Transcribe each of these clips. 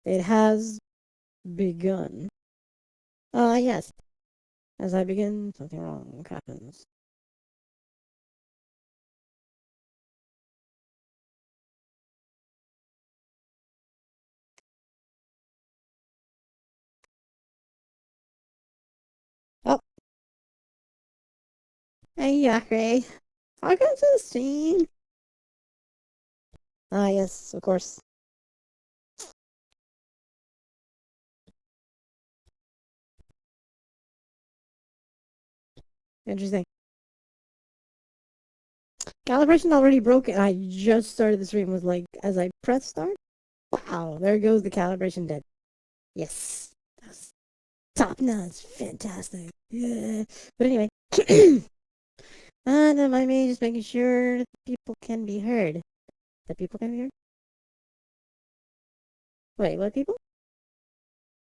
It has begun. Yes. As I begin, something wrong happens. Oh, hey, Yakre. Welcome to the stream. Ah, yes, of course. Interesting. Calibration already broken. I just started the stream with like, as I press start. Wow, there goes the calibration dead. Yes. That's top notch. Fantastic. Yeah. But anyway. And I may just making sure that people can be heard. That people can be heard? Wait, what people?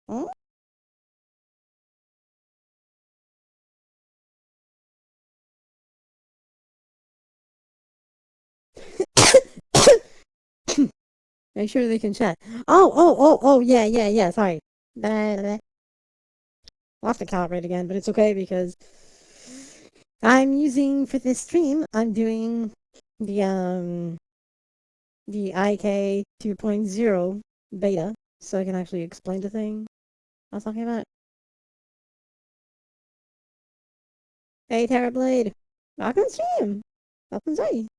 Oh? Make sure they can chat. Oh, yeah, sorry. Lost the calibrate again, but it's okay because I'm using, for this stream, I'm doing the IK 2.0 beta, so I can actually explain the thing I was talking about. Hey, Terrorblade! Welcome to stream! Welcome to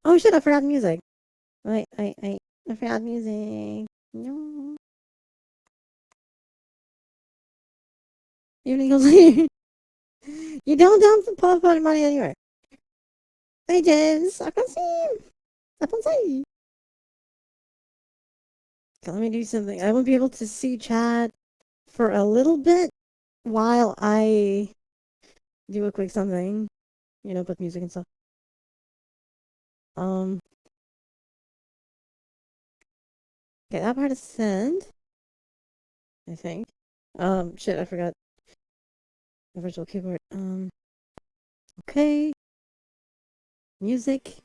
Oh shit, I forgot the music. Wait. I forgot music. No. Evening goes later. You don't dump the pop out money anywhere. Hey, James. I can see you. I can see you. Okay, let me do something. I won't be able to see chat for a little bit while I do a quick something. You know, put music and stuff. Um. Okay, that part is sent. I think. Shit, I forgot the virtual keyboard. Okay. Music.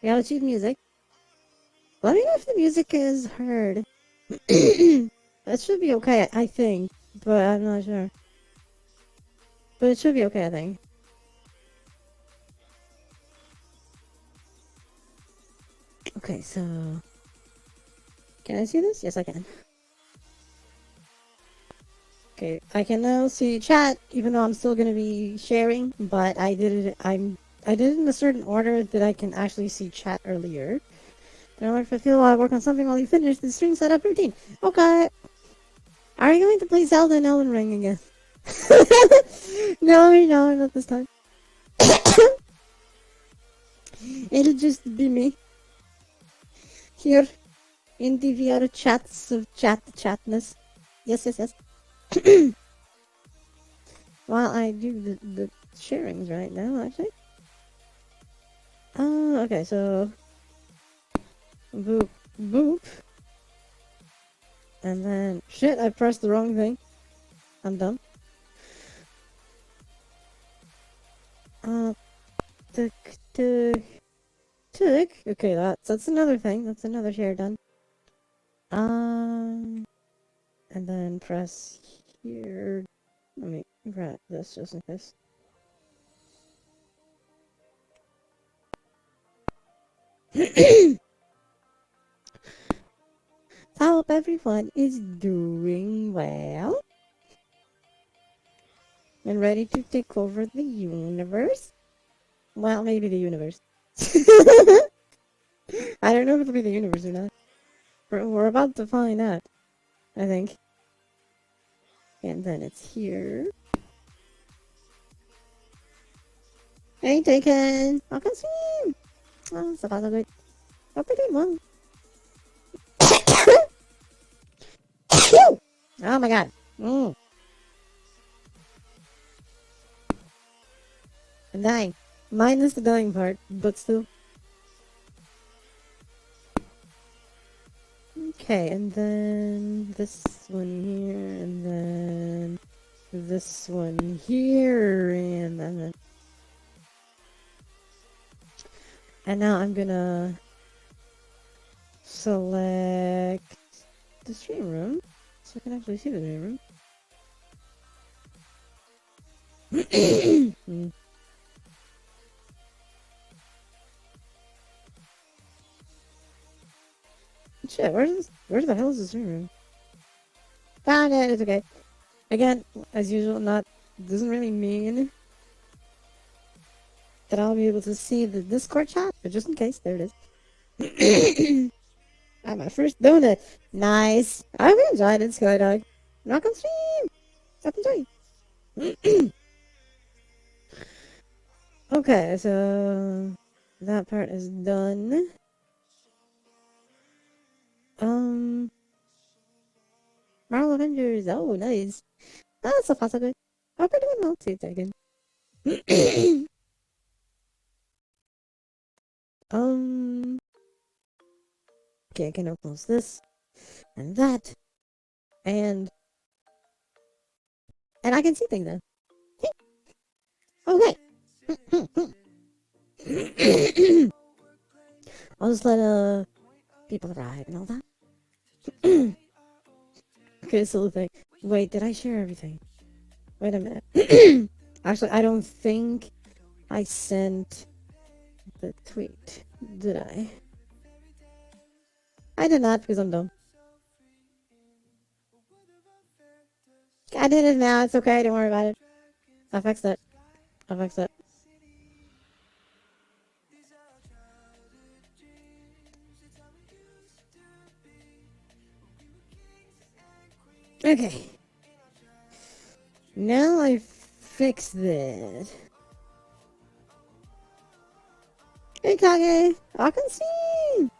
Yeah, let's use music. Let me know if the music is heard. That should be okay, I think. But I'm not sure. But it should be okay, I think. Okay, so... Can I see this? Yes, I can. Okay, I can now see chat, even though I'm still gonna be sharing, but I did it in a certain order that I can actually see chat earlier. Don't know if I feel while I work on something while you finish the stream setup routine. Okay. Are you going to play Zelda and Elden Ring again? No, not this time. It'll just be me. Here. In the VR chats of chatness. Yes. While I do the sharings right now, actually. Okay, so... Boop. And then... Shit, I pressed the wrong thing. I'm dumb. Tick. Okay, that's another thing. That's another share done. And then press here. Let me grab this just in case. Hope everyone is doing well and ready to take over the universe. Well, maybe the universe. I don't know if it'll be the universe or not. We're about to find out, I think. And then it's here. Hey, Taken! Welcome to stream! Oh, so far so good. Hope you're doing well. Oh my god. I'm dying. Minus the dying part, but still. Okay, and then this one here, and then this one here, and then... And now I'm gonna select the stream room so I can actually see the stream room. Shit, where the hell is the stream room? Found it, it's okay. Again, as usual, doesn't really mean that I'll be able to see the Discord chat, but just in case, there it is. Ah, my first donut. Nice. I hope you enjoyed it, Skydog. Rock on stream. Stop enjoying. Okay, so that part is done. Marvel Avengers. Oh, nice. That's so far so good. Hope you're doing well too, Tegan. Okay, I can open this and that, and I can see things now. Okay. I'll just let people ride and all that. Okay, so the thing. Wait, did I share everything? Wait a minute. Actually, I don't think I sent the tweet. Did I? I did not because I'm dumb. I did it now. It's okay. Don't worry about it. I'll fix it. I'll fix it. Okay. Now I fixed it. Hey Kage! I can see!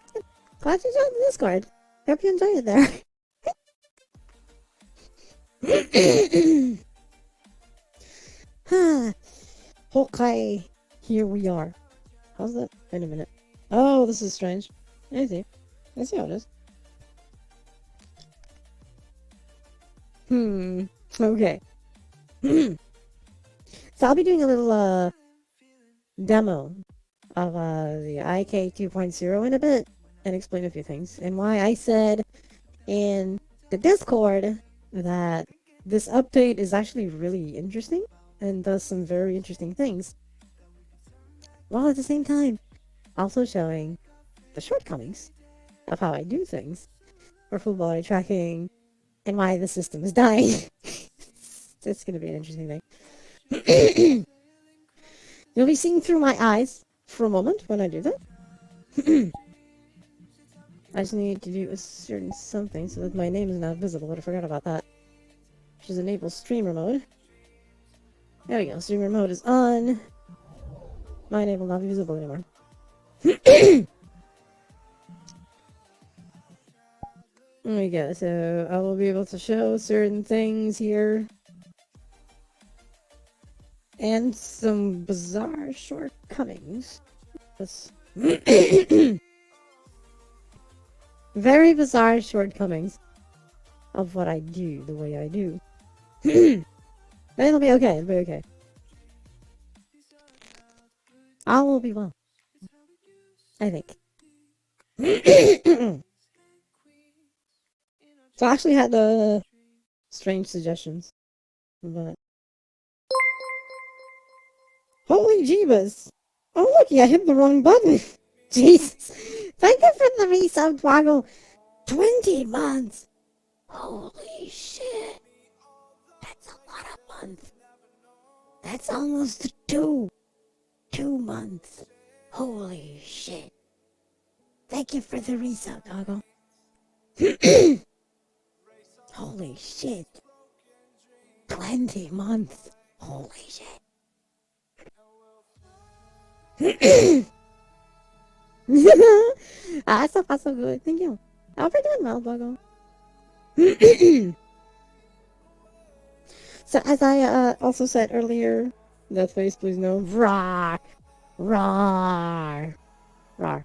Glad you joined the Discord. Hope you enjoy it there. Okay, here we are. How's that? Wait a minute. Oh, this is strange. I see how it is. Okay. So I'll be doing a little, demo of, the IK 2.0 in a bit and explain a few things and why I said in the Discord that this update is actually really interesting and does some very interesting things, while at the same time also showing the shortcomings of how I do things for full body tracking and why the system is dying. It's gonna be an interesting thing. You'll be seeing through my eyes for a moment when I do that. I just need to do a certain something so that my name is not visible. I forgot about that. Which is enable streamer mode. There we go. Streamer mode is on. My name will not be visible anymore. There we go. So I will be able to show certain things here. And some bizarre shortcomings. Very bizarre shortcomings of what I do the way I do. But it'll be okay. It'll be okay. All will be well. I think. So I actually had strange suggestions. But holy jeebus! Oh looky, I hit the wrong button! Jesus! Thank you for the resub, Twoggle! 20 months! Holy shit! That's a lot of months! That's almost 2 months! Holy shit! Thank you for the resub, Doggo. Holy shit! 20 months! Holy shit! So far so good. Thank you. I hope you're doing well, Doggo. So as I also said earlier, that face please no. Roar! Roar! Roar.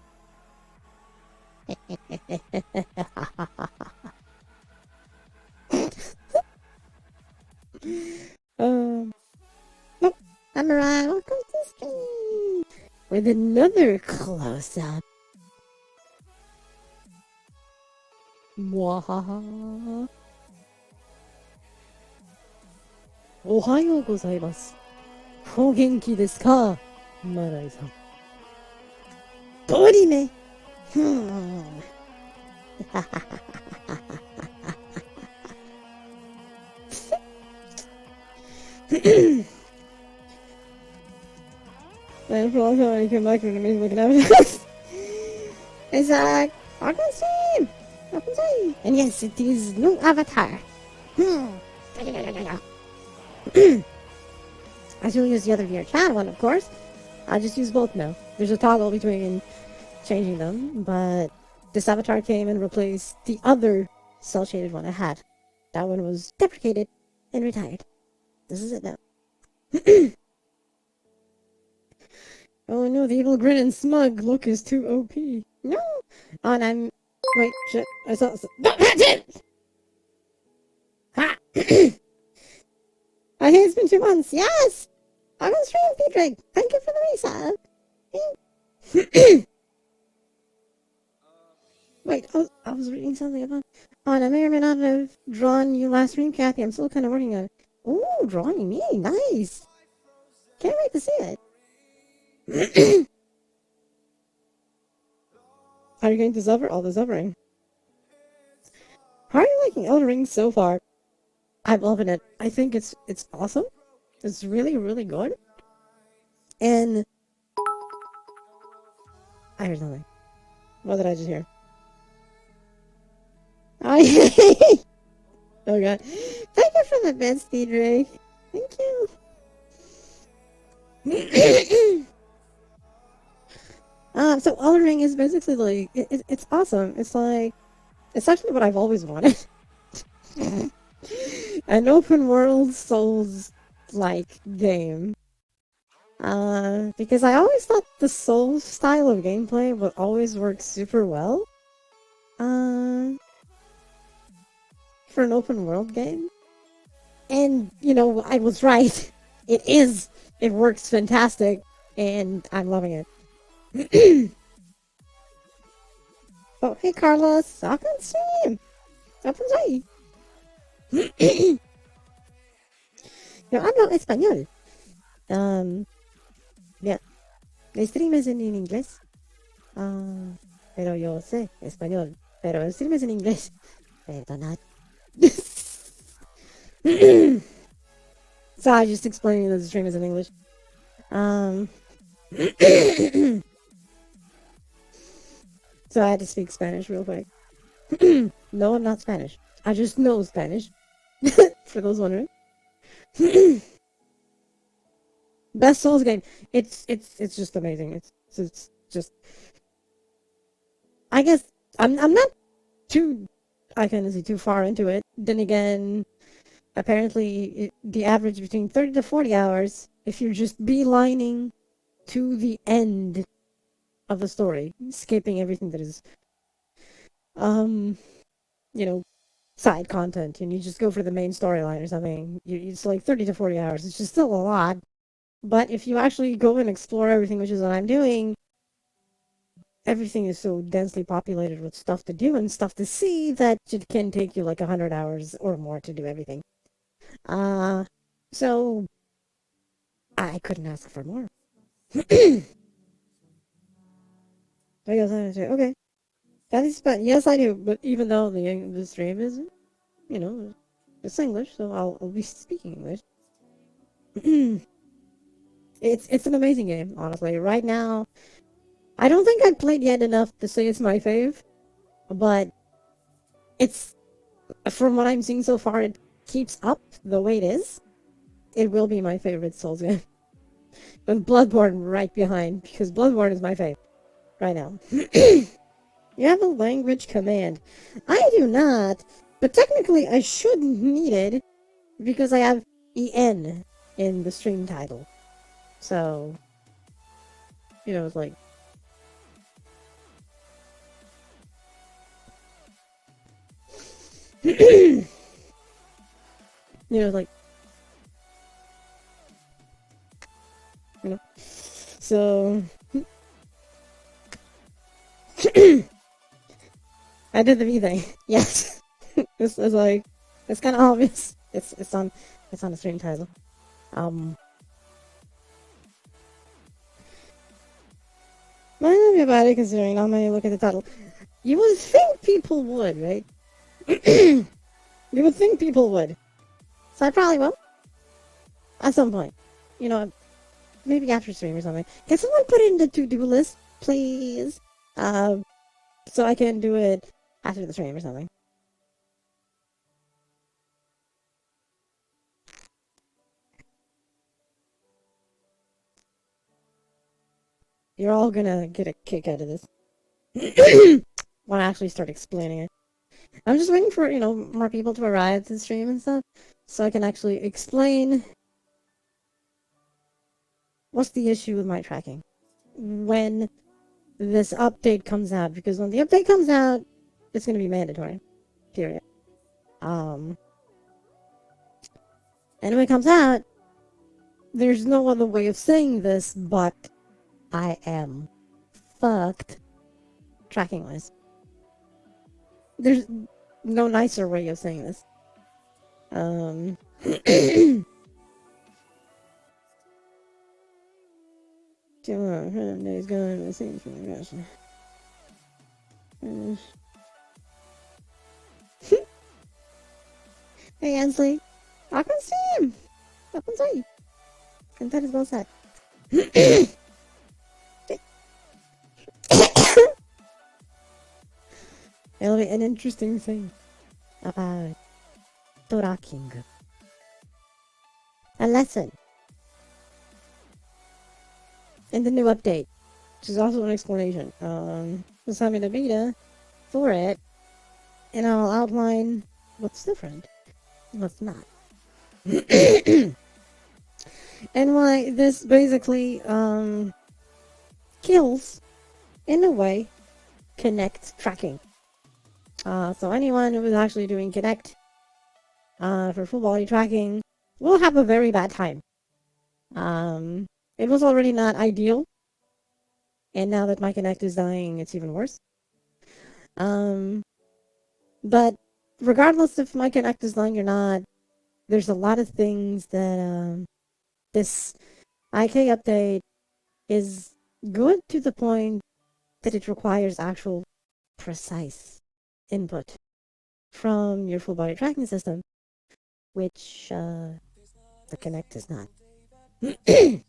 Nope. I'm around. Welcome to the stream with another close-up Mwahaha. Ohayo gozaimasu. O genki desu ka? Marai-san. Tori ne. And for a long time, I came back to an amazing looking avatar. It's like, Arkham Stream! Arkham Stream! And yes, it is new avatar. I still use the other VRChat one, of course. I just use both now. There's a toggle between changing them, but this avatar came and replaced the other cel-shaded one I had. That one was deprecated and retired. This is it now. Oh no, the evil grin and smug look is too OP. No! Oh, and I'm... Wait, shit. I saw... Don't touch it! Ha! I think it's been 2 months. Yes! I'm on stream, Pedrick. Thank you for the resub. Wait, I was reading something about... Oh, and I may or may not have drawn you last stream, Kathy. I'm still kind of working on it. Ooh, drawing me. Nice. Can't wait to see it. Are you going to Zubber? All the Zubbering. How are you liking Elden Ring so far? I'm loving it. I think it's awesome. It's really, really good. And I heard something. What did I just hear? Oh god. Thank you for the bed, Speed Ray. Thank you. So Elden Ring is basically like it's awesome. It's like it's actually what I've always wanted. An open world Souls like game. Because I always thought the Souls style of gameplay would always work super well. For an open world game. And, you know, I was right. It is. It works fantastic. And I'm loving it. Oh, hey Carlos. Up on stream. Up on stream. Yo hablo español. Yeah. El stream es en inglés. Pero yo sé español. Pero el stream es en inglés. Perdonad. So I just explaining that the stream is in English. So I had to speak Spanish real quick. No, I'm not Spanish. I just know Spanish. For those wondering. Best Souls game. It's just amazing. It's just. I guess I'm not too. I can't say too far into it. Then again, apparently the average between 30 to 40 hours if you're just beelining to the end of the story, skipping everything that is, you know, side content, and you just go for the main storyline or something. It's like 30 to 40 hours. It's just still a lot. But if you actually go and explore everything, which is what I'm doing, everything is so densely populated with stuff to do and stuff to see that it can take you like 100 hours or more to do everything. So I couldn't ask for more. I guess I would say, okay. That is fun. Yes, I do. But even though the stream is, you know, it's English, so I'll be speaking English. It's an amazing game, honestly. Right now, I don't think I've played yet enough to say it's my fave, but it's, from what I'm seeing so far, it keeps up the way it is. It will be my favorite Souls game. And Bloodborne right behind, because Bloodborne is my fave right now. You have a language command. I do not, but technically I should need it because I have EN in the stream title. So, you know, it's like... you know, like... You know? So... I did the V thing. Yes. This is like, it's kind of obvious. It's on the stream title. Might not be about it considering how many look at the title. You would think people would, right? You would think people would. So I probably will. At some point. You know, maybe after stream or something. Can someone put it in the to-do list, please? So I can do it after the stream or something. You're all gonna get a kick out of this. When I actually start explaining it. I'm just waiting for, more people to arrive to the stream and stuff, so I can actually explain what's the issue with my tracking when this update comes out, because when the update comes out, it's gonna be mandatory. Period. And when it comes out, there's no other way of saying this, but I am fucked tracking-wise. There's no nicer way of saying this. Days gone, it seems from the gosh. Hey, Ansley. I can see him. I can see. And that is well said. It'll be an interesting thing about tracking. A lesson in the new update, which is also an explanation. Just having a beta for it, and I'll outline what's different, and what's not, and why this basically kills, in a way, Connect tracking. So anyone who is actually doing Connect for full body tracking will have a very bad time. It was already not ideal, and now that my Connect is dying, it's even worse. But regardless if my Connect is dying or not, there's a lot of things that this IK update is good to the point that it requires actual precise input from your full body tracking system, which the Connect is not. The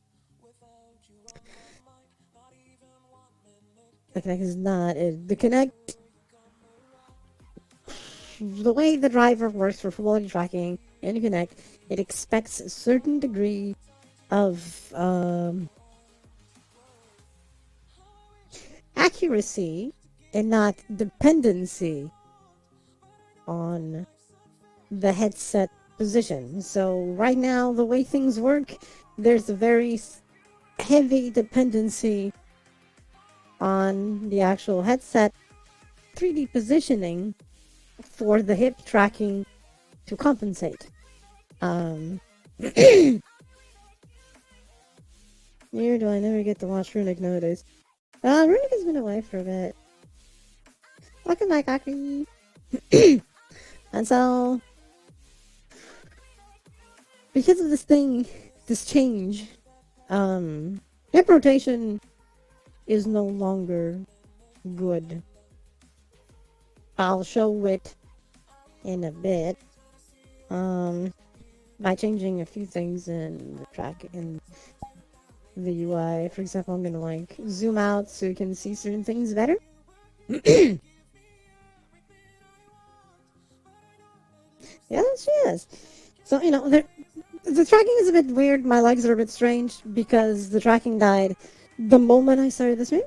Connect is not. The Connect, the way the driver works for full body tracking in Connect, it expects a certain degree of accuracy and not dependency on the headset position. So right now, the way things work, there's a very heavy dependency on the actual headset 3D positioning for the hip tracking to compensate. Neither do I never get to watch Runic nowadays. Runic has been away for a bit. Welcome back, Aki. And so, because of this change, hip rotation is no longer good. I'll show it in a bit. By changing a few things in the track in the UI. For example, I'm gonna zoom out so you can see certain things better. Yes, yes. So, the tracking is a bit weird. My legs are a bit strange because the tracking died the moment I started the stream.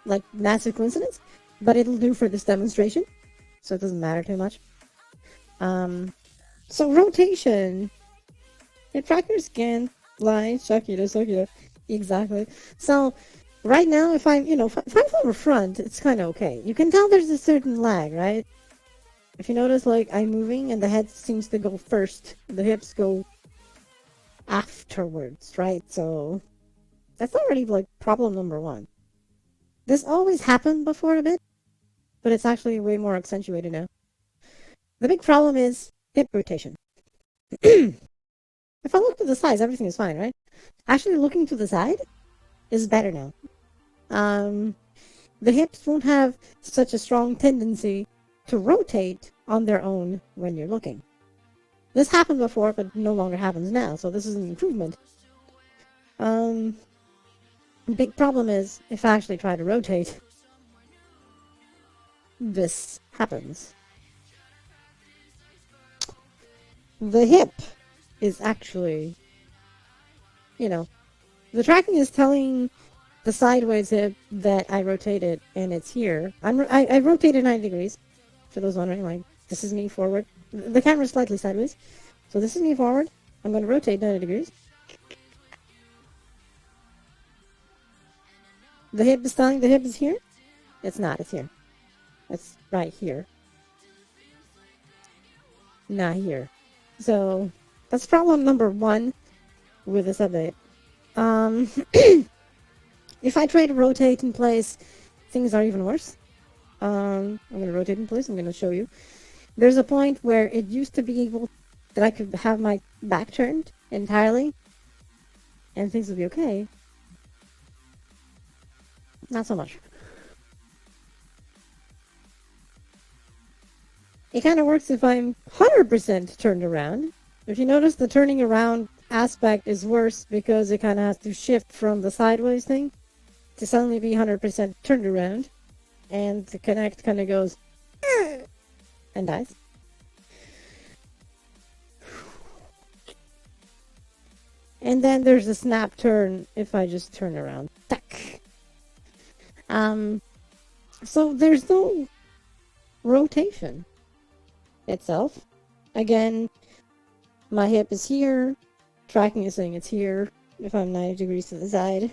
Like, massive coincidence. But it'll do for this demonstration. So it doesn't matter too much. So rotation. The trackers can't lie. Shakira. Exactly. So, right now, if I'm from front, it's kind of okay. You can tell there's a certain lag, right? If you notice, I'm moving and the head seems to go first, the hips go afterwards, right? So that's already problem number one. This always happened before a bit, but it's actually way more accentuated now. The big problem is hip rotation. If I look to the sides, everything is fine, right? Actually, looking to the side is better now. The hips won't have such a strong tendency to rotate on their own when you're looking. This happened before, but no longer happens now, so this is an improvement. Big problem is, if I actually try to rotate, this happens. The hip is actually, the tracking is telling the sideways hip that I rotated and it's here. I rotated 90 degrees, for those wondering, like, this is me forward. The camera's slightly sideways, so this is me forward. I'm going to rotate 90 degrees. The hip is telling the hip is here. It's not, it's here. It's right here. Not here. So, that's problem number 1 with this update. If I try to rotate in place, things are even worse. I'm going to rotate in place. I'm going to show you. There's a point where it used to be able that I could have my back turned entirely, and things would be okay. Not so much. It kind of works if I'm 100% turned around. If you notice, the turning around aspect is worse because it kind of has to shift from the sideways thing to suddenly be 100% turned around, and the Connect kind of goes and dies. And then there's a snap turn if I just turn around. Tack. So there's no rotation itself. Again, my hip is here. Tracking is saying it's here if I'm 90 degrees to the side.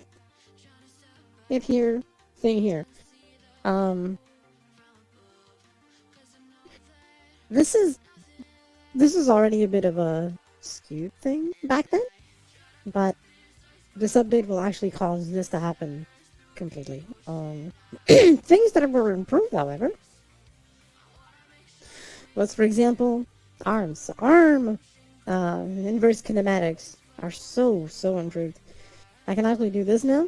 Hip here, thing here. This is already a bit of a skewed thing back then, but this update will actually cause this to happen completely. Things that were improved, however, was, for example, arms. Arm inverse kinematics are so improved. I can actually do this now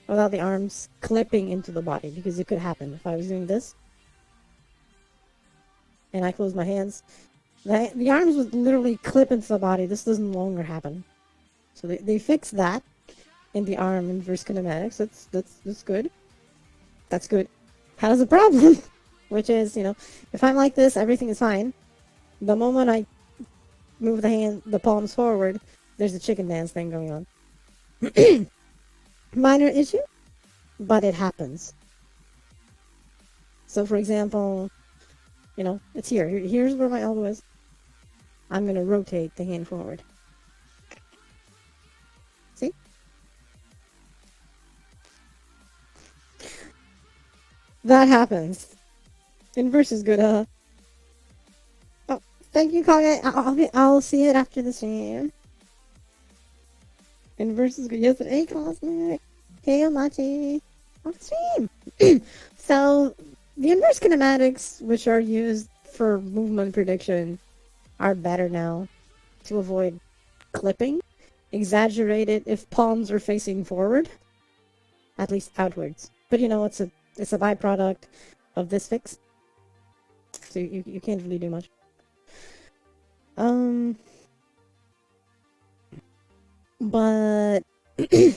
without the arms clipping into the body, because it could happen if I was doing this and I close my hands. The arms would literally clip into the body. This doesn't longer happen. So they fixed that in the arm inverse kinematics. That's good. That's good. Has a problem, which is, if I'm like this, everything is fine. The moment I move the palms forward, there's a chicken dance thing going on. Minor issue, but it happens. So, for example, it's here. Here's where my elbow is. I'm going to rotate the hand forward. See? That happens. Inverse is good, huh? Oh, thank you, Kage. I'll see it after the stream. Inverse is good. Yes, hey, Cosmic. Hey, Amachi. On the stream. So, the inverse kinematics, which are used for movement prediction, are better now to avoid clipping. Exaggerated if palms are facing forward, at least outwards. But it's a byproduct of this fix, so you can't really do much. But the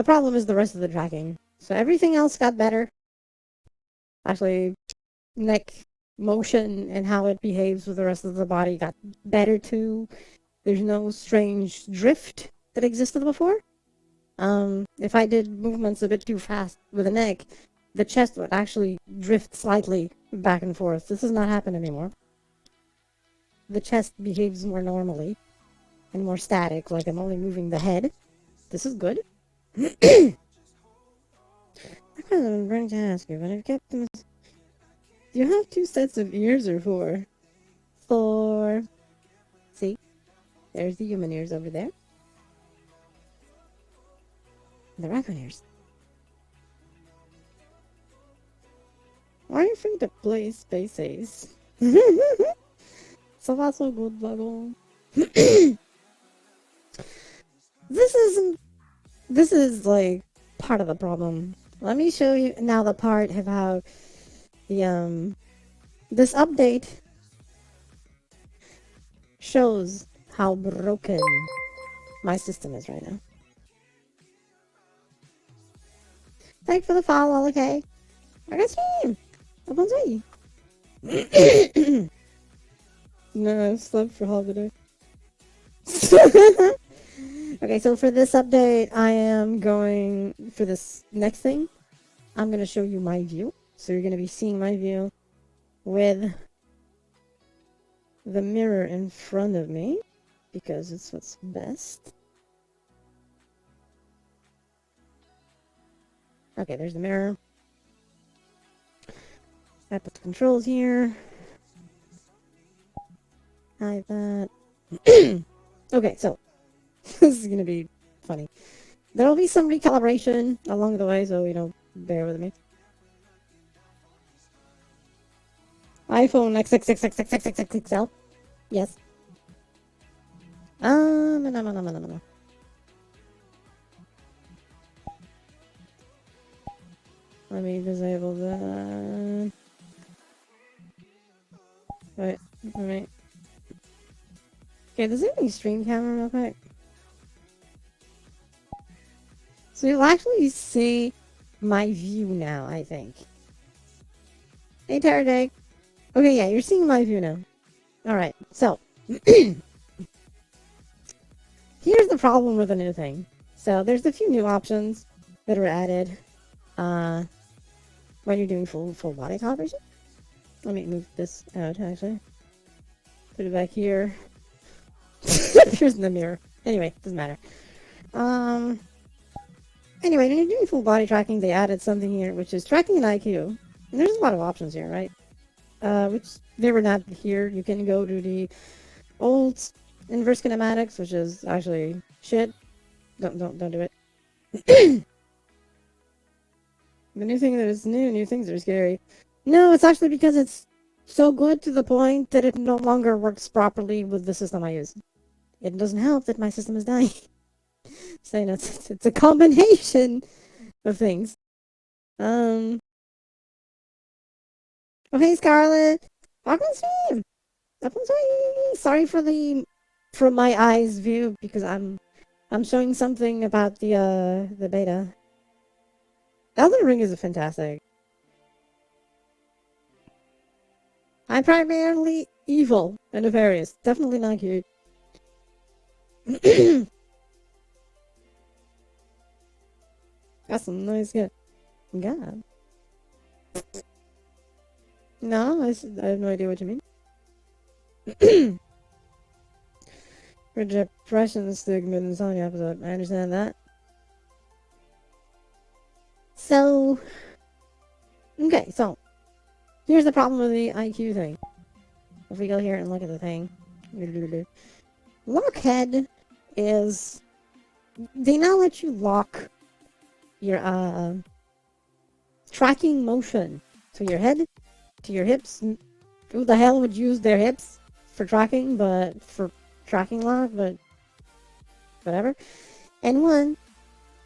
problem is the rest of the tracking. So everything else got better. Actually, neck motion and how it behaves with the rest of the body got better too. There's no strange drift that existed before. If I did movements a bit too fast with the neck, the chest would actually drift slightly back and forth. This does not happen anymore. The chest behaves more normally and more static, like I'm only moving the head. This is good. I kind of going to ask you, but I've kept them. Do you have 2 sets of ears or 4? 4. See? There's the human ears over there. The raccoon ears. Are you free to play Spaces? So far so good, Buggle. This is like part of the problem. Let me show you now the part of how the this update shows how broken my system is right now. Thanks for the follow, okay? I got stream. Up on stream. No, I slept for half the day. Okay, so for this update, I am going for this next thing. I'm going to show you my view. So you're going to be seeing my view with the mirror in front of me because it's what's best. Okay, there's the mirror. I put the controls here. Hide that. Okay, so this is gonna be funny. There'll be some recalibration along the way, so bear with me. iPhone XXXXXXXXL. Yes. No. Let me disable that. Wait. Okay, does it have any stream camera real quick? So you'll actually see my view now, I think. Hey, Taraday. Okay, yeah, you're seeing my view now. Alright, so. Here's the problem with the new thing. So there's a few new options that were added when you're doing full body calibration. Let me move this out, actually. Put it back here. Here's in the mirror. Anyway, doesn't matter. Anyway, when you're doing full body tracking, they added something here, which is tracking an IQ. And there's a lot of options here, right? Which they were not here. You can go to the old inverse kinematics, which is actually shit. Don't do it. The new thing that is new things are scary. No, it's actually because it's so good to the point that it no longer works properly with the system I use. It doesn't help that my system is dying. So it's a combination of things. Oh hey Scarlett! Welcome to stream! Welcome to stream! Sorry for the from my eyes view because I'm showing something about the beta. Elden Ring is fantastic. I'm primarily evil and nefarious. Definitely not cute. That's some nice guy. God. No, I have no idea what you mean. For depression, stigma, and insomnia episode. I understand that. So, okay, so here's the problem with the IQ thing. If we go here and look at the thing, Lockhead is they now let you lock your tracking motion to your head, to your hips. Who the hell would use their hips for tracking, but for tracking lock, but whatever. And one,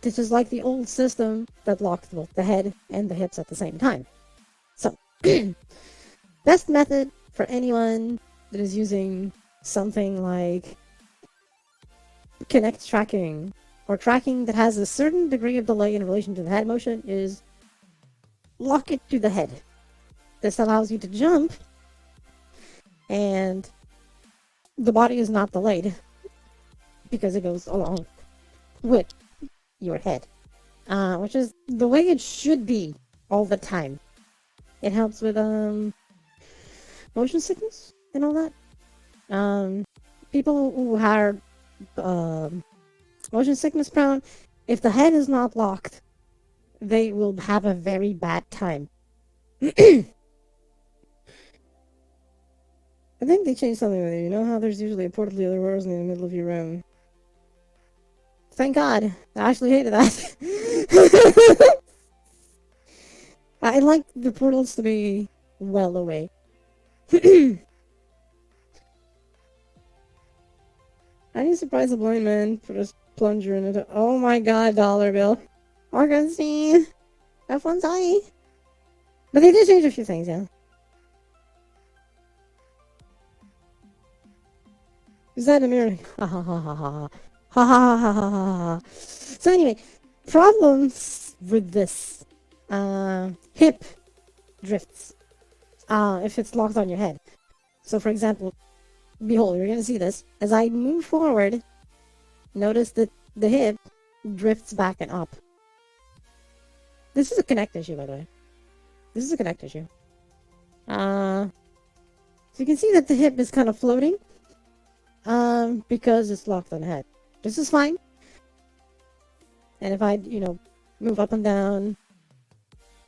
this is like the old system that locked both the head and the hips at the same time. So, best method for anyone that is using something like Kinect tracking or tracking that has a certain degree of delay in relation to the head motion is lock it to the head. This allows you to jump and the body is not delayed because it goes along with your head, which is the way it should be all the time. It helps with motion sickness and all that. People who are motion sickness prone, if the head is not locked, they will have a very bad time. I think they changed something with it. You know how there's usually a portal to the other worlds in the middle of your room? Thank God. I actually hated that. I like the portals to be well away. I need to surprise a blind man for this plunger in it. Oh my god, dollar bill. Organstein! F1's high! But they did change a few things, yeah. Is that a mirror? Ha ha ha ha ha. Ha ha ha ha ha ha. So anyway, problems with this. Hip drifts. If it's locked on your head. So for example, behold, you're gonna see this. As I move forward, notice that the hip drifts back and up. This is a connect issue, by the way. This is a connect issue. So you can see that the hip is kind of floating. Because it's locked on the head. This is fine. And if I, move up and down,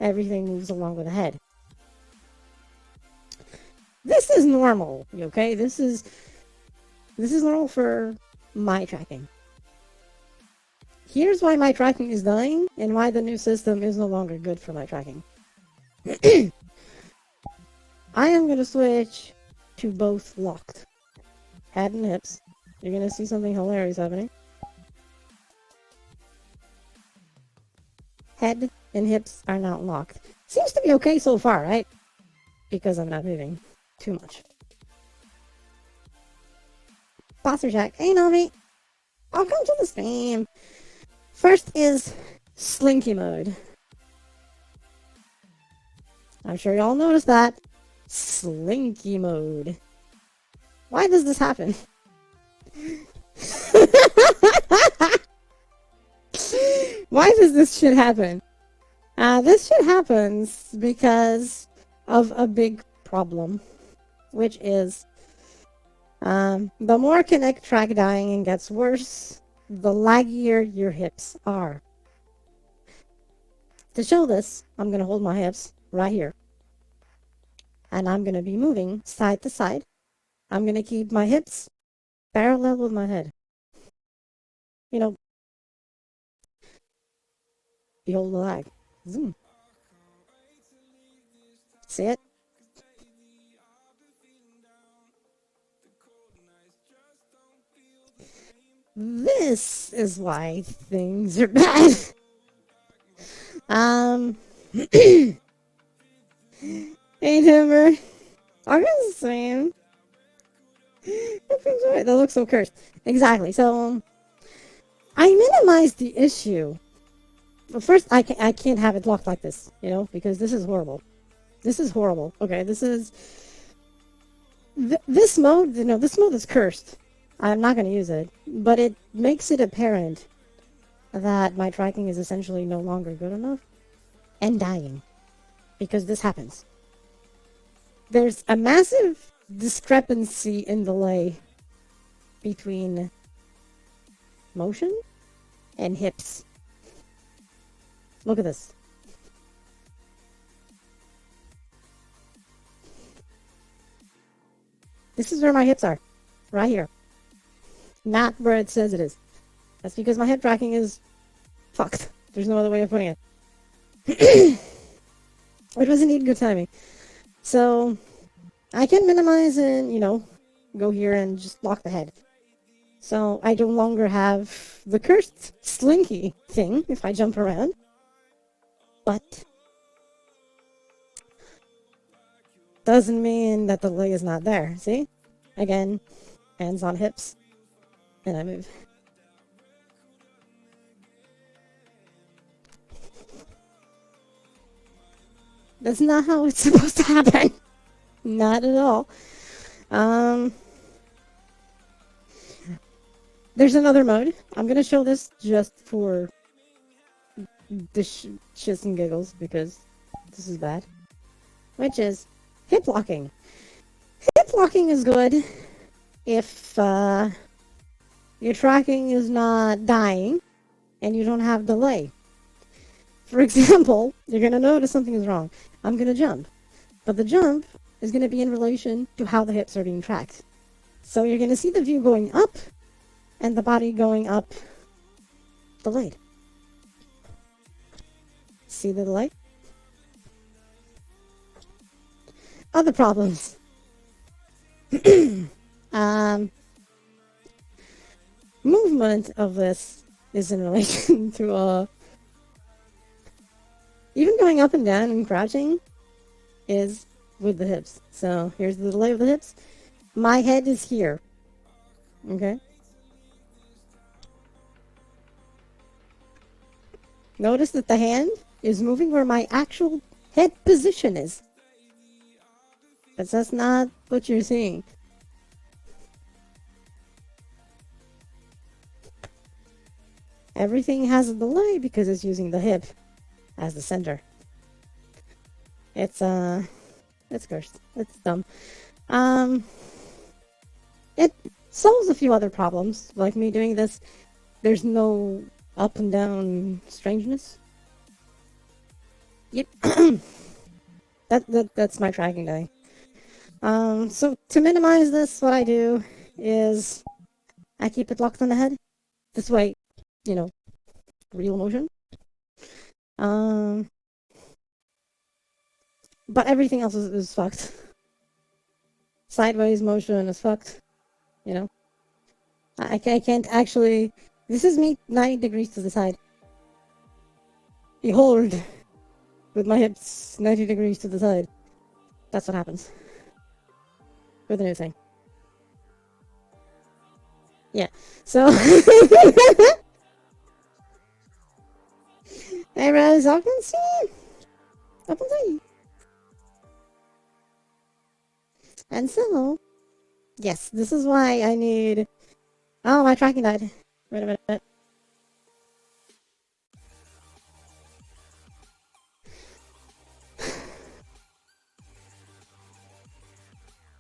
everything moves along with the head. This is normal, okay? This is normal for my tracking. Here's why my tracking is dying, and why the new system is no longer good for my tracking. I am going to switch to both locked. Head and hips. You're going to see something hilarious happening. Head and hips are now locked. Seems to be okay so far, right? Because I'm not moving too much. VRChatting. Hey, Nomi. Welcome to the stream. First is Slinky mode. I'm sure y'all noticed that. Slinky mode. Why does this happen? Why does this shit happen? This shit happens because of a big problem, which is the more connect track dying gets worse, the laggier your hips are. To show this, I'm going to hold my hips right here. And I'm going to be moving side to side. I'm going to keep my hips parallel with my head. Behold the lag. Zoom. See it? This is why things are bad. Hey Timber. I'm gonna stream. That looks so cursed. Exactly. So I minimized the issue. Well, first, I can't have it locked like this, because this is horrible. This is horrible. Okay, this is this mode. This mode is cursed. I'm not going to use it, but it makes it apparent that my tracking is essentially no longer good enough and dying because this happens. There's a massive discrepancy in delay between motion and hips. Look at this. This is where my hips are. Right here. Not where it says it is. That's because my hip tracking is fucked. There's no other way of putting it. It was indeed good timing. So, I can minimize and, go here and just lock the head. So, I no longer have the cursed slinky thing if I jump around. But doesn't mean that the leg is not there. See? Again, hands on hips, and I move. That's not how it's supposed to happen. Not at all. There's another mode. I'm gonna show this just for the shits and giggles because this is bad. Which is hip locking. Hip locking is good if your tracking is not dying and you don't have delay. For example, you're gonna notice something is wrong. I'm gonna jump, but the jump is gonna be in relation to how the hips are being tracked. So you're gonna see the view going up and the body going up delayed. See the delay? Other problems. um, movement of this is in relation to even going up and down and crouching is with the hips. So here's the lay of the hips. My head is here. Okay. Notice that the hand is moving where my actual head position is. But that's not what you're seeing. Everything has a delay because it's using the hip as the center. It's cursed. It's dumb. It solves a few other problems, like me doing this. There's no up and down strangeness. Yep. That's my tracking day. So to minimize this, what I do is I keep it locked on the head. This way, you know, real motion. But everything else is fucked. Sideways motion is fucked. You know, I can't actually. This is me 90 degrees to the side. Behold, with my hips 90 degrees to the side. That's what happens with the new thing. Yeah. So. Hey, Rose, I can see. I can see. And so, yes, this is why I need. Oh, my tracking died. Wait a minute.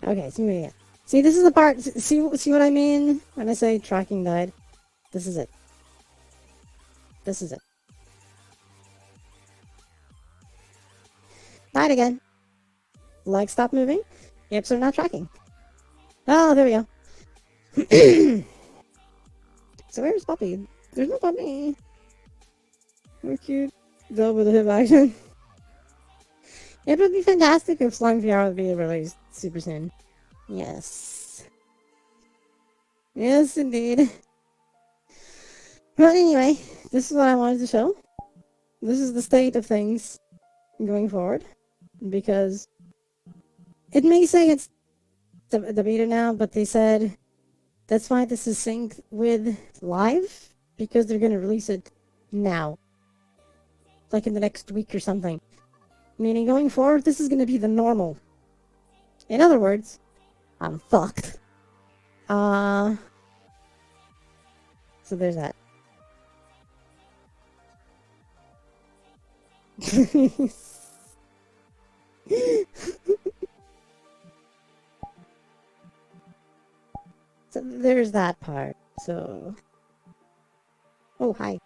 Okay, see me again. See, this is the part. See what I mean when I say tracking died. This is it. This is it. Died again. Legs stop moving. Hips are not tracking. Oh, there we go. So where's Puppy? There's no Puppy. We're cute. Double the hip action. It would be fantastic if Slime VR would be released super soon. Yes. Yes, indeed. But anyway, this is what I wanted to show. This is the state of things going forward. Because it may say it's the beta now, but they said that's why this is synced with live, because they're going to release it now. Like in the next week or something. Meaning going forward, this is going to be the normal. In other words, I'm fucked. So there's that. So there's that part. So. Oh, hi.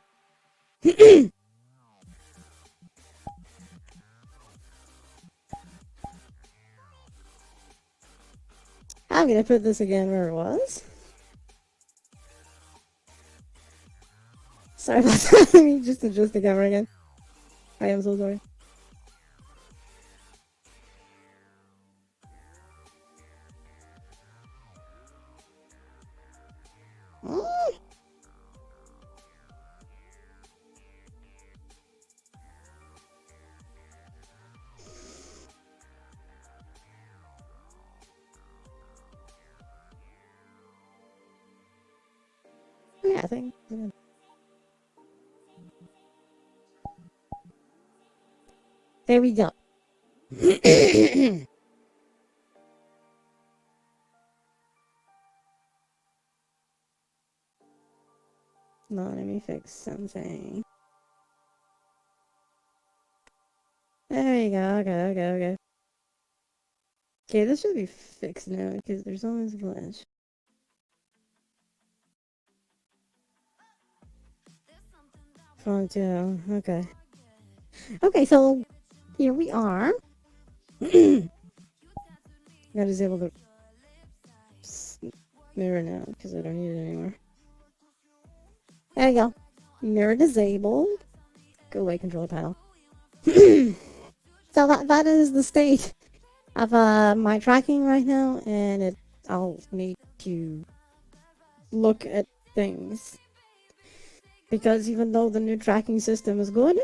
I'm gonna put this again where it was. Sorry about that. Let me just adjust the camera again. I am so sorry. Yeah, I think. Yeah. There we go. No, let me fix something. There you go. Okay. Okay, this should be fixed now because there's always a glitch. Font 2. Okay. Okay, so here we are. Gotta disable the mirror now because I don't need it anymore. There you go. Mirror disabled. Go away, controller panel. So that is the state have my tracking right now, and I'll need to look at things. Because even though the new tracking system is good,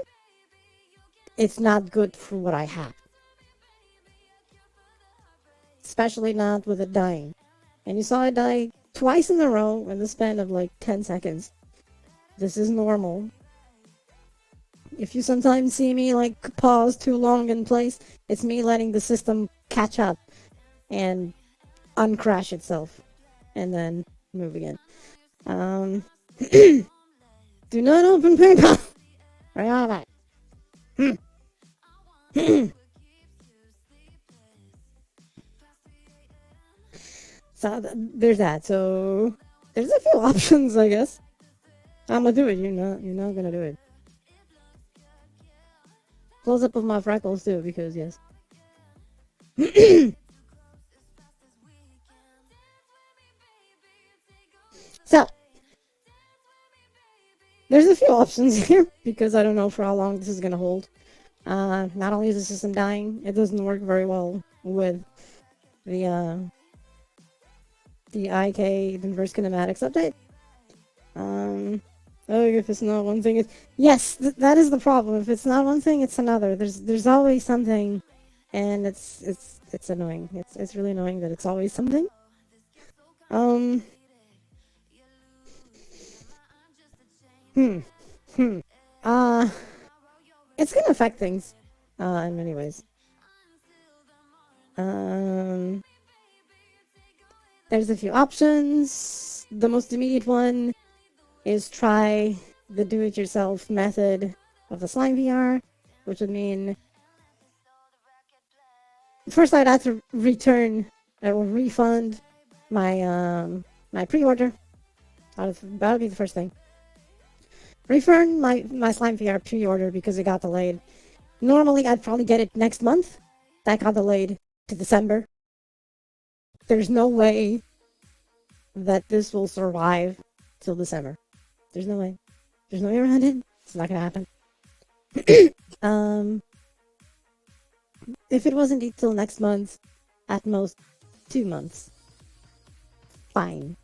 it's not good for what I have. Especially not with it dying. And you saw it die twice in a row in the span of like 10 seconds. This is normal. If you sometimes see me like pause too long in place, it's me letting the system catch up and uncrash itself. And then move again. Do not open PayPal! Right out of that. So there's that. So there's a few options, I guess. I'm gonna do it. You're not gonna do it. Close up of my freckles too, because yes. So there's a few options here because I don't know for how long this is gonna hold. Not only is the system dying, it doesn't work very well with the IK, the inverse kinematics update. Oh, if it's not one thing, it's... Yes, that is the problem. If it's not one thing, it's another. There's always something, and it's annoying. It's really annoying that it's always something. It's gonna affect things, in many ways. There's a few options. The most immediate one is try the do-it-yourself method of the Slime VR, which would mean first I'd have to return or refund my my pre-order. That would be the first thing. Refund my Slime VR pre-order because it got delayed. Normally I'd probably get it next month. That got delayed to December. There's no way that this will survive till December. There's no way. There's no way around it. It's not gonna happen. If it wasn't till next month, at most 2 months, fine.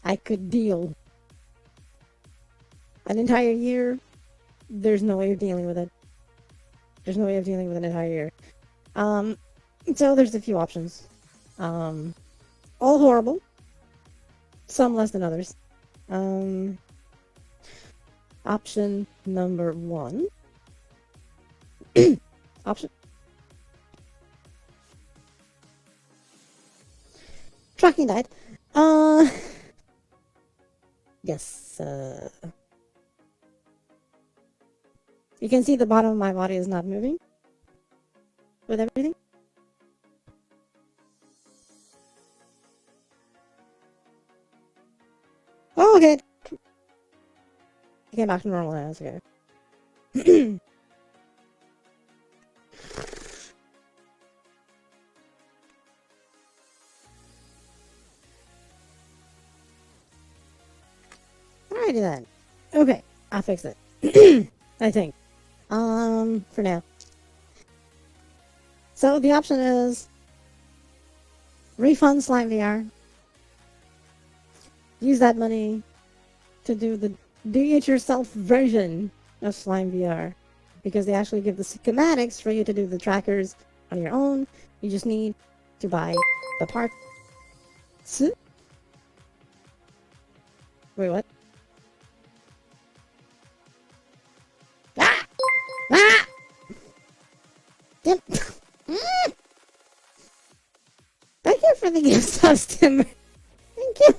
I could deal. An entire year, there's no way of dealing with it. There's no way of dealing with an entire year. So there's a few options. All horrible. Some less than others. Option number 1. Option. Tracking died. Yes, you can see the bottom of my body is not moving with everything. Oh, okay. It came back to normal now, that's okay. Alrighty then. Okay, I'll fix it. I think. For now. So the option is refund Slime VR. Use that money to do the do-it-yourself version of Slime VR. Because they actually give the schematics for you to do the trackers on your own. You just need to buy the parts. Wait, what? Ah! Ah! Tim! Thank you for the gift subs, Tim. Thank you.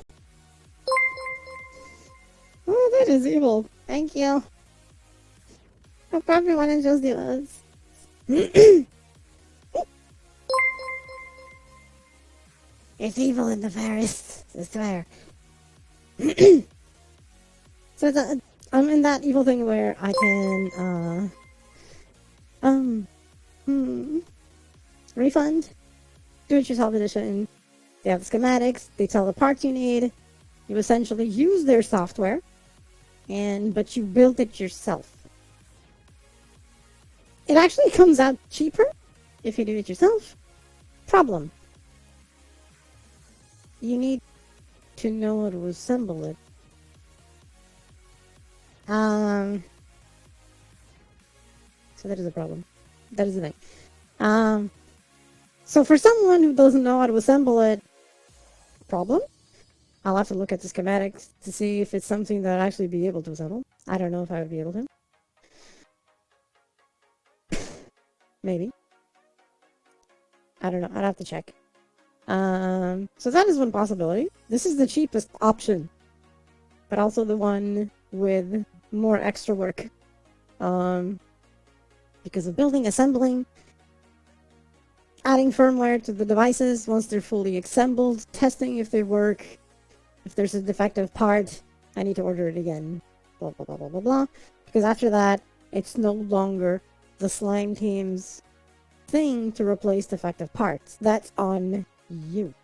Oh, that is evil. Thank you. Hope everyone enjoys the us. It's evil in the forest, I swear. So I'm in that evil thing where I can, refund, do-it-yourself edition. They have the schematics, they tell the parts you need. You essentially use their software, but you build it yourself. It actually comes out cheaper If you do it yourself, problem. You need to know how to assemble it. So that is a problem. That is the thing. So for someone who doesn't know how to assemble it, problem? I'll have to look at the schematics to see if it's something that I'd actually be able to assemble. I don't know if I would be able to. Maybe. I don't know. I'd have to check. So that is one possibility. This is the cheapest option, but also the one with more extra work. Because of building, assembling, adding firmware to the devices once they're fully assembled, testing if they work. If there's a defective part, I need to order it again. Blah, blah, blah, blah, blah, blah. Because after that, it's no longer the slime team's thing to replace defective parts. That's on you.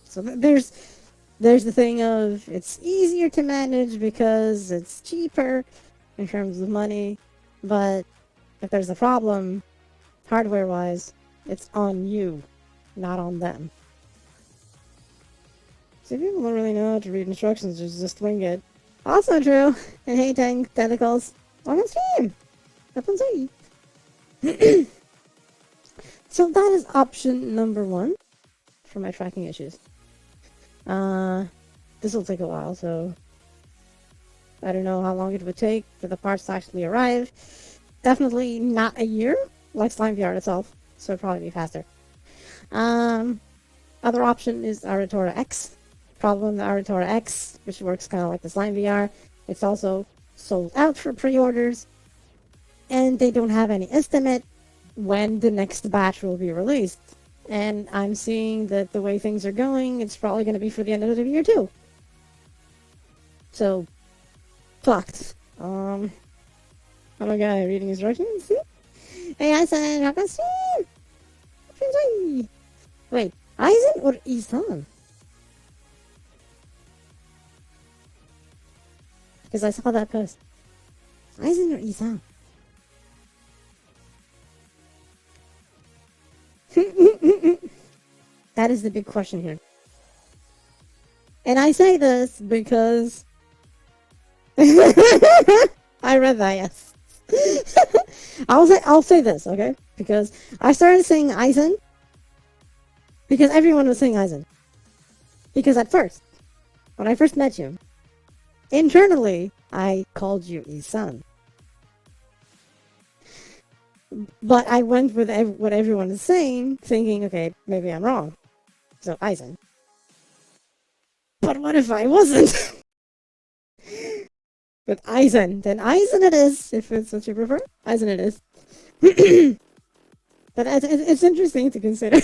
So there's the thing of it's easier to manage because it's cheaper in terms of money, but if there's a problem, hardware-wise, it's on you, not on them. See, people don't really know how to read instructions, just wing it. Also true, and hey, tentacles, on stream! Up on stream! So that is option number 1 for my tracking issues. This will take a while, so I don't know how long it would take for the parts to actually arrive. Definitely not a year, like Slime VR itself, so it'll probably be faster. Other option is Aratora X. Problem, the Aratora X, which works kind of like the Slime VR, it's also sold out for pre-orders, and they don't have any estimate when the next batch will be released. And I'm seeing that the way things are going, it's probably going to be for the end of the year too. So, fucked. Oh my god, reading instructions? Hey, I said, how can I Wait, Aizen or Isan? Because I saw that post. Aizen or Isan? That is the big question here. And I say this because I read that, yes. I'll say this, okay? Because I started saying Aizen because everyone was saying Aizen. Because at first, when I first met you, internally, I called you Isan. But I went with what everyone is saying, thinking, okay, maybe I'm wrong. So, Aizen. But what if I wasn't? With Aizen. Then Aizen it is, if it's what you prefer. Aizen it is. But it's interesting to consider.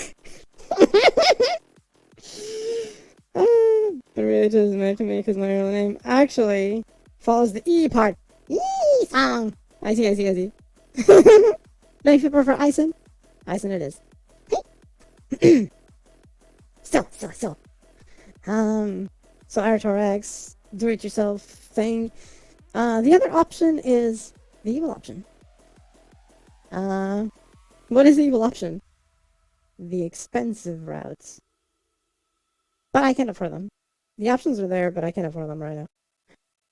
It really doesn't matter to me because my real name actually follows the E part. E-song. I see. Now, if you prefer Aizen, Aizen it is. Still. So Aratora do-it-yourself thing. The other option is the evil option. What is the evil option? The expensive routes. But I can't afford them. The options are there, but I can't afford them right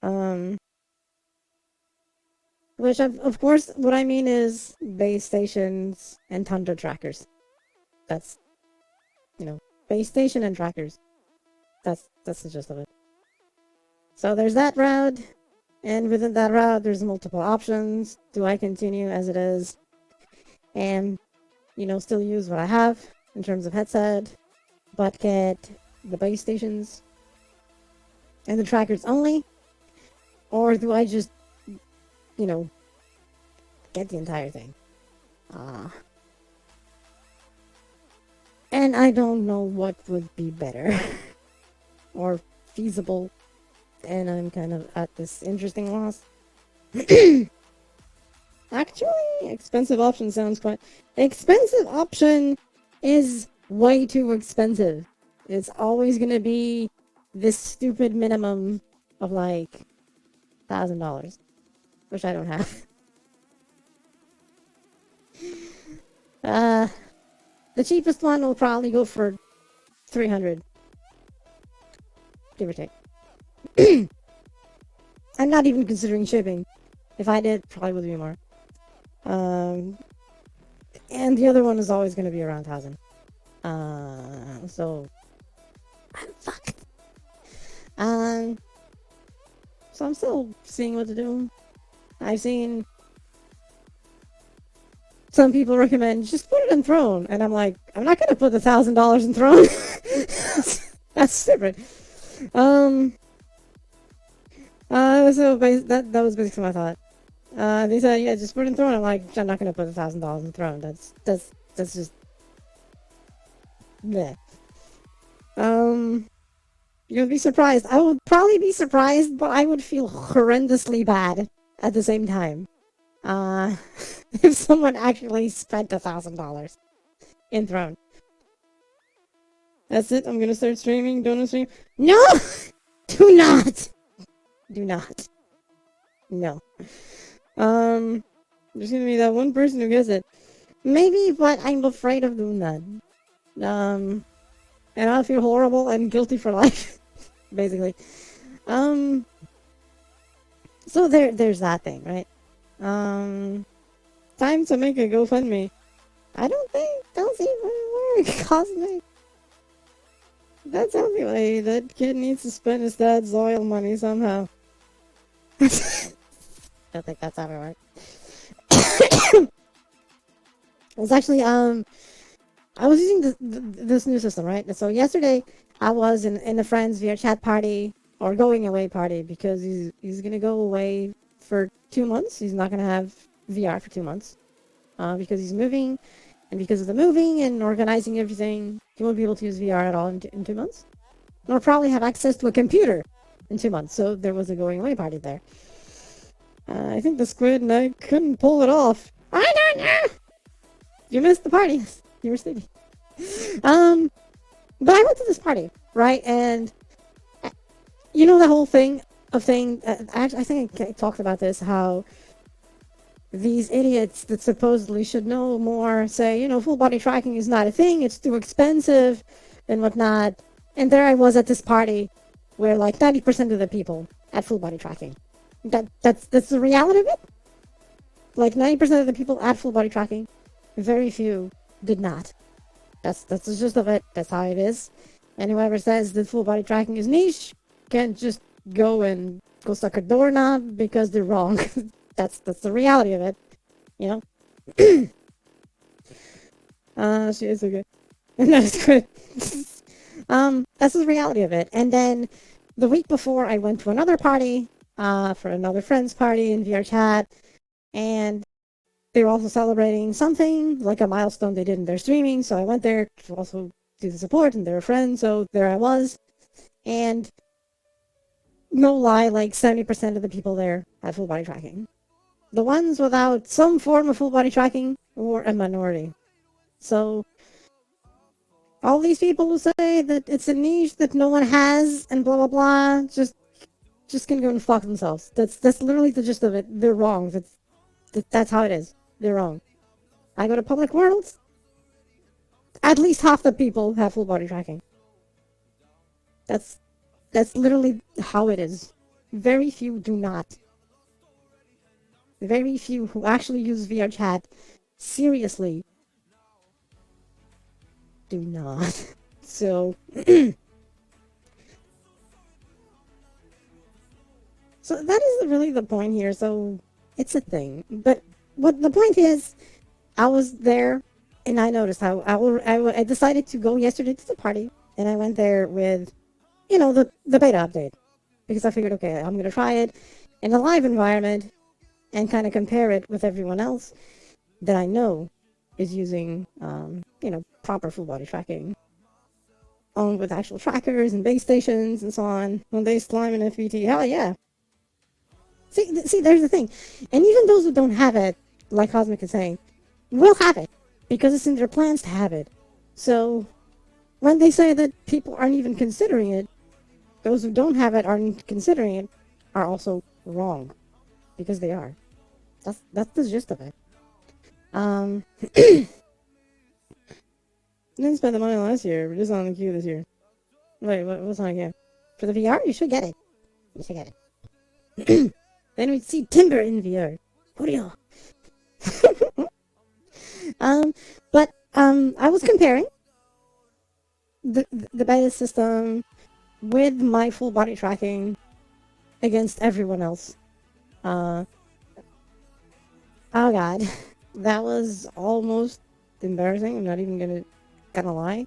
now. Which, of course, what I mean is base stations and Tundra trackers. That's, base station and trackers. That's the gist of it. So there's that route, and within that route, there's multiple options. Do I continue as it is and, still use what I have in terms of headset, but get the base stations and the trackers only? Or do I just, get the entire thing? And I don't know what would be better or feasible, and I'm kind of at this interesting loss. Actually, expensive option sounds quite... Expensive option is way too expensive. It's always gonna be this stupid minimum of like $1,000, which I don't have. Uh, the cheapest one will probably go for 300, give or take. I'm not even considering shipping. If I did, probably would be more. Um, and the other one is always going to be around 1,000. So I'm fucked. Um, so I'm still seeing what to do. I've seen some people recommend just put it in Throne, and I'm like, I'm not gonna put $1,000 in Throne. That's stupid. Um. So that was basically my thought. They said, yeah, just put it in Throne. I'm like, I'm not gonna put $1,000 in Throne. That's just. Bleh. You'll be surprised. I would probably be surprised, but I would feel horrendously bad at the same time. Uh, if someone actually spent $1,000 in Throne. That's it. I'm gonna start streaming. Don't stream. No! Do not! Do not. No. There's gonna be that one person who gets it. Maybe, but I'm afraid of doing that. And I'll feel horrible and guilty for life. Basically. So there's that thing, right? Time to make a GoFundMe. I don't think those even work, Cosmic. That tells me like that kid needs to spend his dad's oil money somehow. I don't think that's how it works. It's actually I was using this new system, right? So yesterday I was in a friend's VRChat party or going away party because he's gonna go away for 2 months. He's not gonna have VR for 2 months because he's moving, and because of the moving and organizing everything, he won't be able to use VR at all in 2 months, nor probably have access to a computer in 2 months. So there was a going away party there. I think the squid and I couldn't pull it off. I don't know. You missed the party. You were sleeping. But I went to this party, right? And you know the whole thing of saying, I think I talked about this, how these idiots that supposedly should know more say, full body tracking is not a thing, it's too expensive and whatnot. And there I was at this party where like 90% of the people had full body tracking. That's the reality of it. Like 90% of the people had full body tracking. Very few did not. That's the gist of it. That's how it is. And whoever says that full body tracking is niche can't just go suck a doorknob because they're wrong. That's the reality of it. She is okay. That's good. That's the reality of it. And then the week before I went to another party, for another friend's party in VRChat, and they were also celebrating something, like a milestone they did in their streaming, so I went there to also do the support, and they're a friend, so there I was. And no lie, like 70% of the people there had full body tracking. The ones without some form of full body tracking were a minority. So all these people who say that it's a niche that no one has and blah blah blah, just can go and fuck themselves. That's literally the gist of it. They're wrong. That's how it is. They're wrong. I go to public worlds. At least half the people have full body tracking. That's literally how it is. Very few do not. Very few who actually use VRChat seriously do not. So so that is really the point here. So it's a thing. But what the point is, I was there and I noticed how I decided to go yesterday to the party, and I went there with, the beta update, because I figured, okay, I'm going to try it in a live environment and kind of compare it with everyone else that I know is using, proper full body tracking, with actual trackers and base stations and so on. When they slime in FBT, hell yeah. See, there's the thing. And even those who don't have it, like Cosmic is saying, will have it, because it's in their plans to have it. So when they say that people aren't even considering it, those who don't have it aren't considering it are also wrong, because they are. That's the gist of it. I didn't spend the money last year. We're just on the queue this year. Wait, what's on the queue? For the VR? You should get it. You should get it. Then we'd see Timber in VR. What do y'all? I was comparing the beta system with my full body tracking against everyone else. Oh god, that was almost embarrassing. I'm not even gonna lie,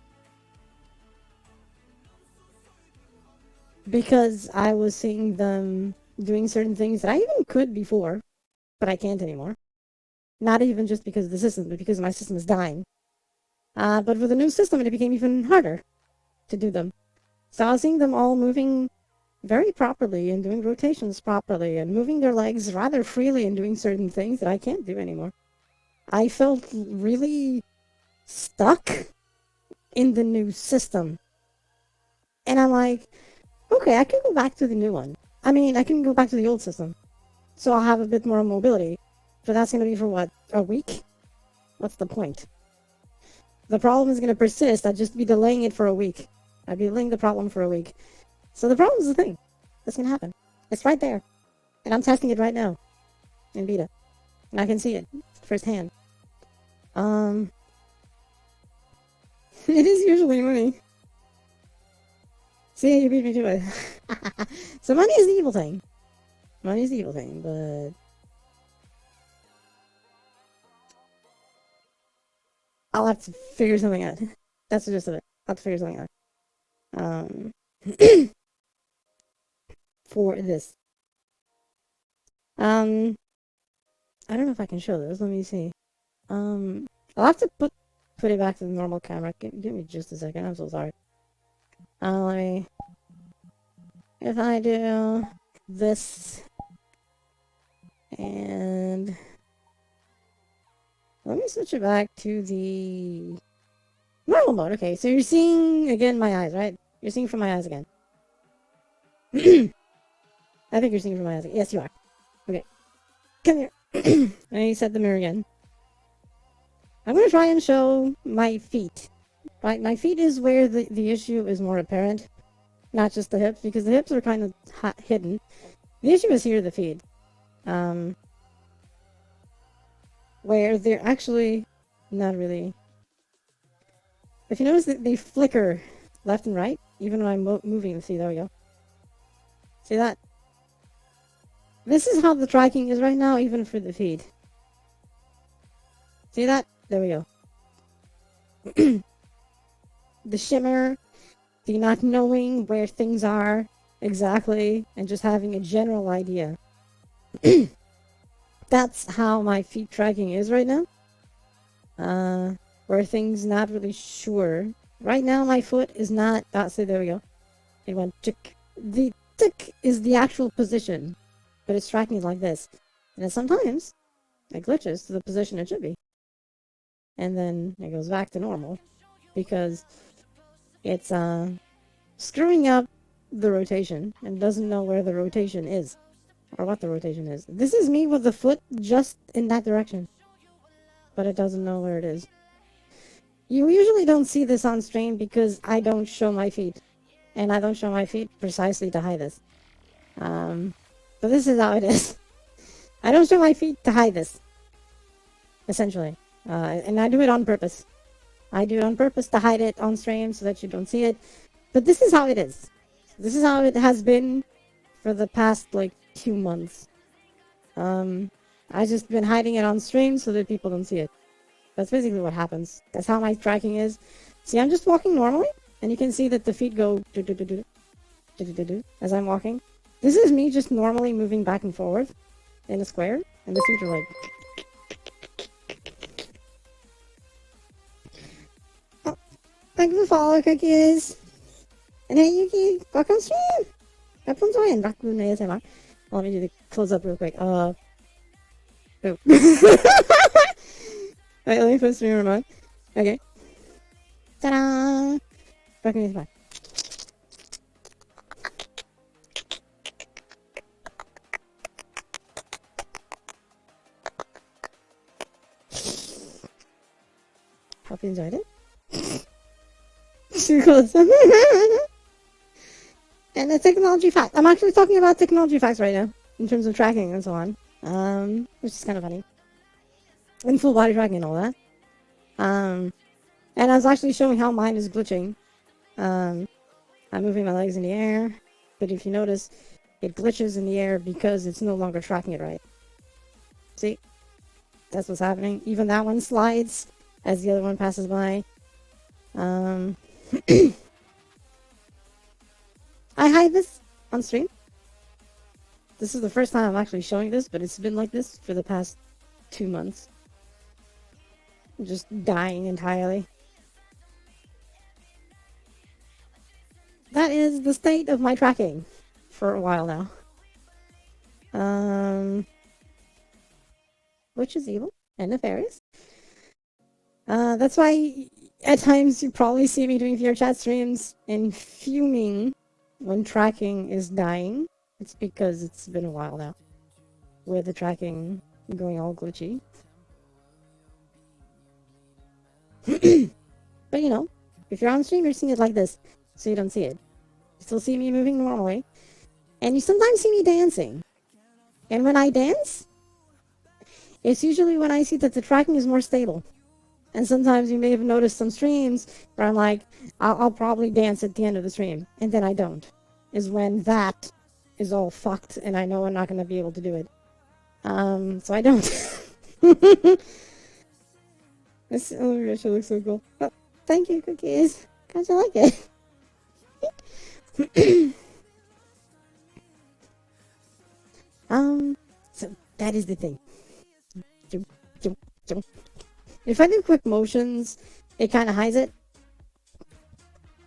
because I was seeing them doing certain things that I even could before, but I can't anymore. Not even just because of the system, but because my system is dying. But with the new system, it became even harder to do them. So I was seeing them all moving very properly and doing rotations properly and moving their legs rather freely and doing certain things that I can't do anymore. I felt really stuck in the new system. And I'm like, okay, I can go back to the new one. I mean, I can go back to the old system. So I'll have a bit more mobility. But that's going to be for what, a week? What's the point? The problem is going to persist. I'd just be delaying it for a week. I'd be delaying the problem for a week. So the problem is the thing. That's going to happen. It's right there. And I'm testing it right now. In beta. And I can see it. Firsthand. It is usually money. See, you beat me to it. So money is the evil thing. Money is the evil thing, but... I'll have to figure something out. That's the gist of it. I'll have to figure something out. For this. I don't know if I can show this. Let me see. I'll have to put it back to the normal camera. Give me just a second. I'm so sorry. Let me... If I do this... And... Let me switch it back to the... normal mode. Okay, so you're seeing, again, my eyes, right? You're seeing from my eyes again. I think you're seeing from my eyes again. Yes, you are. Okay. Come here. Let me set the mirror again. I'm going to try and show my feet. Right, my feet is where the issue is more apparent. Not just the hips, because the hips are kind of hidden. The issue is here, the feet. Where they're actually not really... If you notice that they flicker left and right, even when I'm moving. See, there we go. See that? This is how the tracking is right now, even for the feet. See that? There we go. The shimmer, the not knowing where things are exactly, and just having a general idea. That's how my feet tracking is right now. Where things not really sure. Right now my foot is not... see, there we go. It went tick. The tick is the actual position, but it's tracking it like this. And then sometimes it glitches to the position it should be. And then it goes back to normal. Because it's screwing up the rotation and doesn't know where the rotation is. Or what the rotation is. This is me with the foot just in that direction. But it doesn't know where it is. You usually don't see this on stream because I don't show my feet. And I don't show my feet precisely to hide this. But this is how it is. I don't show my feet to hide this. Essentially. And I do it on purpose. I do it on purpose to hide it on stream so that you don't see it. But this is how it is. This is how it has been for the past, like, 2 months. I've just been hiding it on stream so that people don't see it. That's basically what happens. That's how my tracking is. See, I'm just walking normally, and you can see that the feet go as I'm walking. This is me just normally moving back and forth in a square, and the feet are like... Oh, thank you for follow, cookies! And hey, Yuki, welcome stream! Rapunzel Raccoon ASMR. Let me do the close up real quick. Oh. Wait, let me put streamer mode. Okay. Ta-da! Raccoon ASMR. Hope you enjoyed it. Too close. And a technology fact. I'm actually talking about technology facts right now, in terms of tracking and so on. Which is kind of funny. And full body tracking and all that. And I was actually showing how mine is glitching. I'm moving my legs in the air, but if you notice, it glitches in the air because it's no longer tracking it right. See? That's what's happening. Even that one slides as the other one passes by. I hide this on stream. This is the first time I'm actually showing this, but it's been like this for the past 2 months. I'm just dying entirely. That is the state of my tracking for a while now. Which is evil and nefarious. That's why at times you probably see me doing VRChat streams and fuming when tracking is dying. It's because it's been a while now with the tracking going all glitchy. But you know, if you're on stream, you're seeing it like this, so you don't see it. You still see me moving normally, and you sometimes see me dancing. And when I dance, it's usually when I see that the tracking is more stable. And sometimes you may have noticed some streams where I'm like, I'll probably dance at the end of the stream, and then I don't. Is when that is all fucked, and I know I'm not going to be able to do it. So I don't. This, oh my gosh, it looks so cool. Oh, thank you, cookies. How'd you like it? So that is the thing. If I do quick motions, it kind of hides it.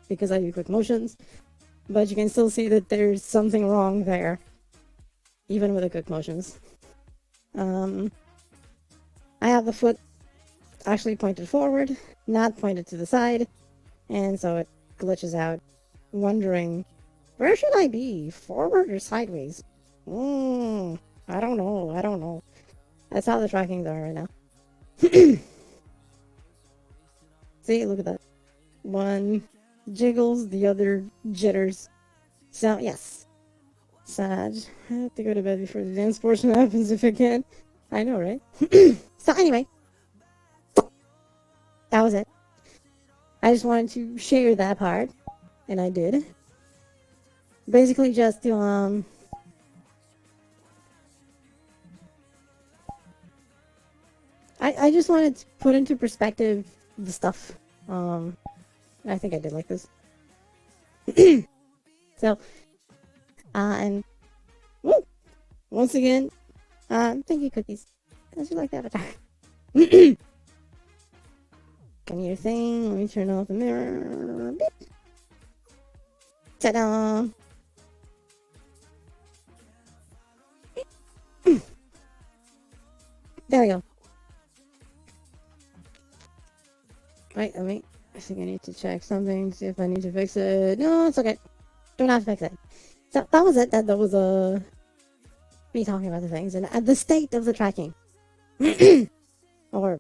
Because I do quick motions. But you can still see that there's something wrong there. Even with the quick motions. I have the foot actually pointed forward, not pointed to the side. And so it glitches out, wondering, where should I be? Forward or sideways? I don't know. That's how the trackings are right now. See, look at that. One jiggles, the other jitters. So, yes. Sad. I have to go to bed before the dance portion happens if I can. I know, right? So, anyway. That was it. I just wanted to share that part. And I did. Basically just to, I just wanted to put into perspective the stuff. I think I did like this. So, and woo, once again, thank you, cookies. How'd you like the avatar? Come here, thing. Let me turn off the mirror. Beep. Ta-da! There we go. Right, I think I need to check something, see if I need to fix it. No, it's okay. Do not fix it. So, that was it. That was, me talking about the things and the state of the tracking. Or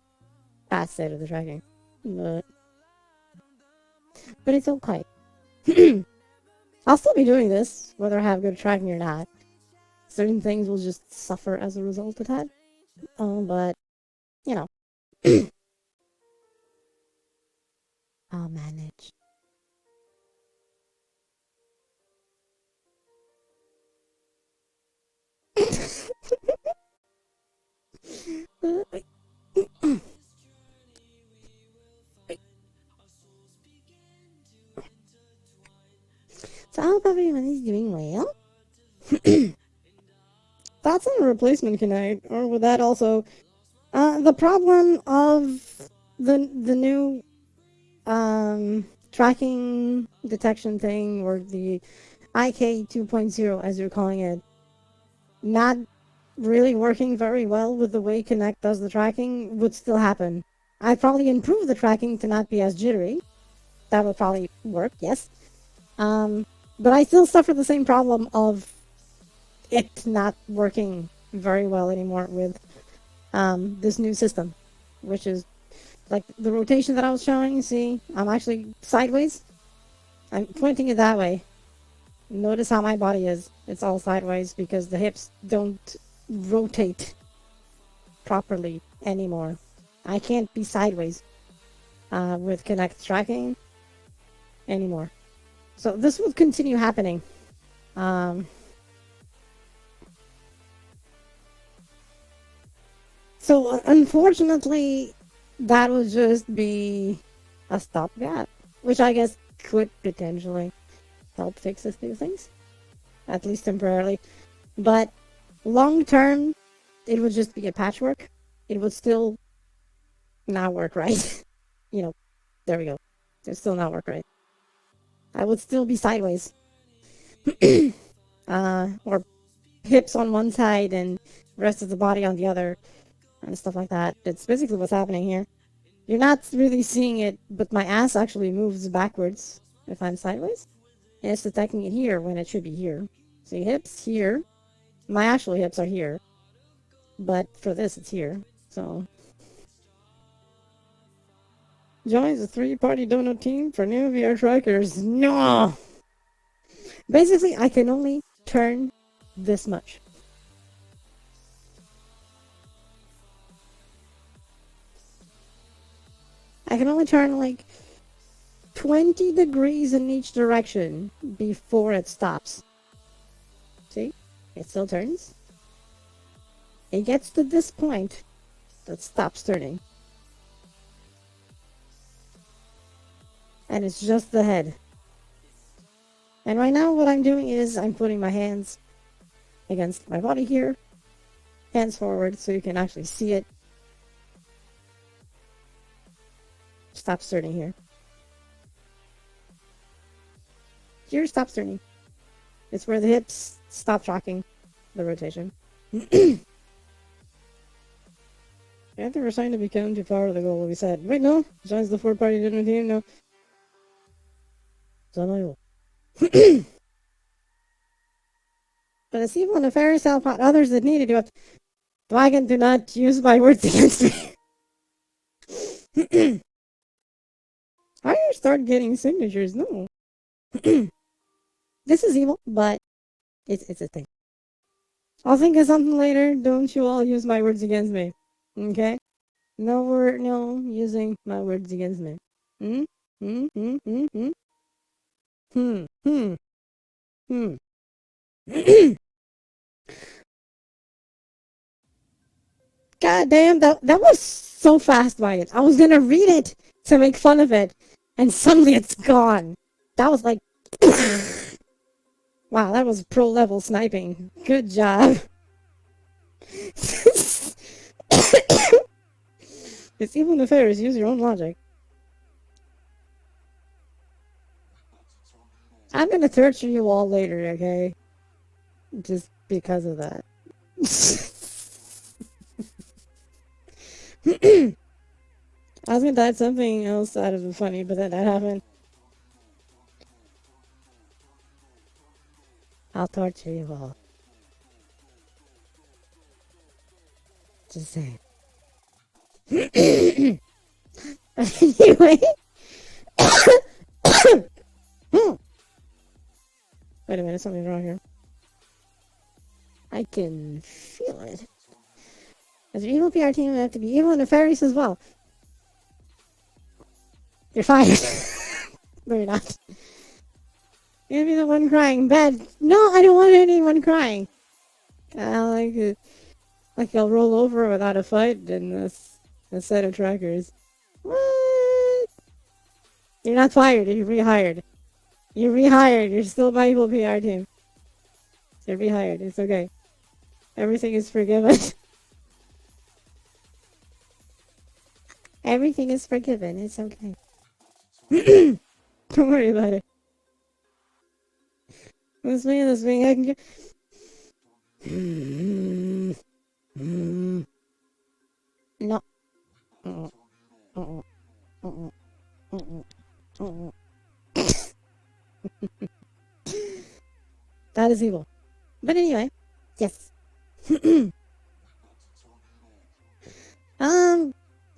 past state of the tracking. But it's okay. I'll still be doing this, whether I have good tracking or not. Certain things will just suffer as a result of that. But, you know. I'll manage. So I hope everyone is doing well. That's on a replacement connect, or with that also, the problem of the new tracking detection thing, or the IK 2.0 as you're calling it, not really working very well with the way Kinect does the tracking would still happen. I'd probably improve the tracking to not be as jittery. That would probably work, yes. But I still suffer the same problem of it not working very well anymore with this new system, which is like the rotation that I was showing. See, I'm actually sideways I'm pointing it that way. Notice how my body is. It's all sideways because the hips don't rotate properly anymore. I can't be sideways with Kinect tracking anymore. So this will continue happening. So unfortunately, that would just be a stopgap, which I guess could potentially help fix a few things, at least temporarily. But long term, it would just be a patchwork. It would still not work right. There we go. It would still not work right. I would still be sideways. Or hips on one side and rest of the body on the other and stuff like that. It's basically what's happening here. You're not really seeing it, but my ass actually moves backwards if I'm sideways. And it's detecting it here when it should be here. See, hips here. My actual hips are here. But for this, it's here. So. Joins a 3-party donut team for new VR trackers. No! Basically, I can only turn this much. I can only turn like 20 degrees in each direction before it stops. See? It still turns. It gets to this point that stops turning. And it's just the head. And right now what I'm doing is I'm putting my hands against my body here. Hands forward so you can actually see it. Stops turning here. Here stops turning. It's where the hips stop tracking the rotation. After we're trying to become too far of the goal, we said, wait, no, joins the 4-party dinner team, no. But it's even if Ferris help out others that need to do it. Dragon, do not use my words against me. I start getting signatures, no. This is evil, but it's a thing. I'll think of something later. Don't you all use my words against me. Okay? No using my words against me. Hmm? Hmm? Hmm? Hmm? Hmm? Hmm? Hmm? Hmm? God damn, that was so fast, Wyatt. I was gonna read it to make fun of it, and suddenly it's gone. That was like... Wow, that was pro level sniping. Good job. It's even nefarious. Use your own logic. I'm gonna torture you all later, okay? Just because of that. I was gonna add something else out of the funny, but then that happened. I'll torture you all. Just saying. Anyway. Wait a minute, something's wrong here. I can feel it. As your evil PR team, we have to be evil and nefarious as well. You're fired. No, you're not. You're gonna be the one crying. Bad. No, I don't want anyone crying. Like I'll roll over without a fight and a set of trackers. What? You're not fired. You're rehired. You're rehired. You're still my evil PR team. You're rehired. It's okay. Everything is forgiven. Everything is forgiven. It's okay. Don't worry about it. This way, I can get... No. That is evil. But anyway, yes.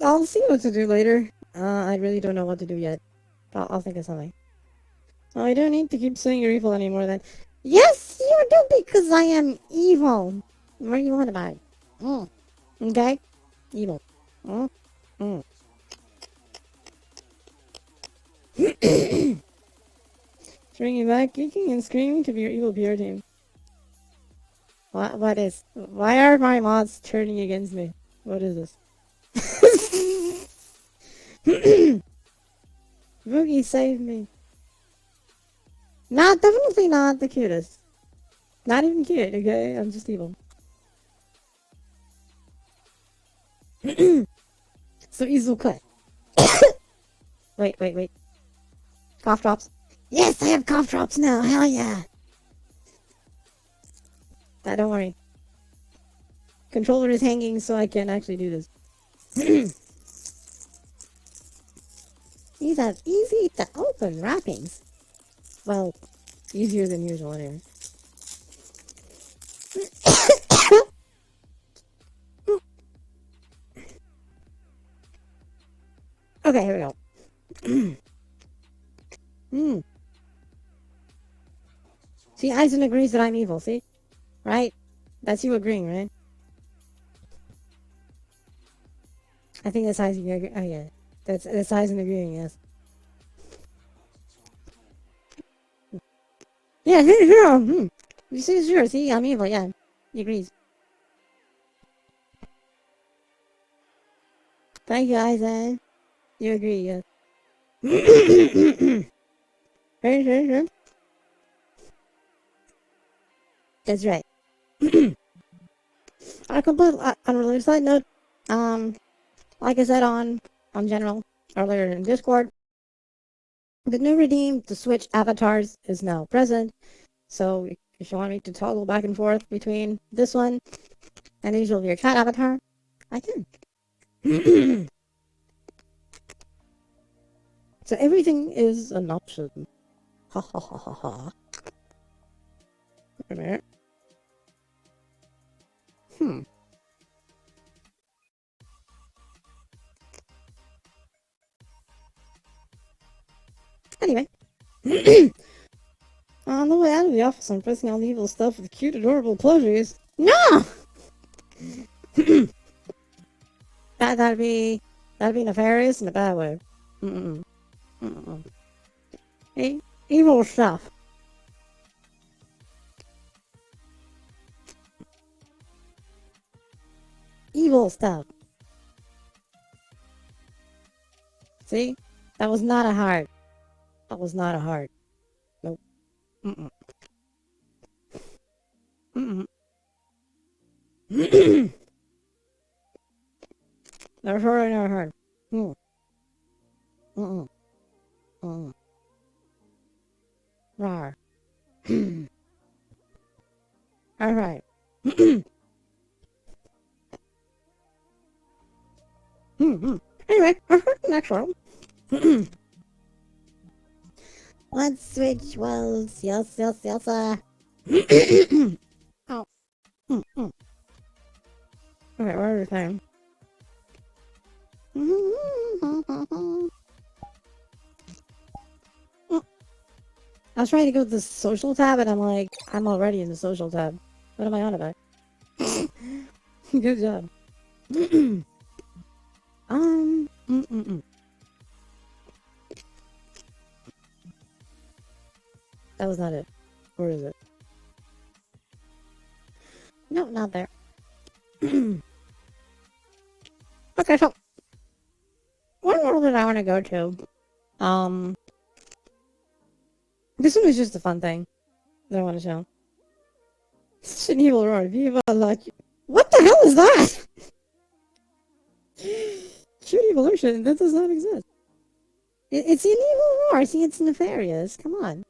I'll see what to do later. I really don't know what to do yet. I'll think of something. Oh, I don't need to keep saying you're evil anymore then. Yes, you do because I am evil. What do you want about it? Mm. Okay? Evil. Mm. Mm. Bringing back, kicking and screaming to be your evil PR team. What is? Why are my mods turning against me? What is this? Boogie, save me. Not, definitely not the cutest. Not even cute, okay? I'm just evil. So easy cut. Wait. Cough drops. Yes, I have cough drops now. Hell yeah. Don't worry. Controller is hanging so I can actually do this. These are easy to open wrappings. Well, easier than usual anyway. Okay, here we go. See, Eisen agrees that I'm evil, see? Right? That's you agreeing, right? I think that's Eisen agreeing. Oh, yeah. That's Eisen agreeing, yes. Yeah, sure. You see, sure, see, I'm evil, yeah. He agrees. Thank you, Eisen. You agree, yes. Sure. That's right. On a complete unrelated side note, um, like I said on general earlier in Discord, the new redeem to switch avatars is now present. So if you want me to toggle back and forth between this one and the usual VRChat avatar, I can. So everything is an option. Ha ha ha ha ha. Wait a minute. Anyway. On the way out of the office, I'm pressing all the evil stuff with cute, adorable plushies. No! that'd be nefarious in a bad way. Mm-mm. Mm-mm. Hey, evil stuff. Evil stuff. See? That was not a heart. That was not a heart. Nope. Mm-mm. Mm-mm. Never heard, never heard. Mm. Mm-mm. Mm. Rar. Alright. Anyway, next one. Let's switch worlds. Yes. Oh. Okay, what are we saying? I was trying to go to the social tab and I'm like, I'm already in the social tab. What am I on about? Good job. um, mm, mm, mm. That was not it. Where is it? No, not there. Okay, so one world that I want to go to. This one is just a fun thing that I want to show. It's an evil roar. Viva la... What the hell is that? Cute evolution. That does not exist. It's an evil roar. See, it's nefarious. Come on.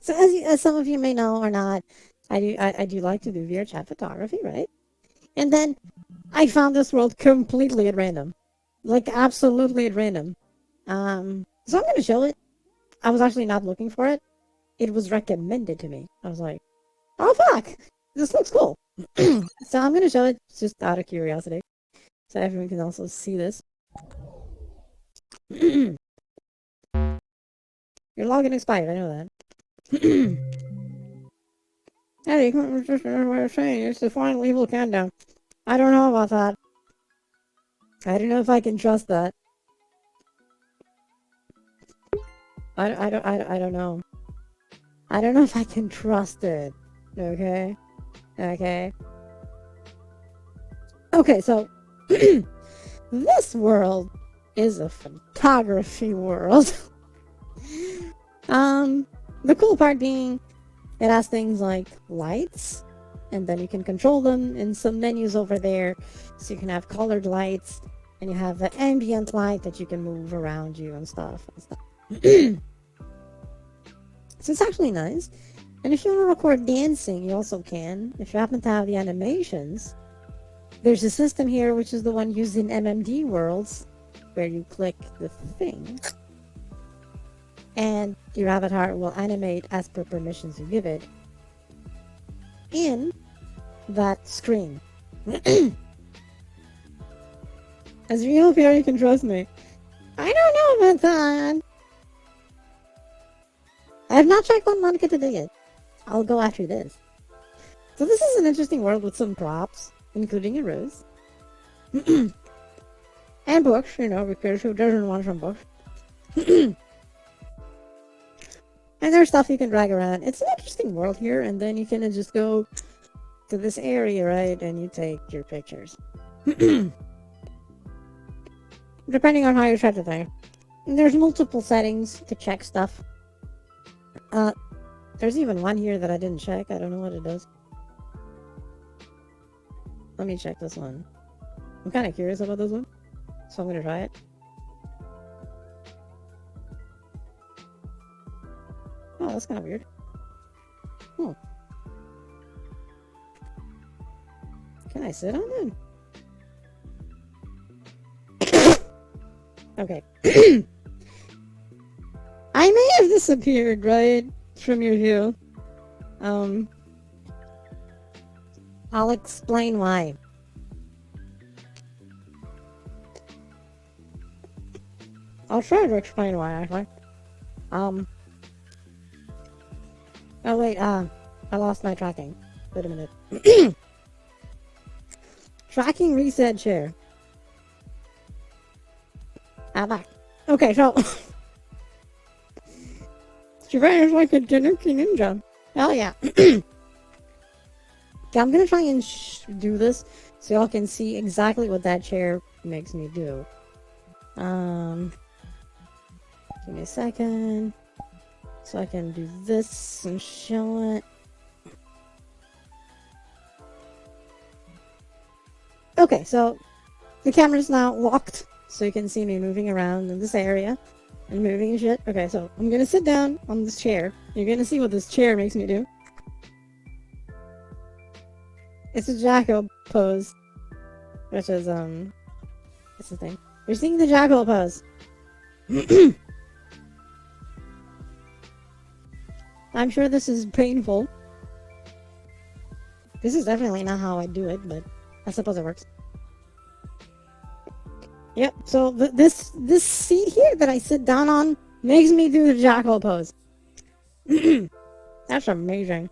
So as some of you may know or not, I do like to do VRChat photography, right? And then I found this world completely at random, like absolutely at random. So I'm gonna show it. I was actually not looking for it. It was recommended to me. I was like, oh fuck, this looks cool. So I'm gonna show it just out of curiosity, so everyone can also see this. Your login expired, I know that. Hey, just another way of saying it's the final evil countdown. I don't know about that. I don't know if I can trust that. I don't know. I don't know if I can trust it. Okay? Okay. Okay, so this world is a photography world. The cool part being it has things like lights, and then you can control them in some menus over there. So you can have colored lights, and you have the ambient light that you can move around you and stuff. So it's actually nice. And if you want to record dancing, you also can. If you happen to have the animations, there's a system here which is the one used in MMD worlds, where you click the thing, and your avatar will animate as per permissions you give it in that screen. As real here, you can trust me. I don't know about that. I have not checked on Monica today yet. I'll go after this. So this is an interesting world with some props, including a rose. And books, you know, because who doesn't want some books? And there's stuff you can drag around. It's an interesting world here, and then you can just go to this area, right, and you take your pictures. Depending on how you set the thing. And there's multiple settings to check stuff. There's even one here that I didn't check. I don't know what it does. Let me check this one. I'm kind of curious about this one, so I'm gonna try it. Oh, that's kind of weird. Can I sit on it? Okay. I may have disappeared, right, from your view. I'll explain why. I'll try to explain why, actually. Oh wait, I lost my tracking. Wait a minute. Tracking reset chair. Back. Okay, so... She ran like a Tanuki ninja. Hell yeah. Okay, I'm gonna try and do this so y'all can see exactly what that chair makes me do. Give me a second. So I can do this and show it. Okay, so the camera's now locked, so you can see me moving around in this area and moving and shit. Okay, so I'm gonna sit down on this chair. You're gonna see what this chair makes me do. It's a jackal pose, which is what's the thing? You're seeing the jackal pose. I'm sure this is painful. This is definitely not how I do it, but I suppose it works. Yep, so this seat here that I sit down on makes me do the jackal pose. That's amazing.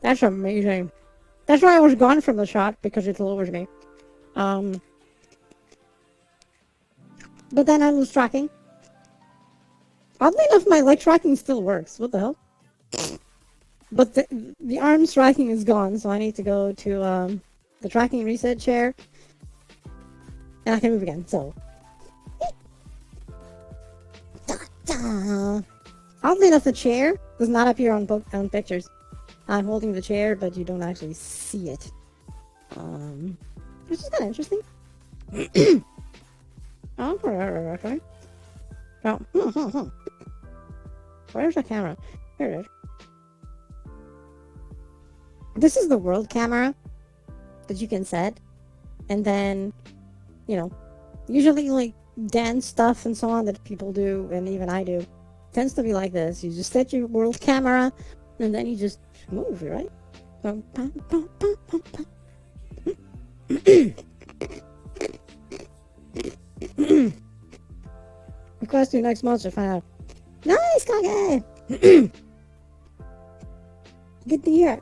That's amazing. That's why I was gone from the shot, because it lowers me. But then I lose tracking. Oddly enough, my leg tracking still works. What the hell? But the arms tracking is gone, so I need to go to the tracking reset chair. And I can move again, so... Oddly enough, the chair does not appear on pictures. I'm holding the chair, but you don't actually see it. Which is kind of interesting. Oh, okay. Oh, where's the camera? Here it is. This is the world camera that you can set. And then, you know, usually like dance stuff and so on that people do, and even I do, tends to be like this. You just set your world camera, and then you just move, right? Request your next monster, find out. Nice, Kage! Good to hear.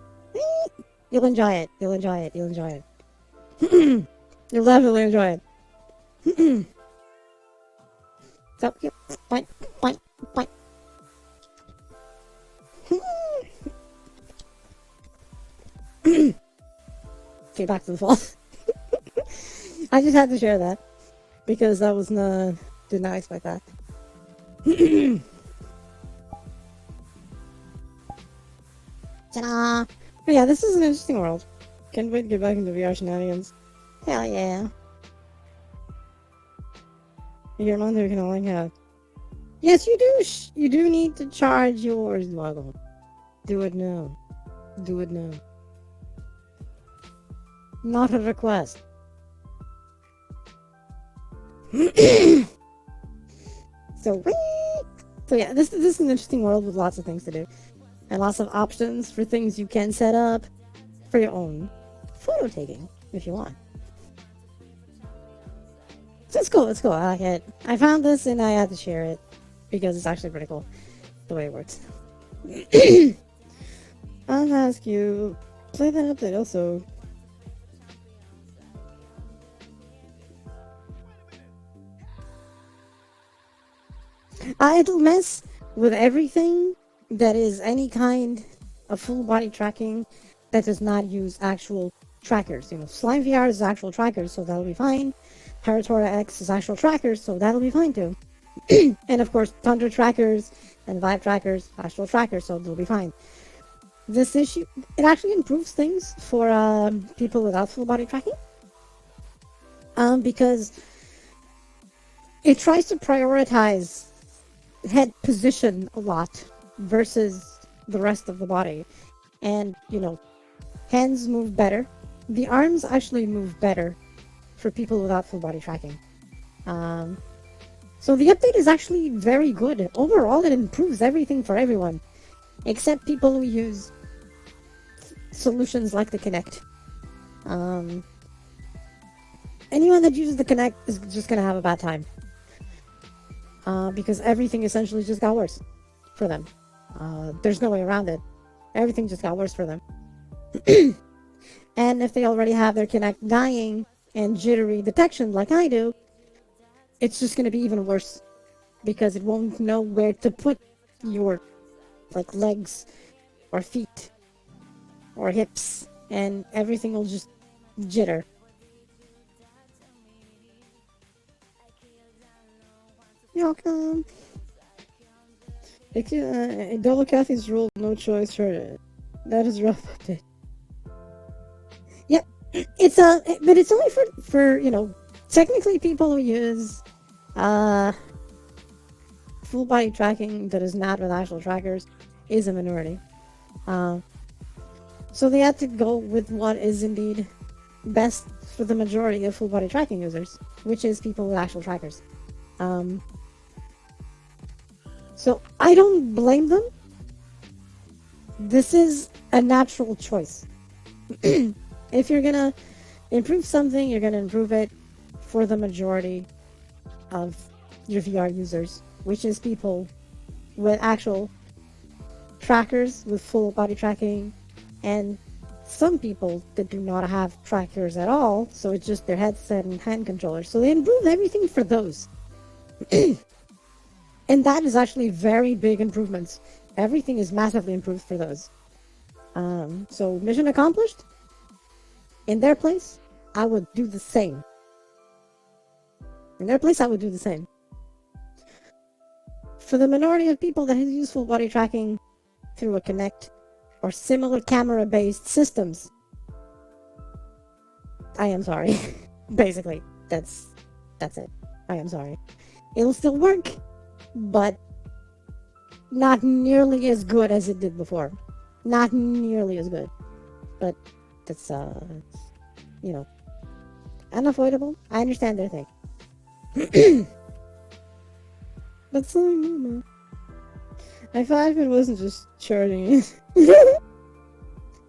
You'll enjoy it. You'll enjoy it. You'll enjoy it. You'll definitely enjoy it. So, yep. Bye. Bye. Bye. Okay, back to the fall. I just had to share that because I was not did not expect that. Ta-da! But yeah, this is an interesting world. Can't wait to get back into VR shenanigans. Hell yeah! Your mother can only have. Yes, you do. You do need to charge yours, Woggle. Do it now. Do it now. Not a request. So yeah, this is an interesting world with lots of things to do, and lots of options for things you can set up for your own photo taking if you want. So it's cool. It's cool. I like it. I found this and I had to share it because it's actually pretty cool the way it works. I'll ask you play that update also. It'll mess with everything that is any kind of full body tracking that does not use actual trackers. You know, Slime VR is actual trackers, so that'll be fine. Paratora X is actual trackers, so that'll be fine too. And of course, Thunder trackers and Vive trackers, actual trackers, so they'll be fine. This issue, it actually improves things for people without full body tracking. Because it tries to prioritize head position a lot versus the rest of the body. And, you know, hands move better. The arms actually move better for people without full body tracking. So the update is actually very good. Overall, it improves everything for everyone, except people who use solutions like the Kinect. Anyone that uses the Kinect is just going to have a bad time. Because everything essentially just got worse for them. There's no way around it. Everything just got worse for them. And if they already have their Kinect dying and jittery detection like I do, it's just going to be even worse. Because it won't know where to put your legs or feet or hips, and everything will just jitter. You're welcome. Double Kathy's rule, no choice, heard it. That is rough update. Yep, but it's only for you know, technically people who use full body tracking that is not with actual trackers is a minority. So they had to go with what is indeed best for the majority of full body tracking users, which is people with actual trackers. So I don't blame them. This is a natural choice. If you're gonna improve something, you're gonna improve it for the majority of your VR users, which is people with actual trackers with full body tracking, and some people that do not have trackers at all, so it's just their headset and hand controllers. So they improve everything for those. And that is actually very big improvements. Everything is massively improved for those. So mission accomplished. In their place, I would do the same. In their place, I would do the same. For the minority of people that use full body tracking through a Kinect or similar camera-based systems, I am sorry. Basically, that's it. I am sorry. It'll still work, but not nearly as good as it did before. Not nearly as good. But that's, you know, unavoidable. I understand their thing. But so, I thought it wasn't just charging it.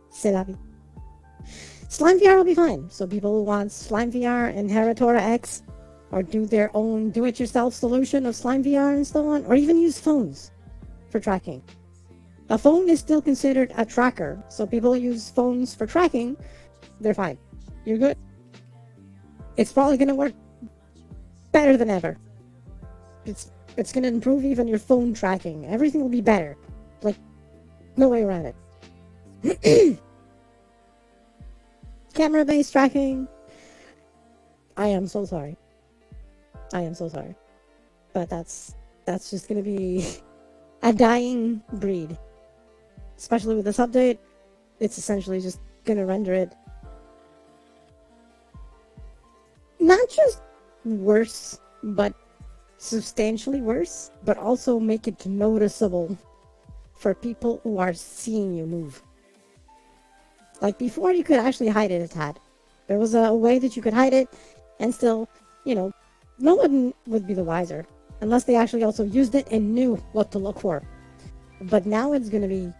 C'est la vie. Slime VR will be fine. So people who want Slime VR and Heratora X, or do their own do-it-yourself solution of Slime VR and so on, or even use phones. for tracking. A phone is still considered a tracker, so people use phones for tracking, they're fine. You're good. It's probably gonna work better than ever. It's gonna improve even your phone tracking. Everything will be better. Like, no way around it. Camera-based tracking. I am so sorry. I am so sorry. But that's just gonna be a dying breed. Especially with this update, it's essentially just gonna render it not just worse, but substantially worse, but also make it noticeable for people who are seeing you move. Like before, you could actually hide it a tad. There was a way that you could hide it, and still, no one would be the wiser unless they actually also used it and knew what to look for. But now it's gonna be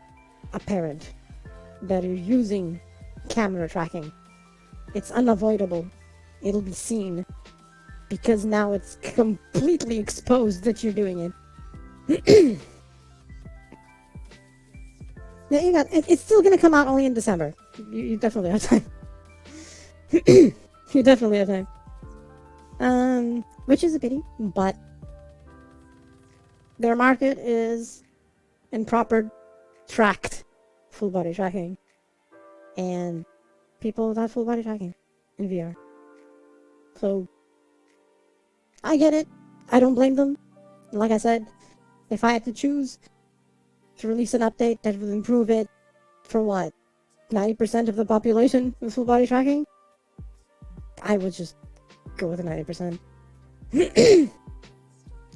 apparent that you're using camera tracking. It's unavoidable. It'll be seen because now it's completely exposed that you're doing it. Now it's still gonna come out only in December. You definitely have time. You definitely have time. Which is a pity, but their market is in proper tracked full body tracking, and people without full body tracking in VR. So I get it. I don't blame them. Like I said, if I had to choose to release an update that would improve it for what, 90% of the population with full body tracking, I would just go with the 90%.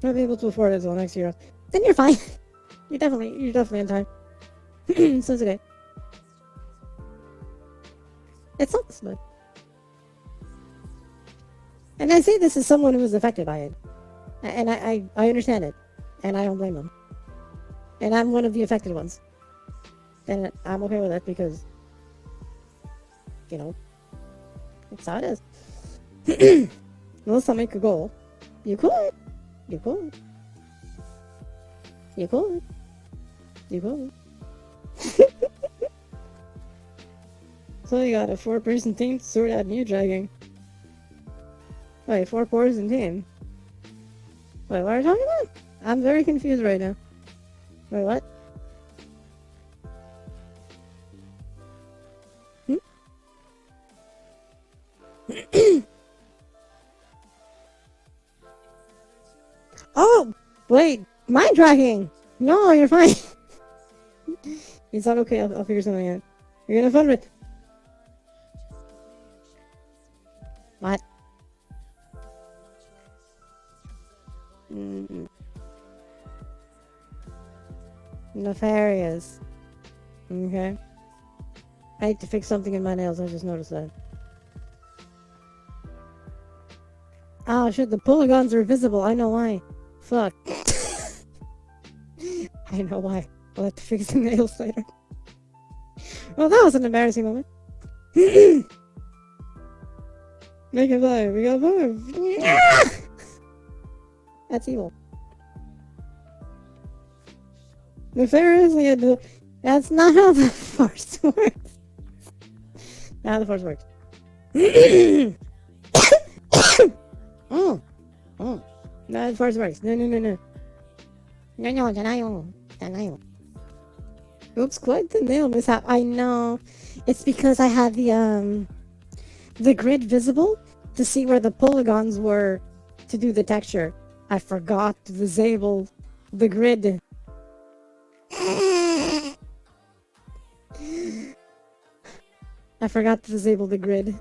I'll be able to afford it until next year. Then you're fine. You're definitely in time. So it's okay. It sucks, but... And I say this as someone who was affected by it. And I understand it. And I don't blame them. And I'm one of the affected ones. And I'm okay with it because, it's how it is. Unless I make a goal. You could. You could. You could. You could. So you got a 4-person team to sort out new dragging. Wait, 4-person team? Wait, what are you talking about? I'm very confused right now. Wait, what? Oh! Wait! Mind tracking! No, you're fine! It's not okay, I'll figure something out. You're gonna fund it! What? Nefarious. Okay. I need to fix something in my nails, I just noticed that. Oh shit, the polygons are visible, I know why. Fuck. I know why. I'll have to fix the nails later. Well, that was an embarrassing moment. Make it 5, we got 5. That's evil. Nefariously, that's not how the force works. Now the force works. Oh. No, the force works. No. No, denial. Oops, quite the nail mishap. I know. It's because I had the grid visible to see where the polygons were to do the texture. I forgot to disable the grid. I forgot to disable the grid.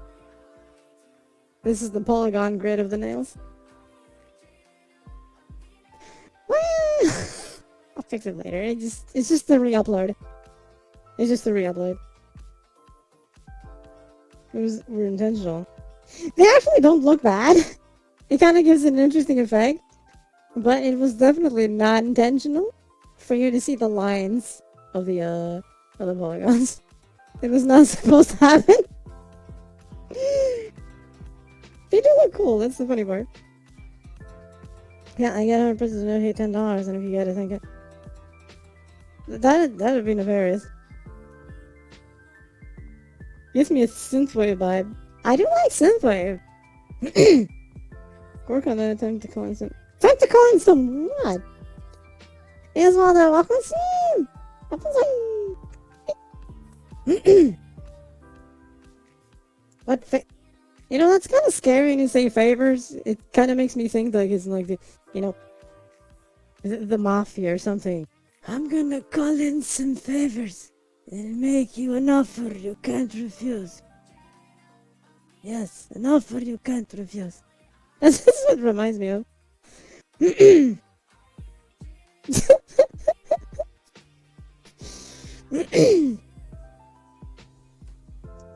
This is the polygon grid of the nails. Well, I'll fix it later. It's just the re-upload. It's just the re-upload. We're intentional. They actually don't look bad. It kind of gives an interesting effect, but it was definitely not intentional for you to see the lines of the polygons. It was not supposed to happen. They do look cool, that's the funny part. Yeah, I get 100% no hate $10, and if you get it, thank it. That'd be nefarious. Gives me a synthwave vibe. I do like synthwave. Work on that. Time to coin some. Time to coin some what? Here's all the welcome scene. What? You know, that's kind of scary when you say favors. It kind of makes me think like it's like the, you know, the mafia or something. I'm gonna call in some favors and make you an offer you can't refuse. Yes, an offer you can't refuse. That's what it reminds me of.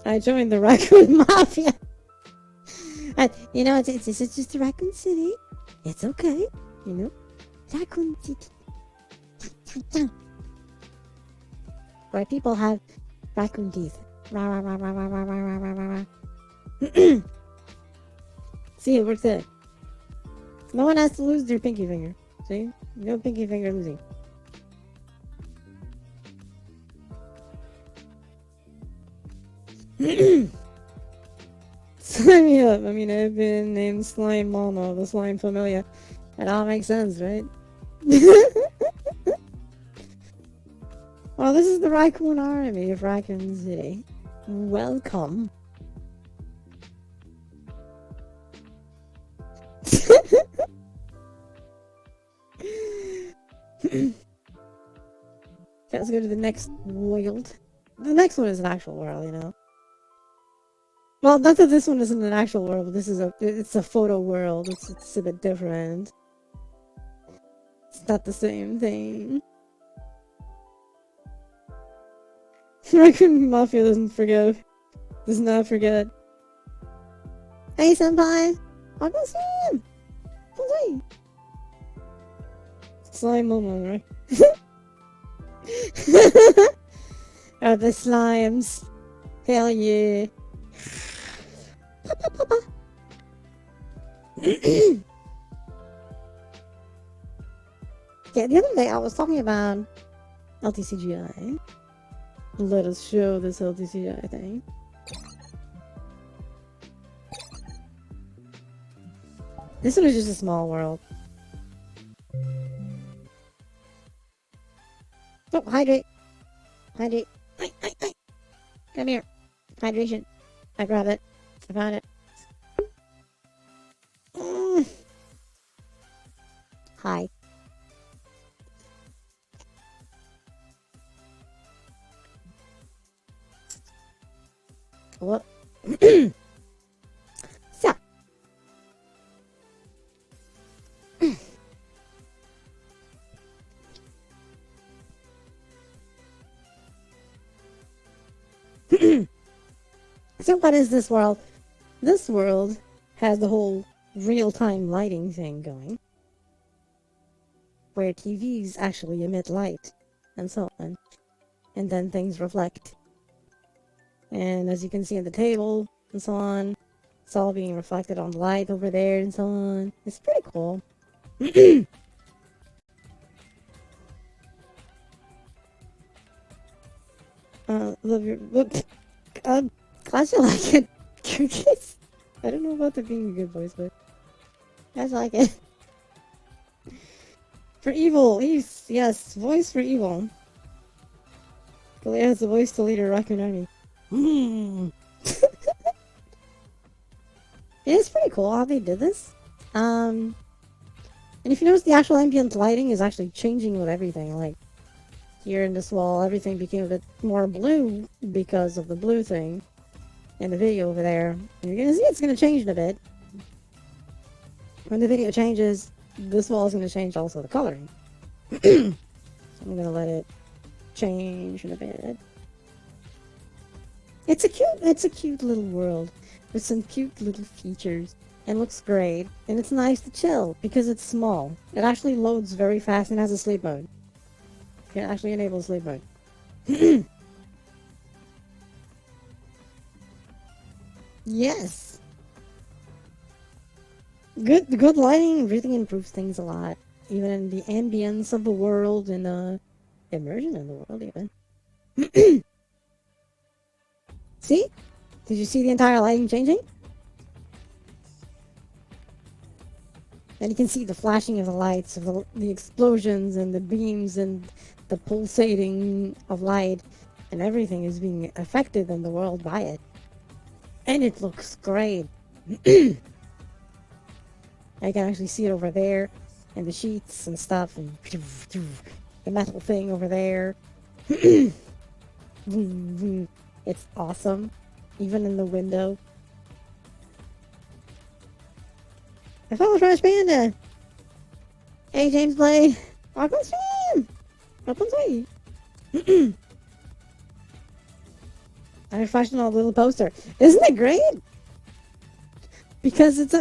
I joined the Raccoon Mafia. And, you know, it's just a Raccoon City. It's okay, you know. Raccoon City. Where people have raccoon teeth. Rah, rah, rah, rah, rah, rah, rah, rah, rah, rah. See, it works out. No one has to lose their pinky finger. See? No pinky finger losing. Sign me up. I mean, I've been named Slime Mama, the Slime Familia. It all makes sense, right? Well, this is the Raccoon Army of Raccoon City. Welcome. Let's go to the next world. The next one is an actual world, you know. Well, not that this one isn't an actual world, but it's a photo world. It's a bit different. It's not the same thing. Raccoon Mafia doesn't forgive. Does not forget. Hey, senpai! I'm gonna see him! Hey! Slime Momo, right? Oh, the slimes. Hell yeah. Yeah, the other day I was talking about LTCGI. Let us show this LTCGI thing. This one is just a small world. Oh, hydrate! Hydrate! Come here! Hydration! I grab it. I found it. Hi. What? So. So what is this world? This world has the whole real-time lighting thing going, where TVs actually emit light, and so on, and then things reflect. And as you can see on the table, and so on, it's all being reflected on the light over there, and so on. It's pretty cool. Love your look. Glad you like it. I don't know about the being a good voice, but I like it. For evil, yes, voice for evil. Kalia has the voice to lead a Raccoon Army. It is pretty cool how they did this. And if you notice, the actual ambient lighting is actually changing with everything. Like, here in this wall, everything became a bit more blue because of the blue thing in the video over there. And you're gonna see it's gonna change in a bit. When the video changes, this wall is gonna change also the coloring. So I'm gonna let it change in a bit. It's a cute little world with some cute little features and looks great. And it's nice to chill because it's small. It actually loads very fast and has a sleep mode. You can actually enable sleep mode. Yes. Good lighting really improves things a lot. Even in the ambience of the world and immersion in the world even. See? Did you see the entire lighting changing? And you can see the flashing of the lights, of the explosions and the beams and the pulsating of light, and everything is being affected in the world by it. And it looks great. I can actually see it over there, and the sheets and stuff, and the metal thing over there. It's awesome, even in the window. I follow Trash Panda. Hey, James Blade. Welcome stream. Welcome stream. I refreshed on a little poster. Isn't it great? Because it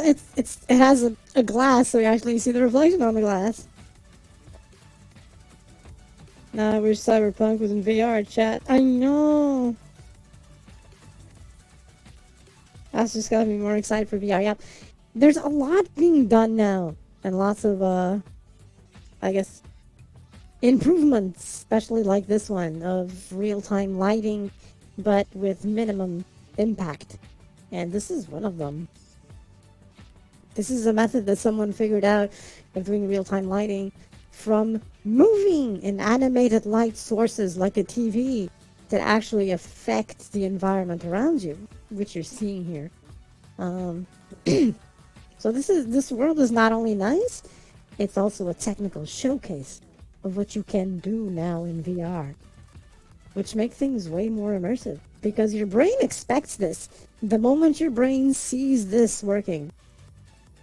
has a glass, so you actually see the reflection on the glass. Nah, I wish Cyberpunk was in VR chat. I know. That's just got me more excited for VR. Yeah, there's a lot being done now, and lots of I guess improvements, especially like this one of real-time lighting, but with minimum impact. And this is one of them. This is a method that someone figured out of doing real-time lighting from moving and animated light sources like a TV that actually affect the environment around you, which you're seeing here. So this world is not only nice, it's also a technical showcase of what you can do now in VR, which make things way more immersive because your brain expects this. The moment your brain sees this working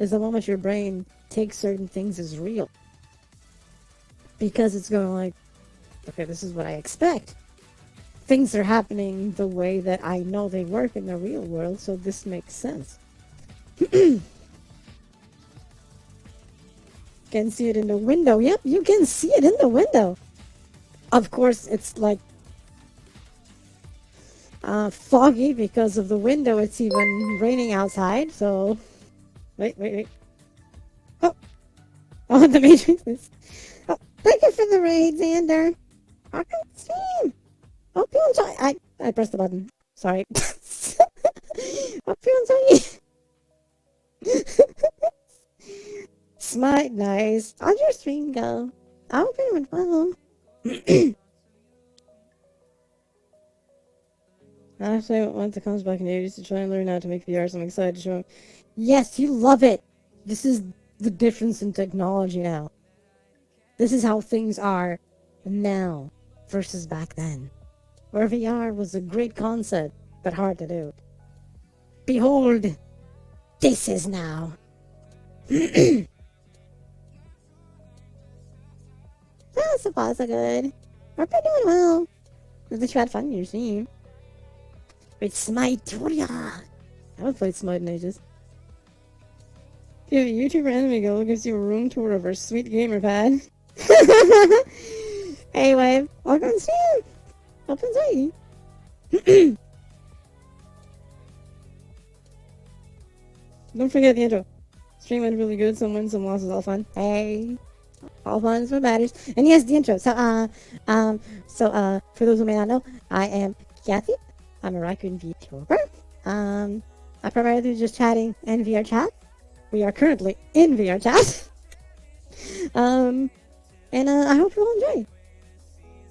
is the moment your brain takes certain things as real, because it's going like, okay, this is what I expect. Things are happening the way that I know they work in the real world, so this makes sense. Can see it in the window. Yep, you can see it in the window. Of course, it's like foggy because of the window. It's even raining outside, so wait. Oh, the Matrix is... Oh, thank you for the raid, Xander. I can stream. Hope you enjoy... I pressed the button. Sorry. Hope you enjoy. Smite, nice. How'd your stream go? I hope it went well. Actually, once it comes back in ages to try and learn how to make VR, so I'm excited to show him. Yes, you love it. This is the difference in technology now. This is how things are now versus back then, where VR was a great concept, but hard to do. Behold, this is now. Oh, so far so good. Hope you're doing well. At least you had fun in your stream. With Smite, I haven't played Smite in ages. If you have a YouTuber anime girl gives you a room tour of her sweet gamer pad. Hey, Wave. Welcome to stream. Welcome to stream. Don't forget the intro. Stream went really good. Some wins, some losses, all fun. Hey. All fun is what matters. And yes, the intro. So, for those who may not know, I am Kathy. I'm a raccoon VTuber. I primarily do just chatting and VR chat. We are currently in VR chat. And I hope you all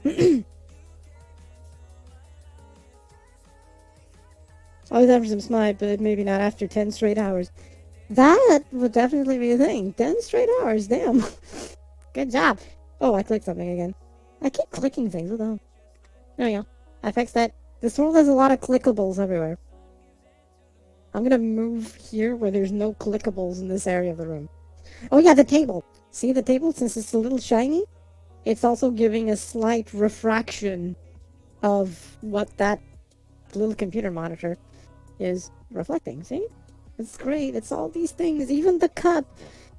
enjoy. Always after some Smite, but maybe not after 10 straight hours. That would definitely be a thing. 10 straight hours, damn. Good job. Oh, I clicked something again. I keep clicking things, what the hell? There we go. I fixed that. This world has a lot of clickables everywhere. I'm gonna move here where there's no clickables in this area of the room. Oh yeah, the table. See the table? Since it's a little shiny, it's also giving a slight refraction of what that little computer monitor is reflecting. See? It's great. It's all these things. Even the cup.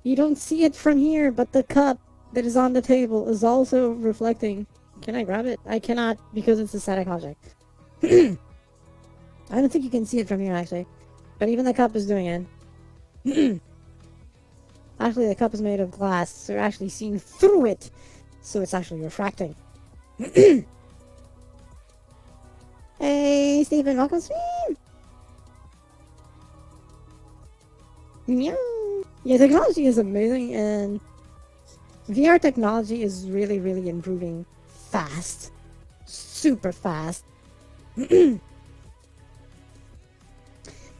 You don't see it from here, but the cup that is on the table is also reflecting. Can I grab it? I cannot because it's a static object. I don't think you can see it from here, actually. But even the cup is doing it. Actually, the cup is made of glass, so you're actually seeing through it. So it's actually refracting. Hey, Stephen, welcome stream! Meow. Yeah, technology is amazing, and VR technology is really, really improving fast. Super fast. And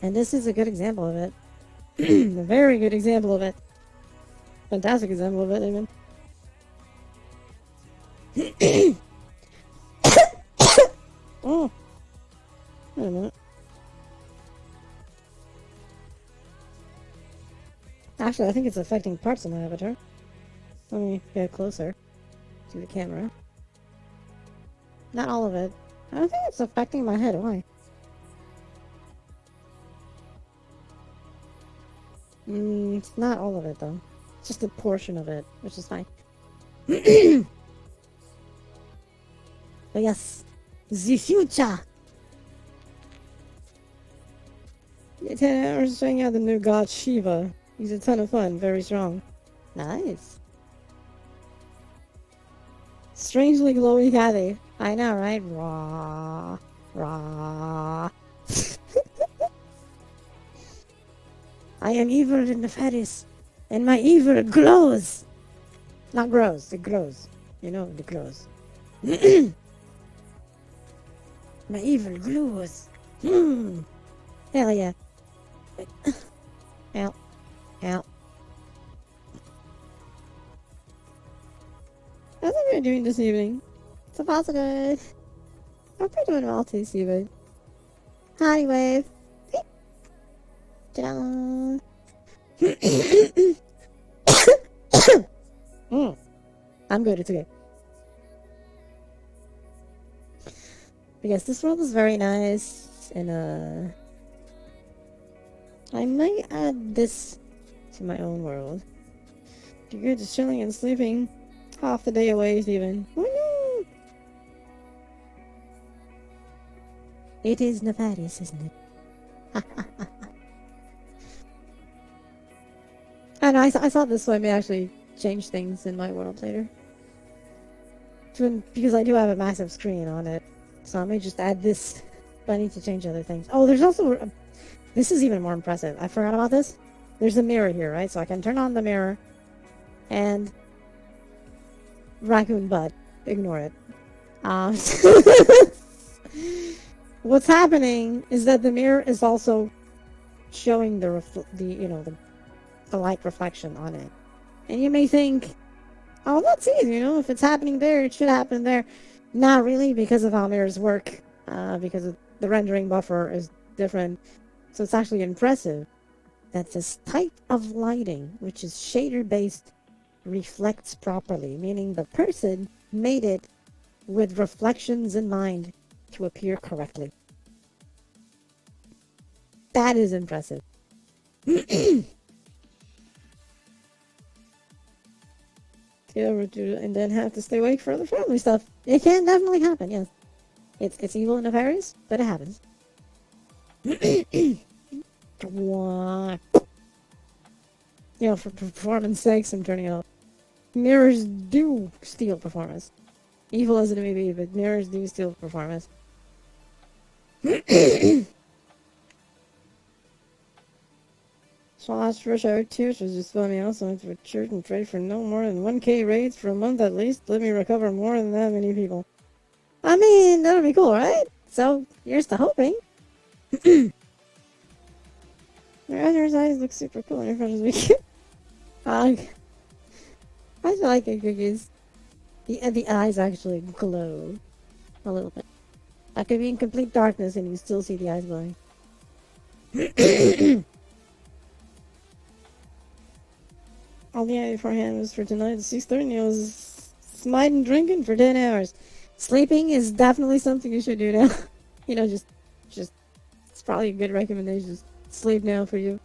this is a good example of it. A very good example of it. Fantastic example of it, even. Oh, wait a minute. Actually, I think it's affecting parts of my avatar. Let me get closer to the camera. Not all of it. I don't think it's affecting my head. Why? It's not all of it, though. It's just a portion of it, which is fine. But yes, the future! Yeah, 10 hours showing out the new god Shiva. He's a ton of fun, very strong. Nice. Strangely glowy catty. I know, right? Raw. Raw. I am evil in the nefarious, and my evil glows. Not grows, it grows. You know, it grows. My evil glows. Hell yeah. Help. Help. How's everyone doing this evening? It's a positive. Hope you're doing well this evening. Hi, Wave. Down. I'm good, it's okay. Because this world is very nice, and I might add this to my own world. You're good, just chilling and sleeping. Half the day away, Steven. Woo! It is nefarious, isn't it? And I thought this one may actually change things in my world later. Because I do have a massive screen on it. So I may just add this, but I need to change other things. Oh, there's also... this is even more impressive. I forgot about this. There's a mirror here, right? So I can turn on the mirror and... raccoon butt. Ignore it. What's happening is that the mirror is also showing the light reflection on it. And you may think, oh, that's easy, if it's happening there, it should happen there. Not really, because of how mirrors work. Because the rendering buffer is different. So it's actually impressive that this type of lighting, which is shader-based, reflects properly, meaning the person made it with reflections in mind to appear correctly. That is impressive. And then have to stay awake for the family stuff. It can definitely happen, yes. It's evil and nefarious, but it happens. For performance sakes, I'm turning it off. Mirrors do steal performance. Evil as it may be, but mirrors do steal performance. So last first hour too, which was just funny. I also went to a church and prayed for no more than 1K raids for a month at least. Let me recover more than that many people. I mean, that would be cool, right? So, here's to hoping. Your other eyes look super cool and your front is weak. I feel like it cookies. The eyes actually glow a little bit. I could be in complete darkness and you still see the eyes glowing. All the idea beforehand was for tonight at 6:30. I was smiting drinking for 10 hours. Sleeping is definitely something you should do now. Just it's probably a good recommendation. Just sleep now for you.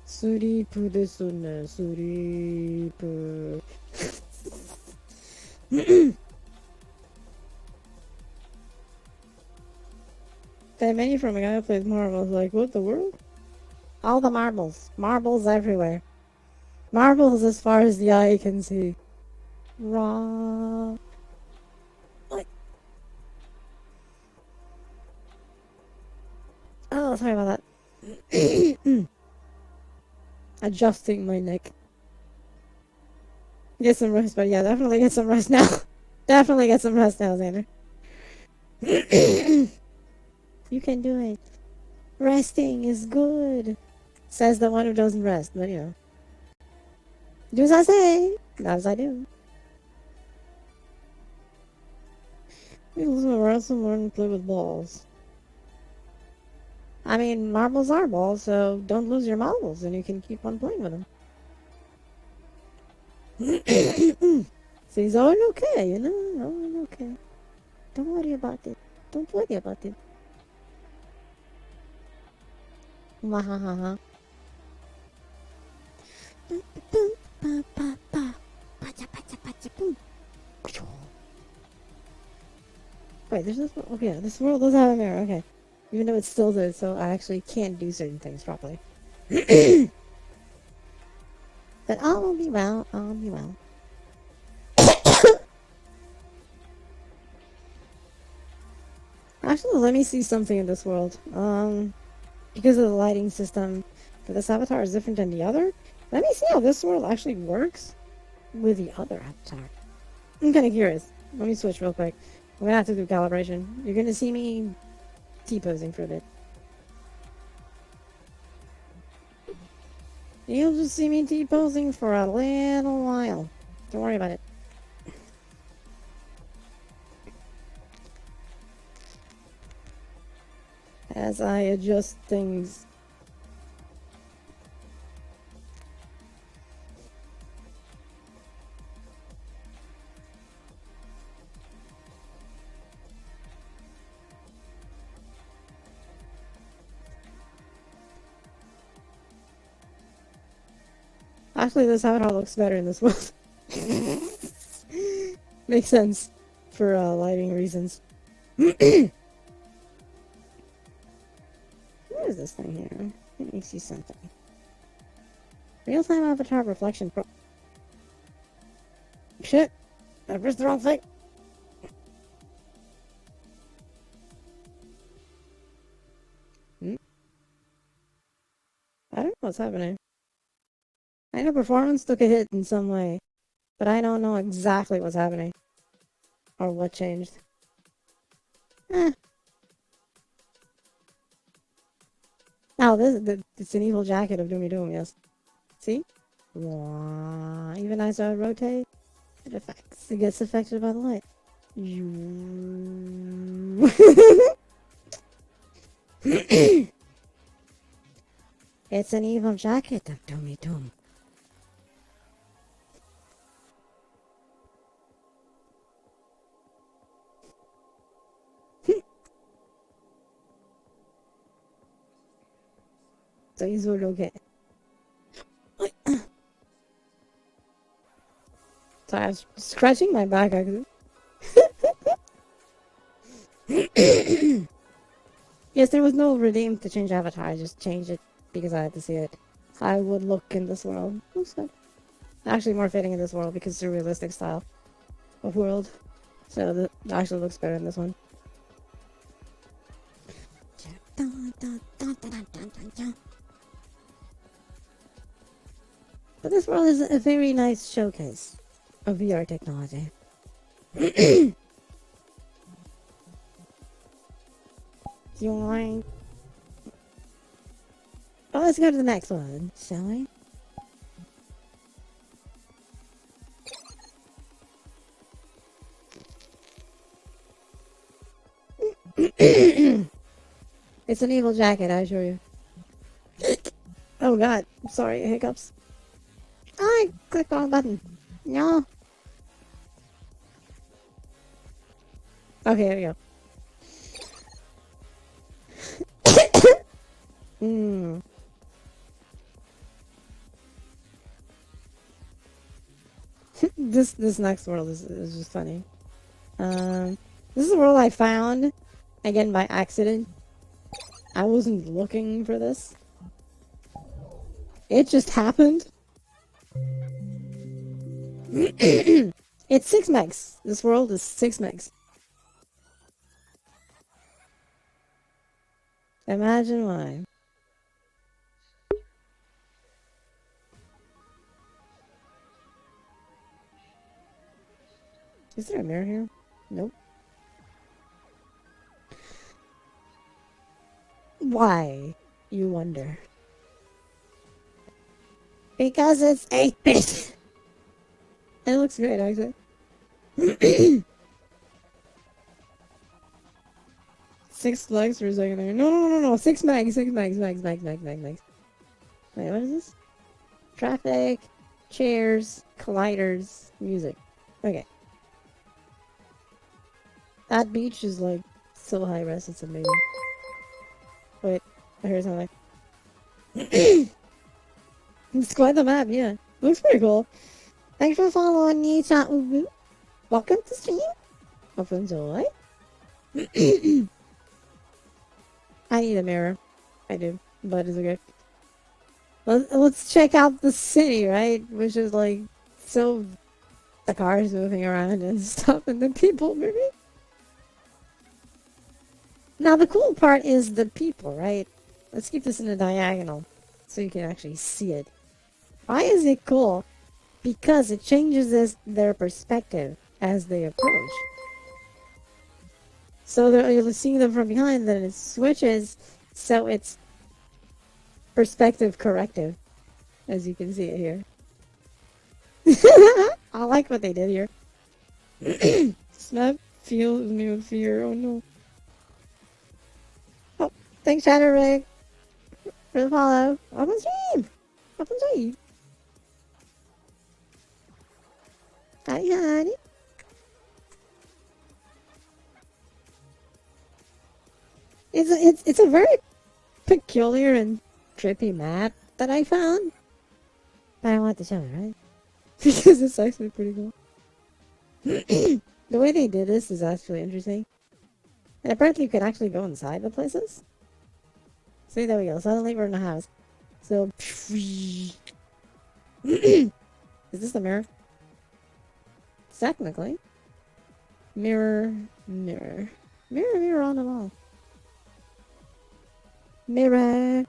Suripu desune, suripu. That menu from a guy who plays marbles. Like, what the world? All the marbles. Marbles everywhere. Marbles as far as the eye can see. Raw. Like, Oh, sorry about that. Adjusting my neck. Get some rest, but yeah, definitely get some rest now. Definitely get some rest now, Xander. You can do it. Resting is good. Says the one who doesn't rest, but you know. Do as I say, not as I do. You lose my rest and learn to play with balls. I mean, marbles are balls, so don't lose your marbles and you can keep on playing with them. So he's all okay, you know? All okay. Don't worry about it. Don't worry about it. Wahahaha. Wait, there's this one. Okay, this world does have a mirror. Okay. Even though it's still there, so I actually can't do certain things properly. But I'll be well. I'll be well. Actually, let me see something in this world. Because of the lighting system, this avatar is different than the other. Let me see how this world actually works with the other avatar. I'm kind of curious. Let me switch real quick. I'm gonna have to do calibration. You're gonna see me T-posing for a bit. You'll just see me T-posing for a little while. Don't worry about it. As I adjust things. Actually, this avatar looks better in this world. Makes sense for lighting reasons. What is this thing here? Let me see something. Real-time avatar reflection pro. Shit! I pressed the wrong thing! I don't know what's happening. I know performance took a hit in some way, but I don't know exactly what's happening. Or what changed. Oh, it's an evil jacket of Doomy Doom, yes. See? Even as I rotate, it gets affected by the light. It's an evil jacket of Doomy Doom. So he's all okay. So I was scratching my back actually. Yes, there was no redeem to change avatar. I just changed it because I had to see it. I would look in this world. Looks good. Actually, more fitting in this world because it's a realistic style of world. So it actually looks better in this one. But this world is a very nice showcase of VR technology. Yoink. Oh, let's go to the next one, shall we? It's an evil jacket, I assure you. Oh god, I'm sorry, hiccups. I clicked the wrong button. No. Okay, here we go. This next world is just funny. This is a world I found, again by accident. I wasn't looking for this. It just happened. It's 6 megs. This world is 6 megs. Imagine why. Is there a mirror here? Nope. Why, you wonder? Because it's 8-bit. It looks great, actually. 6 likes for a second there. No. 6 megs, 6 megs. Wait, what is this? Traffic, chairs, colliders, music. Okay. That beach is like so high res, it's amazing. Wait, I heard something. It's quite the map, yeah. Looks pretty cool. Thanks for following me, chat. Welcome to stream. Hope you enjoy. I need a mirror. I do, but it's okay. Let's check out the city, right? Which is like so the cars moving around and stuff, and the people moving. Now the cool part is the people, right? Let's keep this in a diagonal so you can actually see it. Why is it cool? Because it changes their perspective as they approach. So you're seeing them from behind, then it switches, so it's perspective corrective, as you can see it here. I like what they did here. Snap fills me with fear. Oh no. Oh, thanks, Chatterrick, for the follow. Welcome stream. Welcome stream. Howdy, howdy. It's a very peculiar and trippy map that I found. But I want to show it, right? Because it's actually pretty cool. The way they did this is actually interesting. And apparently you can actually go inside the places. See, there we go. Suddenly we're in a house. So... Is this the mirror? Technically. Mirror, mirror. Mirror, mirror on the wall. Mirror!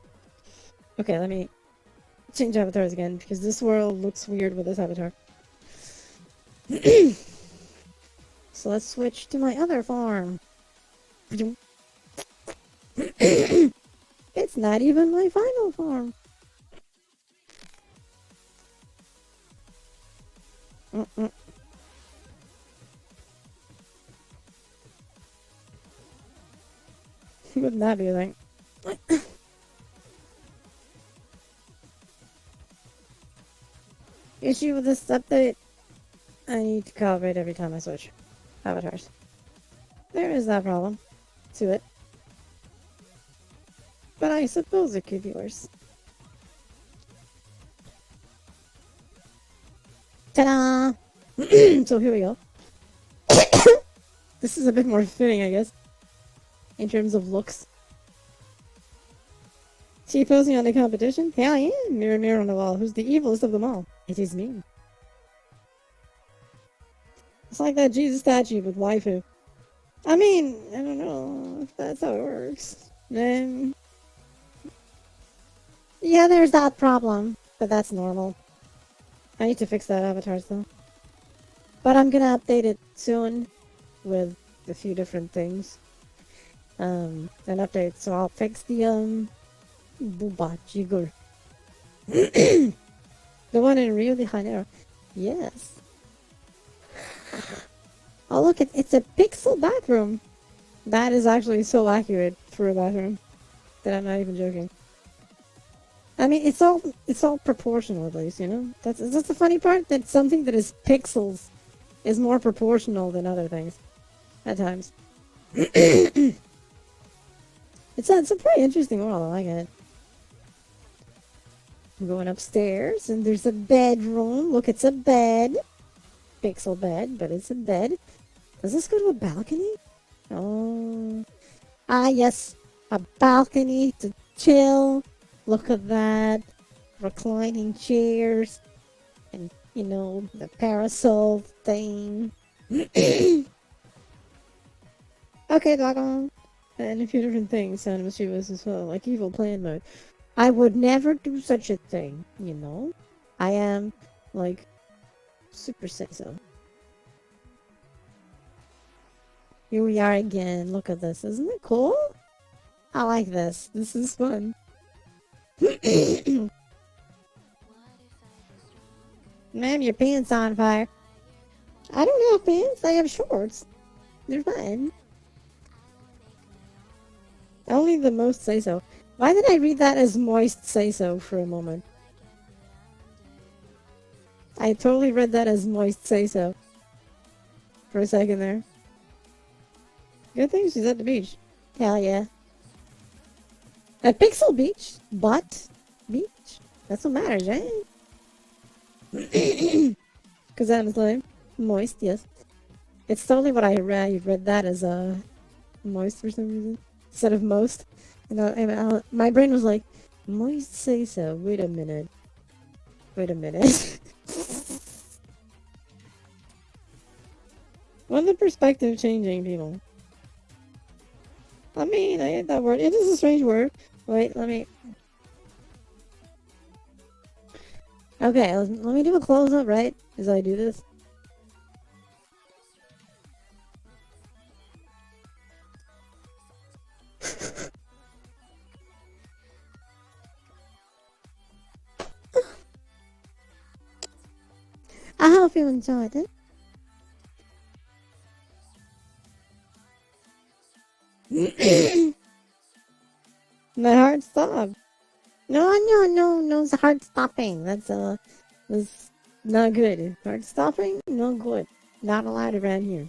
Okay, let me change avatars again, because this world looks weird with this avatar. So let's switch to my other form. It's not even my final form. Wouldn't that be a thing? Issue with this update, I need to calibrate every time I switch avatars. There is that problem to it. But I suppose it could be worse. Ta-da! So here we go. This is a bit more fitting, I guess, in terms of looks. She posing on the competition? Hell yeah! Mirror, mirror on the wall. Who's the evilest of them all? It is me. It's like that Jesus statue with waifu. I mean, I don't know if that's how it works. Yeah, there's that problem, but that's normal. I need to fix that avatar still. But I'm gonna update it soon with a few different things. An update, so I'll fix the Booba Jigger. The one in Rio de Janeiro. Yes. Oh look, it's a pixel bathroom. That is actually so accurate for a bathroom that I'm not even joking. I mean, it's all proportional at least, you know? That's the funny part, that something that is pixels is more proportional than other things. At times. It's a pretty interesting world, I like it. I'm going upstairs, and there's a bedroom. Look, it's a bed. Pixel bed, but it's a bed. Does this go to a balcony? Oh. Ah, yes. A balcony to chill. Look at that. Reclining chairs. And, you know, the parasol thing. Okay, doggone. and a few different things sound mischievous as well, like evil plan mode. I would never do such a thing, you know? I am, like, super say so. Here we are again. Look at this. Isn't it cool? I like this. This is fun. Ma'am, your pants on fire. I don't have pants. I have shorts. They're fine. Only the most say so. Why did I read that as moist say so for a moment? I totally read that as moist say so for a second there. Good thing she's at the beach. Hell yeah. At Pixel Beach, but beach. That's what matters, right? Because that is like moist, yes. It's totally what I read. I read that as moist for some reason instead of most. My brain was like, moist say so. Wait a minute. Wait a minute. When the perspective changing, people. I mean, I hate that word. It is a strange word. Wait, let me. Okay, let me do a close up, right? As I do this. I hope you enjoyed it. My heart stopped. No, it's heart stopping. That's not good. Heart stopping? No good. Not allowed around here.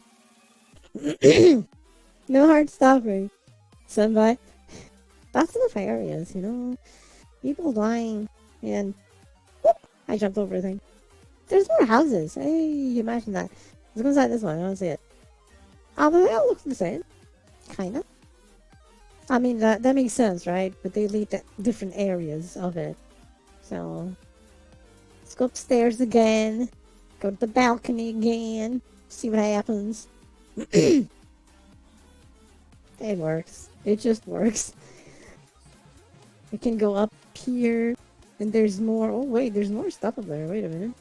No heart stopping. Sunby. That's enough areas, you know. People dying, and whoop, I jumped over a thing. There's more houses. Hey, imagine that. Let's go inside this one. I want to see it. Although they all look the same, kinda. I mean that makes sense, right? But they lead to different areas of it. So let's go upstairs again. Go to the balcony again. See what happens. It works. It just works. We can go up here, and there's more. Oh wait, there's more stuff up there. Wait a minute.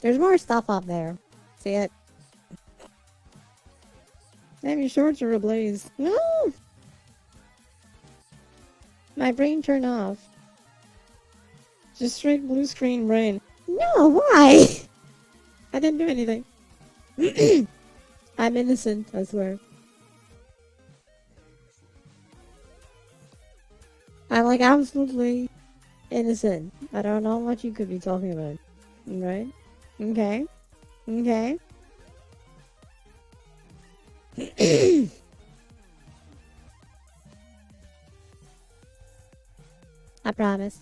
There's more stuff up there. See it? Damn, your shorts are ablaze. No! My brain turned off. Just straight blue screen brain. No, why? I didn't do anything. I'm innocent, I swear. I'm like absolutely innocent. I don't know what you could be talking about. Right? Okay. Okay. I promise.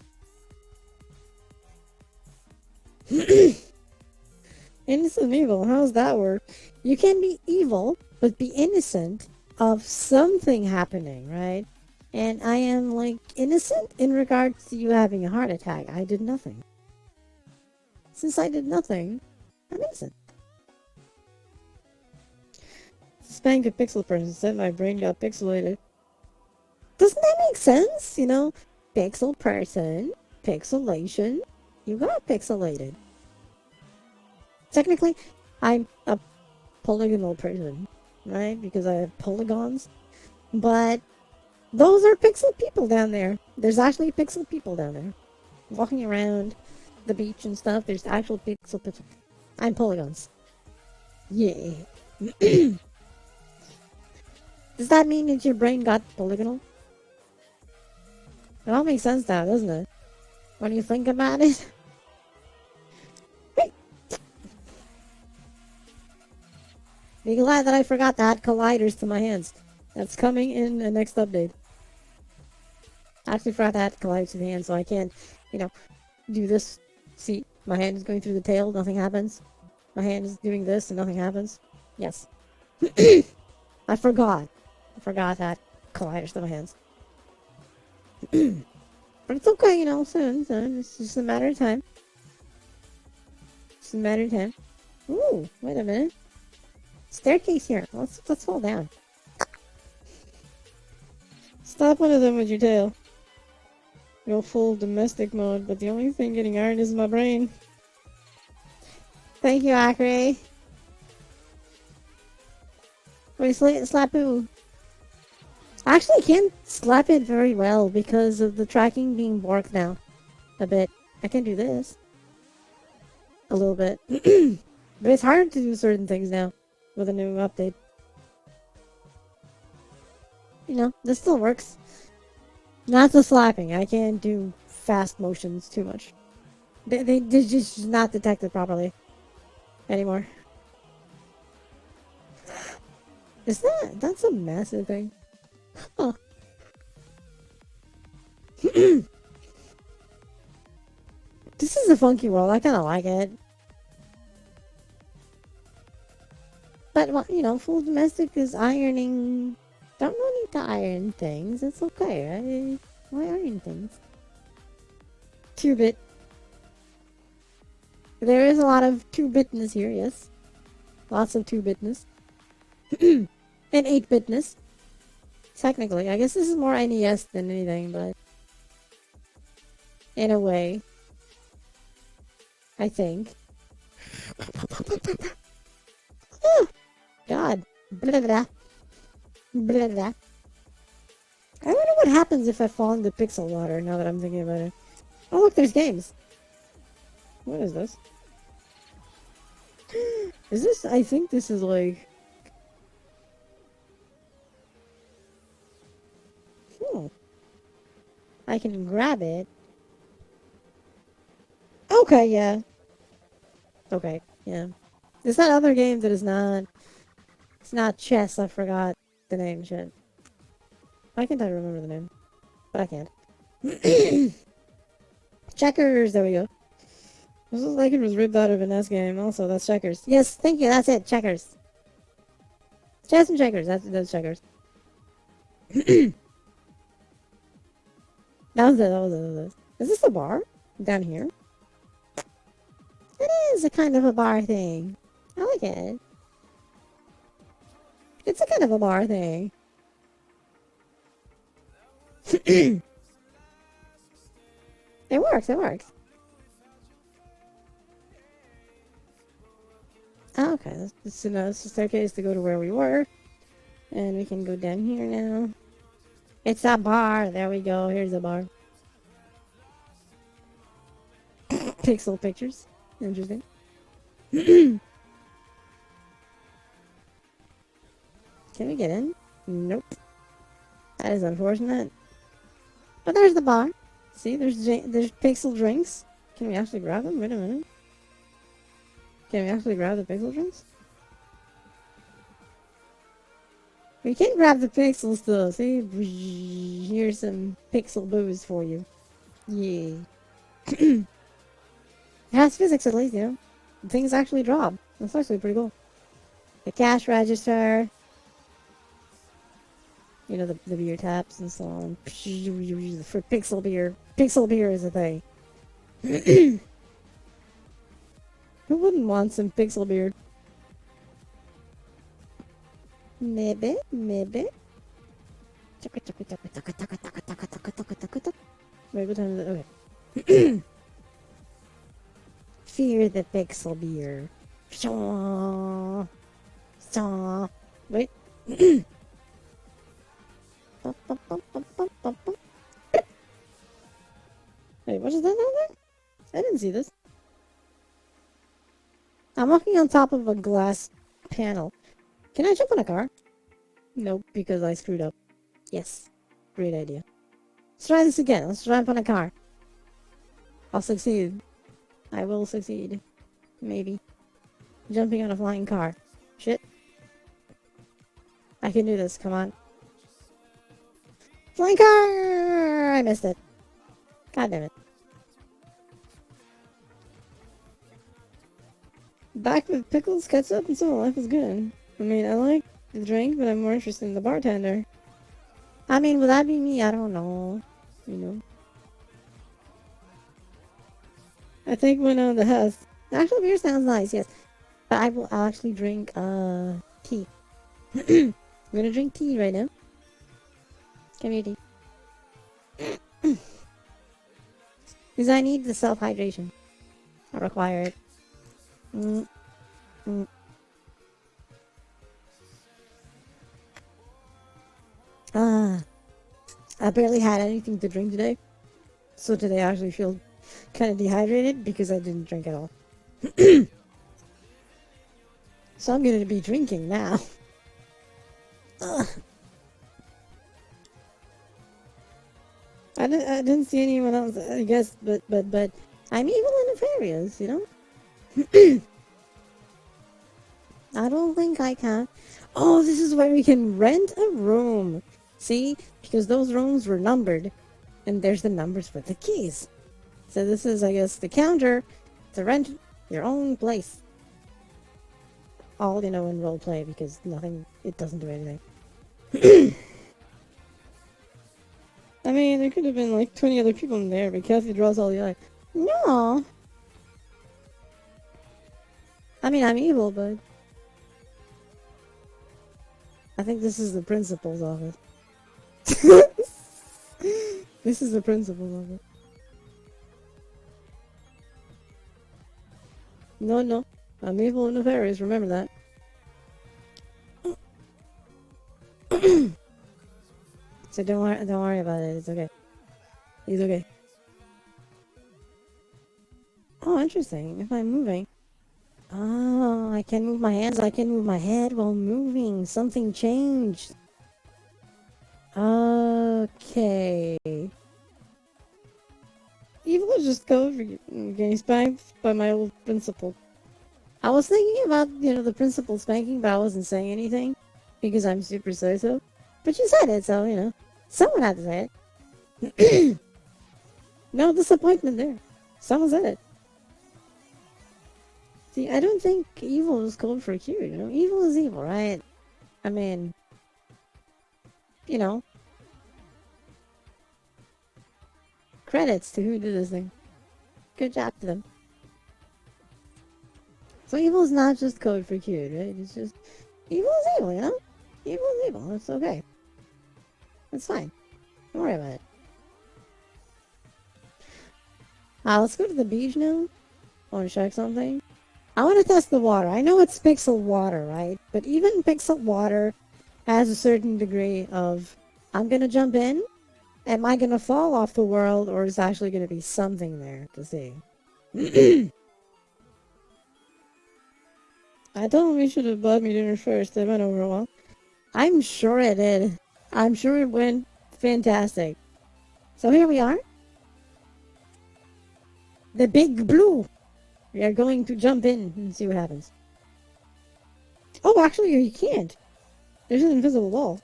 Innocent evil, how does that work? You can be evil, but be innocent of something happening, right? And I am, like, innocent in regards to you having a heart attack. I did nothing. Since I did nothing, I'm innocent. Spank a pixel person said my brain got pixelated. Doesn't that make sense? You know, pixel person, pixelation, you got pixelated. Technically, I'm a polygonal person, right? Because I have polygons. But those are pixel people down there. There's actually pixel people down there. Walking around the beach and stuff, there's actual pixel people. I'm polygons. Yeah. Does that mean that your brain got polygonal? It all makes sense now, doesn't it? When you think about it. Be glad that I forgot to add colliders to my hands. That's coming in the next update. I actually forgot to add colliders to the hands, so I can't, you know, do this. See, my hand is going through the tail, nothing happens. My hand is doing this and nothing happens. Yes. I forgot. I forgot to add colliders to my hands. But it's okay, you know, soon. It's just a matter of time. It's a matter of time. Ooh, wait a minute. Staircase here. Let's fall down. Stop one of them with your tail. Go full domestic mode, but the only thing getting iron is my brain. Thank you, Akre. Wait, slap who? I actually can't slap it very well because of the tracking being borked now. A bit. I can do this. A little bit. But it's hard to do certain things now with a new update. You know, this still works. Not the slapping. I can't do fast motions too much. They're just not detected properly anymore. That's a massive thing. Huh. This is a funky world. I kind of like it. But, well, you know, full domestic is ironing. Don't no need to iron things. It's okay, right? Why iron things? 2-bit. There is a lot of 2-bitness here, yes. Lots of 2-bitness. And 8-bitness. Technically. I guess this is more NES than anything, but... in a way. I think. Oh, God. Blah, blah. Blah, blah. I wonder what happens if I fall into pixel water, now that I'm thinking about it. Oh, look, there's games. What is this? Is this... I think this is like... I can grab it. Okay, yeah. Okay, yeah. There's that other game that is not... It's not chess, I forgot the name, shit. Why can't I remember the name? But I can't. Checkers, there we go. This looks like it was ripped out of an S game, also, that's Checkers. Yes, thank you, that's it, Checkers. Chess and Checkers, that's Checkers. That was it. Is this a bar? Down here? It is a kind of a bar thing. I like it. It's a kind of a bar thing. It works, it works. Oh, okay, it's a staircase to go to where we were. And we can go down here now. It's a bar. There we go. Here's a bar. Pixel pictures. Interesting. Can we get in? Nope. That is unfortunate. But there's the bar. See, there's pixel drinks. Can we actually grab them? Wait a minute. Can we actually grab the pixel drinks? We can grab the pixels though. See, here's some pixel booze for you. Yeah. It has physics at least, you know. Things actually drop. That's actually pretty cool. The cash register. You know, the beer taps and so on. For pixel beer. Pixel beer is a thing. Who wouldn't want some pixel beer? Maybe. Wait, what time is it? Okay. Fear the pixel beer. Wait. Wait, what is that down there? I didn't see this. I'm walking on top of a glass panel. Can I jump on a car? Nope, because I screwed up. Yes. Great idea. Let's try this again. Let's jump on a car. I'll succeed. I will succeed. Maybe. Jumping on a flying car. Shit. I can do this. Come on. Flying car! I missed it. God damn it. Back with pickles, ketchup, and so life is good. I mean, I like the drink, but I'm more interested in the bartender. I mean, would that be me? I don't know. You know. I think when on the house. Actual beer sounds nice, yes. But I'll actually drink, tea. I'm gonna drink tea right now. Come here, tea. Because I need the self-hydration. I require it. Mm, mm. Ah, I barely had anything to drink today. So today I actually feel kind of dehydrated because I didn't drink at all. So I'm going to be drinking now. Ugh. I didn't see anyone else, I guess, but I'm evil and nefarious, you know? I don't think I can. Oh, this is where we can rent a room. See? Because those rooms were numbered. And there's the numbers for the keys. So this is, I guess, the counter to rent your own place. All, you know, in roleplay because it doesn't do anything. I mean, there could have been like 20 other people in there, but Kathy draws all the eye. No! I mean, I'm evil, but I think this is the principal's office. This is the principal's office. No. I'm evil and nefarious, remember that. So don't worry about it, it's okay. He's okay. Oh, interesting. If I'm moving. Oh, I can move my hands, I can move my head while moving. Something changed. Okay. Evil is just code for getting spanked by my old principal. I was thinking about, you know, the principal spanking, but I wasn't saying anything because I'm super so. But you said it, so, you know, someone had to say it. No disappointment there. Someone said it. See, I don't think evil is code for cute, you know? Evil is evil, right? I mean, you know. Credits to who did this thing. Good job to them. So evil is not just code for cute, right? It's just, evil is evil, you know? Evil is evil, it's okay. It's fine. Don't worry about it. Let's go to the beach now. I want to check something. I want to test the water. I know it's pixel water, right? But even pixel water has a certain degree of, I'm gonna jump in. Am I gonna fall off the world, or is actually gonna be something there to see? I told him we should have bought me dinner first. It went over well. I'm sure it did. I'm sure it went fantastic. So here we are. The big blue. We are going to jump in and see what happens. Oh, actually, you can't. There's an invisible wall.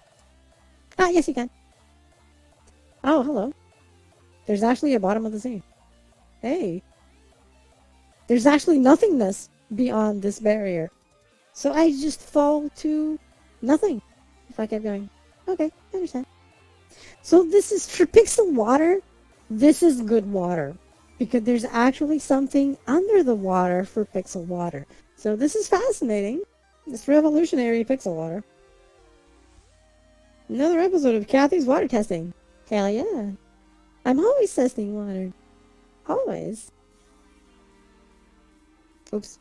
Ah, yes, you can. Oh, hello. There's actually a bottom of the sea. Hey. There's actually nothingness beyond this barrier. So I just fall to nothing if I kept going. Okay, I understand. So this is for pixel water. This is good water. Because there's actually something under the water for pixel water. So this is fascinating. It's revolutionary pixel water. Another episode of Kathy's water testing. Hell yeah. I'm always testing water. Always. Oops.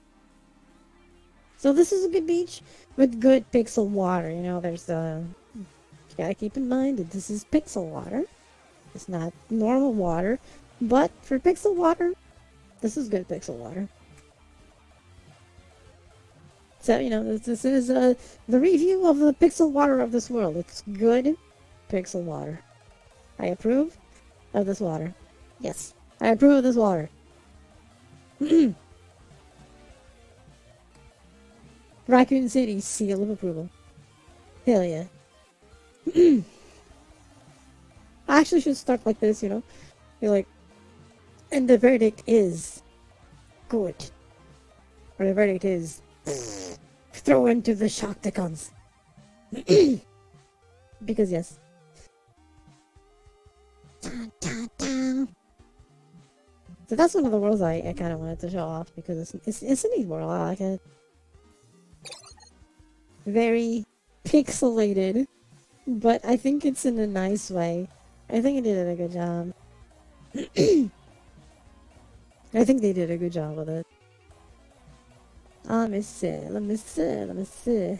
So this is a good beach with good pixel water. You know, there's you gotta keep in mind that this is pixel water. It's not normal water. But for pixel water, this is good pixel water. So, you know, this is the review of the pixel water of this world. It's good pixel water. I approve of this water. Yes, I approve of this water. Raccoon City, seal of approval. Hell yeah. I actually should start like this, you know? Be like, and the verdict is good. Or the verdict is throw into the Shocktacons. Because yes. So that's one of the worlds I kind of wanted to show off because it's a neat world. I like it. Very pixelated, but I think it's in a nice way. I think he did a good job. I think they did a good job with it. Let me see. Let me see. Let me see.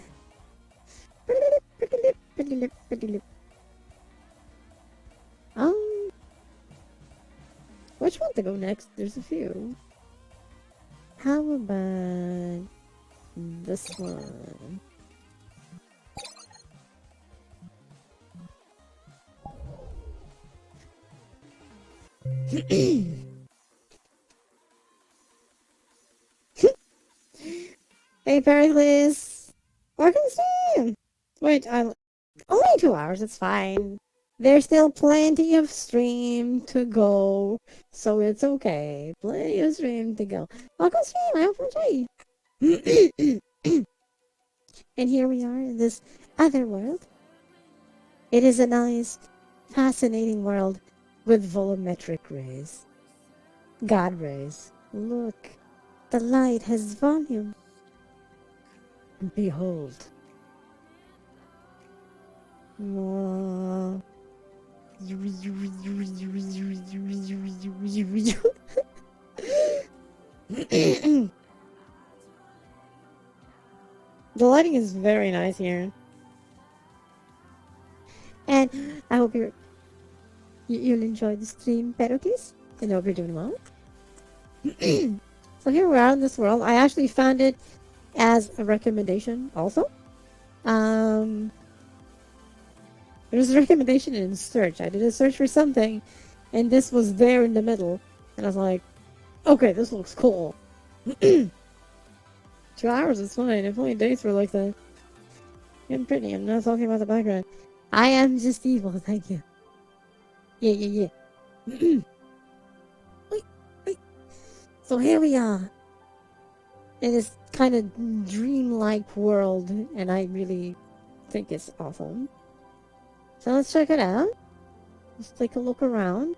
Um, which one to go next? There's a few. How about this one? Hey, Pericles! Welcome stream! Wait, only 2 hours, it's fine. There's still plenty of stream to go, so it's okay. Plenty of stream to go. Welcome stream, I hope you enjoy. And here we are in this other world. It is a nice, fascinating world with volumetric rays. God rays. Look, the light has volume. Behold. The lighting is very nice here. And I hope you'll enjoy the stream, Pericles. And I hope you're doing well. So here we are in this world. I actually found it as a recommendation also. There's a recommendation in search. I did a search for something, and this was there in the middle. And I was like, okay, this looks cool. 2 hours is fine. If only days were like that. I'm pretty. I'm not talking about the background. I am just evil, thank you. Yeah. Wait. So here we are. In this kind of dreamlike world, and I really think it's awesome. So let's check it out. Let's take a look around.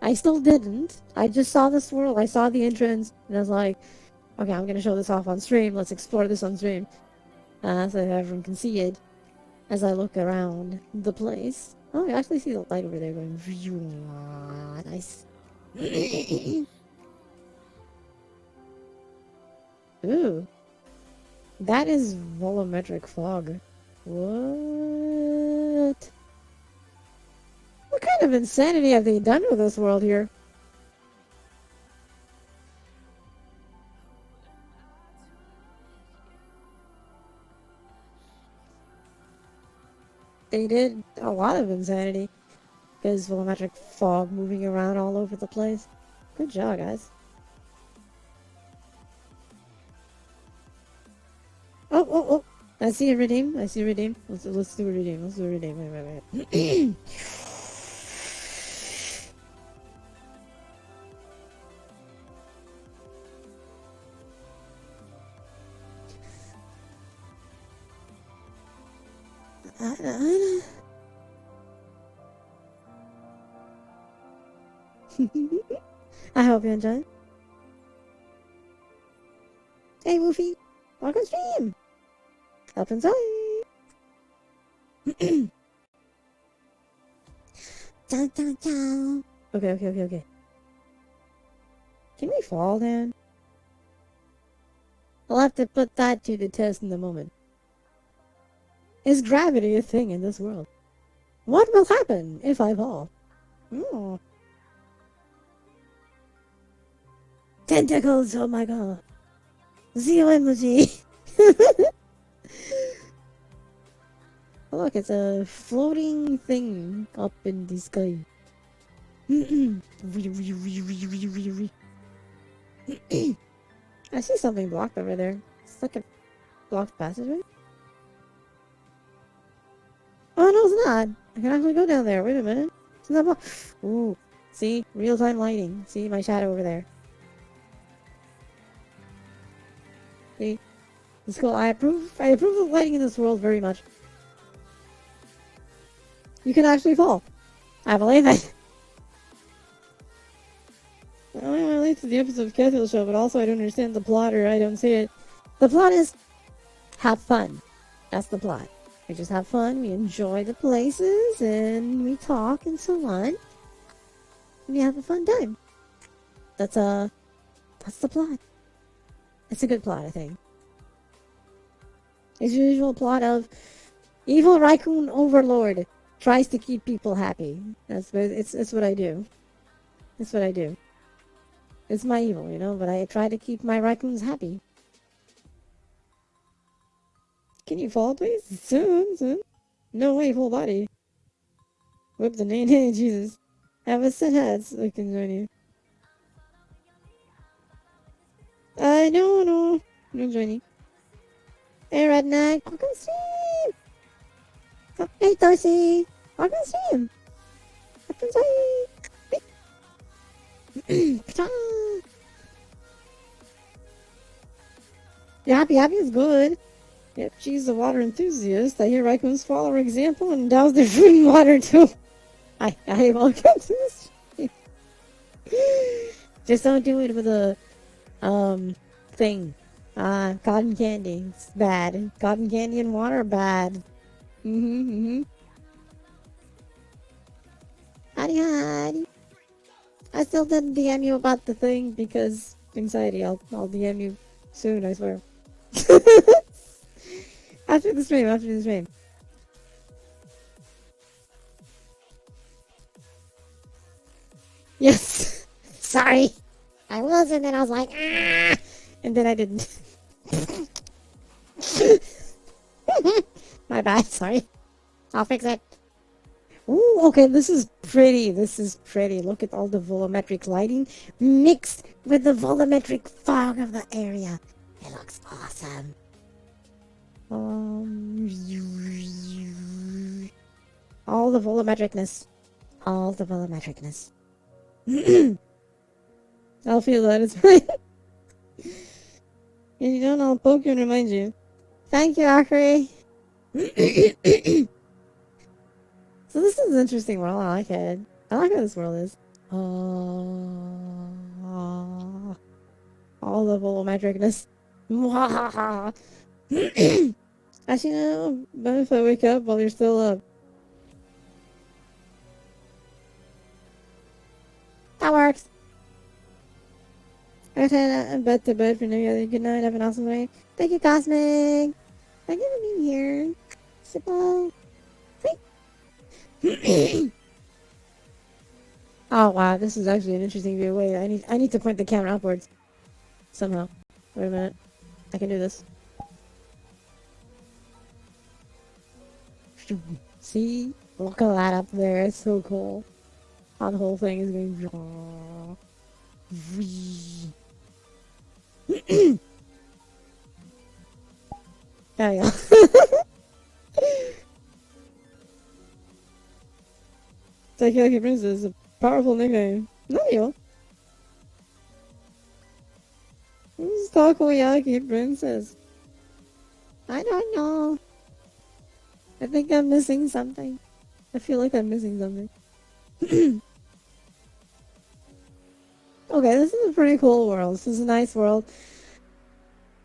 I still didn't. I just saw this world. I saw the entrance, and I was like, okay, I'm gonna show this off on stream. Let's explore this on stream. So everyone can see it as I look around the place. Oh, you actually see the light over there going. Nice. Ooh. That is volumetric fog. What? What kind of insanity have they done with this world here? They did a lot of insanity. There's volumetric fog moving around all over the place. Good job, guys. Oh. I see a redeem. Let's do a redeem. Let's do a redeem. Wait. I hope you enjoy. Hey, Woofy. Welcome stream. Help enjoy. Ciao. Okay. Can we fall then? I'll have to put that to the test in a moment. Is gravity a thing in this world? What will happen if I fall? Oh. Tentacles, oh my god. Zero emoji. Look, it's a floating thing up in the sky. I see something blocked over there. It's like a blocked passageway. Oh, no, it's not. I can actually go down there. Wait a minute. It's not blocked. Ooh. See? Real-time lighting. See my shadow over there. See? It's cool. I approve of lighting in this world very much. You can actually fall. I believe it. I don't relate to the episode of Cathedral Show, but also I don't understand the plot or I don't see it. The plot is have fun. That's the plot. We just have fun, we enjoy the places, and we talk and so on. And we have a fun time. That's the plot. It's a good plot, I think. It's the usual plot of evil raccoon overlord tries to keep people happy. It's what I do. It's what I do. It's my evil, but I try to keep my raccoons happy. Can you fall, please? Soon. No way, full body. Whip the name. Hey, Jesus. Have a set heads. I can join you. No. No joining. Hey, Redneck. Welcome stream. Oh, hey, Darcy. Welcome stream. Welcome stream. Yeah, happy is good. Yep, she's a water enthusiast. I hear raccoons follow her example and douse their food in water too. I welcome to this. Just don't do it with a thing. Cotton candy. It's bad. Cotton candy and water, bad. Howdy. I still didn't DM you about the thing because anxiety. I'll DM you soon, I swear. After the stream. Yes. Sorry. I was, and then I was like, ah! And then I didn't. My bad, sorry. I'll fix it. Ooh, okay, this is pretty. Look at all the volumetric lighting mixed with the volumetric fog of the area. It looks awesome. All the volumetricness. I'll feel that, it's fine. If you don't, I'll poke you and remind you. Thank you, Akari. So this is an interesting world. I like it. I like how this world is. All the volumetricness. Actually, no. But if I wake up while you're still up. That works. Okay, bed to bed for now. Good night. Have an awesome night. Thank you, Cosmic. Thank you for being here. Simple. Oh wow, this is actually an interesting view. Wait, I need to point the camera upwards somehow. Wait a minute. I can do this. See? Look at that up there. It's so cool. How the whole thing is going. There you go. Takoyaki Princess, a powerful nickname. No, you. Who's Takoyaki Princess? I don't know. I think I'm missing something. I feel like I'm missing something. Okay, this is a pretty cool world. This is a nice world.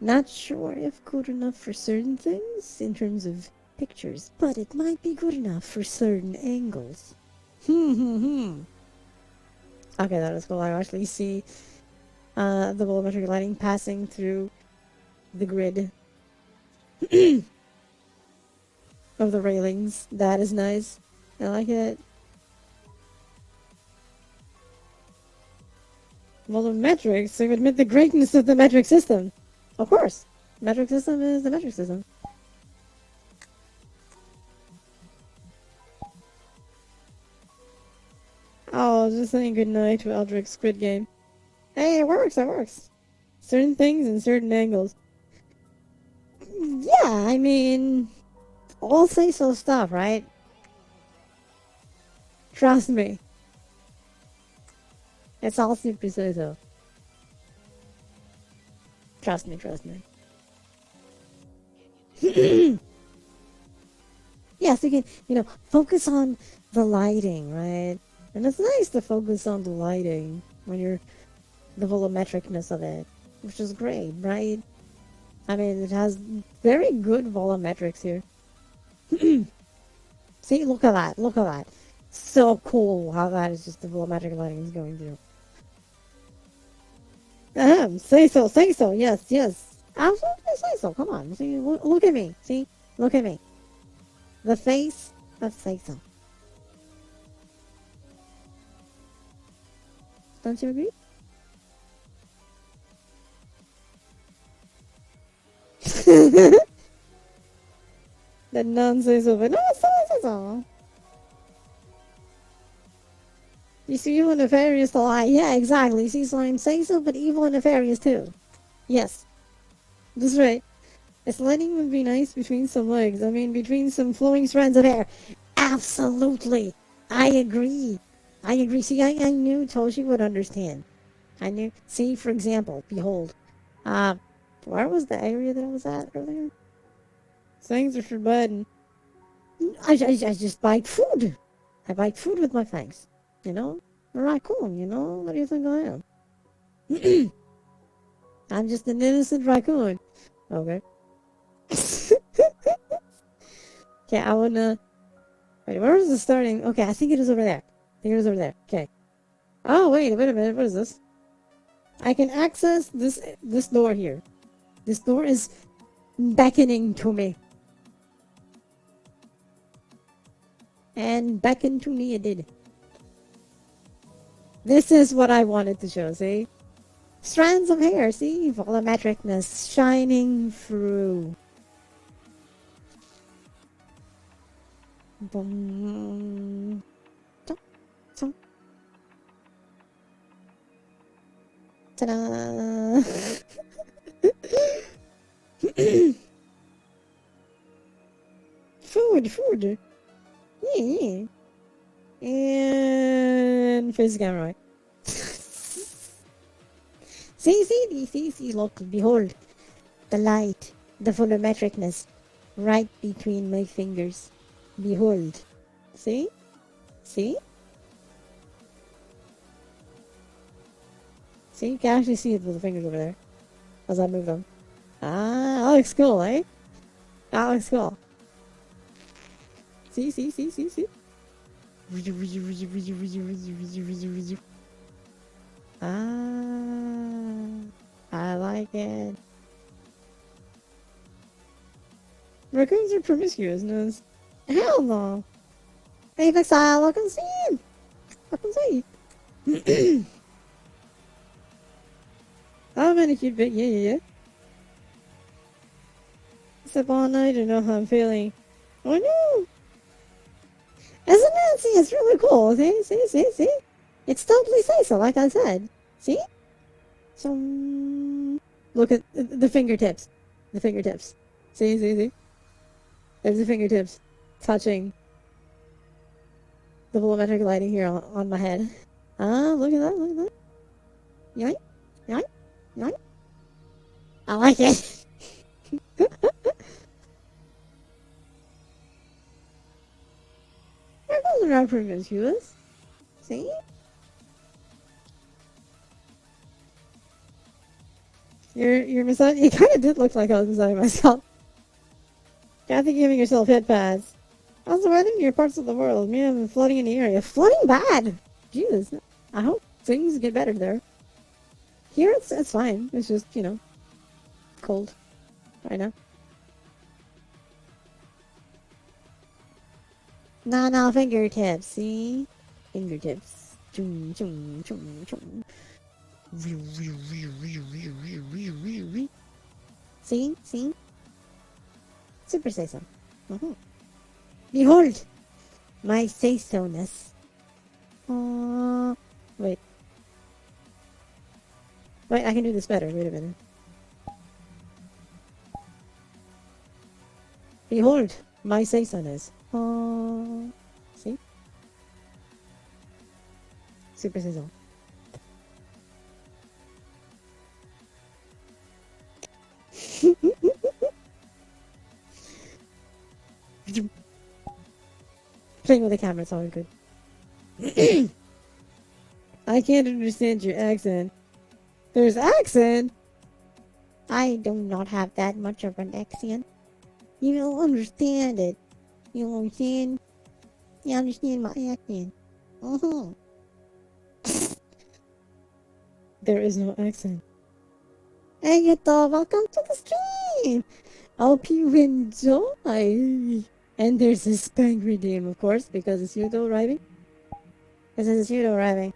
Not sure if good enough for certain things in terms of pictures, but it might be good enough for certain angles. Okay, that was cool. I actually see the volumetric lighting passing through the grid of the railings. That is nice. I like it. Well, the metrics, they admit the greatness of the metric system. Of course. Metric system is the metric system. Oh, just saying goodnight to Eldrick's Squid Game. Hey, it works, it works. Certain things and certain angles. Yeah, I mean, all say-so stuff, right? Trust me. It's all super say-so. Trust me. Yes, you can, focus on the lighting, right? And it's nice to focus on the lighting when you're the volumetricness of it, which is great, right? I mean, it has very good volumetrics here. See, look at that. Look at that. So cool how that is just the volumetric lighting is going through. Say so, say so. Yes, yes. Absolutely say so. Come on. See, look at me. See, look at me. The face of say so. Don't you agree? The non say so, but no, it's still say so. You see, evil and nefarious to lie. Yeah, exactly. See, slime say so, but evil and nefarious too. Yes, that's right. This lighting would be nice between some legs. I mean, between some flowing strands of hair. Absolutely. I agree. I agree. See, I knew Toshi would understand. I knew. See, for example, behold. Uh, where was the area that I was at earlier? Things are forbidden. I just bite food. I bite food with my fangs. You know? A raccoon, you know? What do you think I am? I'm just an innocent raccoon. Okay. Okay, I wanna... Wait, where was the starting? Okay, I think it is over there. I think it is over there. Okay. Oh, wait a minute. What is this? I can access this door here. This door is beckoning to me. And beckon to me it did. This is what I wanted to show, see? Strands of hair, see? Volumetricness shining through. Boom. Ta-da! Food. Yeah. And face the camera right. See, look, behold. The light, the volumetricness, right between my fingers. Behold. See? See? See, you can actually see it with the fingers over there. As I move them. Ah, that looks cool, eh? That looks cool. See? Ah, I like it. Raccoons are promiscuous, no? Hell no. Apex style, look and see. Look and see. Oh, man, cute bit. Yeah. Step all night to know how I'm feeling. Oh no! Isn't it? See, it's really cool. See? It's totally say so, like I said. See? So, look at the fingertips. The fingertips. See? There's the fingertips touching the volumetric lighting here on my head. Ah, look at that. Yoink. I like it. Those are not promiscuous. See? You're massage. You kind of did look like I was massaging myself. Kathy giving yourself head pads. How's the weather in your parts of the world? Man, flooding in the area. Flooding bad! Jesus. I hope things get better there. Here it's fine. It's just, cold right now. No, fingertips, see? Fingertips. Chung. See? Super say so. Behold! My say-so-ness. Wait, I can do this better. Wait a minute. Behold, my say-so-ness. See? Super say-so. Playing with the camera, it's always good. I can't understand your accent. There's accent? I do not have that much of an accent. You don't understand it. You understand? You understand my accent? Uh-huh. There is no accent. Hey, Yuto, welcome to the stream! Hope you enjoy! And there's this spank redeem, of course, because it's Yuto arriving. Because it's Yuto arriving.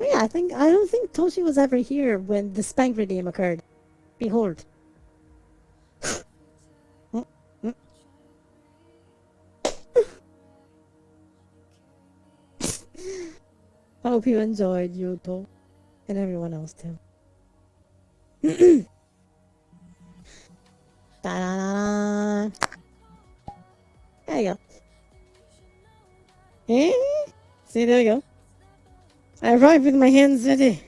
Yeah, I don't think Toshi was ever here when the spank redeem occurred. Behold. Mm, mm. I hope you enjoyed, Yuto. And everyone else too. Da-da-da-da. There you go. Eh? See, there you go. I arrived with my hands ready.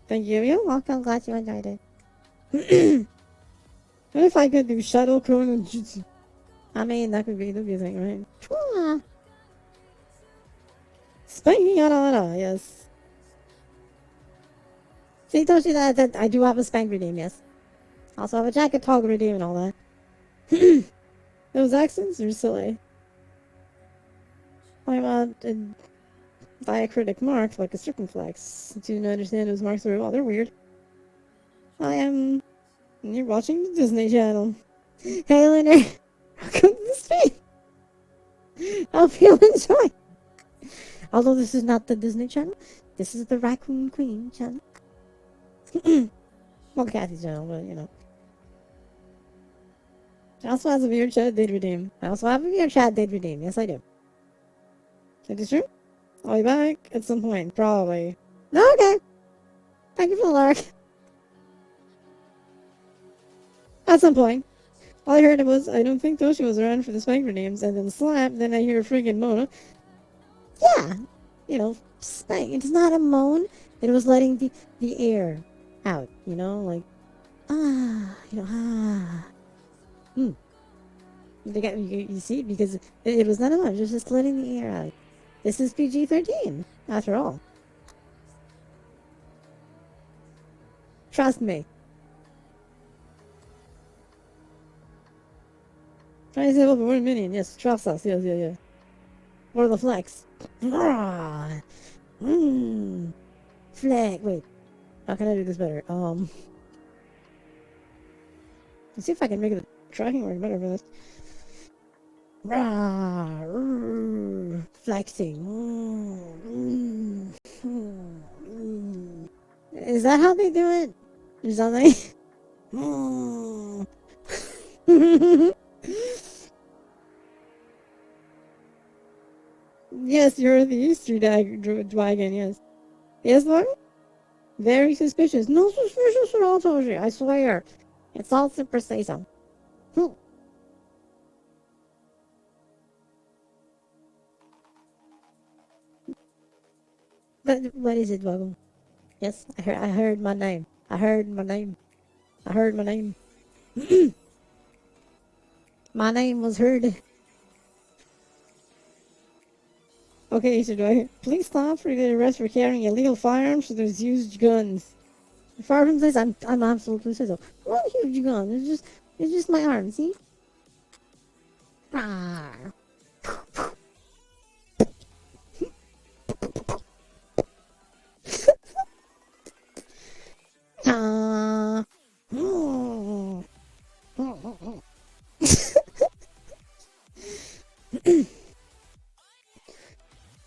Thank you. You're welcome. Glad you enjoyed it. What if I could do Shadow Chrono Jutsu? I mean, that'd be a thing, right? Chua. Spanking yada, yes. See, Toshi, that I do have a spank redeem, yes. Also have a jacket toggle redeem and all that. Those accents are silly. I'm diacritic mark like a circumflex. Do you understand those marks are they're weird. You're watching the Disney Channel. Hey, Leonard. Welcome to the stream. Hope you enjoy. Although this is not the Disney Channel, this is the Raccoon Queen channel. Well, Kathy's channel, but you know. I also have a VRChat date redeem. Yes, I do. Is this true? I'll be back at some point, probably. Okay. Thank you for the lark. At some point. All I heard was, I don't think Toshi was around for the spank redeems, and then slap, then I hear friggin' Mona. Yeah, you know, spank. It's not a moan. It was letting the air out, you know, like, You see, because it was not a moan, it was just letting the air out. This is PG-13, after all. Trust me. Trying to save up for 1 million, yes, trust us, yes. For the flex. Flag, wait. How can I do this better? Let's see if I can make the tracking work better for this. Flexing. Is that how they do it? Or something? Yes, you're the Easter dragon, yes. Yes, Lord? Very suspicious. No suspicious at all, Toshi, I swear. It's all super say-so. But what is it, Wagon? Yes, I heard my name. I heard my name. My name was heard. Okay, so do I please stop for the arrest for carrying illegal firearms? So there's used guns. Far from this, I'm absolutely so. What huge gun? It's just my arm. See? Rawr.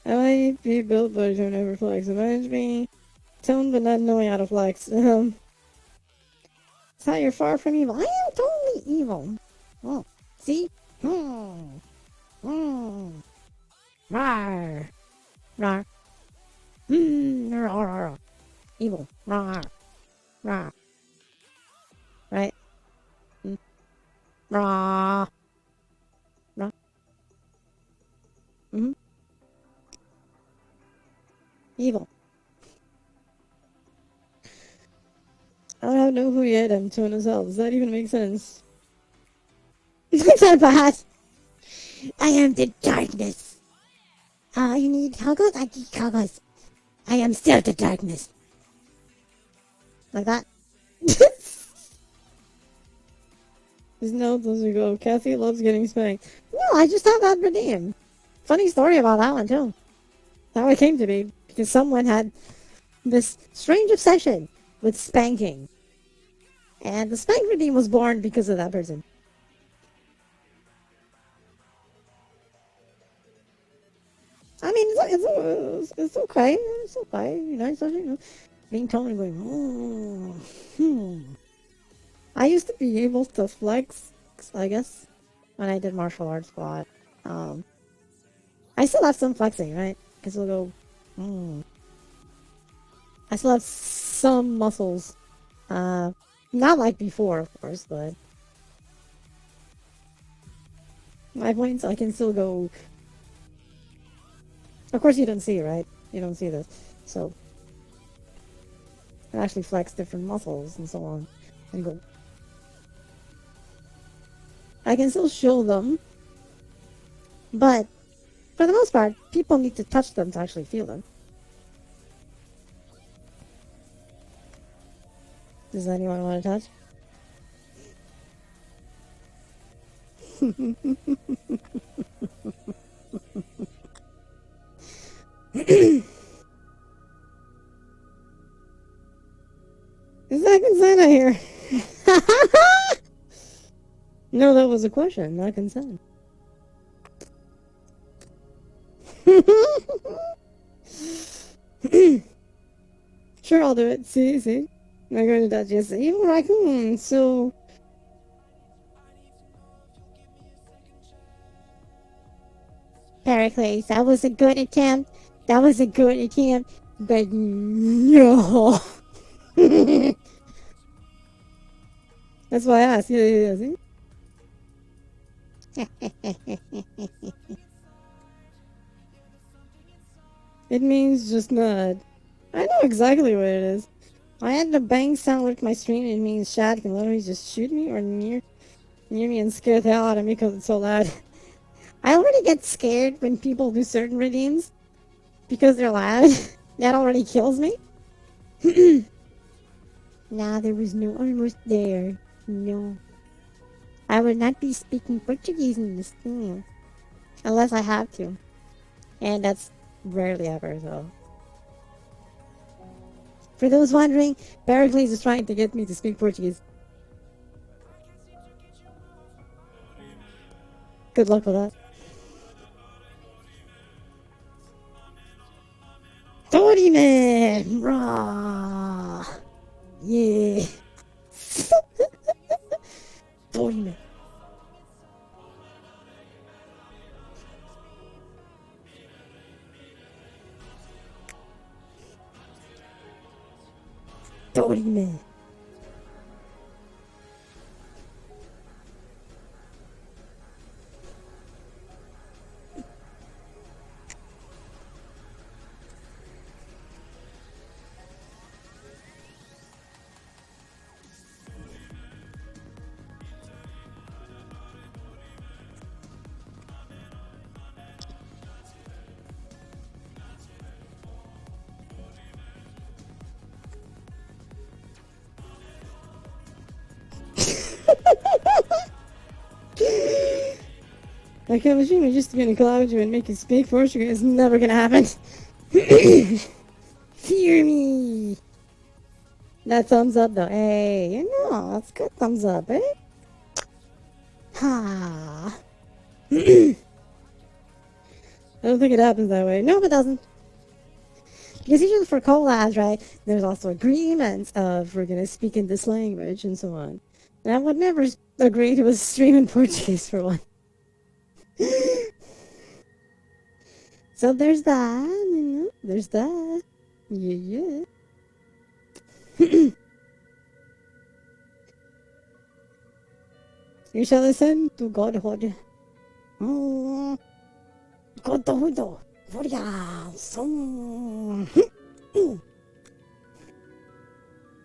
I might be built, but I don't ever flex. Manage me. Tone, but not knowing how to flex. It's how you're far from evil. I am totally evil. Oh, see? Rawr. Rawr. Rawr. Evil. Rawr. Right? Rawr. Evil. I don't know who yet I'm tone as hell. Does that even make sense? It's not bad. I am the darkness. You need goggles? I need goggles. I am still the darkness. Like that. There's no those who go, Kathy loves getting spanked. No, I just have that redeemed. Funny story about that one too. How it came to be because someone had this strange obsession with spanking. And the spank redeem was born because of that person. I mean, it's okay. It's okay. You know, it's, you know, being told and going, I used to be able to flex, I guess, when I did martial arts squat. Um, I still have some flexing, right? Because we'll go, I still have some muscles. Not like before, of course, but my points, I can still go. Of course, you don't see, right? You don't see this. So, I actually flex different muscles and so on. And go. I can still show them, but for the most part, people need to touch them to actually feel them. Does anyone want to touch? Is that consent I hear? No, that was a question, not consent. Sure, I'll do it. See? I'm going to touch yes. Evil raccoon, so. Pericles, that was a good attempt. That was a good attempt. But no. That's why I asked. Yeah, see? It means just nod. I know exactly what it is. I had the bang sound with my stream. It means Shad can literally just shoot me or near me and scare the hell out of me because it's so loud. I already get scared when people do certain redeems because they're loud. That already kills me. Nah, there was no almost there. No. I would not be speaking Portuguese in this thing. Unless I have to. And that's rarely ever, so. For those wondering, Pericles is trying to get me to speak Portuguese. Good luck with that. Dorime! Rah! Yeah! Dorime! Dorime! I can't assume you're just gonna collab with you and make you speak Portuguese. It's never gonna happen. Fear me! That thumbs up though. Hey, you know, that's good thumbs up, eh? Ha! I don't think it happens that way. No, it doesn't. Because usually for collabs, right, there's also agreements of we're gonna speak in this language and so on. And I would never agree to a stream in Portuguese for one. So there's that, you know, there's that. Yeah. You shall listen to Godhood. Oh, Godhood. How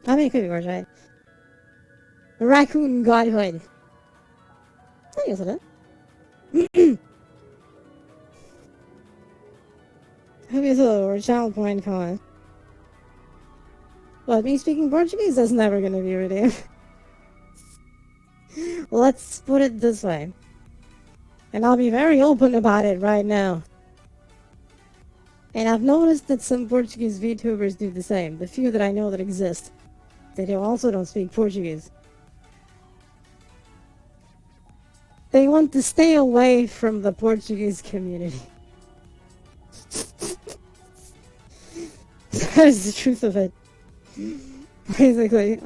many could be words, right? Raccoon Godhood. I guess it is. Who is a or child point con? But me speaking Portuguese, that's never gonna be redeemed. Let's put it this way. And I'll be very open about it right now. And I've noticed that some Portuguese VTubers do the same. The few that I know that exist. They also don't speak Portuguese. They want to stay away from the Portuguese community. That is the truth of it. Basically,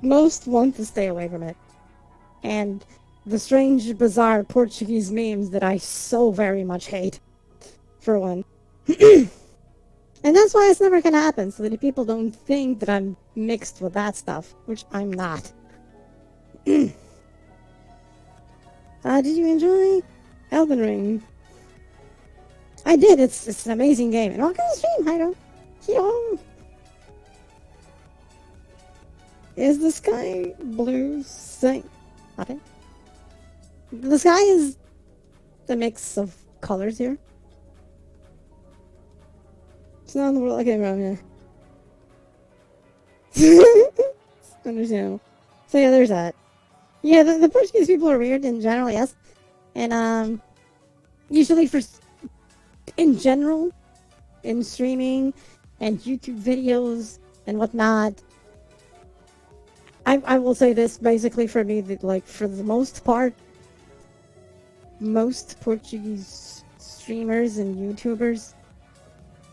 most want to stay away from it. And the strange, bizarre Portuguese memes that I so very much hate, for one. And that's why it's never gonna happen, so that people don't think that I'm mixed with that stuff, which I'm not. Did you enjoy Elden Ring? I did. It's an amazing game. And welcome to the stream, Hydro. Yo. Is the sky blue? Nothing. The sky is the mix of colors here. It's not in the world. Okay, wrong. Yeah. Understandable. So yeah, there's that. Yeah, the Portuguese people are weird in general, yes. And usually in general, in streaming and YouTube videos and whatnot, I will say this basically for me that, like, for the most part, most Portuguese streamers and YouTubers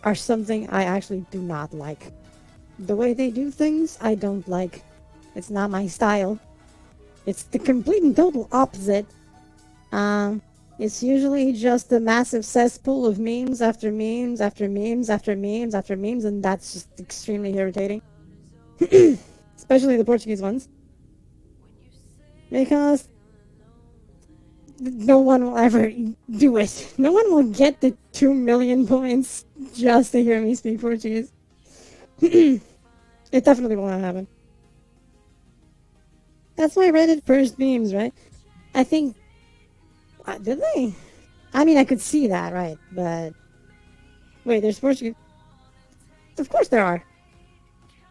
are something I actually do not like. The way they do things, I don't like. It's not my style. It's the complete and total opposite. It's usually just a massive cesspool of memes after memes after memes after memes after memes, and that's just extremely irritating. Especially the Portuguese ones. Because no one will ever do it. No one will get the 2 million points just to hear me speak Portuguese. It definitely will not happen. That's why Reddit first memes, right? I think... did they? I mean, I could see that, right? But... Wait, there's Portuguese... Of course there are.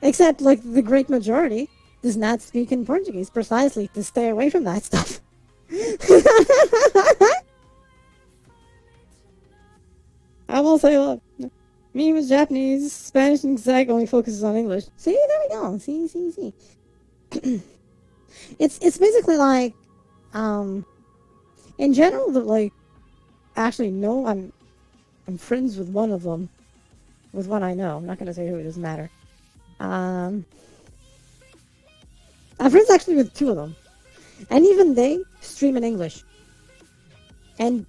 Except, like, the great majority does not speak in Portuguese precisely to stay away from that stuff. I will say, look, me was Japanese, Spanish and Czech only focuses on English. See, there we go. See. It's basically like, in general, like, actually, no, I'm friends with one of them. With one I know. I'm not gonna say who, it doesn't matter. I'm friends actually with two of them. And even they stream in English. And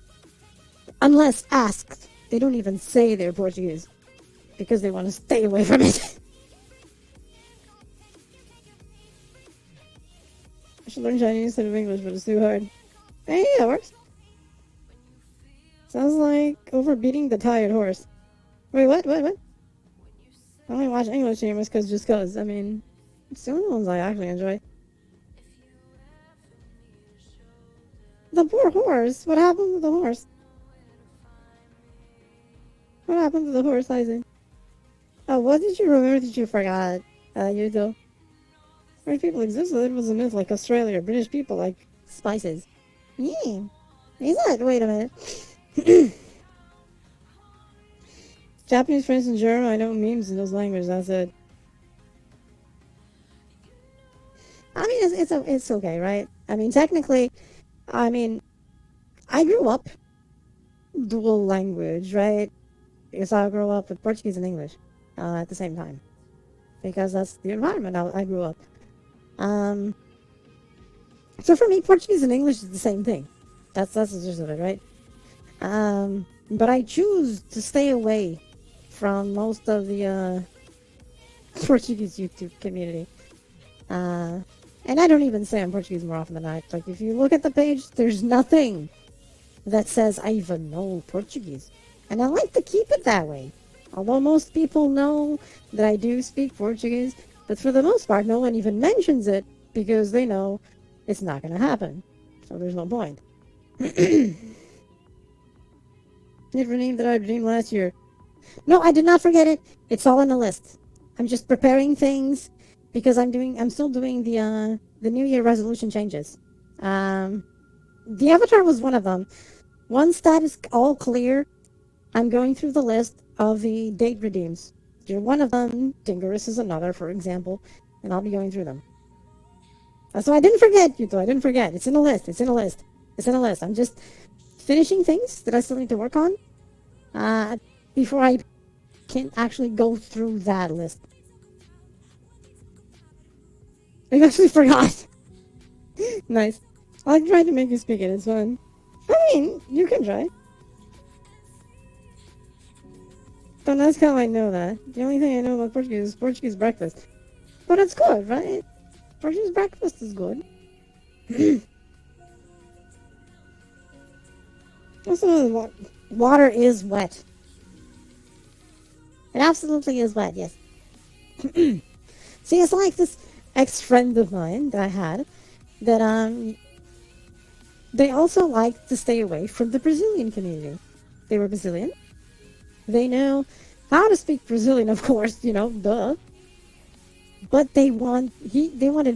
unless asked, they don't even say they're Portuguese. Because they want to stay away from it. I should learn Chinese instead of English, but it's too hard. Hey, that works. Sounds like overbeating the tired horse. Wait, what? I only watch English streamers just cause. I mean, it's the only ones I actually enjoy. The poor horse? What happened to the horse? What happened to the horse, Isaac? Oh, what did you remember that you forgot, Yuto? British people existed. It was a myth like Australia. British people like spices. Yeah. Is that? Wait a minute. Japanese, French, and German. I know memes in those languages. That's it. I mean, it's okay, right? I mean, technically, I grew up dual language, right? Because I grew up with Portuguese and English at the same time. Because that's the environment I grew up. So for me, Portuguese and English is the same thing. That's the gist of it, right? But I choose to stay away from most of the Portuguese YouTube community. And I don't even say I'm Portuguese more often than not. Like, if you look at the page, there's nothing that says I even know Portuguese. And I like to keep it that way. Although most people know that I do speak Portuguese, but for the most part, no one even mentions it because they know it's not going to happen. So there's no point. Did redeem that I redeemed last year. No, I did not forget it. It's all on the list. I'm just preparing things because I'm still doing the New Year resolution changes. Um, the avatar was one of them. Once that is all clear, I'm going through the list of the date redeems. You're one of them. Dingerous is another, for example, and I'll be going through them. So I didn't forget, Yuto. I didn't forget. It's in a list. It's in a list. It's in a list. I'm just finishing things that I still need to work on before I can actually go through that list. I actually forgot. Nice. I tried to make you speak it. It's fun. I mean, you can try. Don't ask how I know that. The only thing I know about Portuguese is Portuguese breakfast. But it's good, right? Portuguese breakfast is good. Also, water is wet. It absolutely is wet, yes. See, it's like this ex-friend of mine that I had that, they also liked to stay away from the Brazilian community. They were Brazilian. They know how to speak Brazilian, of course, duh. But they wanted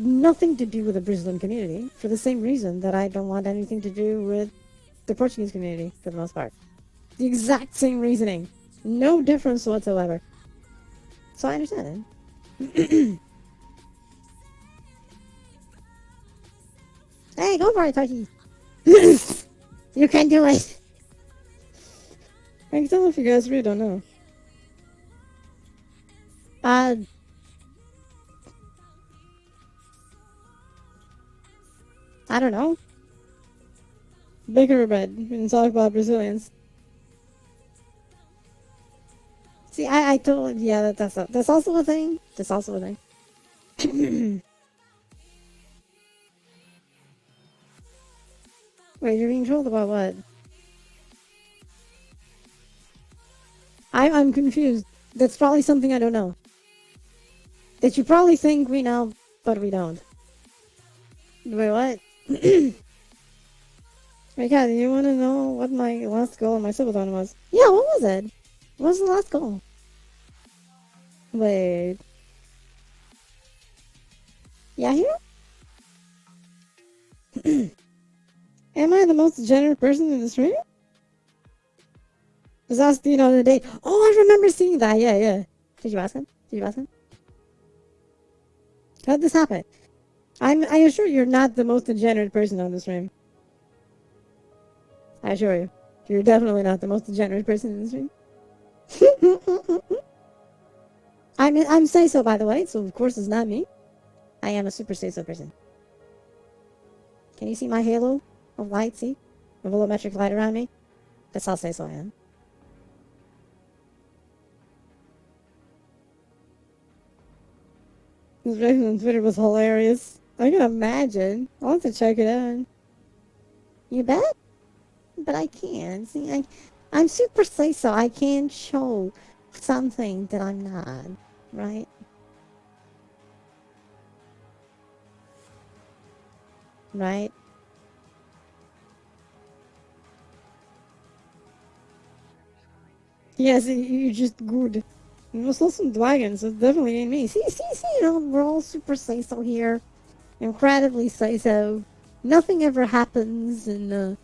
nothing to do with the Brazilian community for the same reason that I don't want anything to do with the Portuguese community for the most part. The exact same reasoning. No difference whatsoever. So I understand it. Hey, go for it, Taki. You can do it. I can tell if you guys really don't know. I don't know. Bigger bread. We didn't talk about Brazilians. See, I told, yeah, that's also a thing. That's also a thing. Wait, you're being trolled about what? I'm confused. That's probably something I don't know. That you probably think we know, but we don't. Wait, what? Wait, Kat, you want to know what my last goal on my subathon was? Yeah, what was it? What was the last goal? Wait. Yeah, here? Am I the most degenerate person in this room? Was asked the other day. Oh, I remember seeing that. Yeah. Did you ask him? How did this happen? I assure you're not the most degenerate person on this room. I assure you. You're definitely not the most degenerate person in this room. I'm say-so, by the way, so of course it's not me. I am a super say-so person. Can you see my halo of light, see? A volumetric light around me? That's how say-so I am. His reaction on Twitter was hilarious. I can imagine. I'll have to check it out. You bet? But I can't. See, I'm super say-so. I can't show something that I'm not, right? Right? Yes, you're just good. You saw some dragons, so it definitely ain't me. See, we're all super say-so here. Incredibly say-so. Nothing ever happens, and,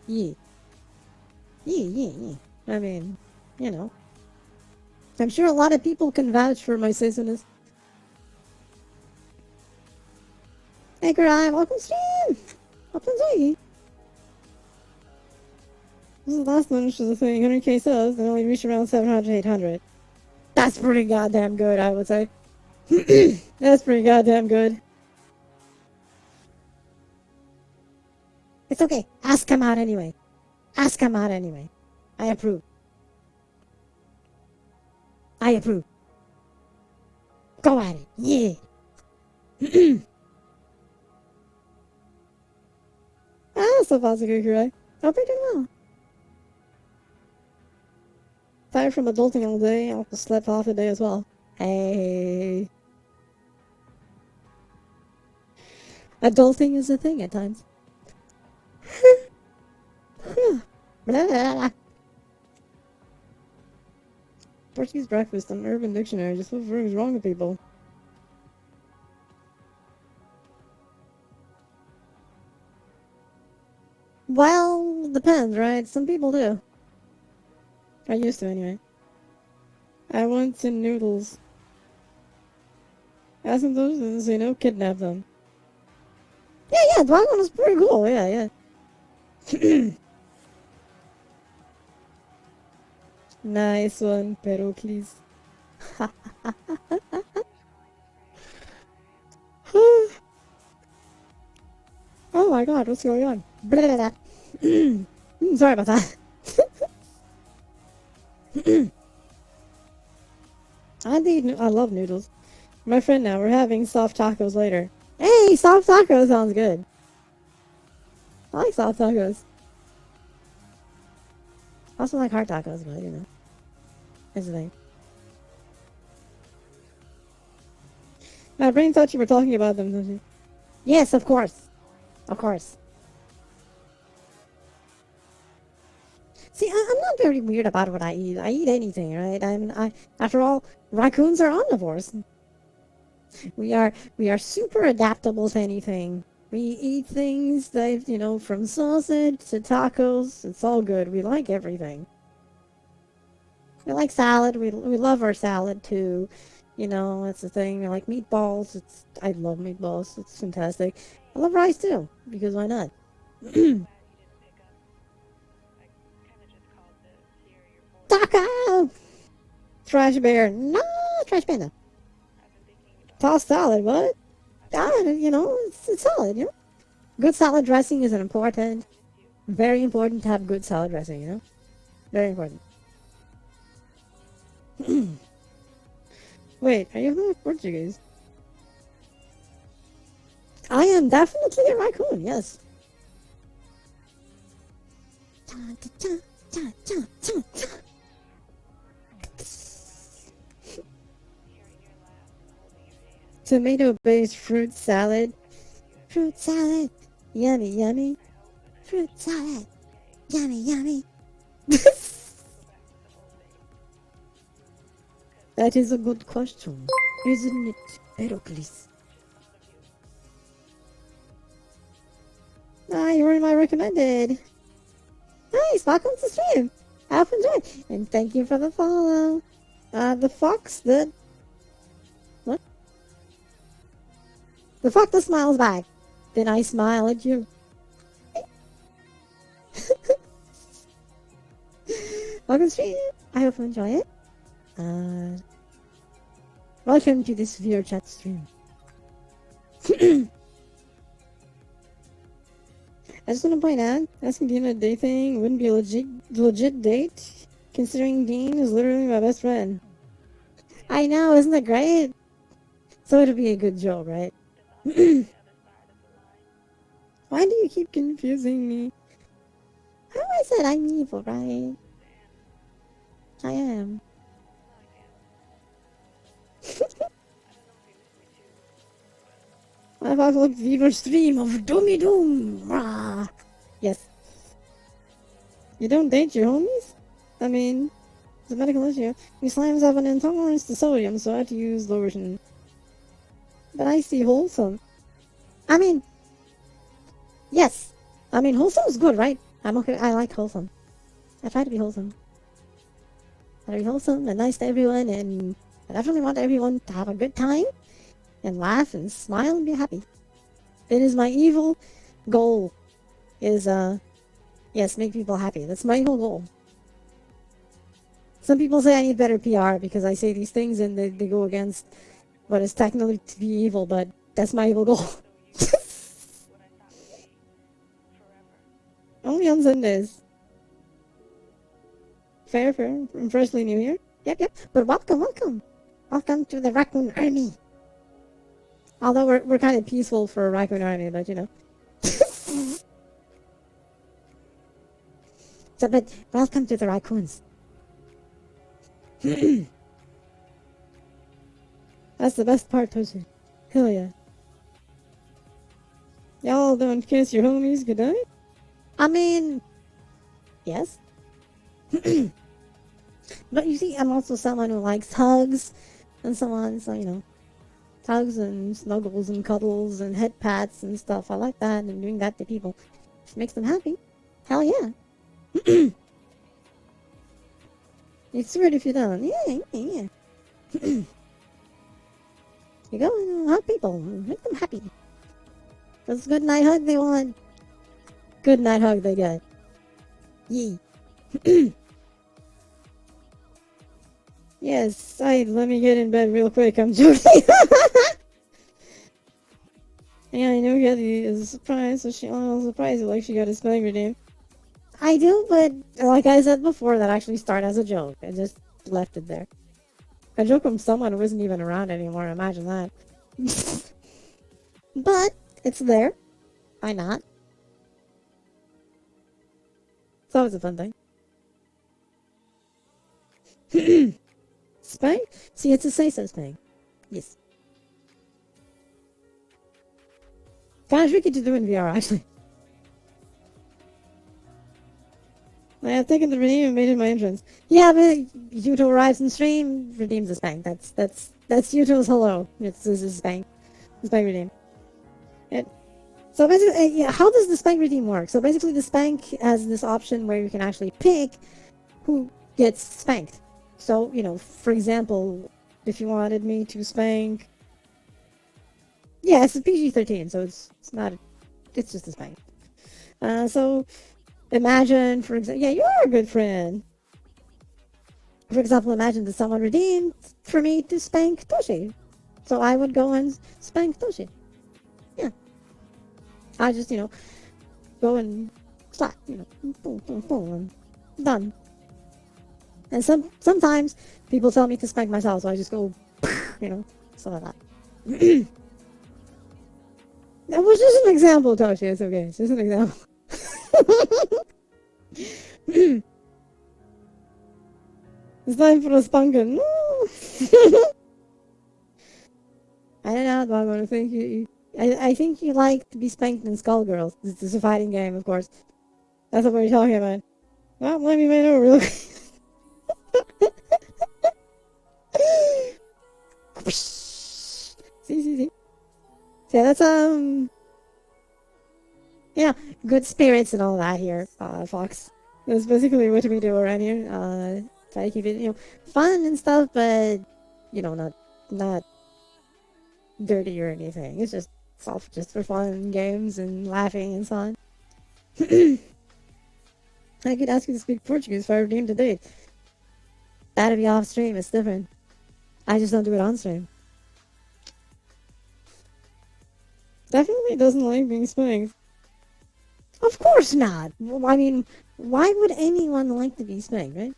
yeah. Yeah. I mean, I'm sure a lot of people can vouch for my say-so-ness. Hey, Grime, welcome stream! Welcome to This is the last one, which was a thing. 100k subs, and only reached around 700 to 800. That's pretty goddamn good, I would say. That's pretty goddamn good. It's okay. Ask him out anyway. I approve. Go at it. Yeah. So far so good, correct? Hope you're doing well. Tired from adulting all day. I also slept half the day as well. Hey. Adulting is a thing at times. Portuguese breakfast on Urban Dictionary. Just what is wrong with people? Well, depends, right? Some people do. I used to, anyway. I want some noodles. Ask them those and say no, kidnap them. Yeah, the one was pretty cool. Yeah. Nice one, Pericles. Oh my god, what's going on? Blah, blah, blah. Sorry about that. I love noodles. My friend now, we're having soft tacos later. Hey, soft tacos sounds good. I like soft tacos. I also like hard tacos, but you know, that's the thing. My brain thought you were talking about them, don't you? Yes, of course. Of course. See, I'm not very weird about what I eat. I eat anything, right? After all, raccoons are omnivores. We are super adaptable to anything. We eat things that, you know, from sausage to tacos. It's all good. We like everything. We like salad. We love our salad too. You know, that's the thing. We like meatballs. I love meatballs. It's fantastic. I love rice too, because why not? Taco! Trash bear. No, trash panda. Tossed salad, what? Ah, you know, it's salad, you know? Good salad dressing is important. Very important to have good salad dressing, you know? Very important. Wait, are you half Portuguese? I am definitely a raccoon, yes. Tomato-based fruit salad. Fruit salad. Yummy, yummy. Fruit salad. Yummy, yummy. That is a good question, isn't it, Pericles? Ah, you were my recommended. Nice, welcome to stream. I hope you enjoyed. And thank you for the follow. The fox that... What? The fox that smiles back. Then I smile at you. Welcome to stream. I hope you enjoy it. Welcome to this VRChat stream. I just want to point out, asking Dean a date thing wouldn't be a legit date, considering Dean is literally my best friend. I know, isn't that great? So it'll be a good joke, right? Why do you keep confusing me? How I said I'm evil, right? I am. I've uploaded viewer stream of Doomy Doom. Rah. Yes. You don't date your homies? I mean, it's a medical issue. These slimes have an intolerance to sodium, so I have to use lotion. But I see wholesome. I mean, yes. I mean, wholesome is good, right? I'm okay. I like wholesome. I try to be wholesome. I try to be wholesome and nice to everyone, and I definitely want everyone to have a good time and laugh and smile and be happy. It is my evil goal. Yes, make people happy. That's my evil goal. Some people say I need better PR because I say these things and they go against what is technically to be evil, but that's my evil goal. Only on Sundays. Fair. I'm freshly new here. Yep. But welcome. Welcome to the Raccoon Army. Although we're kind of peaceful for a Raccoon Army, but you know. But welcome to the raccoons. That's the best part, Toshi. Hell yeah. Y'all don't kiss your homies goodnight? I mean, yes. But you see, I'm also someone who likes hugs and so on. So, hugs and snuggles and cuddles and head pats and stuff. I like that, and doing that to people. It makes them happy. Hell yeah. It's weird if you don't. Yeah. You go and hug people. Make them happy. That's a good night hug they want. Good night hug they get. Yee. Yes, let me get in bed real quick. I'm joking. Yeah, I know Getty is a surprise, so she almost surprised you like she got a spelling redeem. I do, but like I said before, that actually started as a joke. I just left it there. A joke from someone who isn't even around anymore, imagine that. But, it's there. Why not? It's always a fun thing. Spank? See, it's a say-so spank. Yes. Kind of tricky to do in VR, actually. I have taken the redeem and made it my entrance. Yeah, but Yuto arrives in stream, redeems the spank. That's Yuto's hello. It's a spank. The spank redeem. So basically, yeah, how does the spank redeem work? So basically, the spank has this option where you can actually pick who gets spanked. So, for example, if you wanted me to spank... Yeah, it's a PG-13, so it's not... It's just a spank. So, imagine, for example... Yeah, you are a good friend. For example, imagine that someone redeemed for me to spank Toshi. So I would go and spank Toshi. Yeah. I just, go and slap, boom, boom, boom, and done. And sometimes people tell me to spank myself, so I just go, stuff like that. That was just an example, Toshi. It's okay. It's just an example. It's time for a spanking. I don't know, Dog. I think I think you like to be spanked in Skullgirls. It's a fighting game, of course. That's what we're talking about. Well, let me know real quick. See. So that's yeah, good spirits and all that here, Fox. That's basically what we do around here. Try to keep it, fun and stuff, but not dirty or anything. It's all just for fun, games and laughing and so on. I could ask you to speak Portuguese if I redeemed a date. That'd be off stream. It's different. I just don't do it on stream. Definitely doesn't like being spanked. Of course not. I mean, why would anyone like to be spanked, right?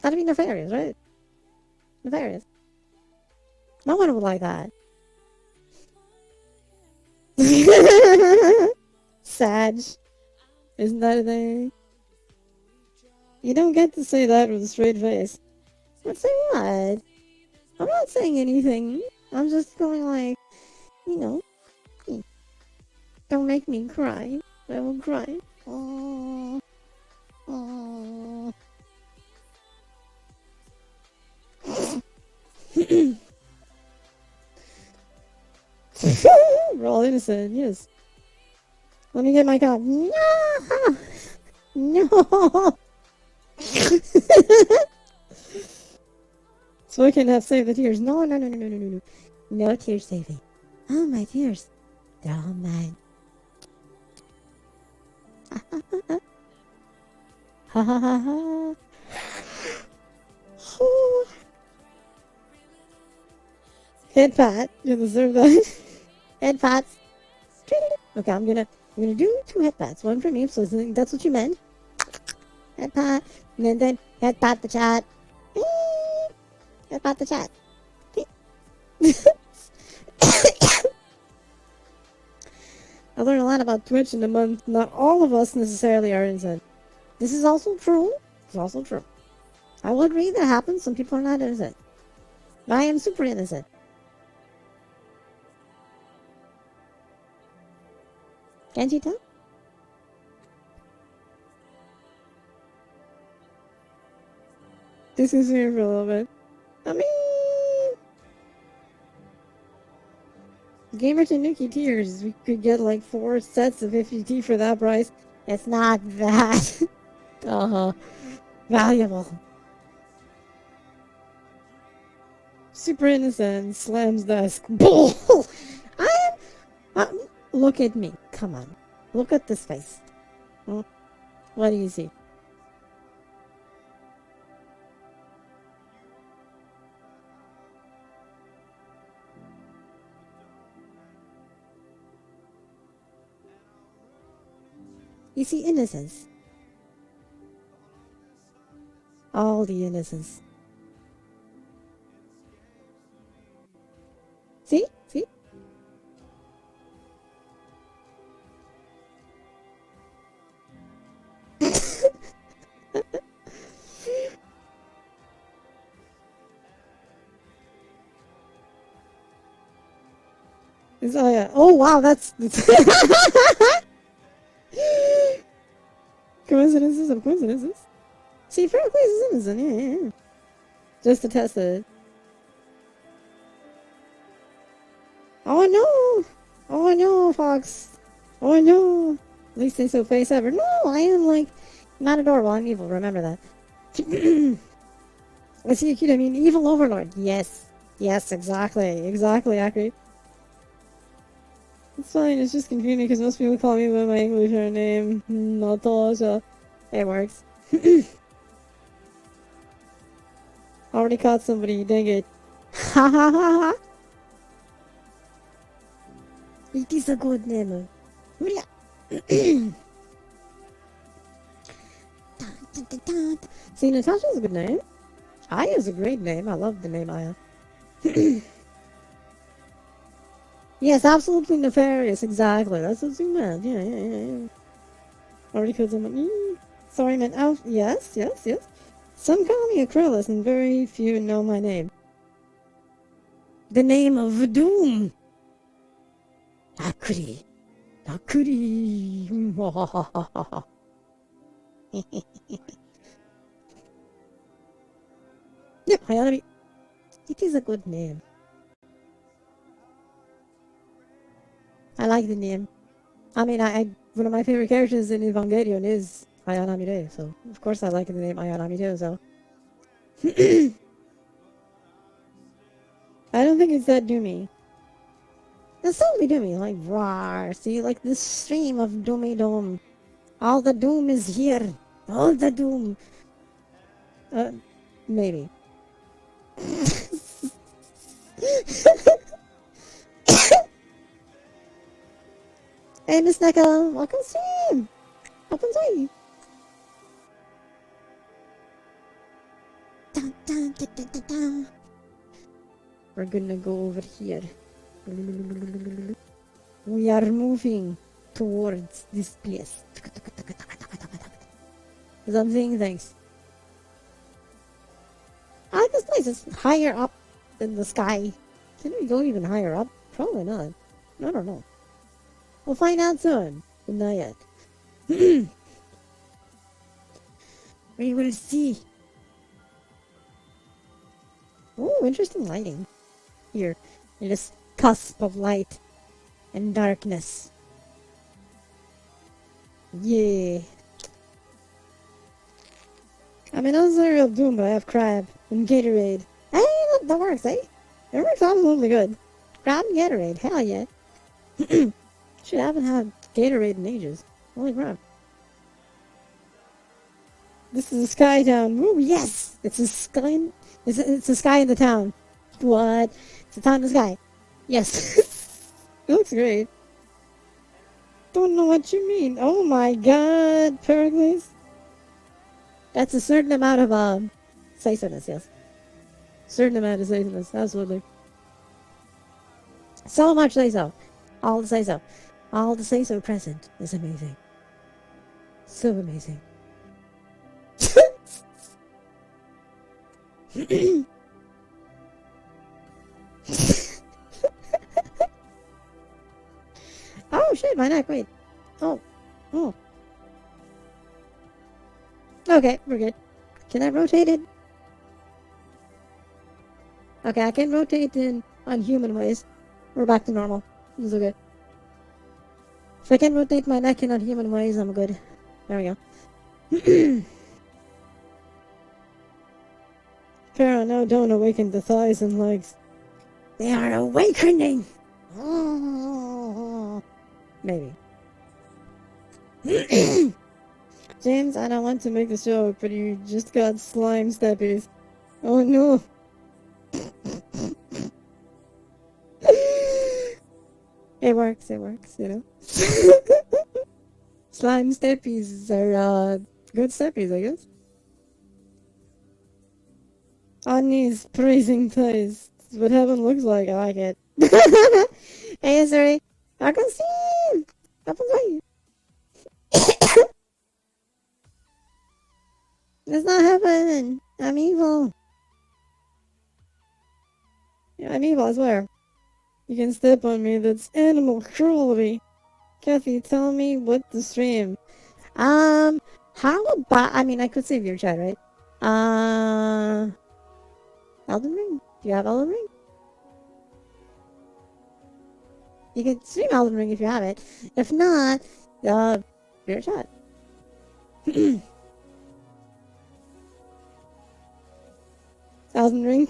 That'd be nefarious, right? Nefarious. No one would like that. Sag. Isn't that a thing? You don't get to say that with a straight face. But say what? I'm not saying anything. I'm just going like, don't make me cry. I will cry. Oh. We're all innocent, yes. Let me get my card. No! No! So I can have save the tears. No. No tear saving. Oh, my tears. They're all mine. Ha ha ha ha. Head pat. You deserve that. Head pats. Okay, I'm gonna do 2 head pats. One for me, so that's what you meant. Head pat. And then head pat the chat. Head pat the chat. I learned a lot about Twitch in a month. Not all of us necessarily are innocent. This is also true. It's also true. I will agree that happens. Some people are not innocent. But I am super innocent. Can't you tell? disconcerting for a little bit. I mean, Gamer Tanuki tiers, we could get like 4 sets of 50T for that price. It's not that valuable. Super innocent slams desk. Bull! Look at me. Come on. Look at this face. Hmm? What do you see? You see innocence. All the innocence. See? See? Oh yeah. Oh wow, that's coincidences of coincidences. See, Fairclough is innocent, yeah. Just to test it. Oh no! Oh no, Fox! Oh no! At least they so face ever. No, I am like not adorable. I'm evil. Remember that. I see you cute. I mean, evil overlord. Yes, yes, exactly, exactly accurate. It's fine. It's just confusing because most people call me by my English name, Natasha. It works. Already caught somebody. Dang it! Ha ha ha ha! It is a good name. See, Natasha's a good name. Aya is a great name. I love the name Aya. Yes, absolutely nefarious. Exactly. That's what you meant. Yeah. Already killed someone. Sorry, man. Oh, yes. Some call me Acrylis, and very few know my name. The name of Doom. Akuri. Yeah, Hayanabi. It is a good name. I like the name. I mean, one of my favorite characters in Evangelion is Ayana Mire, so of course I like the name Ayana Mire, so. I don't think it's that doomy. It's totally doomy, like, rawr. See, like this stream of doomy doom. All the doom is here. All the doom. Maybe. Hey, Miss Neka, welcome stream. Welcome stream. Dun, dun, dun, dun, dun, dun. We're gonna go over here. We are moving towards this place. Something things. I like this place. It's higher up in the sky. Can we go even higher up? Probably not. I don't know. We'll find out soon. But not yet. We will see. Oh, interesting lighting. Here. In this cusp of light and darkness. Yeah. I mean, those are real doom, but I have crab and Gatorade. Hey, look, that works, eh? It works absolutely good. Crab and Gatorade, hell yeah. Shit, I haven't had Gatorade in ages. Holy crap. This is a sky town. Ooh, yes! It's a sky it's a sky in the town. What? It's a town in the sky. Yes. It looks great. Don't know what you mean. Oh my god, Pericles. That's a certain amount of say-so-ness, yes. Certain amount of say-so-ness, absolutely. So much say-so. All the say-so. All the say-so present is amazing. So amazing. Oh shit, my neck, wait. Oh. Okay, we're good. Can I rotate it? Okay, I can rotate in on human ways. We're back to normal. This is okay. If I can rotate my neck in on human ways, I'm good. There we go. Pharaoh, no, don't awaken the thighs and legs. They are awakening! Maybe. James, I don't want to make the joke, but you just got slime steppies. Oh no. It works, you know? Slime steppies are, good steppies, I guess. On knees, praising thighs. That's what heaven looks like, I like it. Hey, sorry. I can see. It's not heaven. I'm evil. Yeah, I'm evil, I swear. You can step on me, that's animal cruelty. Kathy, tell me what to stream. How about, I mean, I could save your chat, right? Elden Ring? Do you have Elden Ring? You can stream Elden Ring if you have it. If not, your chat. Elden Ring?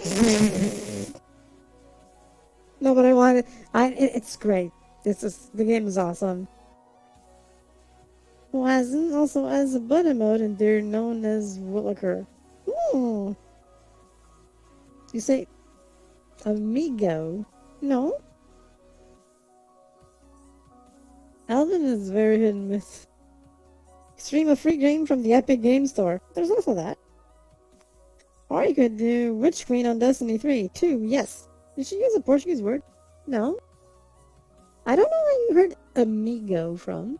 No, but I want it. It's great. The game is awesome. Wasn't also as a button mode, and they're known as Williker. Hmm. You say Amigo? No. Elden is very hit and miss. Stream a free game from the Epic Game Store. There's also that. Or you could do Witch Queen on Destiny 3. 2, yes. Did she use a Portuguese word? No. I don't know where you heard amigo from,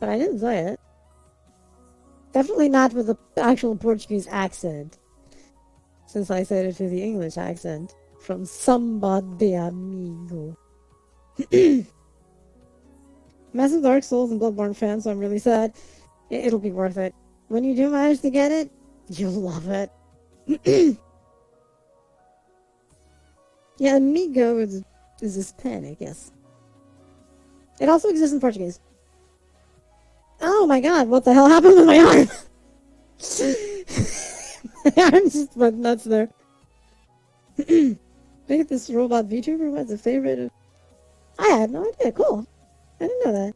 but I didn't say it. Definitely not with the actual Portuguese accent, since I said it with the English accent. From somebody amigo. Massive Dark Souls and Bloodborne fan, so I'm really sad. It'll be worth it. When you do manage to get it, you'll love it. Yeah, amigo is Hispanic, yes. It also exists in Portuguese. Oh my god, what the hell happened with my arm? My arm just went nuts there. Look at this robot VTuber, what's a favorite of... I had no idea, cool. I didn't know that.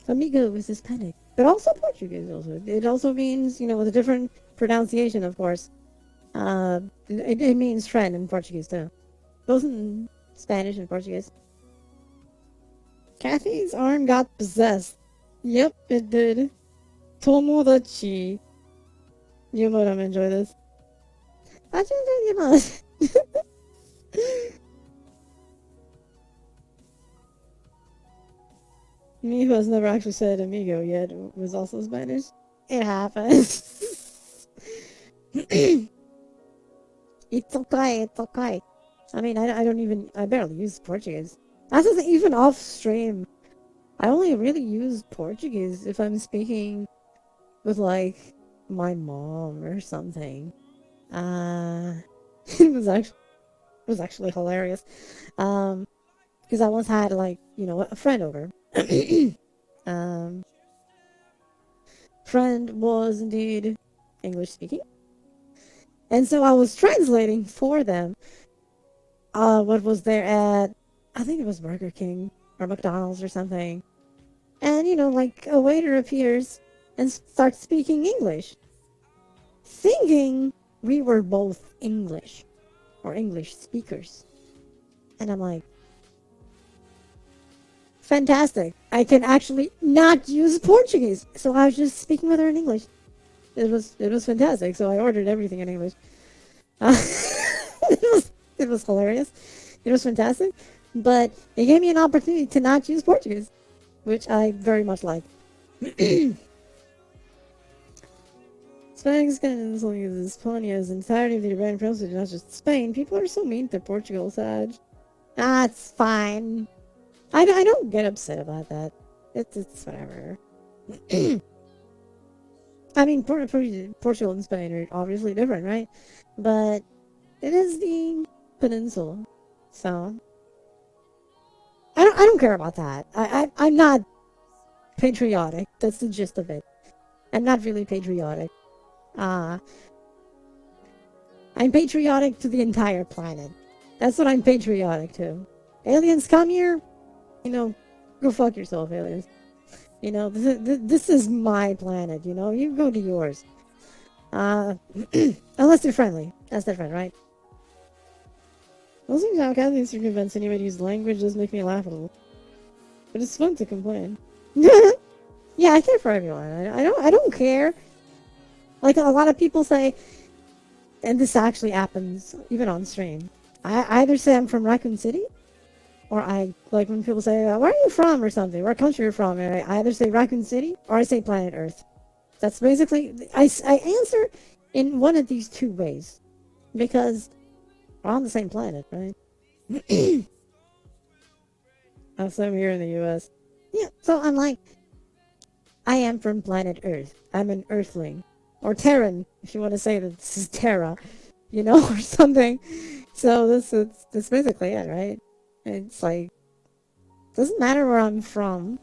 Amigo is Hispanic, but also Portuguese also. It also means, you know, with a different pronunciation, of course. It means friend in Portuguese too. Both in Spanish and Portuguese. Kathy's arm got possessed. Yep, it did. Tomodachi. You might enjoy this. Me, who has never actually said amigo yet, was also Spanish. It happens. It's okay, it's okay. I mean, I barely use Portuguese. That isn't even off stream. I only really use Portuguese if I'm speaking with, like, my mom or something. It was actually hilarious. Because I once had, like, you know, a friend over. Friend was indeed English speaking. And so I was translating for them what was there at, I think it was Burger King or McDonald's or something. And, you know, like, a waiter appears and starts speaking English. Thinking we were both English. Or English speakers. And I'm like, fantastic. I can actually not use Portuguese. So I was just speaking with her in English. It was fantastic. So I ordered everything in English. It was hilarious. It was fantastic. But it gave me an opportunity to not use Portuguese, which I very much like. Spain is kind of as funny as the entirety of the Iberian Peninsula, not just Spain. People are so mean to Portugal, Sag. Ah, it's fine. I don't get upset about that. It's whatever. I mean, Portugal and Spain are obviously different, right? But It is the peninsula. So I don't care about that. I'm not patriotic. That's the gist of it. I'm not really patriotic. Uh I'm patriotic to the entire planet. That's what I'm patriotic to. Aliens come here, you know, go fuck yourself, aliens. You know, this is my planet, you know, you go to yours. Uh, unless they're friendly. That's different, right? Most of how Catholics are convinced anybody to use language does make me laugh a little. But it's fun to complain. Yeah, I care for everyone. I don't care. Like a lot of people say, and this actually happens even on stream. I either say I'm from Raccoon City, or I like when people say, "Where are you from?" or something, "What country you're from?" And I either say Raccoon City or I say Planet Earth. That's basically I answer in one of these two ways because we're on the same planet, right? Also, I'm here in the U.S. Yeah, so I'm like, I am from planet Earth. I'm an Earthling. Or Terran, if you want to say that this is Terra, you know, or something. So that's basically it, right? It's like, doesn't matter where I'm from.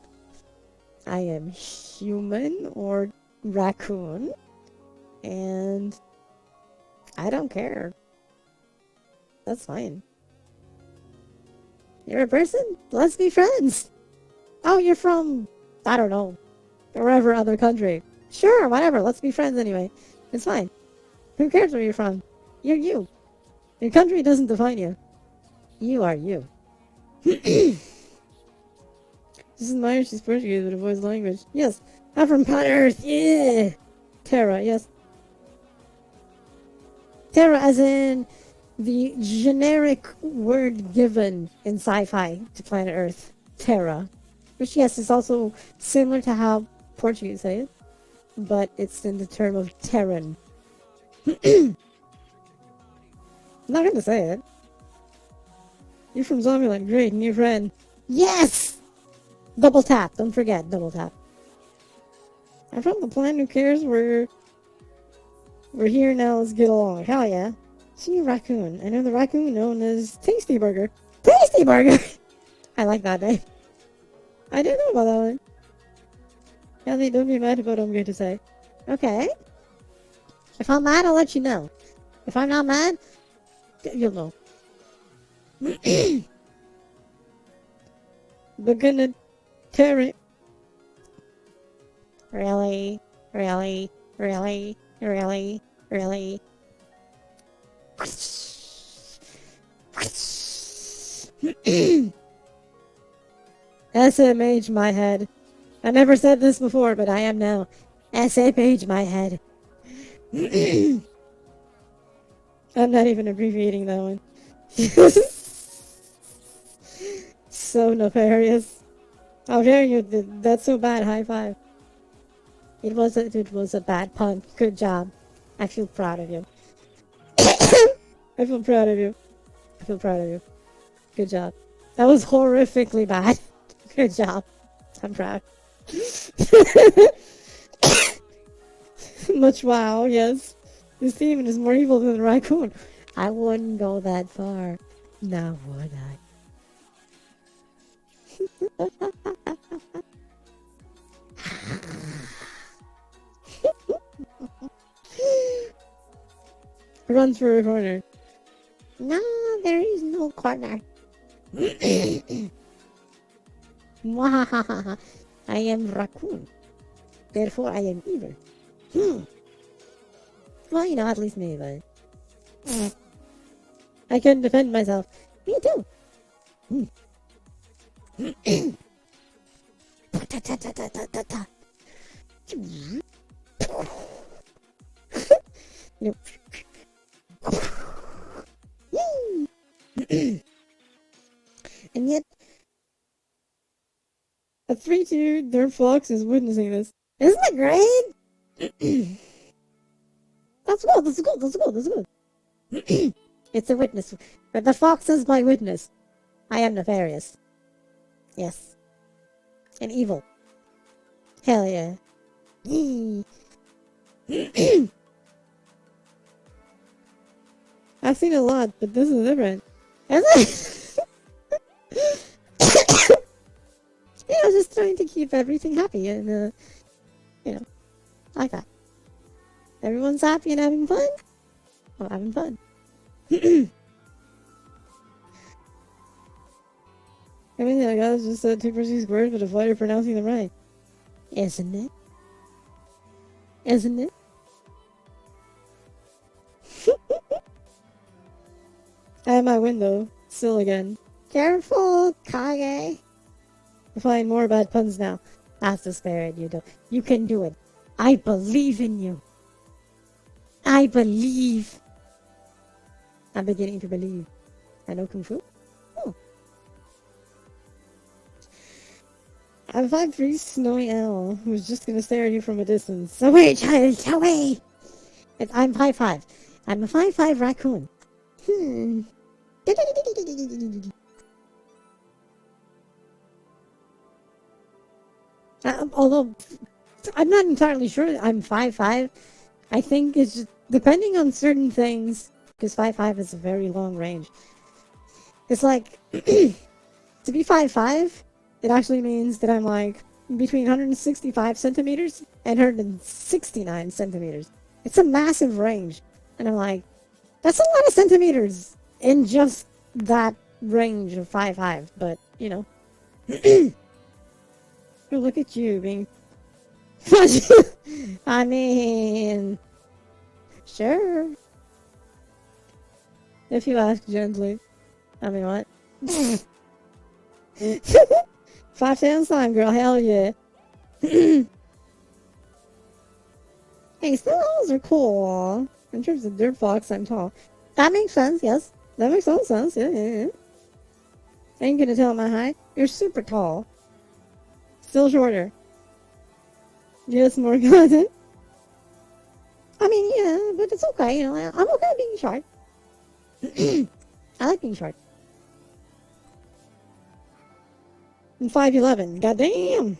I am human or raccoon, and I don't care. That's fine. You're a person? Let's be friends. Oh, you're from, I don't know, wherever other country. Sure, whatever. Let's be friends anyway. It's fine. Who cares where you're from? You're you. Your country doesn't define you. You are you. This is Myers, she's Portuguese, but avoids language. Yes. I'm from planet Earth. Yeah. Terra, yes. Terra as in the generic word given in sci-fi to planet Earth. Terra. Which, yes, is also similar to how Portuguese say it. But it's in the term of Terran. I'm not gonna say it. You're from Zombieland. Great, new friend. Yes! Double tap. Don't forget, double tap. I'm from the planet. Who cares? We're here now. Let's get along. Hell yeah. See a raccoon. I know the raccoon known as Tasty Burger. Tasty Burger! I like that name. I didn't know about that one. Kelly, don't be mad about what I'm going to say. Okay. If I'm mad, I'll let you know. If I'm not mad, you'll know. We're gonna tear it. Really? Really? Really? Really? Really? SMH my head. I never said this before, but I am now. SMH my head. I'm not even abbreviating that one. So nefarious. How dare you? That's so bad. High five. It was a bad pun. Good job. I feel proud of you. I feel proud of you. I feel proud of you. Good job. That was horrifically bad. Good job. I'm proud. Much wow, yes. This demon is more evil than the raccoon. I wouldn't go that far. Now would I? Runs for a corner. No, there is no corner. Mwahahaha. I am raccoon. Therefore, I am evil. Well, you know, at least me, but... I couldn't defend myself. Me too. And yet, a 3-2 Dirt Fox is witnessing this. Isn't it great? That's good, that's good, that's good, that's good. It's a witness. But the fox is my witness. I am nefarious. Yes. And evil. Hell yeah. I I've seen a lot, but this is different. Isn't it? Just trying to keep everything happy and, like that. Everyone's happy and having fun? Well, having fun. I mean, the guy just said 2% words, but a fighter pronouncing them right. Isn't it? Isn't it? I have my window. Still again. Careful, Kage. We're finding more bad puns now. That's the spirit, you do. You can do it. I believe in you. I believe. I'm beginning to believe. I know Kung Fu. Oh. I'm 5'3" snowy owl who's just gonna stare at you from a distance. Away, child, away! I'm 5'5". I'm a 5'5" raccoon. Although, I'm not entirely sure I'm 5'5". I think it's just, depending on certain things, because 5'5" is a very long range. It's like, to be 5'5", it actually means that I'm like between 165 centimeters and 169 centimeters. It's a massive range. And I'm like, that's a lot of centimeters in just that range of 5'5". But, oh, look at you being... I mean... Sure. If you ask gently. I mean, what? 5 times time, girl. Hell yeah. Hey, snow owls are cool. In terms of dirt fox, I'm tall. That makes sense, yes. That makes all sense, yeah. Ain't gonna tell my height. You're super tall. Still shorter. Yes, more content. I mean, yeah, but it's okay, I'm okay being short. I like being short. I'm 5'11". Goddamn!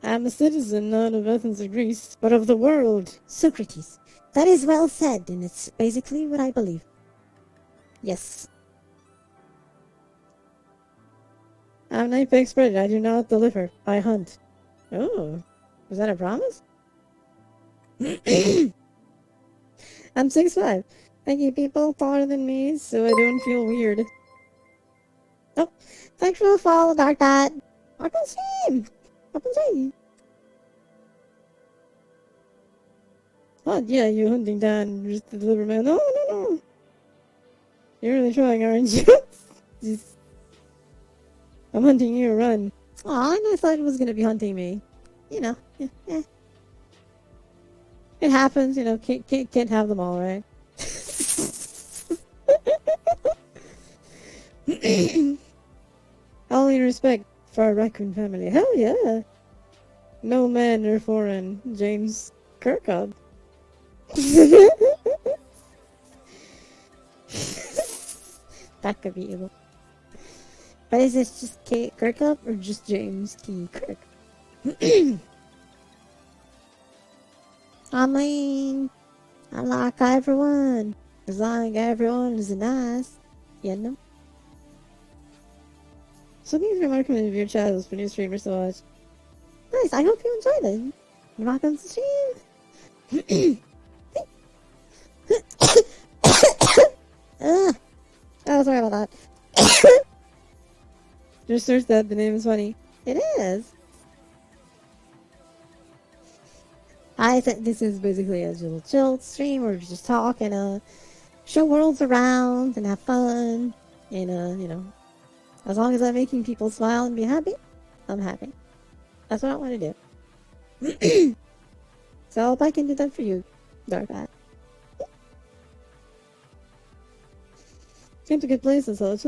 I'm a citizen not of Athens or Greece, but of the world. Socrates. That is well said, and it's basically what I believe. Yes. I'm an apex predator. I do not deliver. I hunt. Oh. Was that a promise? I'm 6'5". Thank you, people taller than me, so I don't feel weird. Oh, thanks for the follow, Dark Bat. Welcome stream. Welcome stream. Oh, yeah, you hunting down just to deliver mail. No. You're really trying, aren't you? Just... I'm hunting you, run. Aw, I thought it was gonna be hunting me. Yeah. It happens, can't have them all, right? Only respect for our raccoon family. Hell yeah! No man or foreign. James Kirkhope. That could be evil. But is this just Kate Kirkhope or just James T. Kirk? I mean, I like everyone. As long as everyone is nice. So thanks for recommending your channels for new streamers to watch. Nice, I hope you enjoyed it. Welcome to stream. Oh, sorry about that. Just search that, the name is funny. It is. I think this is basically a little chill stream where we just talk and show worlds around and have fun. And as long as I'm making people smile and be happy, I'm happy. That's what I want to do. So I hope I can do that for you, Darkbat. It's a good place, so it's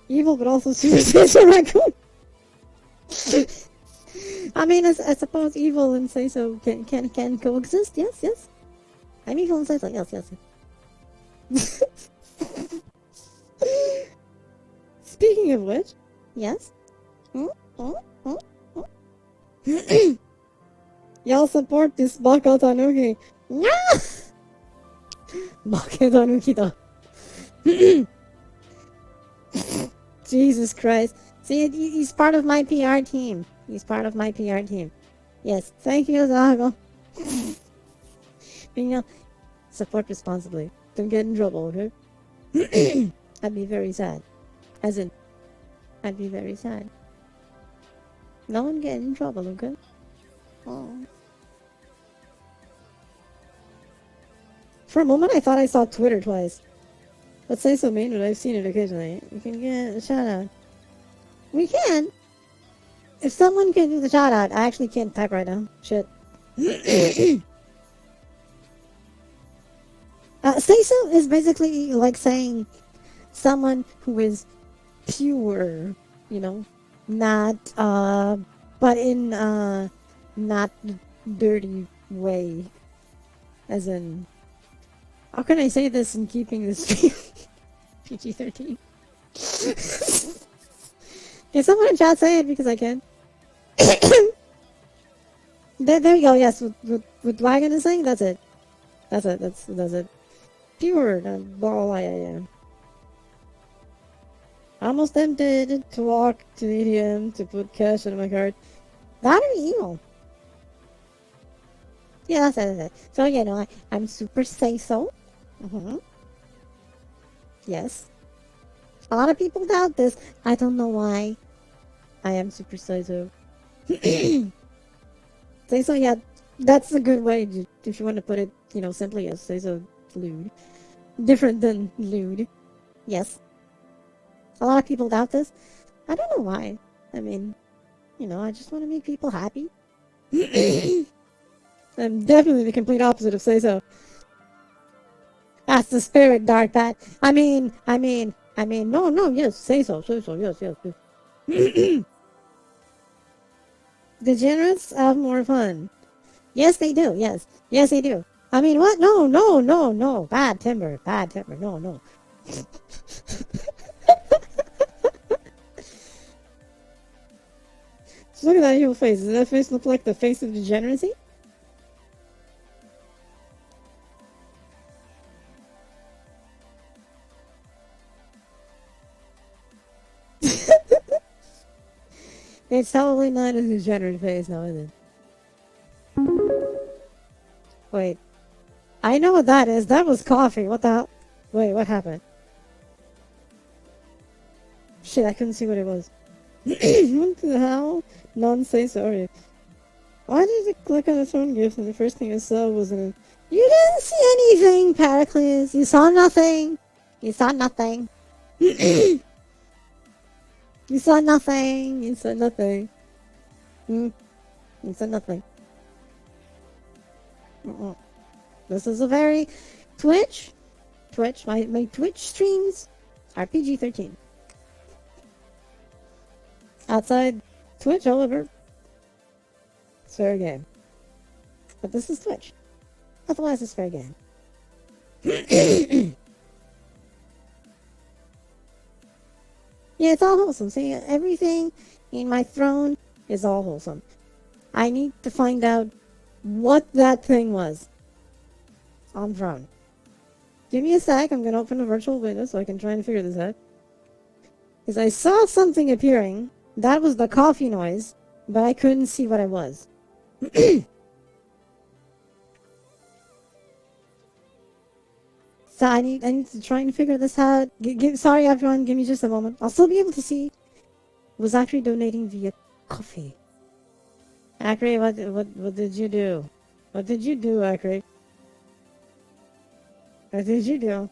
evil but also super say-so raccoon. I mean, I suppose evil and say-so can coexist, yes. I'm evil and say-so, yes. Speaking of which, yes. Y'all support this Baka Tanuki. Yeah! Makedonukido. Jesus Christ. See, he's part of my PR team. He's part of my PR team. Yes, thank you, Zago. You know, support responsibly. Don't get in trouble, okay? I'd be very sad. As in, I'd be very sad. No one get in trouble, okay? Oh. For a moment, I thought I saw Twitter twice. But say so mean, but I've seen it occasionally. We can get a shout out. We can! If someone can do the shout out, I actually can't type right now. Shit. Say so is basically like saying someone who is pure, you know, not, but in, not dirty way. As in, how can I say this in keeping this PG-13? Can someone in chat say it because I can? there you go, yes, with Wagon is saying, that's it. That's it. Pure, ball I am. Almost tempted to walk to the ATM to put cash in my card. That or email. Yeah, that's it. So, you know, I'm super say-so. Yes. A lot of people doubt this. I don't know why. I am super say-so. Say-so, yeah, that's a good way if you want to put it, you know, simply as say-so lewd. Different than lewd. Yes. A lot of people doubt this. I don't know why. I mean, you know, I just want to make people happy. I'm definitely the complete opposite of say-so. That's the spirit, Dark Pat. I mean, no, yes, say-so, yes. Degenerates have more fun. Yes, they do, yes. Yes, they do. I mean, what? No. Bad timber, no. Just look at that evil face. Does that face look like the face of degeneracy? It's totally not a degenerate face now, is it? Wait. I know what that is. That was coffee. What the hell? Wait, what happened? Shit, I couldn't see what it was. What the hell? None say sorry. Why did you click on its own gift and the first thing I saw was an... You didn't see anything, Pericles. You saw nothing. You saw nothing. You saw nothing. You saw nothing. You saw nothing. This is a very... Twitch, my Twitch streams are PG-13. Outside Twitch, however, it's fair game. But this is Twitch. Otherwise, it's fair game. Yeah, it's all wholesome. See, everything in my throne is all wholesome. I need to find out what that thing was on throne. Give me a sec. I'm going to open a virtual window so I can try and figure this out. Because I saw something appearing. That was the coffee noise, but I couldn't see what it was. So I need to try and figure this out. Sorry, everyone. Give me just a moment. I'll still be able to see. It was actually donating via coffee. Akri, what did you do? What did you do, Akri? What did you do?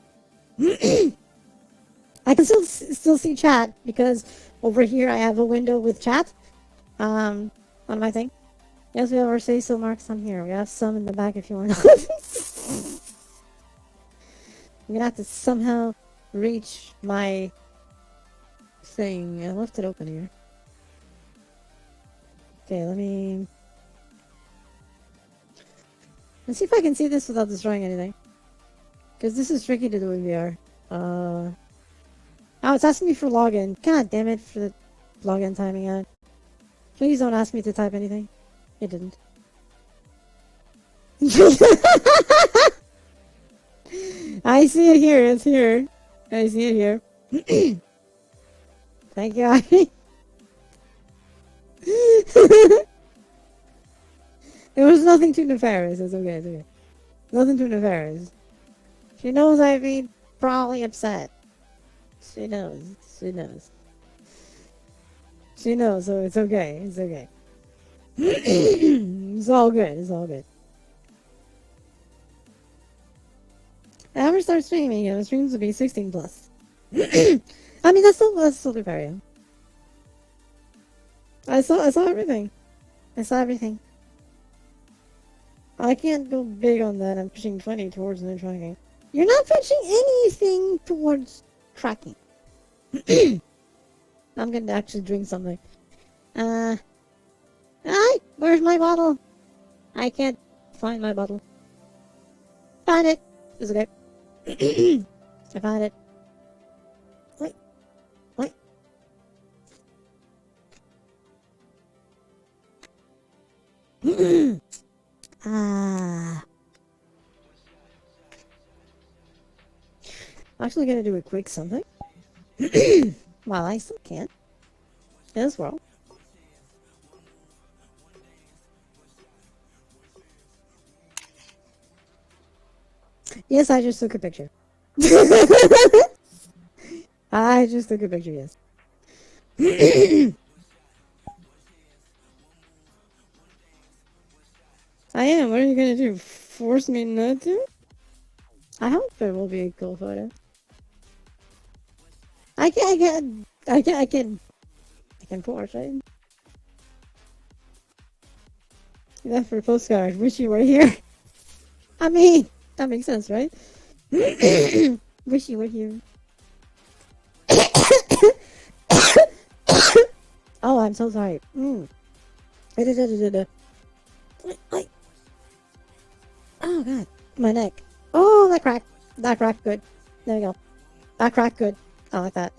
I can still see chat because over here I have a window with chat on my thing. Yes, we have our say so marks on here. We have some in the back if you want. I'm gonna have to somehow reach my thing. I left it open here. Okay, let's see if I can see this without destroying anything. Because this is tricky to do in VR. Oh, it's asking me for login. God damn it for the login timing out. Please don't ask me to type anything. It didn't. I see it here. It's here. I see it here. Thank you, Ivy. It was nothing too nefarious. It's okay. It's okay. Nothing too nefarious. She knows I'd be probably upset. She knows. She knows. She knows, so it's okay. It's okay. It's all good. It's all good. I never start streaming. The streams will be 16 plus. I mean, that's still fair. I saw everything. I saw everything. I can't go big on that. I'm pushing 20 towards no tracking. You're not pushing anything towards tracking. I'm gonna actually drink something. Where's my bottle? I can't find my bottle. Found it. It's okay. I found it. Wait. Wait. I'm actually gonna do a quick something. While I still can. In this world. Yes, I just took a picture. I just took a picture, yes. I am. What are you gonna do? Force me not to? I hope it will be a cool photo. I can force it. That for a postcard. Wish you were here. I mean, that makes sense, right? Wish you were here. Oh, I'm so sorry. Oh god, my neck. Oh, that cracked. That cracked good. There we go. That cracked good. I like that.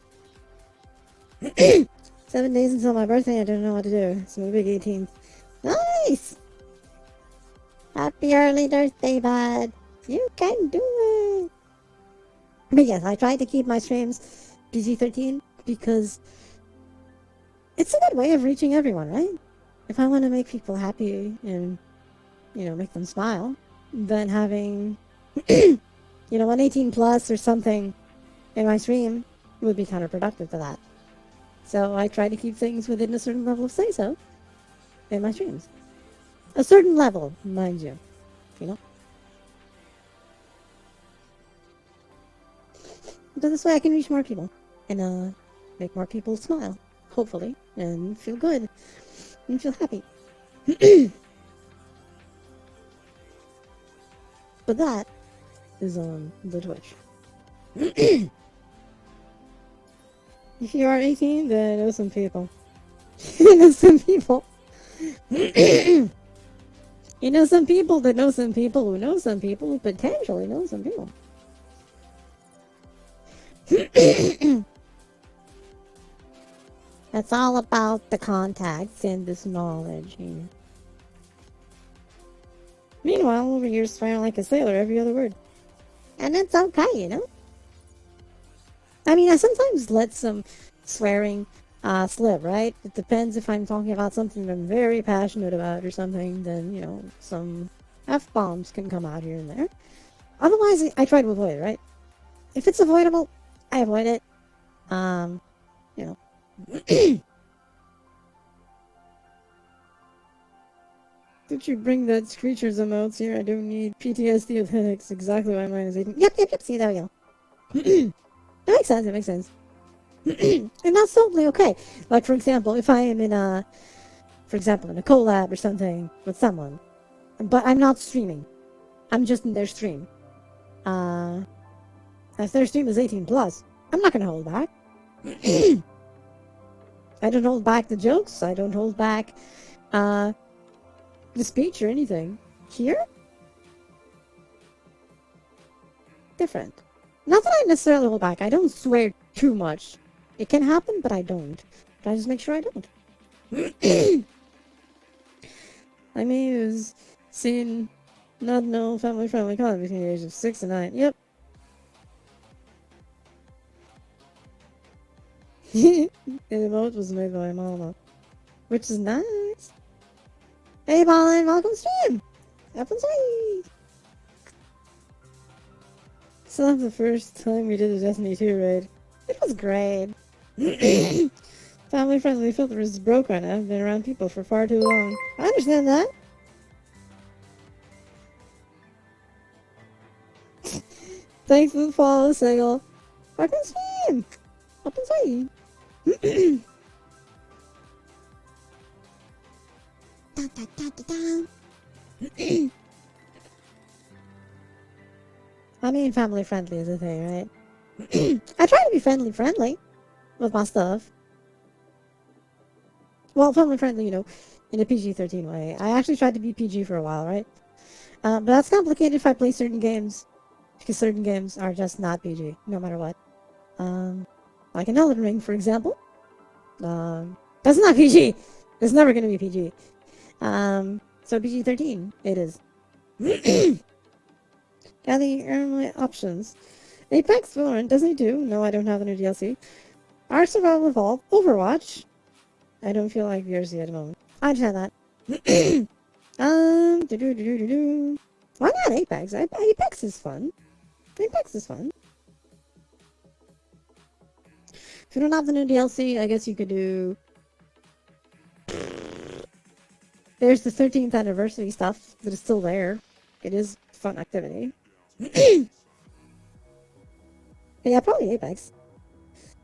7 days until my birthday. I don't know what to do. It's my big 18th. Nice. Happy early birthday, bud. You can do it. But yes, I tried to keep my streams PG-13 because it's a good way of reaching everyone, right? If I want to make people happy and, make them smile, then having, an 18 plus or something in my stream would be counterproductive to that. So I try to keep things within a certain level of say-so in my streams. A certain level, mind you. But this way I can reach more people. And, make more people smile. Hopefully. And feel good. And feel happy. But that is on the Twitch. If you are 18, then know some people. You know some people. You know some people that know some people who know some people who potentially know some people. It's all about the contacts and this knowledge. Meanwhile, over here, swearing like a sailor every other word. And it's okay, I mean, I sometimes let some swearing slip, right? It depends if I'm talking about something that I'm very passionate about or something, then, some F-bombs can come out here and there. Otherwise, I try to avoid it, right? If it's avoidable, I avoid it. Did you bring that creature's emotes here? I don't need PTSD of headaches. Exactly why mine is 18. Yep. See, there we go. It makes sense. And that's totally okay. Like, for example, if I am in a collab or something with someone, but I'm not streaming. I'm just in their stream. If their stream is 18 plus, I'm not gonna hold back. I don't hold back the jokes. I don't hold back, the speech or anything. Here? Different. Not that I necessarily hold back. I don't swear too much. It can happen, but I don't. But I just make sure I don't. I may have seen not no family-friendly content between the ages of 6 and 9. Yep. The emote was made by Mama, which is nice. Hey, Ballin, welcome stream. Up and sweet. Still have the first time we did a Destiny 2 raid. It was great. Family friendly filter is broke right now. I've been around people for far too long. I understand that. Thanks for the follow, Sigel. Welcome stream. Up and sweet. I mean, family friendly is a thing, right? I try to be friendly with my stuff. Well, family friendly, you know, in a PG-13 way. I actually tried to be PG for a while, right? But that's complicated if I play certain games, because certain games are just not PG, no matter what. Like an Elden Ring, for example. That's not PG. It's never going to be PG. So PG-13, it is. Got the options. Apex, Valorant, Destiny 2. No, I don't have the new DLC. Ark Survival Evolved, Overwatch. I don't feel like VRC at the moment. I just had that. Why not Apex? Apex is fun. Apex is fun. If you don't have the new DLC, I guess you could do... There's the 13th anniversary stuff that is still there. It is a fun activity. But yeah, probably Apex.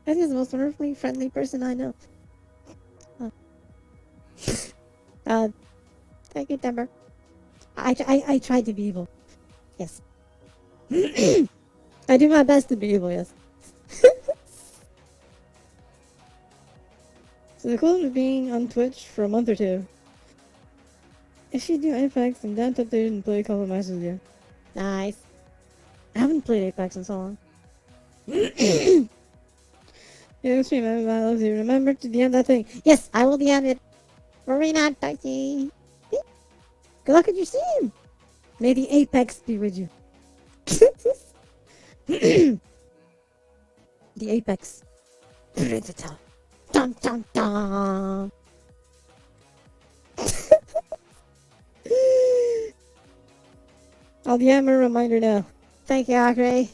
I think he's the most wonderfully friendly person I know. Thank you, Timber. I tried to be evil. Yes. I do my best to be evil, yes. So the goal of being on Twitch for a month or two. If you do Apex, I'm down to update and play a couple matches with you. Nice. I haven't played Apex in so long. Yeah, stream, I love you. Remember to DM that thing. Yes, I will DM it. Marina, Dicey. Good luck at your stream. May the Apex be with you. The Apex. Dun dun dun. I'll DM a reminder now. Thank you, Akre.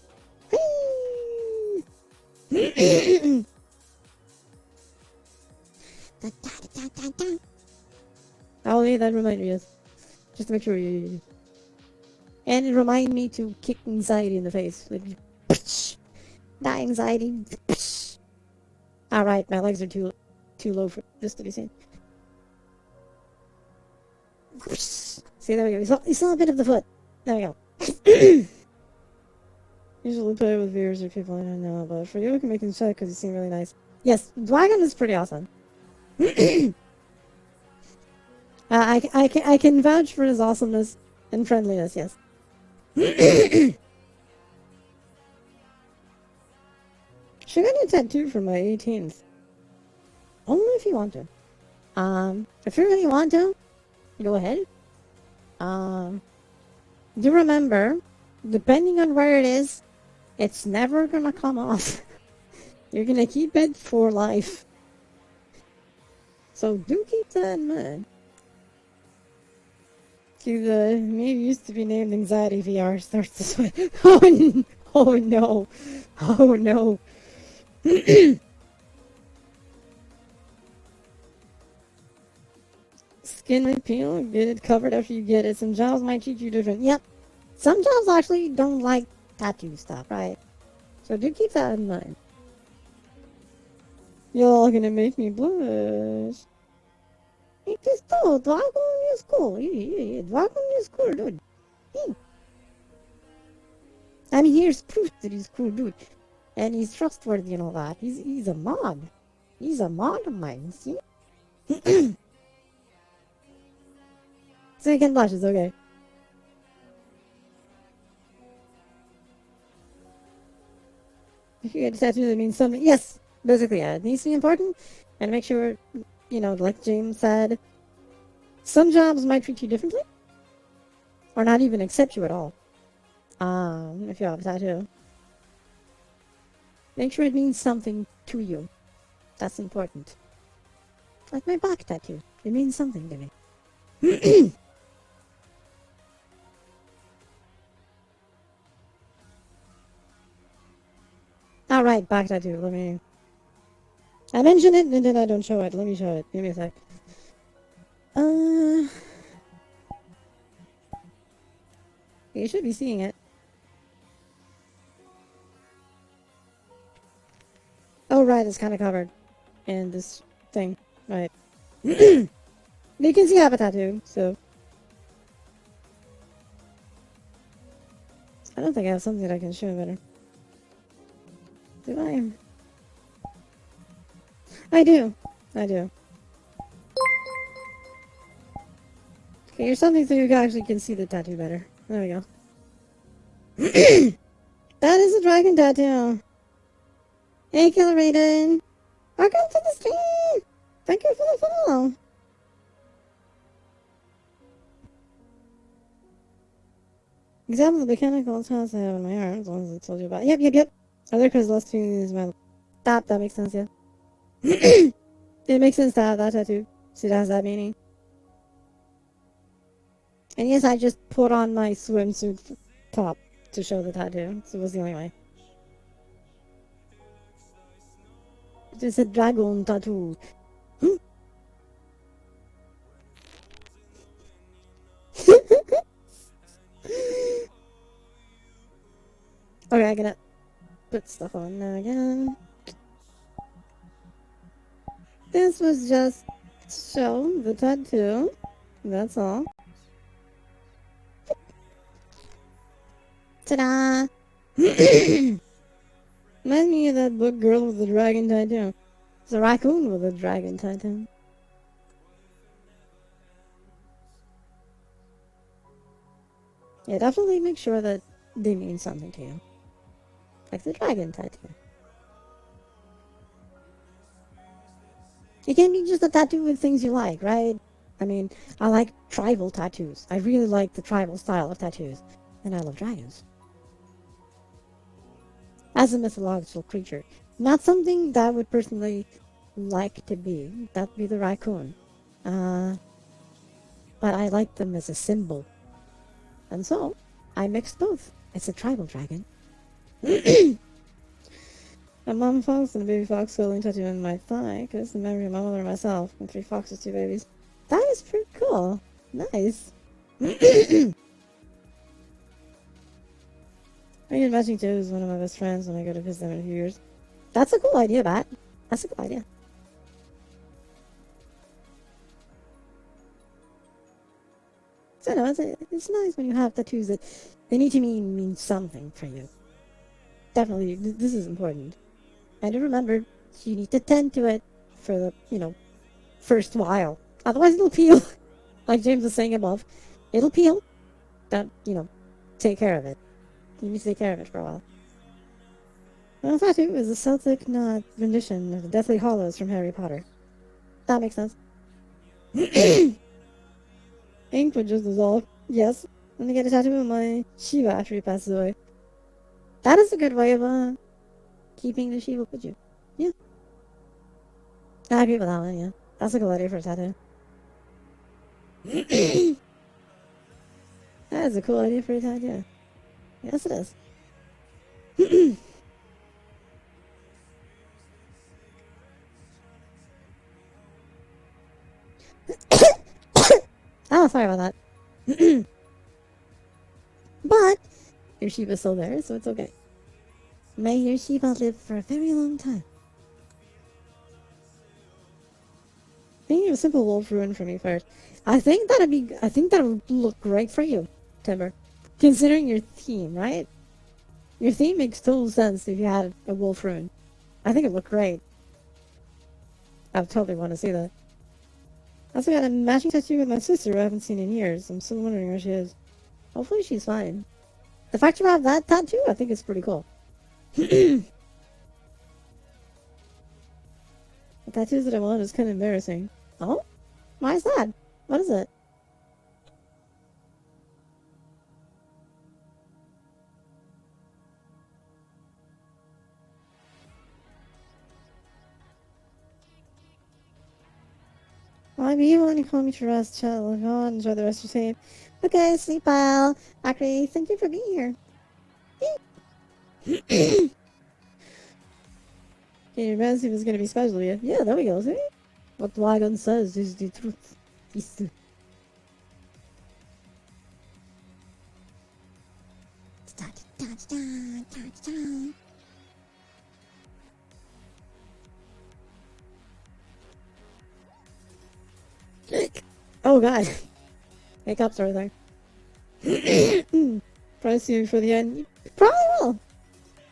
I'll leave that reminder, yes. Just to make sure you... And remind me to kick anxiety in the face. Die anxiety. Alright, my legs are too low for this to be seen. See, there we go. You saw a bit of the foot. There we go. Usually play with viewers or people I don't know, but for you I can make them check because you seem really nice. Yes, Dragon is pretty awesome. I can vouch for his awesomeness and friendliness, yes. Should get a tattoo for my 18th. Only if you want to. If you really want to, go ahead. Do remember, depending on where it is, it's never gonna come off. You're gonna keep it for life. So do keep that in mind. See, the me used to be named Anxiety VR starts to sweat. Oh no. Oh no. Skin might peel, get it covered after you get it. Some jobs might treat you different. Yep. Some jobs actually don't like tattoo stuff, right? So do keep that in mind. You're all gonna make me blush. It is cool. Dragon is cool. Dragon is cool, dude. I mean, here's proof that he's cool, dude. And he's trustworthy and all that. He's a mod. He's a mod of mine, see? So you can blush, it's okay. If you get a tattoo, that means something. Yes, basically, yeah. It needs to be important. And make sure, you know, like James said, some jobs might treat you differently. Or not even accept you at all. If you have a tattoo. Make sure it means something to you. That's important. Like my back tattoo. It means something to me. Alright, back tattoo. Let me... I mention it and then I don't show it. Let me show it. Give me a sec. You should be seeing it. Oh, right, it's kind of covered in this thing. Right. You can see I have a tattoo, so... I don't think I have something that I can show better. Do I? I do. I do. Okay, here's something so you actually can see the tattoo better. There we go. That is a dragon tattoo. Hey, Killer Raiden. Welcome to the stream. Thank you for the follow. Example of the mechanical tasks I have in my arms, the ones I told you about. Yep. Other crystals to use my... That makes sense, yeah. It makes sense to have that tattoo. See, it has that meaning. And yes, I just put on my swimsuit top to show the tattoo. So it was the only way. It's a dragon tattoo. Okay, I gotta put stuff on now again. This was just to show the tattoo. That's all. Ta-da! Reminds me of that book, Girl with the Dragon Tattoo. It's a raccoon with a dragon tattoo. Yeah, definitely make sure that they mean something to you. Like the dragon tattoo. It can't be just a tattoo with things you like, right? I mean, I like tribal tattoos. I really like the tribal style of tattoos. And I love dragons. As a mythological creature. Not something that I would personally like to be. That'd be the raccoon. But I like them as a symbol. And so, I mixed both. It's a tribal dragon. A mom fox and a baby fox holding tattoo on my thigh, because the memory of my mother and myself, and 3 foxes, 2 babies. That is pretty cool. Nice. I get matching toes with one of my best friends when I go to visit them in a few years. That's a cool idea, Bat. That's a cool idea. So no, it's nice when you have tattoos that they need to mean something for you. Definitely, this is important. And remember, you need to tend to it for the, first while. Otherwise it'll peel. Like James was saying above. It'll peel. Don't, take care of it. You need to take care of it for a while. Well, tattoo is a Celtic rendition of the Deathly Hallows from Harry Potter. That makes sense. Ink would just dissolve. Yes. I'm gonna get a tattoo of my Shiva after he passes away. That is a good way of, keeping the Shiva with you. Yeah. I agree with that one, yeah. That's a good idea for a tattoo. That is a cool idea for a tattoo. Yes, it is. Oh, sorry about that. But your Shiva's still there, so it's okay. May your Shiva live for a very long time. Thinking of a simple wolf rune for me first. I think that would look great for you, Timber. Considering your theme, right? Your theme makes total sense if you had a wolf rune. I think it'd look great. I totally want to see that. I also got a matching tattoo with my sister who I haven't seen in years. I'm still wondering where she is. Hopefully she's fine. The fact you have that tattoo, I think is pretty cool. The tattoos that I want is kind of embarrassing. Oh? Why is that? What is it? I'll be you when you call me to rest, chill, go on, enjoy the rest of your day. Okay, sleep well. Actually, thank you for being here. Okay, Ramsey was gonna be special, yeah? Yeah, there we go, see? What the wagon says is the truth. Yes. Oh god. Make up sort of thing. Press you for the end. You probably will.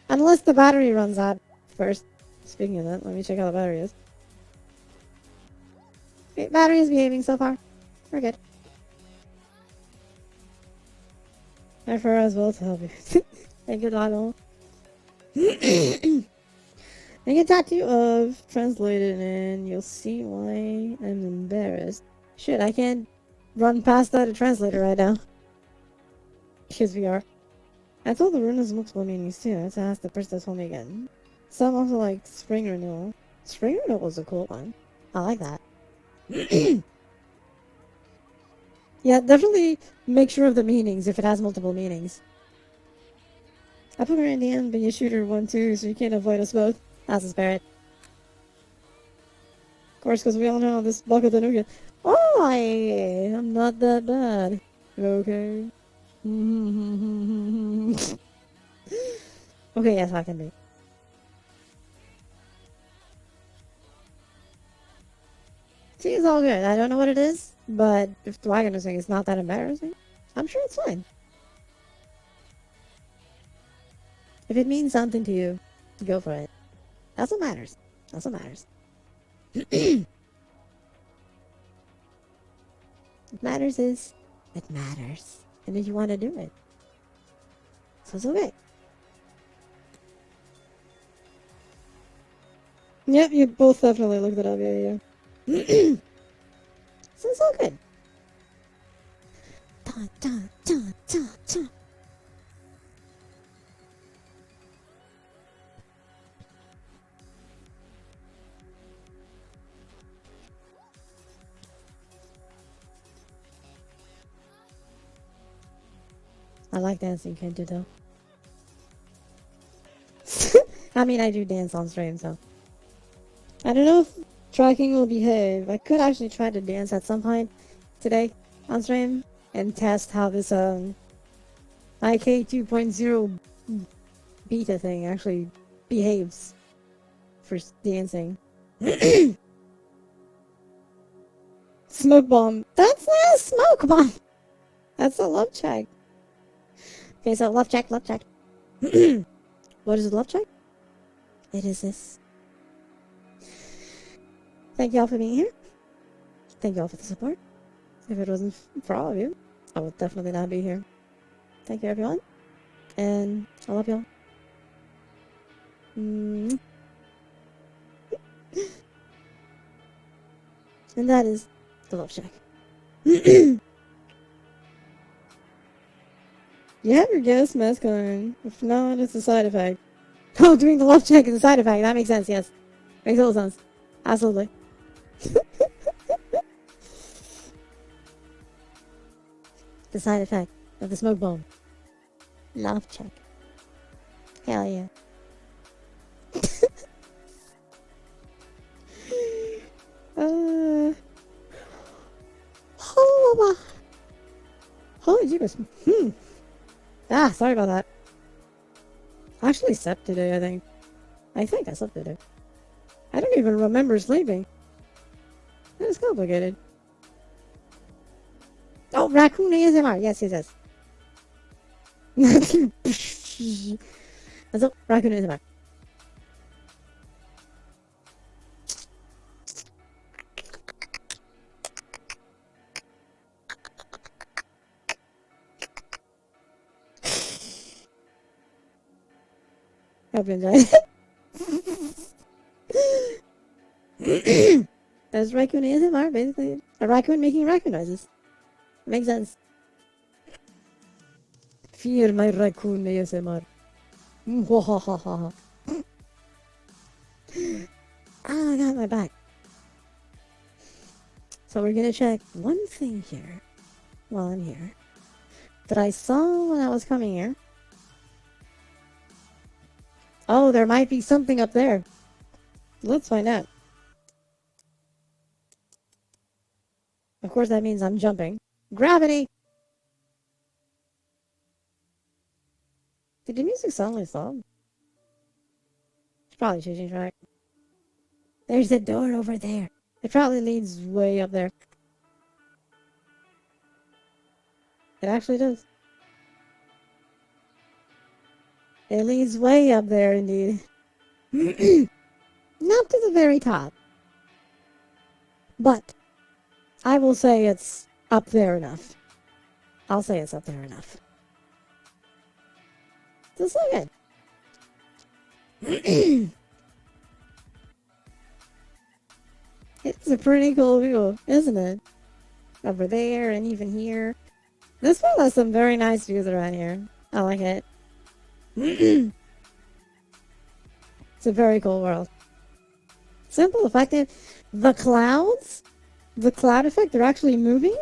Unless the battery runs out first. Speaking of that, let me check how the battery is. Okay, battery is behaving so far. We're good. I prefer as well to help you. Thank you, Lalo. Make a tattoo of translated and you'll see why I'm embarrassed. Shit, I can't run past that translator right now. Because we are. I told the rune has multiple meanings too. I had to ask the person that told me again. Some also like spring renewal. Spring renewal was a cool one. I like that. Yeah, definitely make sure of the meanings if it has multiple meanings. I put her in the end, but you shoot her one too, so you can't avoid us both. That's a spirit. Of course, because we all know this bucket the nougat. Oh, I'm not that bad. Okay. Okay, yes, I can be. See, it's all good. I don't know what it is, but if the wagon is saying it's not that embarrassing, I'm sure it's fine. If it means something to you, go for it. That's what matters. That's what matters. What matters is, it matters. And if you want to do it, so it's okay. Yep, you both definitely looked it up, yeah. So it's all good. Dun, dun, dun, dun, dun. I like dancing, can't you tell? I mean, I do dance on stream, so. I don't know if tracking will behave. I could actually try to dance at some point today on stream and test how this IK 2.0 beta thing actually behaves for dancing. Smoke bomb. That's not a smoke bomb. That's a love check. Okay, so love check, love check. What is a love check? It is this. Thank y'all for being here. Thank y'all for the support. If it wasn't for all of you, I would definitely not be here. Thank you, everyone. And I love y'all. And that is the love check. You have your guest mask on. If not, it's a side effect. Oh, doing the love check is a side effect. That makes sense, yes. Makes total sense. Absolutely. The side effect of the smoke bomb. Love check. Hell yeah. Holy jeepers. Ah, sorry about that. I actually slept today, I think. I slept today. I don't even remember sleeping. That is complicated. Oh, raccoon ASMR. Yes, yes, yes. That's all. Raccoon ASMR. Hope you enjoy it. That's raccoon ASMR, basically. A raccoon making raccoon noises. Makes sense. Fear my raccoon ASMR. Ah, I got my back. So we're gonna check one thing here while I'm here that I saw when I was coming here. Oh, there might be something up there. Let's find out. Of course, that means I'm jumping. Gravity! Did the music suddenly stop? It's probably changing track. There's a door over there. It probably leads way up there. It actually does. It leads way up there, indeed. Not to the very top. But I will say it's up there enough. I'll say it's up there enough. Just look at it. It's a pretty cool view, isn't it? Over there and even here. This one has some very nice views around here. I like it. It's a very cool world. Simple, effective. The clouds, the cloud effect, they're actually moving.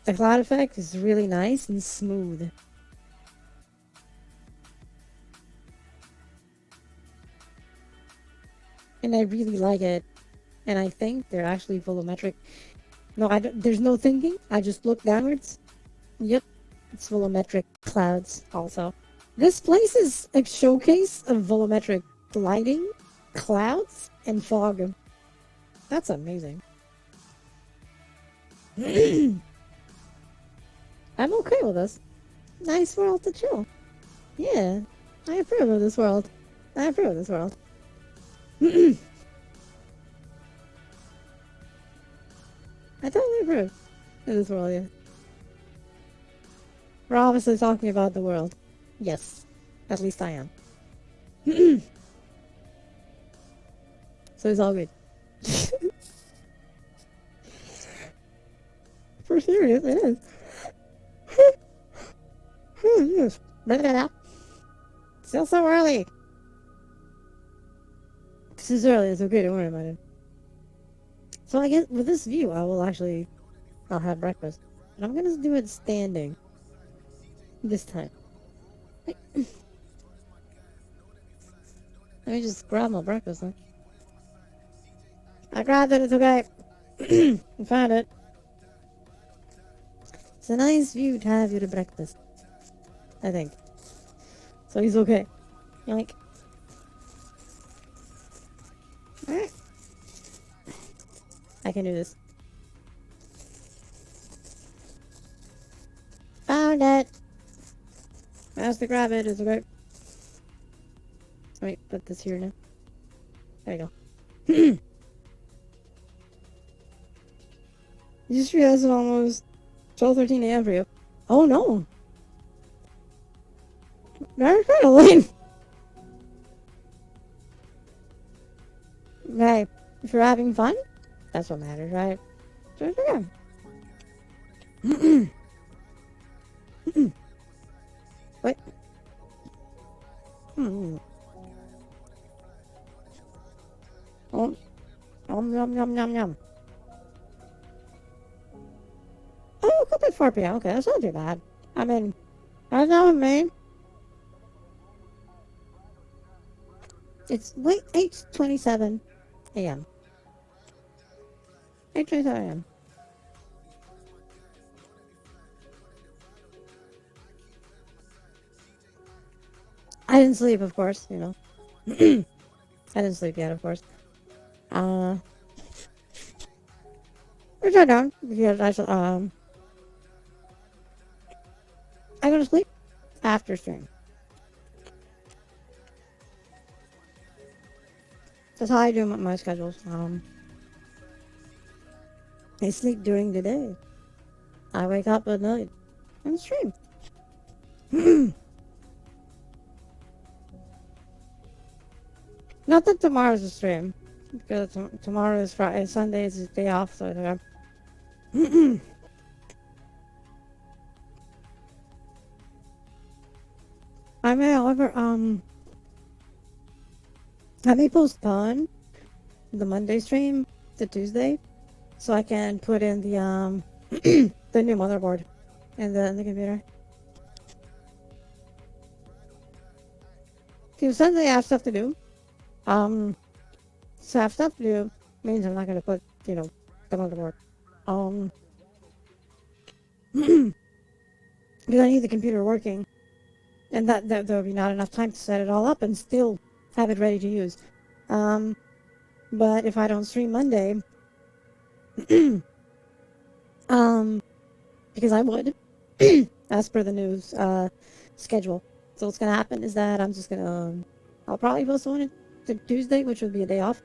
The cloud effect is really nice and smooth. And I really like it. And I think they're actually volumetric. No, there's no thinking. I just look downwards. Yep, it's volumetric clouds also. This place is a showcase of volumetric lighting, clouds, and fog. That's amazing. I'm okay with this. Nice world to chill. Yeah, I approve of this world. I approve of this world. I totally approve of this world, yeah. We're obviously talking about the world. Yes, at least I am. So it's all good. For serious, it is. Yes. Still so early. This is early, it's okay, don't worry about it. So I guess with this view, I'll have breakfast. And I'm gonna do it standing. This time. Let me just grab my breakfast then. I grabbed it, it's okay. I found it. It's a nice view to have your breakfast. I think. So he's okay. Like. Alright. I can do this. Found it! I have to grab it, it's okay. Wait, put this here now. There you go. You just realized it's almost 12:13 a.m. for you. Oh no! Very kind of late. Hey, if you're having fun, that's what matters, right? So it's okay. Wait. Oh, yum, yum, yum, yum. Oh, a couple bit 4 p.m. Okay, that's not too bad. I mean, that's not with me. It's 8:27 a.m. 8:27 a.m. I didn't sleep, of course, you know. I didn't sleep yet, of course. Which I don't, because I go to sleep after stream. That's how I do my schedules. I sleep during the day. I wake up at night and stream. Not that tomorrow's a stream, because tomorrow is Friday, Sunday is a day off, so I may, however, I may postpone the Monday stream to Tuesday, so I can put in the the new motherboard in the computer. Because Sunday I have stuff to do. So I have stuff to do means I'm not gonna put, you know, the motherboard. Um, because I need the computer working, and that there will be not enough time to set it all up and still have it ready to use. Um, but if I don't stream Monday, um, because I would, as per the news schedule. So what's gonna happen is that I'm just gonna, I'll probably postpone it to Tuesday, which would be a day off.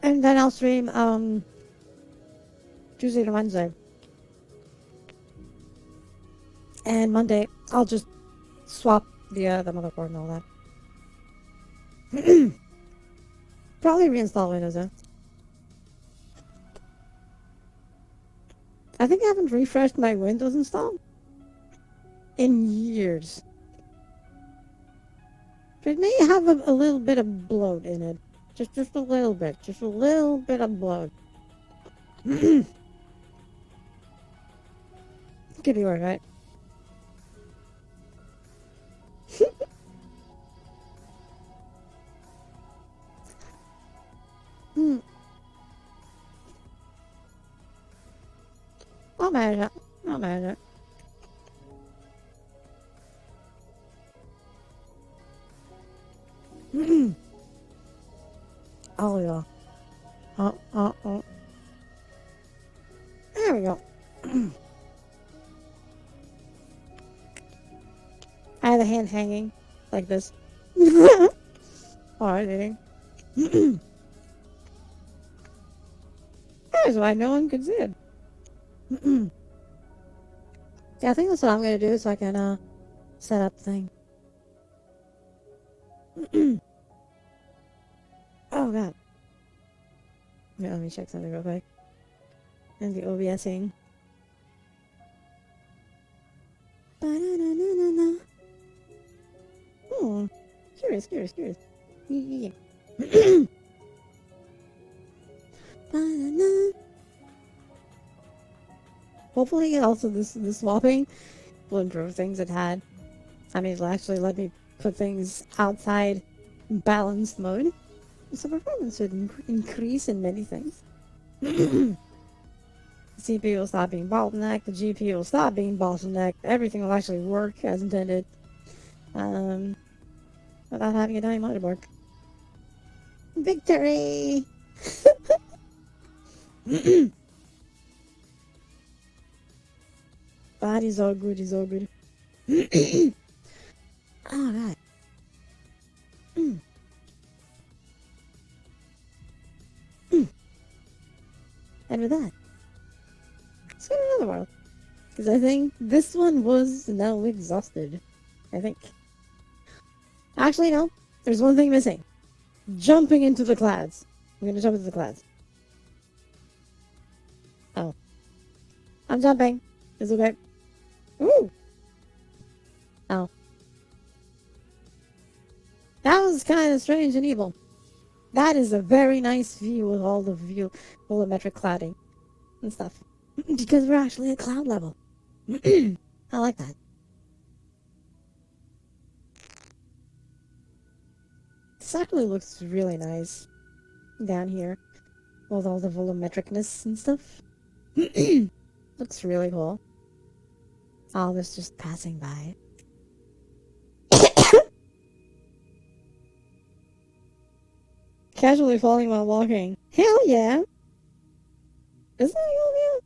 And then I'll stream Tuesday to Wednesday. And Monday, I'll just swap the motherboard and all that. Probably reinstall Windows, though. I think I haven't refreshed my Windows install in years. It may have a little bit of bloat in it. Just a little bit. Just a little bit of bloat. Could be worse, right? I'll manage it. I'll manage it. Oh, yeah. Oh. There we go. I have a hand hanging like this. Alright, eating. That's why no one can see it. Yeah, I think that's what I'm gonna do so I can set up the thing. Oh god. Yeah, let me check something real quick. And the OBSing. Oh, curious. Yeah. Hopefully, also this swapping will improve things it had. I mean, it'll actually let me put things outside balanced mode, so performance would increase in many things. The CPU will stop being bottlenecked, the GPU will stop being bottlenecked, everything will actually work as intended, without having a dying motherboard. Victory! But he's all good, Oh god. And with that, let's get another world. Because I think this one was now exhausted. I think. Actually, no. There's one thing missing. Jumping into the clouds. I'm gonna jump into the clouds. Oh. I'm jumping. It's okay. Ooh! Oh. That was kind of strange and evil. That is a very nice view with all the volumetric clouding and stuff. Because we're actually at cloud level. I like that. This actually looks really nice down here with all the volumetricness and stuff. Looks really cool. All this just passing by. Casually falling while walking. Hell yeah! Isn't that hell yeah?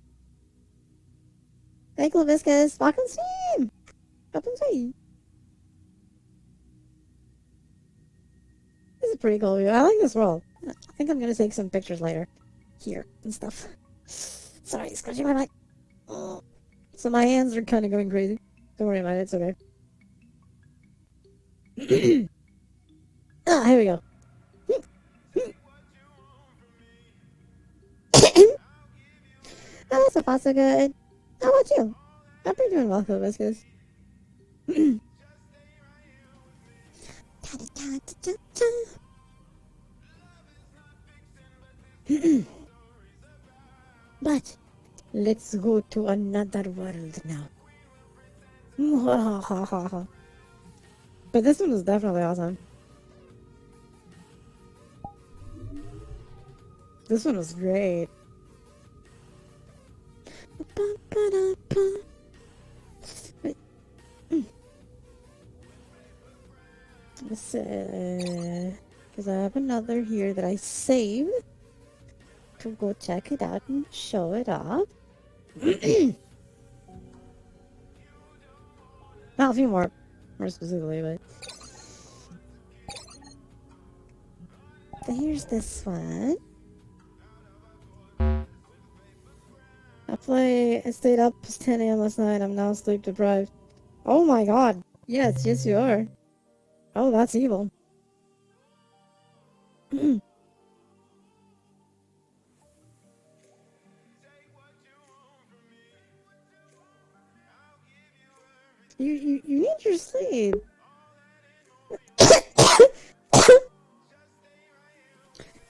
Hey, Claviscus, fucking stream! Fucking stream! This is pretty cool. I like this world. I think I'm gonna take some pictures later. Here and stuff. Sorry, scratching my mic. Oh. So my hands are kind of going crazy. Don't worry about it, it's okay. Here we go. Oh, so far so good. How about you? I'm pretty doing well, Claviscus. But let's go to another world now. But this one is definitely awesome. This one was great. Because I have another here that I saved to go check it out and show it off. Not a few more specifically, but here's this one. I stayed up past 10 a.m. last night. I'm now sleep deprived. Oh my god. Yes, you are. Oh, that's evil. You need your sleep.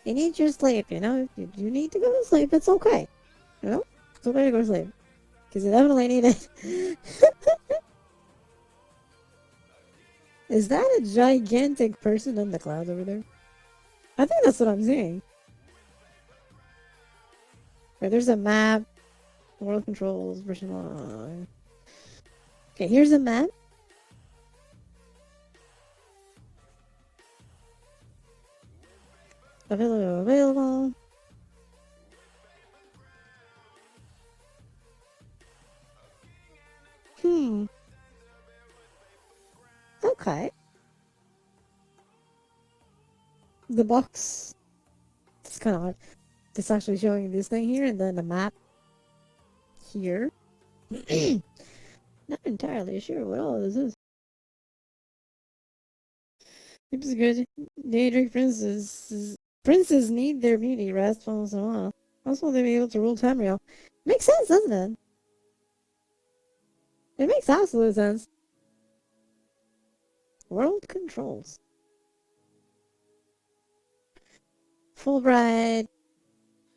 You need your sleep, you know? If you need to go to sleep, it's okay. You know? It's okay to go to sleep. Because you definitely need it. Is that a gigantic person in the clouds over there? I think that's what I'm seeing. Right, there's a map. World controls, version 1. Okay, here's a map. Available. Okay. The box. It's kind of odd. It's actually showing this thing here and then the map here. Not entirely sure what all this is. Seems good. Daedric princes need their beauty rest once in a while. Also, they'll be able to rule Tamriel. Makes sense, doesn't it? It makes absolute sense. World controls. Fulbright.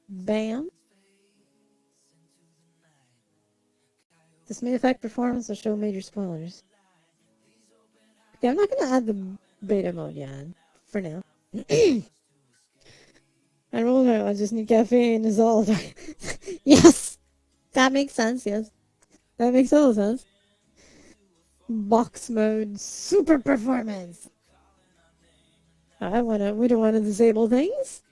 Bam. This may affect performance or show major spoilers. Okay, I'm not gonna add the beta mode yet. For now. I rolled out, I just need caffeine is all. Yes! That makes sense, yes. That makes total sense. Box mode, super performance. We don't want to disable things.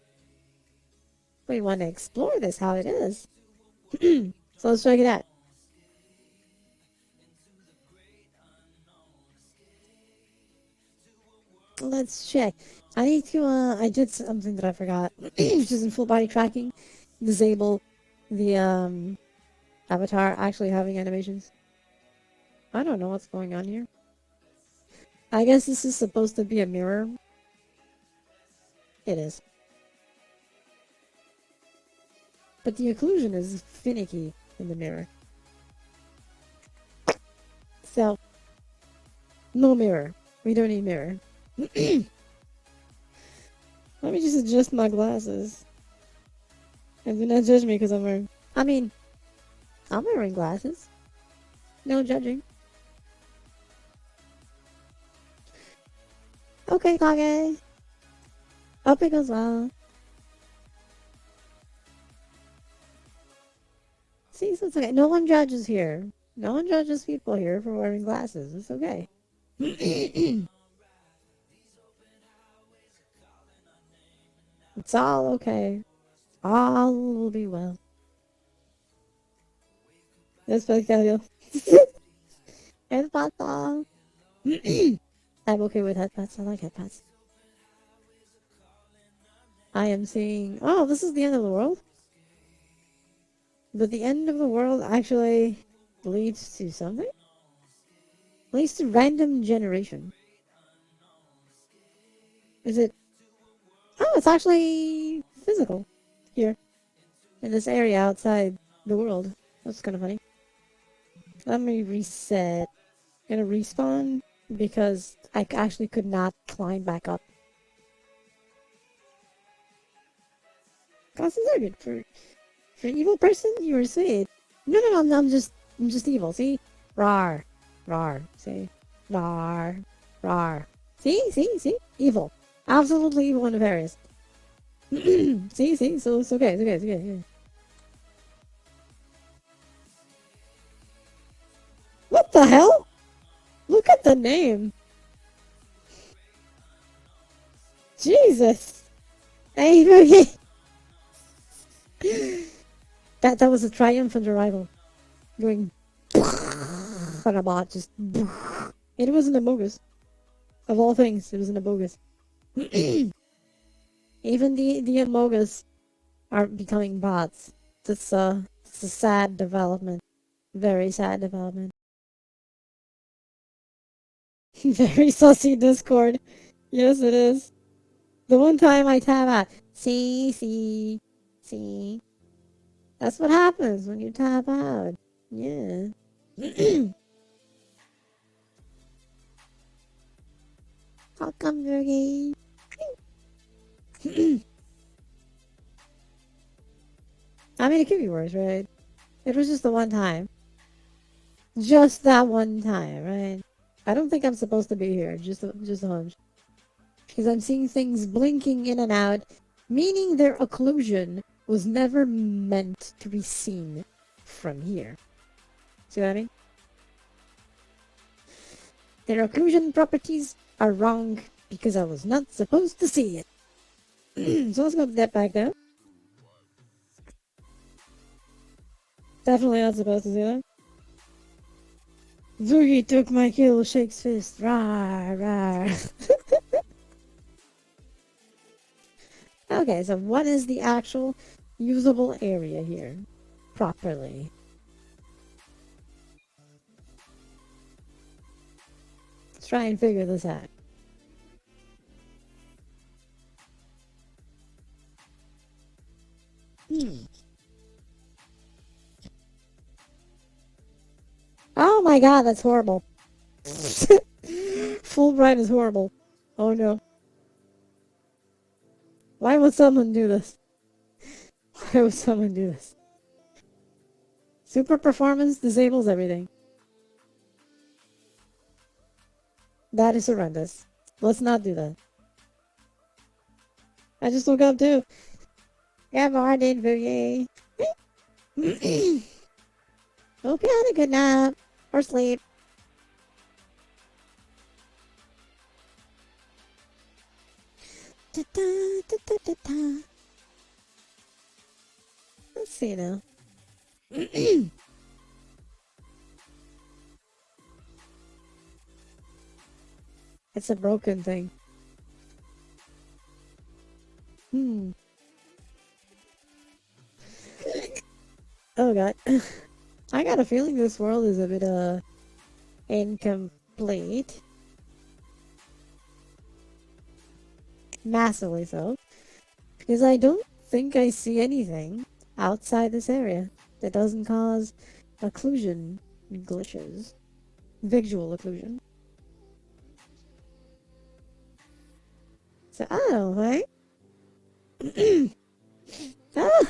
We want to explore this how it is. So let's check it out. Let's check. I need to, I did something that I forgot, which is in full body tracking. Disable the, avatar actually having animations. I don't know what's going on here. I guess this is supposed to be a mirror. It is. But the occlusion is finicky in the mirror. So, no mirror. We don't need mirror. Let me just adjust my glasses. And do not judge me because I'm wearing... I mean, I'm wearing glasses. No judging. Okay, Kage. Hope it goes well. See, so it's okay. No one judges here. No one judges people here for wearing glasses. It's okay. It's all okay. All will be well. That's spectacular. Headpats on. I'm okay with headpats. I like headpats. I am seeing... Oh, this is the end of the world? But the end of the world actually leads to something? Leads to random generation. Is it... Oh, it's actually physical. Here. In this area outside the world. That's kind of funny. Let me reset. Gonna respawn because I actually could not climb back up. Glasses are good for an evil person. You were sweet. No, no, no. I'm just evil. See, rar, rar. See, rar, rar. See, evil. Absolutely evil and nefarious. see. So it's okay. It's okay. It's okay. Yeah. What the hell? Look at the name. Jesus. Hey, okay. That was a triumphant arrival. Going on a bot, just. It was an Amogus. Of all things, it was an Amogus. Even the Amogus are becoming bots. It's a sad development. Very sad development. Very sussy Discord. Yes, it is. The one time I tap out. See. That's what happens when you tap out. Yeah. Welcome, Virgie. I mean, it could be worse, right? It was just the one time. Just that one time, right? I don't think I'm supposed to be here. Just a hunch. Because I'm seeing things blinking in and out, meaning their occlusion was never meant to be seen from here. See what I mean? Their occlusion properties are wrong because I was not supposed to see it. So let's go that back down. Definitely not supposed to see that. Zoogie took my kill, shakes fist. Rawr, rawr. Okay, so what is the actual usable area here? Properly. Let's try and figure this out. Oh my god, that's horrible. Fulbright is horrible. Oh no. Why would someone do this? Why would someone do this? Super performance disables everything. That is horrendous. Let's not do that. I just woke up too. Yeah, morning, Boogie. Hope you had a good nap or sleep. Let's see now. It's a broken thing. Oh god. I got a feeling this world is a bit incomplete. Massively so. Because I don't think I see anything outside this area that doesn't cause occlusion glitches. Visual occlusion. So I don't think. Ah!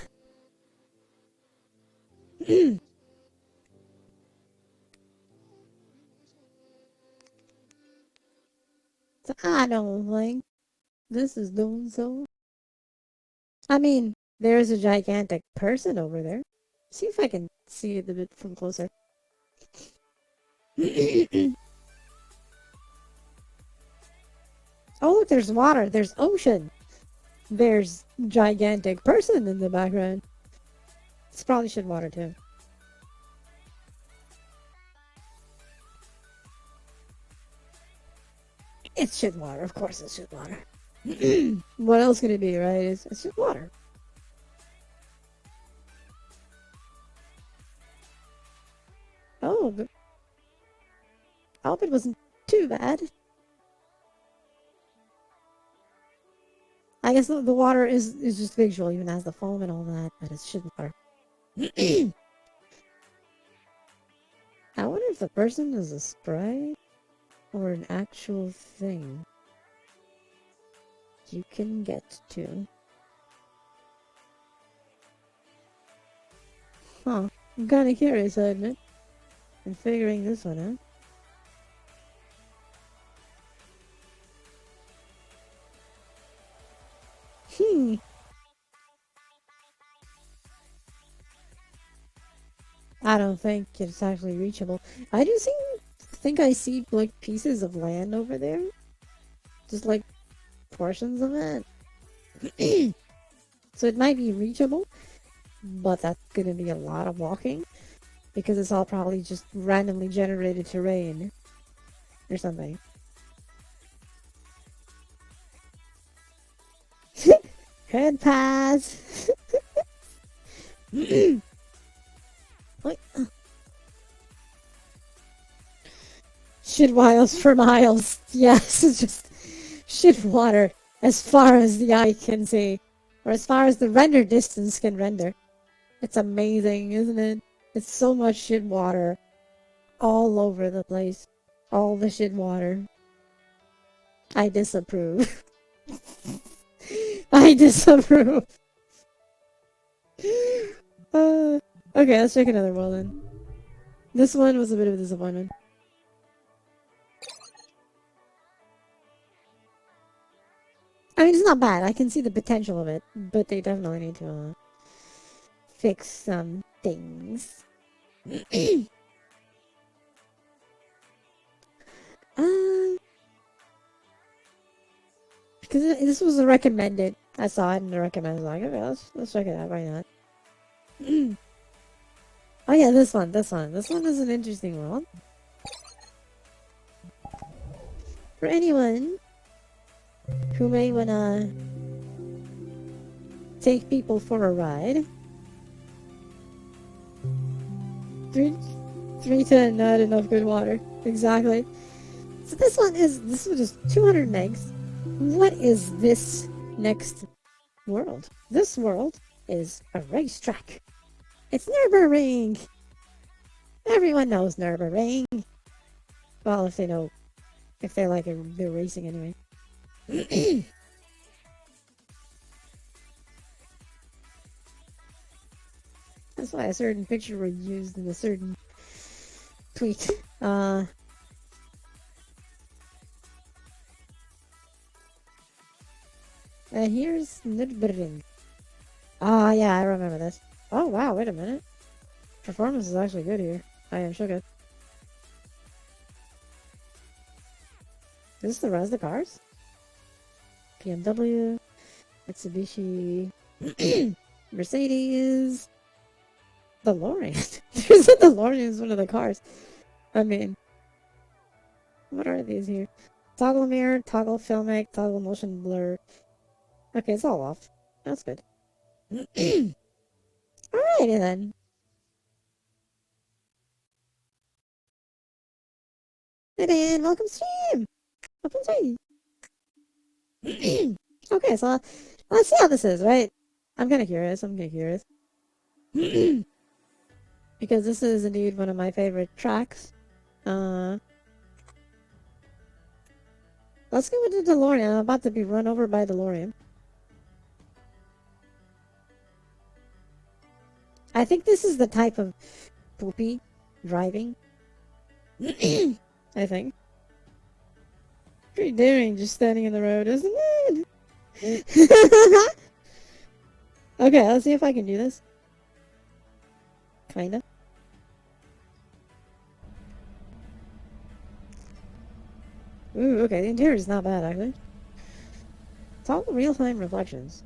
So I don't think this is doing so. I mean, there's a gigantic person over there. See if I can see it a bit from closer. Oh, look, there's water. There's ocean. There's gigantic person in the background. It's probably shit water too. It's shit water. Of course it's shit water. What else could it be, right? It's just water. Oh, but I hope it wasn't too bad. I guess the water is just visual, even as the foam and all that, but it's shit water. I wonder if the person is a spray? or an actual thing you can get to. Huh. I'm kinda curious, I admit, in figuring this one out. I don't think it's actually reachable. I do think I see, like, pieces of land over there. Just, like, portions of it. So it might be reachable, but that's gonna be a lot of walking. Because it's all probably just randomly generated terrain. Or something. Head pass! Wait. Shit wiles for miles. Yes, it's just shit water as far as the eye can see. Or as far as the render distance can render. It's amazing, isn't it? It's so much shit water. All over the place. All the shit water. I disapprove. I disapprove. Okay, let's check another world then. This one was a bit of a disappointment. I mean, it's not bad. I can see the potential of it, but they definitely need to fix some things. Because this was a recommended. I saw it in the recommended. I was like, okay, let's check it out. Why not? Oh yeah, this one. This one is an interesting world. For anyone who may wanna take people for a ride. 310, not enough good water. Exactly. So this one is 200 megs. What is this next world? This world is a racetrack. It's Nürburgring. Everyone knows Nürburgring. Well, if they like their racing anyway. That's why a certain picture was used in a certain tweet. And here's Nürburgring. Ah, yeah, I remember this. Oh, wow, wait a minute. Performance is actually good here. I am shook. Is this the rest of the cars? BMW, Mitsubishi, Mercedes, DeLorean. There's a DeLorean is one of the cars. I mean, what are these here? Toggle mirror, toggle filmic, toggle motion blur. Okay, it's all off. That's good. Alrighty then. Hey Dan, welcome stream! Welcome stream! Okay, so let's see how this is, right? I'm kinda curious, because this is indeed one of my favorite tracks. Let's go with the DeLorean. I'm about to be run over by DeLorean. I think this is the type of poopy driving. I think. Pretty daring just standing in the road, isn't it? Okay, let's see if I can do this. Kinda. Ooh, okay, the interior is not bad, actually. It's all real-time reflections.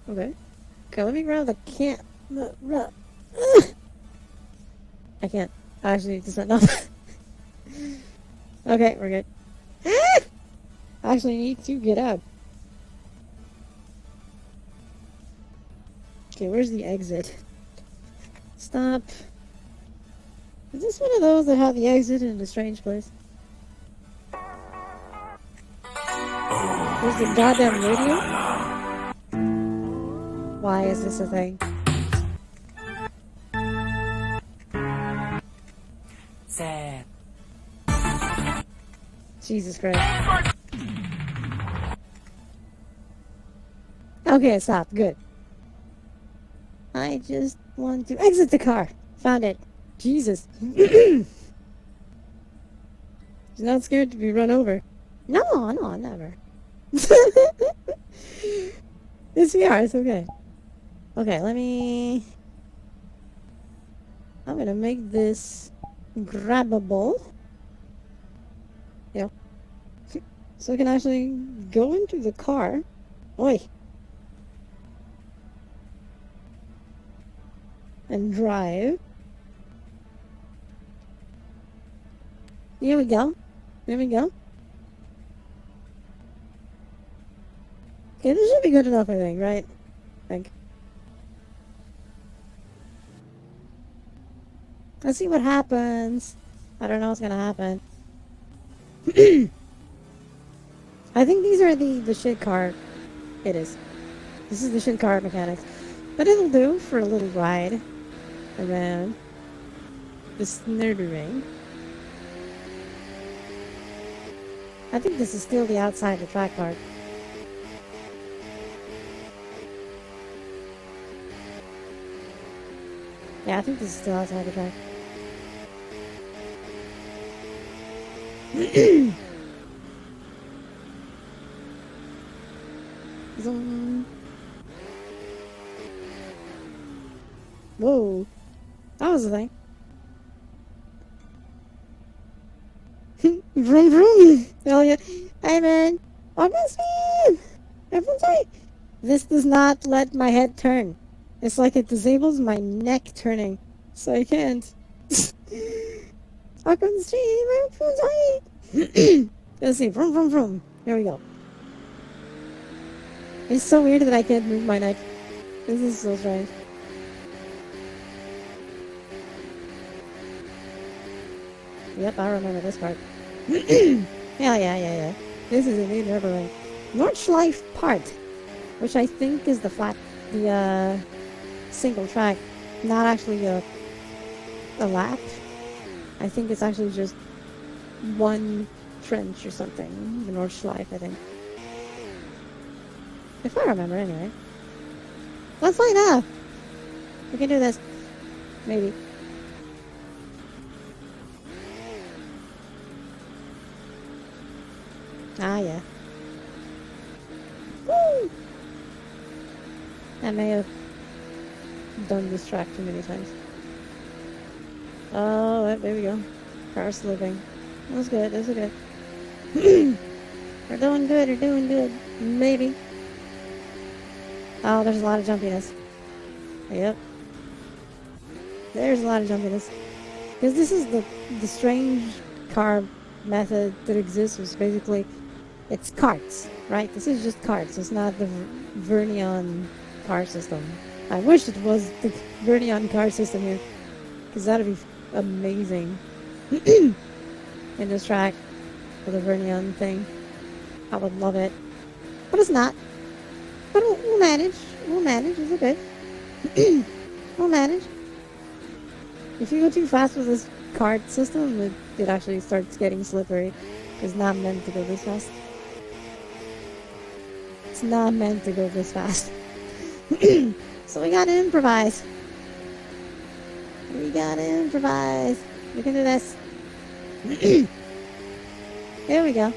Okay. Okay, let me grab the I can't. Actually, it's not enough. Okay, we're good. I actually need to get up. Okay, where's the exit? Stop. Is this one of those that have the exit in a strange place? There's the goddamn radio? Why is this a thing? Sad. Jesus Christ. Okay, stop. Good. I just want to exit the car. Found it. Jesus. She's not scared to be run over. No, never. It's VR, it's okay. Okay, I'm gonna make this grabbable. Yeah. So I can actually go into the car. Oi. And drive. Here we go. There we go. Okay, this should be good enough, I think, right? I think. Let's see what happens. I don't know what's gonna happen. I think these are the shit car. It is. This is the shit car mechanics. But it'll do for a little ride around this nerdy ring. I think this is still the outside the track part. Yeah, I think this is still outside the track. Zoom. Whoa. That was the thing. Vroom vroom. Hell yeah. Hey man. Oh, that's me. Everyone's right. This does not let my head turn. It's like it disables my neck turning. So I can't. Up on the street. Everyone's right. Let's see. Vroom vroom vroom. Here we go. It's so weird that I can't move my neck. This is so strange. Yep, I remember this part. Yeah. This is indeed Riverway. Nordschleife part, which I think is the single track, not actually a lap. I think it's actually just one trench or something. The Nordschleife, I think. If I remember, anyway. Let's find out. We can do this. Maybe. Ah, yeah. Woo! I may have done this track too many times. Oh, there we go. Car slipping. That's good, that's good. We're doing good, Maybe. Oh, there's a lot of jumpiness. Yep. There's a lot of jumpiness. Because this is the strange car method that exists, was basically, it's carts, right? This is just carts. It's not the Vernion car system. I wish it was the Vernion car system here, because that'd be amazing. In this track, for the Vernion thing. I would love it. But it's not. But we'll manage. We'll manage. It's okay. We'll manage. If you go too fast with this cart system, it actually starts getting slippery. It's not meant to go this fast. It's not meant to go this fast. So we gotta improvise. We can do this. Here we go.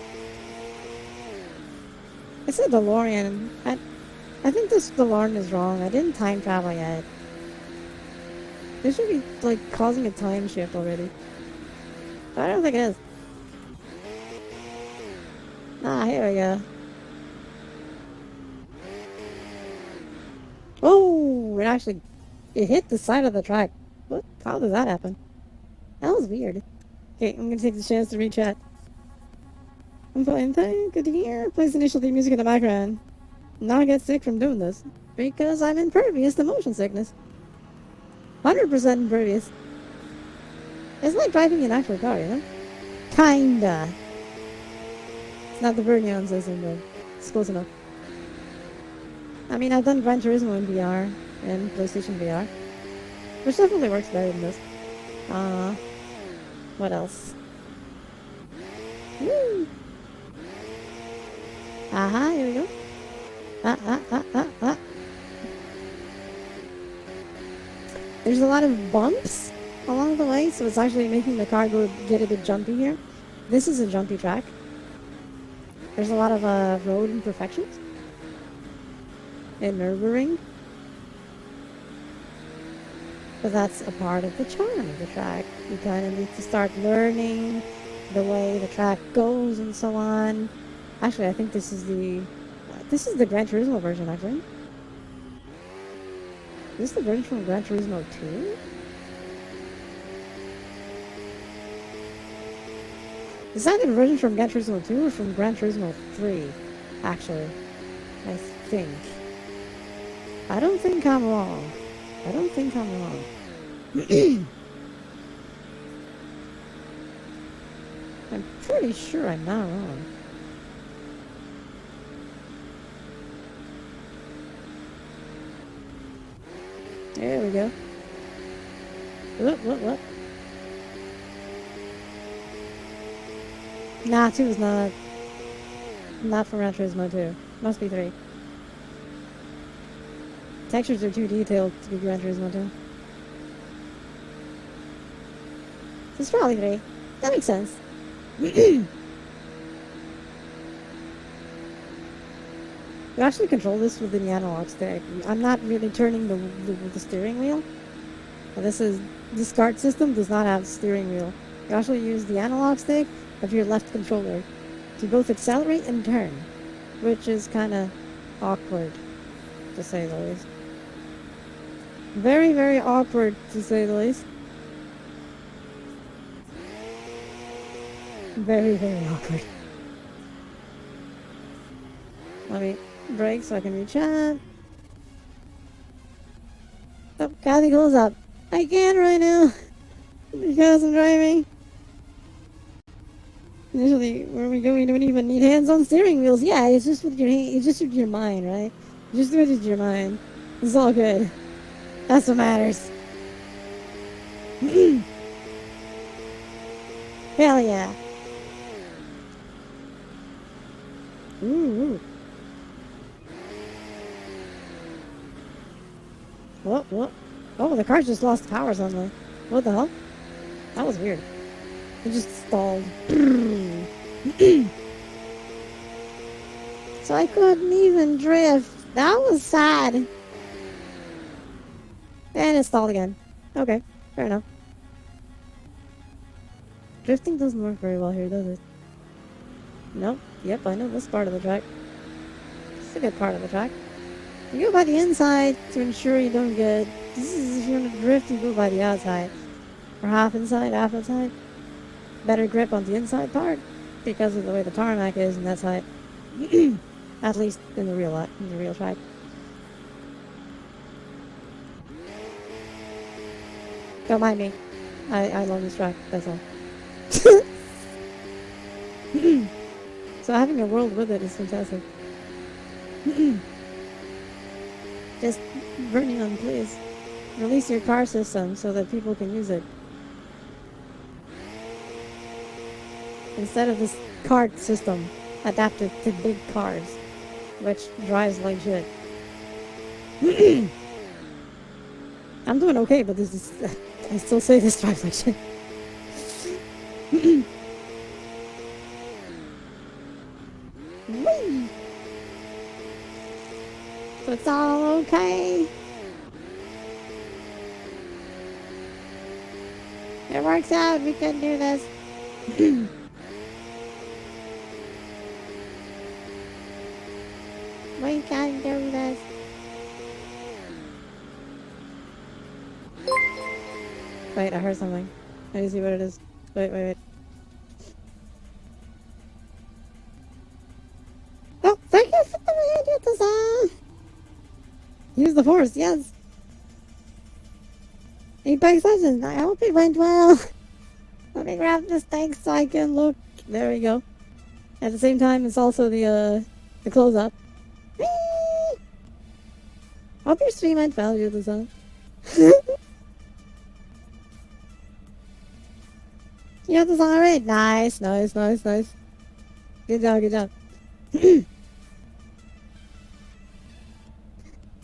It's a DeLorean. I think this DeLorean is wrong. I didn't time travel yet. This should be, like, causing a time shift already. But I don't think it is. Ah, here we go. Oh, it hit the side of the track. What? How did that happen? That was weird. Okay, I'm gonna take the chance to reach out. I'm fine, thank. Good to hear. Plays initial theme music in the background. Now I get sick from doing this. Because I'm impervious to motion sickness. 100% impervious. It's like driving an actual car, you know? Kinda. It's not the Vernion system, but it's close enough. I mean, I've done Gran Turismo in VR and PlayStation VR, which definitely works better than this. What else? Woo! Aha, here we go. Ah. There's a lot of bumps along the way, so it's actually making the car get a bit jumpy here. This is a jumpy track. There's a lot of road imperfections and Nürburgring. But that's a part of the charm of the track. You kind of need to start learning the way the track goes and so on. Actually, I think this is the Gran Turismo version, actually. Is this the version from Gran Turismo 2? Is that the version from Gran Turismo 2 or from Gran Turismo 3? Actually, I think. I don't think I'm wrong. I'm pretty sure I'm not wrong. There we go. What? Nah, 2 is not from Gran Turismo 2. Must be 3. Textures are too detailed to be Gran Turismo 2. It's probably 3. That makes sense. You actually control this with the analog stick. I'm not really turning the steering wheel. This kart system does not have steering wheel. You actually use the analog stick of your left controller to both accelerate and turn, which is kind of awkward, to say the least. Very, very awkward, to say the least. Very, very awkward. Let me brake so I can reach out. Oh, Kathy, close up. I can't right now because I'm driving. Usually, where we go, we don't even need hands-on steering wheels. Yeah, it's just with your it's just with your mind, right? You just do it with your mind. It's all good. That's what matters. Hell yeah. Ooh. What? Oh, the car just lost power suddenly. What the hell? That was weird. It just stalled. So I couldn't even drift. That was sad. And it stalled again. Okay, fair enough. Drifting doesn't work very well here, does it? Nope. Yep, I know this part of the track. It's a good part of the track. You go by the inside to ensure you don't get... This is if you're gonna drift, you go by the outside. Or half inside, half outside. Better grip on the inside part because of the way the tarmac is on that side. At least in the real track. Don't mind me. I love this track, that's all. So having a world with it is fantastic. Just Vernion, please release your car system so that people can use it. Instead of this kart system adapted to big cars, which drives like shit. I'm doing okay, but this is... I still say this drives like shit. Whee! So it's all okay. It works out, we can do this. We can do this. Wait, I heard something. I need to see what it is. Wait. Oh, thank you for the radio design. Use the force, yes. Apex Legends, I hope it went well. Let me grab the stakes so I can look. There we go. At the same time, it's also the close-up. Hope your stream went well, you design. You design, right? Nice. Good job, good job.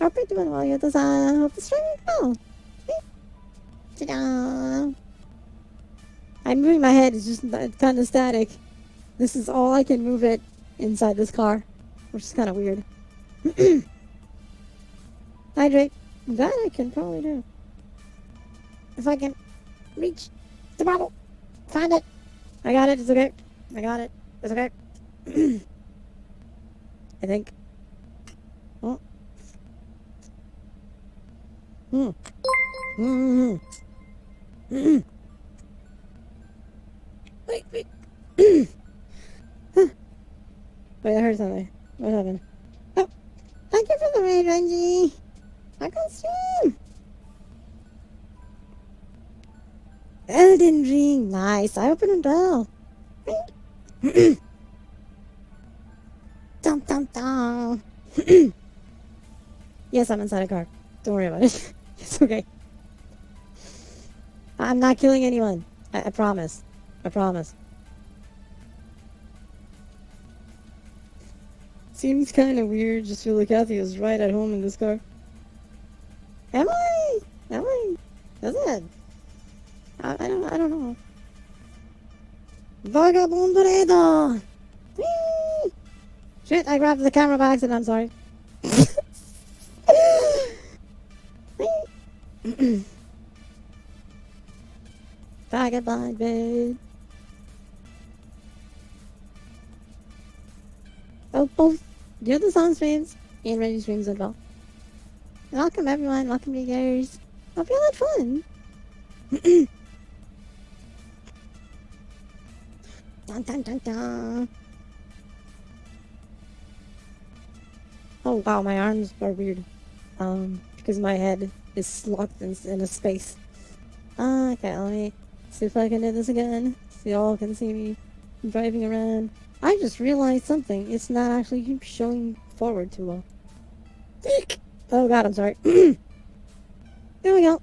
Hope you're doing well. You're the hope the stream is well. Ta-da! I'm moving my head. It's just kind of static. This is all I can move it inside this car, which is kind of weird. Hydrate. That I can probably do. If I can reach the bottle. Find it. I got it. It's okay. I got it. It's okay. I think. Oh. Wait, wait. Wait, I heard something. What happened? Oh, thank you for the raid, Renji. I can stream. Elden Ring, nice. I opened a bell. Dum dum dum. Yes, I'm inside a car. Don't worry about it. It's okay. I'm not killing anyone. I promise. I promise. Seems kind of weird. Just feel like Kathy is right at home in this car. Am I? Am I? Is it? I don't know. Vagabonderedo! Whee! Shit, I grabbed the camera by accident. I'm sorry. Vagabond, babe. Oh, both. Do the song streams and ready streams as well. Welcome everyone, welcome you guys. Hope you had fun. Dun dun dun dun. Oh wow, my arms are weird. Because my head is locked in a space. Okay, let me see if I can do this again. So y'all can see me driving around. I just realized something. It's not actually showing forward too well. Oh god, I'm sorry. There we go.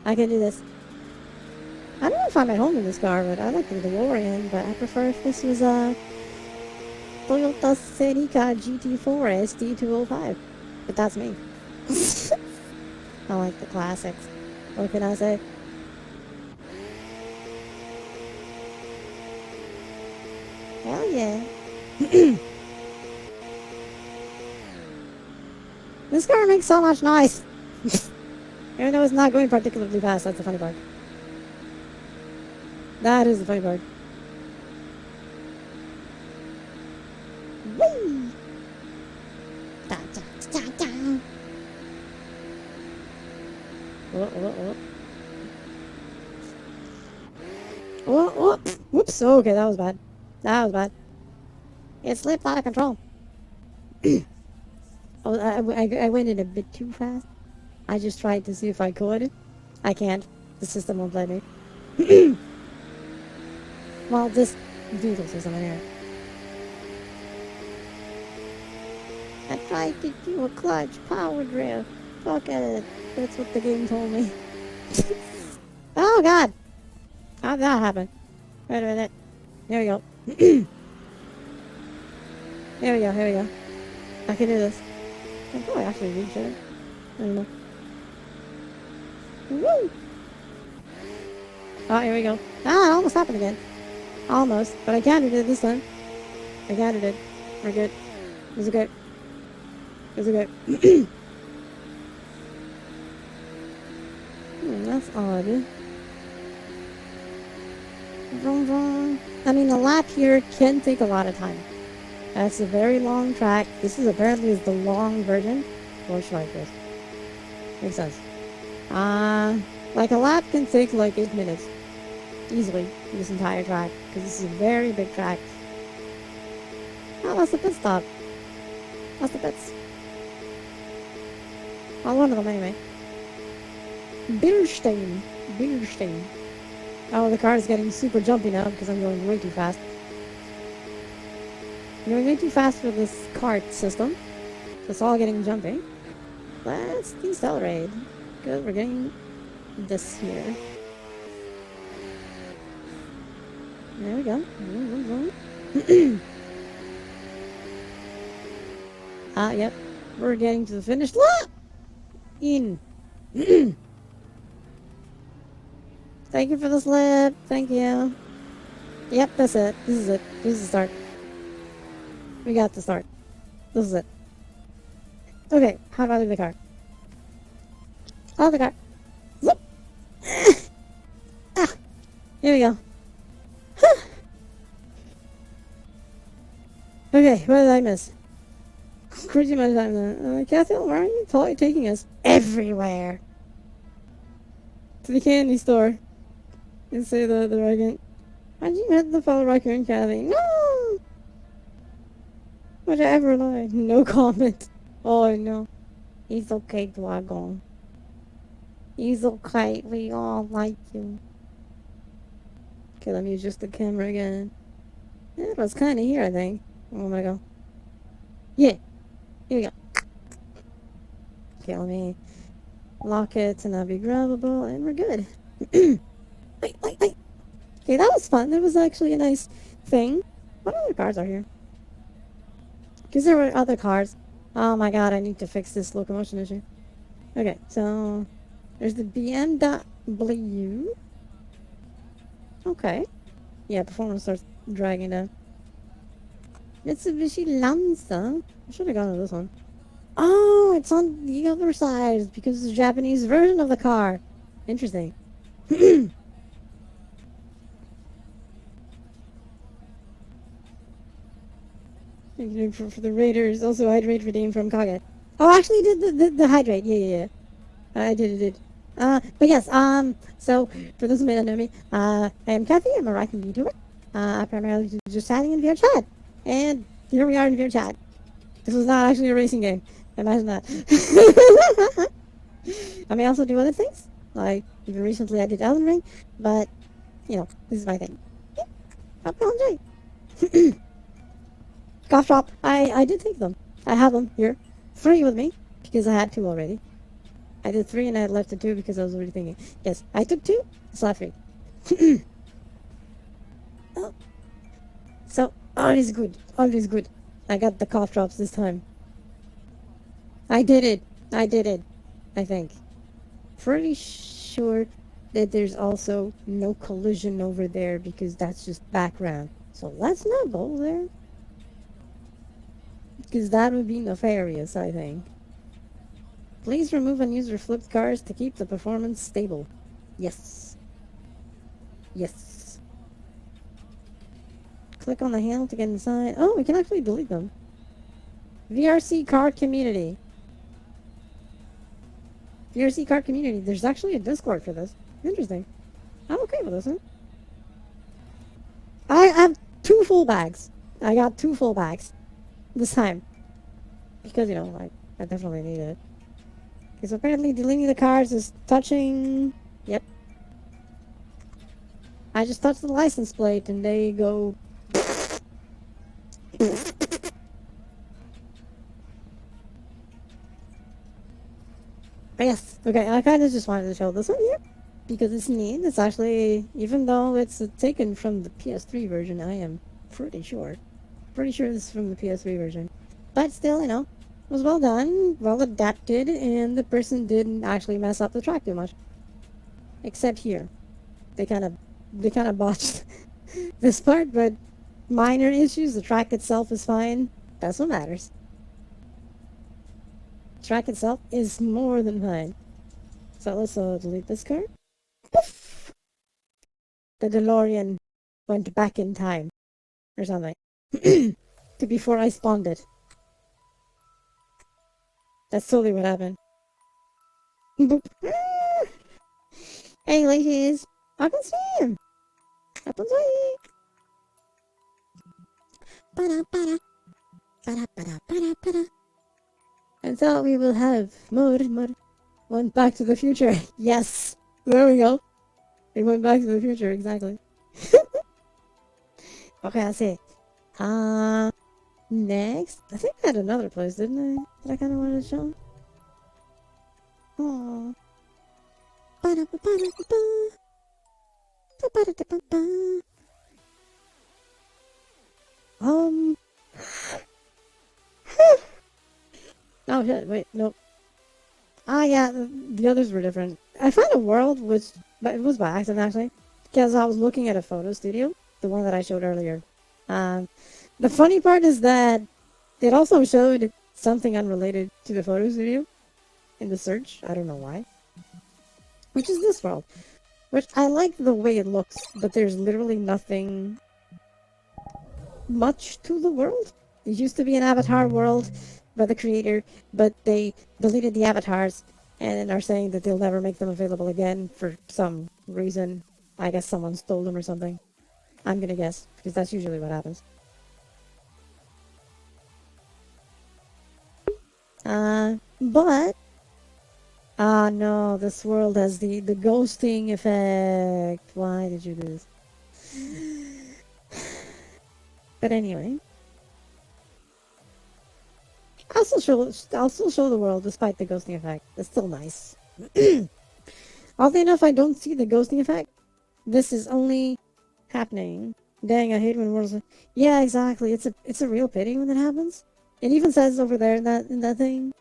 I can do this. I don't know if I'm at home in this car, but I like the DeLorean, but I prefer if this was a Toyota Celica GT4 SD205. But that's me. I like the classics. What can I say? Hell yeah. This car makes so much noise. Even though it's not going particularly fast, that's the funny part. That is the funny part. Whee! Da, da, da, da. Oh. Whoops. Okay, that was bad. That was bad. It slipped out of control. Oh, I went in a bit too fast. I just tried to see if I could. I can't. The system won't let me. Well, this vehicle system anyway. I tried to do a clutch power drift. Fuck it. That's what the game told me. Oh god! How'd that happen? Wait a minute. Here we go. Here we go. I can do this. I can probably actually reach it. I don't know. Woo! Oh, here we go. Ah, it almost happened again. Almost. But I counted it this time. I counted it. We're good. Is it good? Is it good? That's odd. Vroom, vroom. I mean, a lap here can take a lot of time. That's a very long track. This is apparently the long version. Or should I this? Makes sense. Like a lap can take like 8 minutes. Easily. This entire track. Because this is a very big track. Oh, that's the pit stop. That's the pits. Well, one of them anyway. Bierstein. Oh, the car is getting super jumpy now because I'm going way too fast. I'm going way too fast for this kart system. So it's all getting jumpy. Let's decelerate. Because we're getting this here. There we go. Vroom, vroom, vroom. Yep. We're getting to the finish line. In. Thank you for the slip. Thank you. Yep, that's it. This is it. This is the start. We got the start. This is it. Okay, how about the car? Out of the car. Zip. Ah, here we go. Okay, what did I miss? Crazy amount of time then. Kathy, where are you taking us? Everywhere. To the candy store. And say the dragon. How'd you met the fellow raccoon, Kathy? No! Would I ever lie? No comment. Oh no. He's okay, Dragon. He's okay. We all like you. Okay, let me adjust the camera again. Yeah, it was kind of here, I think. Oh my god. Yeah. Here we go. Okay, let me lock it to not be grabbable, and we're good. Wait. Okay, that was fun. That was actually a nice thing. What other cars are here? Because there were other cars. Oh my god, I need to fix this locomotion issue. Okay, so there's the BMW. Okay. Yeah, performance starts dragging down. Mitsubishi Lanza. I should have gone to this one. Oh, it's on the other side because it's the Japanese version of the car. Interesting. for the Raiders. Also, hydrate redeemed from Kage. Oh, I actually did the hydrate. Yeah. I did. But yes, so, for those who may not know me, I am Kathy. I'm a writing YouTuber. I primarily do just chatting in VRChat. And here we are in VRChat. This was not actually a racing game. Imagine that. I may also do other things. Like, even recently I did Elden Ring. But, this is my thing. Yeah, hope you enjoy. Cough drop. I did take them. I have them here. 3 with me. Because I had 2 already. I did 3 and I left the 2 because I was already thinking. Yes, I took 2. It's not 3. Oh. So, all is good. All is good. I got the cough drops this time. I did it. I think. Pretty sure that there's also no collision over there because that's just background. So let's not go there. Because that would be nefarious, I think. Please remove unused or flipped cars to keep the performance stable. Yes. Click on the handle to get inside. Oh, we can actually delete them. VRC car community. VRC car community. There's actually a Discord for this. Interesting. I'm okay with this, huh? I have 2 full bags. I got 2 full bags. This time. Because, I definitely need it. Because apparently deleting the cars is touching... Yep. I just touched the license plate and they go... But yes, okay, I kind of just wanted to show this one here. Because it's neat. It's actually... Even though it's taken from the PS3 version, I am pretty sure. Pretty sure this is from the PS3 version. But still, it was well done, well adapted, and the person didn't actually mess up the track too much. Except here. They kind of botched this part, but minor issues. The track itself is fine. That's what matters. The track itself is more than fine. So let's delete this card. Poof! The DeLorean went back in time. Or something. To before I spawned it. That's totally what happened. Boop. Hey, ladies. I can see him. I can see. And so we will have more. Went Back to the Future. Yes. There we go. It went Back to the Future, exactly. Okay, let's see. Next. I think I had another place, didn't I? That I kind of wanted to show. Oh. Um. Oh shit! Wait, nope. Ah, yeah, the others were different. I found a world which, but it was by accident actually, because I was looking at a photo studio, the one that I showed earlier. Um, the funny part is that it also showed something unrelated to the photo studio in the search. I don't know why. Which is this world. Which I like the way it looks, but there's literally nothing much to the world. It used to be an avatar world by the creator, but they deleted the avatars and are saying that they'll never make them available again for some reason. I guess someone stole them or something. I'm gonna guess, because that's usually what happens. But ah no, this world has the ghosting effect. Why did you do this? But anyway, I'll still show the world despite the ghosting effect. It's still nice. Oddly enough, I don't see the ghosting effect. This is only happening. Dang, I hate when worlds. Yeah, exactly. It's a real pity when it happens. It even says over there in that thing.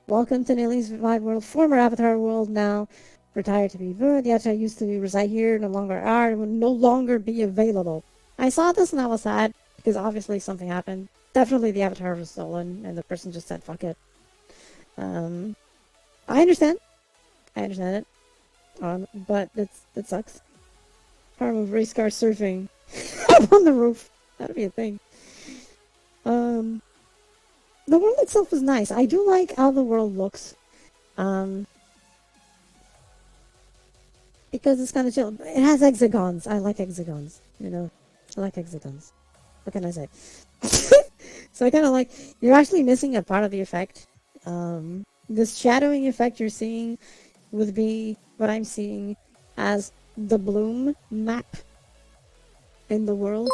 Welcome to Nellie's Vibe World, former Avatar World, now retired to be good. The Avatar used to reside here, no longer are, and will no longer be available. I saw this and I was sad because obviously something happened. Definitely the Avatar was stolen, and the person just said fuck it. Um, I understand. I understand it. But that sucks. Harm of race car surfing up on the roof. That'd be a thing. Um, the world itself is nice. I do like how the world looks. Um, because it's kind of chill. It has hexagons. I like hexagons. You know, I like hexagons. What can I say? So I kind of like. You're actually missing a part of the effect. This shadowing effect you're seeing would be what I'm seeing as the bloom map in the world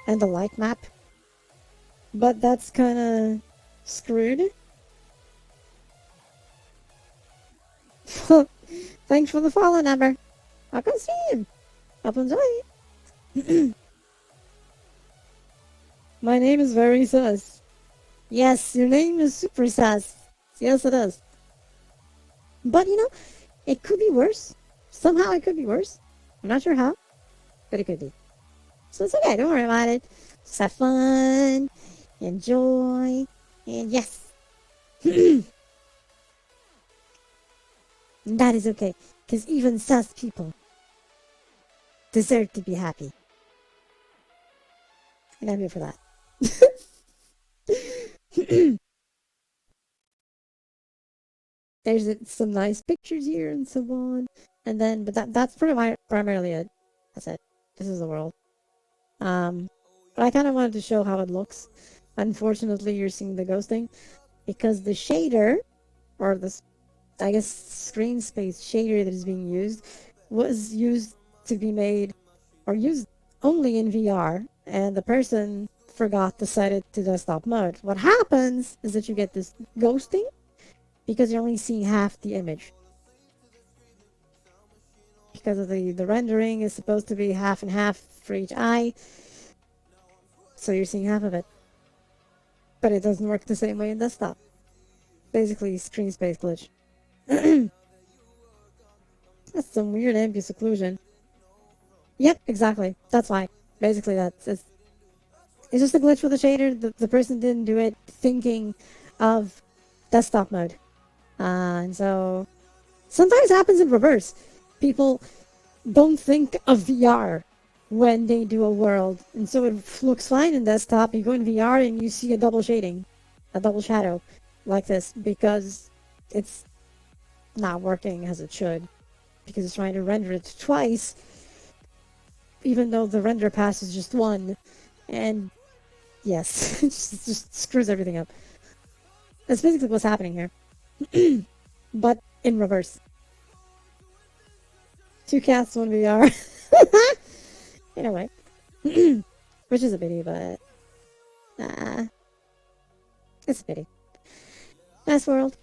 and the light map. But that's kind of screwed. Thanks for the follow number. I can see him. Up and enjoy. My name is very sus. Yes, your name is super sus. Yes, it is. But you know, it could be worse. Somehow it could be worse. I'm not sure how, but it could be. So it's okay. Don't worry about it. Just have fun, enjoy, and yes, that is okay. Because even sus people deserve to be happy. And I'm here for that. There's some nice pictures here and so on. And then, but that's primarily it. That's it. This is the world. But I kind of wanted to show how it looks. Unfortunately, you're seeing the ghosting because the shader, or this, I guess, screen space shader that is being used, was used to be made, or used only in VR, and the person forgot to set it to desktop mode. What happens is that you get this ghosting because you're only seeing half the image. Because of the rendering is supposed to be half and half for each eye, so you're seeing half of it. But it doesn't work the same way in desktop. Basically, screen space glitch. That's some weird ambient occlusion. Yep, exactly. That's why. Basically, it's just a glitch with the shader. The person didn't do it thinking of desktop mode. And so, sometimes it happens in reverse. People don't think of VR when they do a world. And so it looks fine in desktop. You go in VR and you see a double shading, a double shadow like this because it's not working as it should. Because it's trying to render it twice, even though the render pass is just one. And yes, it just screws everything up. That's basically what's happening here. But in reverse. Two cats, one VR. In a way. Which is a pity, but it's a pity. Nice world.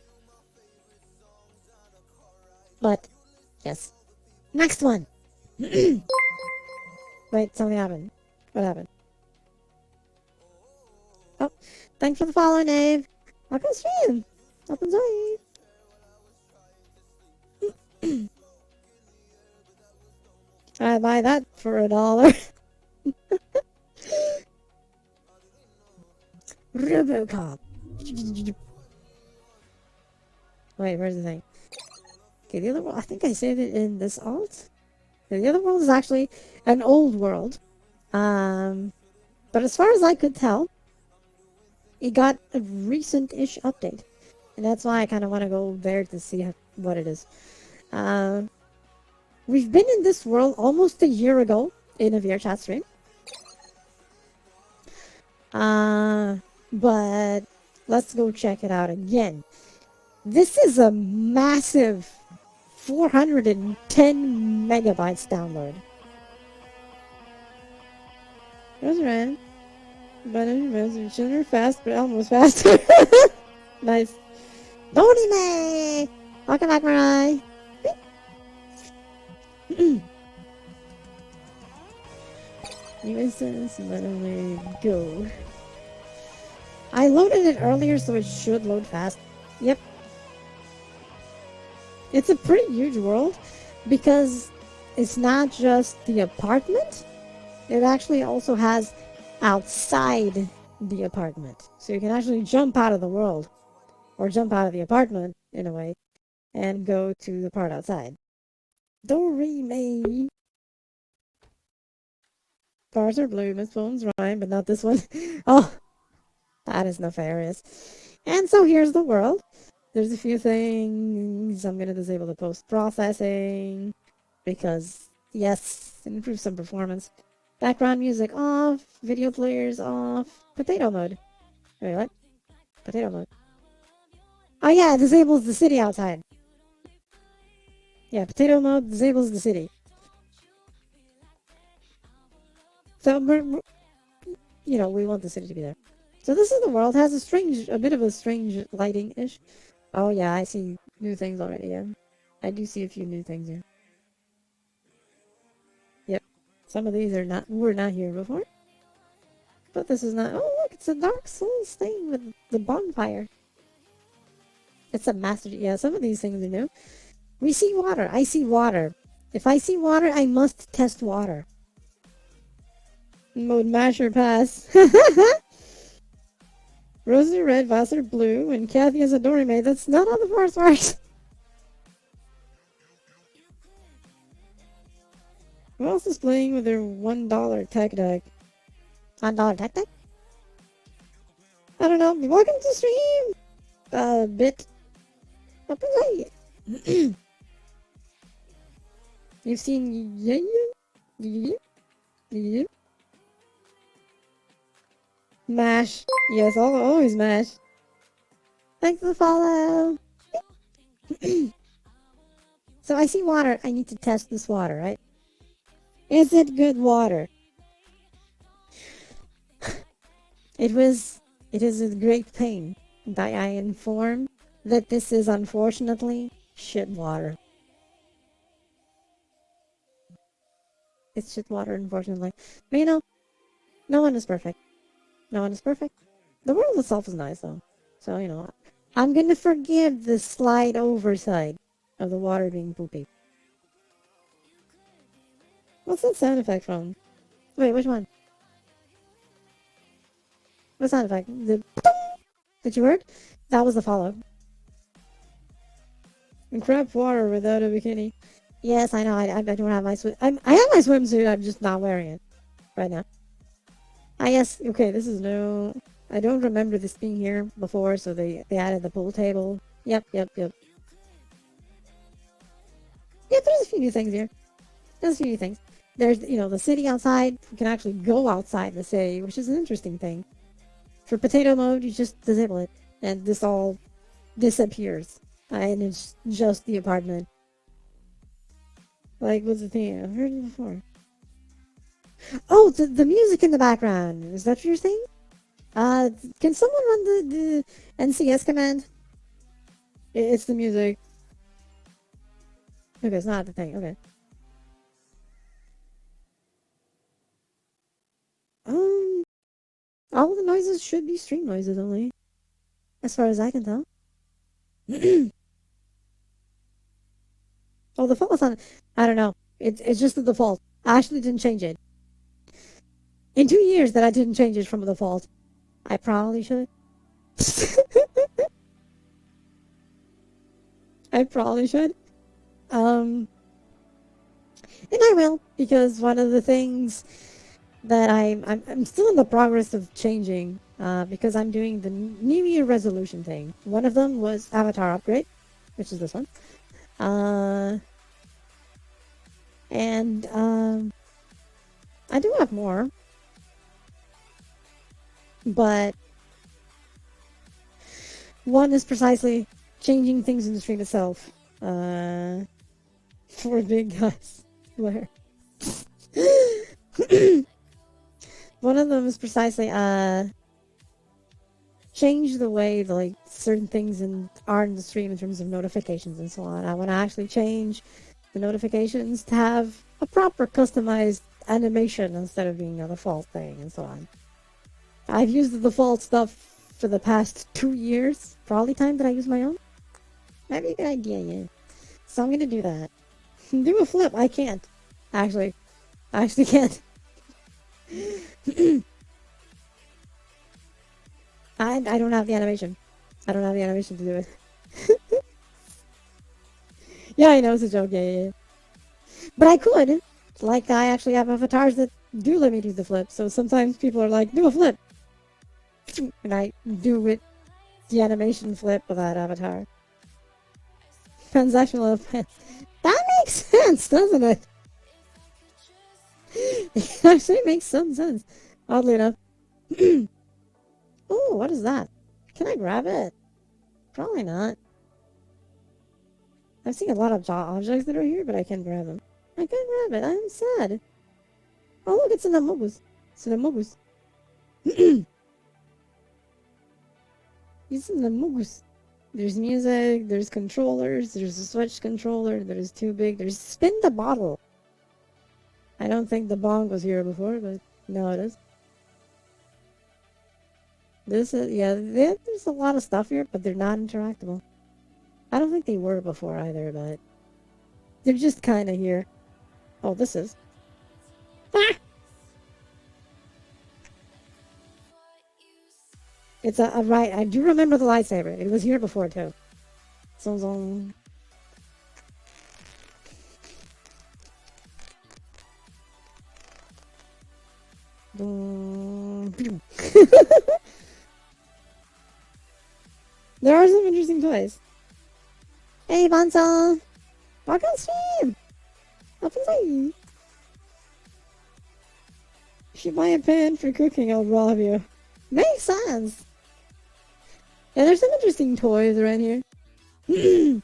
But yes. Next one. Wait, something happened. What happened? Oh, thanks for the follow, Dave. Welcome stream. Welcome enjoy. I buy that for $1. Robocop. Wait, where's the thing? Okay, the other world, I think I saved it in this alt. Okay, the other world is actually an old world. But as far as I could tell, it got a recent-ish update. And that's why I kind of want to go there to see what it is. Uh, we've been in this world almost a year ago in a VRChat stream. But let's go check it out again. This is a massive 410 megabytes download. Those ran. But anyways, children are fast, but almost faster. Nice. Dorime! Welcome back, Marai. New instance, let me go. I loaded it earlier, so it should load fast. Yep. It's a pretty huge world because it's not just the apartment, it actually also has outside the apartment. So you can actually jump out of the world, or jump out of the apartment, in a way, and go to the part outside. Dorime! Cars are blue, Miss Phone's rhyme, but not this one. Oh, that is nefarious. And so here's the world. There's a few things. I'm going to disable the post-processing because, yes, it improves some performance. Background music off. Video players off. Potato mode. Wait, what? Potato mode. Oh yeah, it disables the city outside. Yeah, potato mode disables the city. So, we want the city to be there. So this is the world. Has a bit of a strange lighting-ish. Oh yeah, I see new things already, yeah. I do see a few new things here. Yep. Some of these were not here before. But this is not. Oh look, it's a Dark Souls thing with the bonfire. It's a master. Yeah, some of these things are new. We see water. I see water. If I see water, I must test water. Mode masher pass. Rosie red, Vassar blue, and Kathy has a Dorime. That's not how the force works. Who else is playing with their $1 tech deck? $1 tech deck? I don't know. Welcome to stream! Bit. What was I? You've seen yeah? Mash. Yes, always mash. Thanks for the follow. So I see water. I need to test this water, right? Is it good water? It is with great pain that I inform that this is unfortunately shit water. It's shit water, unfortunately. But no one is perfect. No one is perfect. The world itself is nice, though. So, I'm gonna forgive the slight oversight of the water being poopy. What's that sound effect from? Wait, which one? What sound effect? The that you heard? That was the follow. And crap water without a bikini. Yes, I know. I don't have my swim. I have my swimsuit. I'm just not wearing it right now. Yes. Okay, this is no. I don't remember this being here before, so they added the pool table. Yep. Yeah, there's a few new things here. There's a few new things. There's, the city outside. You can actually go outside the city, which is an interesting thing. For potato mode, you just disable it, and this all disappears. And it's just the apartment. Like, what's the thing? I've heard it before. Oh, the music in the background. Is that your thing? Can someone run the NCS command? It's the music. Okay, it's not the thing. Okay. Um, All the noises should be stream noises only, as far as I can tell. Oh, the default was on. I don't know. It's just the default. I actually didn't change it. In 2 years that I didn't change it from the default. I probably should. I probably should. And I will, because one of the things that I'm still in the progress of changing, because I'm doing the New Year resolution thing. One of them was avatar upgrade, which is this one. And I do have more, but one is precisely changing things in the stream itself. For big guys. Where? One of them is precisely change the way like certain things are in the stream in terms of notifications and so on. I want to actually change the notifications to have a proper customized animation instead of being a default thing and so on. I've used the default stuff for the past 2 years. Probably time that I use my own. Might be a good idea, yeah. So I'm gonna do that. Do a flip. I can't. Actually. I actually can't. I don't have the animation. I don't have the animation to do it. Yeah, I know it's a joke. Yeah. But I could. Like, I actually have avatars that do let me do the flip. So sometimes people are like, do a flip. And I do it, the animation flip with that avatar. Transactional events. That makes sense, doesn't it? It actually makes some sense. Oddly enough. Oh, what is that? Can I grab it? Probably not. I've seen a lot of objects that are here, but I can't grab them. I can't grab it. I'm sad. Oh, look, it's an Amogus. It's an Amogus. It's an Amogus. There's music, there's controllers, there's a Switch controller, there's too big, there's spin the bottle. I don't think the bong was here before, but now it is. This is, yeah, there's a lot of stuff here, but they're not interactable. I don't think they were before either, but they're just kind of here. Oh, this is. Ah! It's a right. I do remember the lightsaber. It was here before too. So. There are some interesting toys. Hey, Bansa! Welcome stream! Up inside! If you buy a pan for cooking, I'll rob you. Makes sense! Yeah, there's some interesting toys around here. A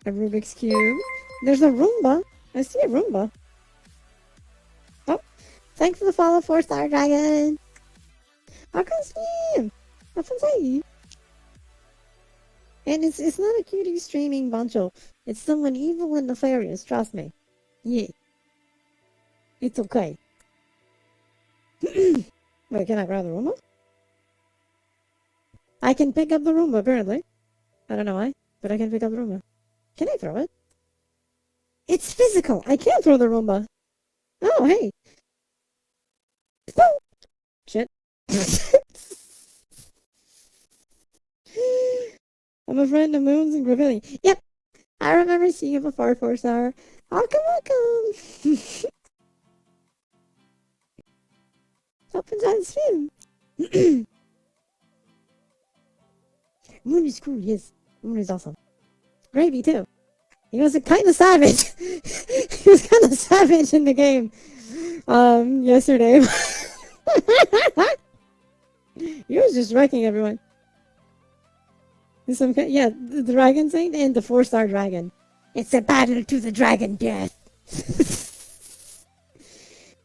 Rubik's Cube. There's a Roomba. I see a Roomba. Oh, thanks for the follow, 4-star dragon. Welcome stream! Up inside! And it's not a cutie streaming Bancho. It's someone evil and nefarious, trust me. Yeah. It's okay. Wait, can I grab the Roomba? I can pick up the Roomba, apparently. I don't know why, but I can pick up the Roomba. Can I throw it? It's physical! I can't throw the Roomba! Oh, hey! Oh! Shit. I'm a friend of Moons and Gravilli. Yep! I remember seeing you before, 4-star. Welcome! Up and down the stream. Moon is cool, yes. Moon is awesome. Gravy, too. He was kind of savage. He was kind of savage in the game. Yesterday. He was just wrecking everyone. Yeah, the Dragon Saint and the 4-star dragon. It's a battle to the dragon death.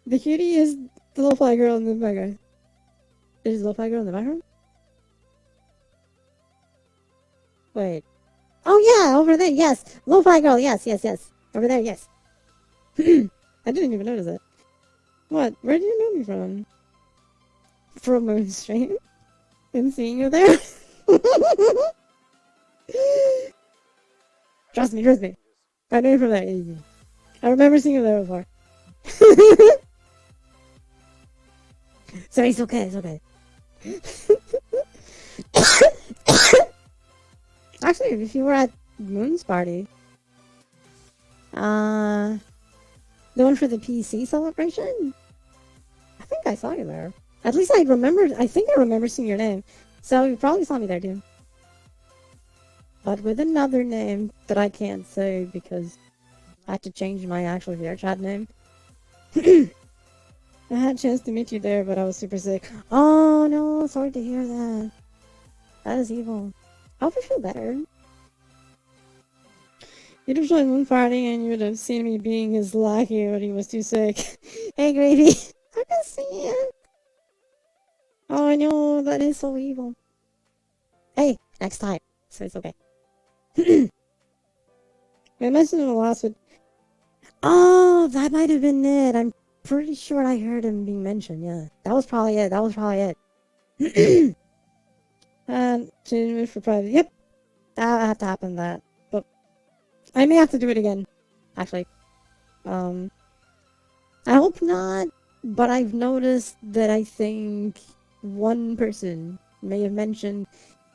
The cutie is the little fly girl in the background. Is the little fly girl in the background? Wait. Oh yeah, over there, yes. Little fly girl, yes. Over there, yes. I didn't even notice it. What? Where do you know me from? for a moon stream and seeing you there. Trust me, trust me. I know you from there. I remember seeing you there before. So it's okay, it's okay. Actually, if you were at Moon's party, the one for the PC celebration, I think I saw you there. At least I think I remember seeing your name. So you probably saw me there too. But with another name that I can't say because I had to change my actual VRChat name. I had a chance to meet you there, but I was super sick. Oh no, sorry to hear that. That is evil. I hope you feel better. You'd have joined Moon Party and you would have seen me being his lackey when he was too sick. Hey, Gravy. I can see it. Oh, I know. That is so evil. Hey, next time. So it's okay. I mentioned in the last one. Oh, that might have been it. I'm pretty sure I heard him being mentioned. Yeah, that was probably it. And change for private. Yep, that had to happen. That, but I may have to do it again. Actually, I hope not. But I've noticed that I think one person may have mentioned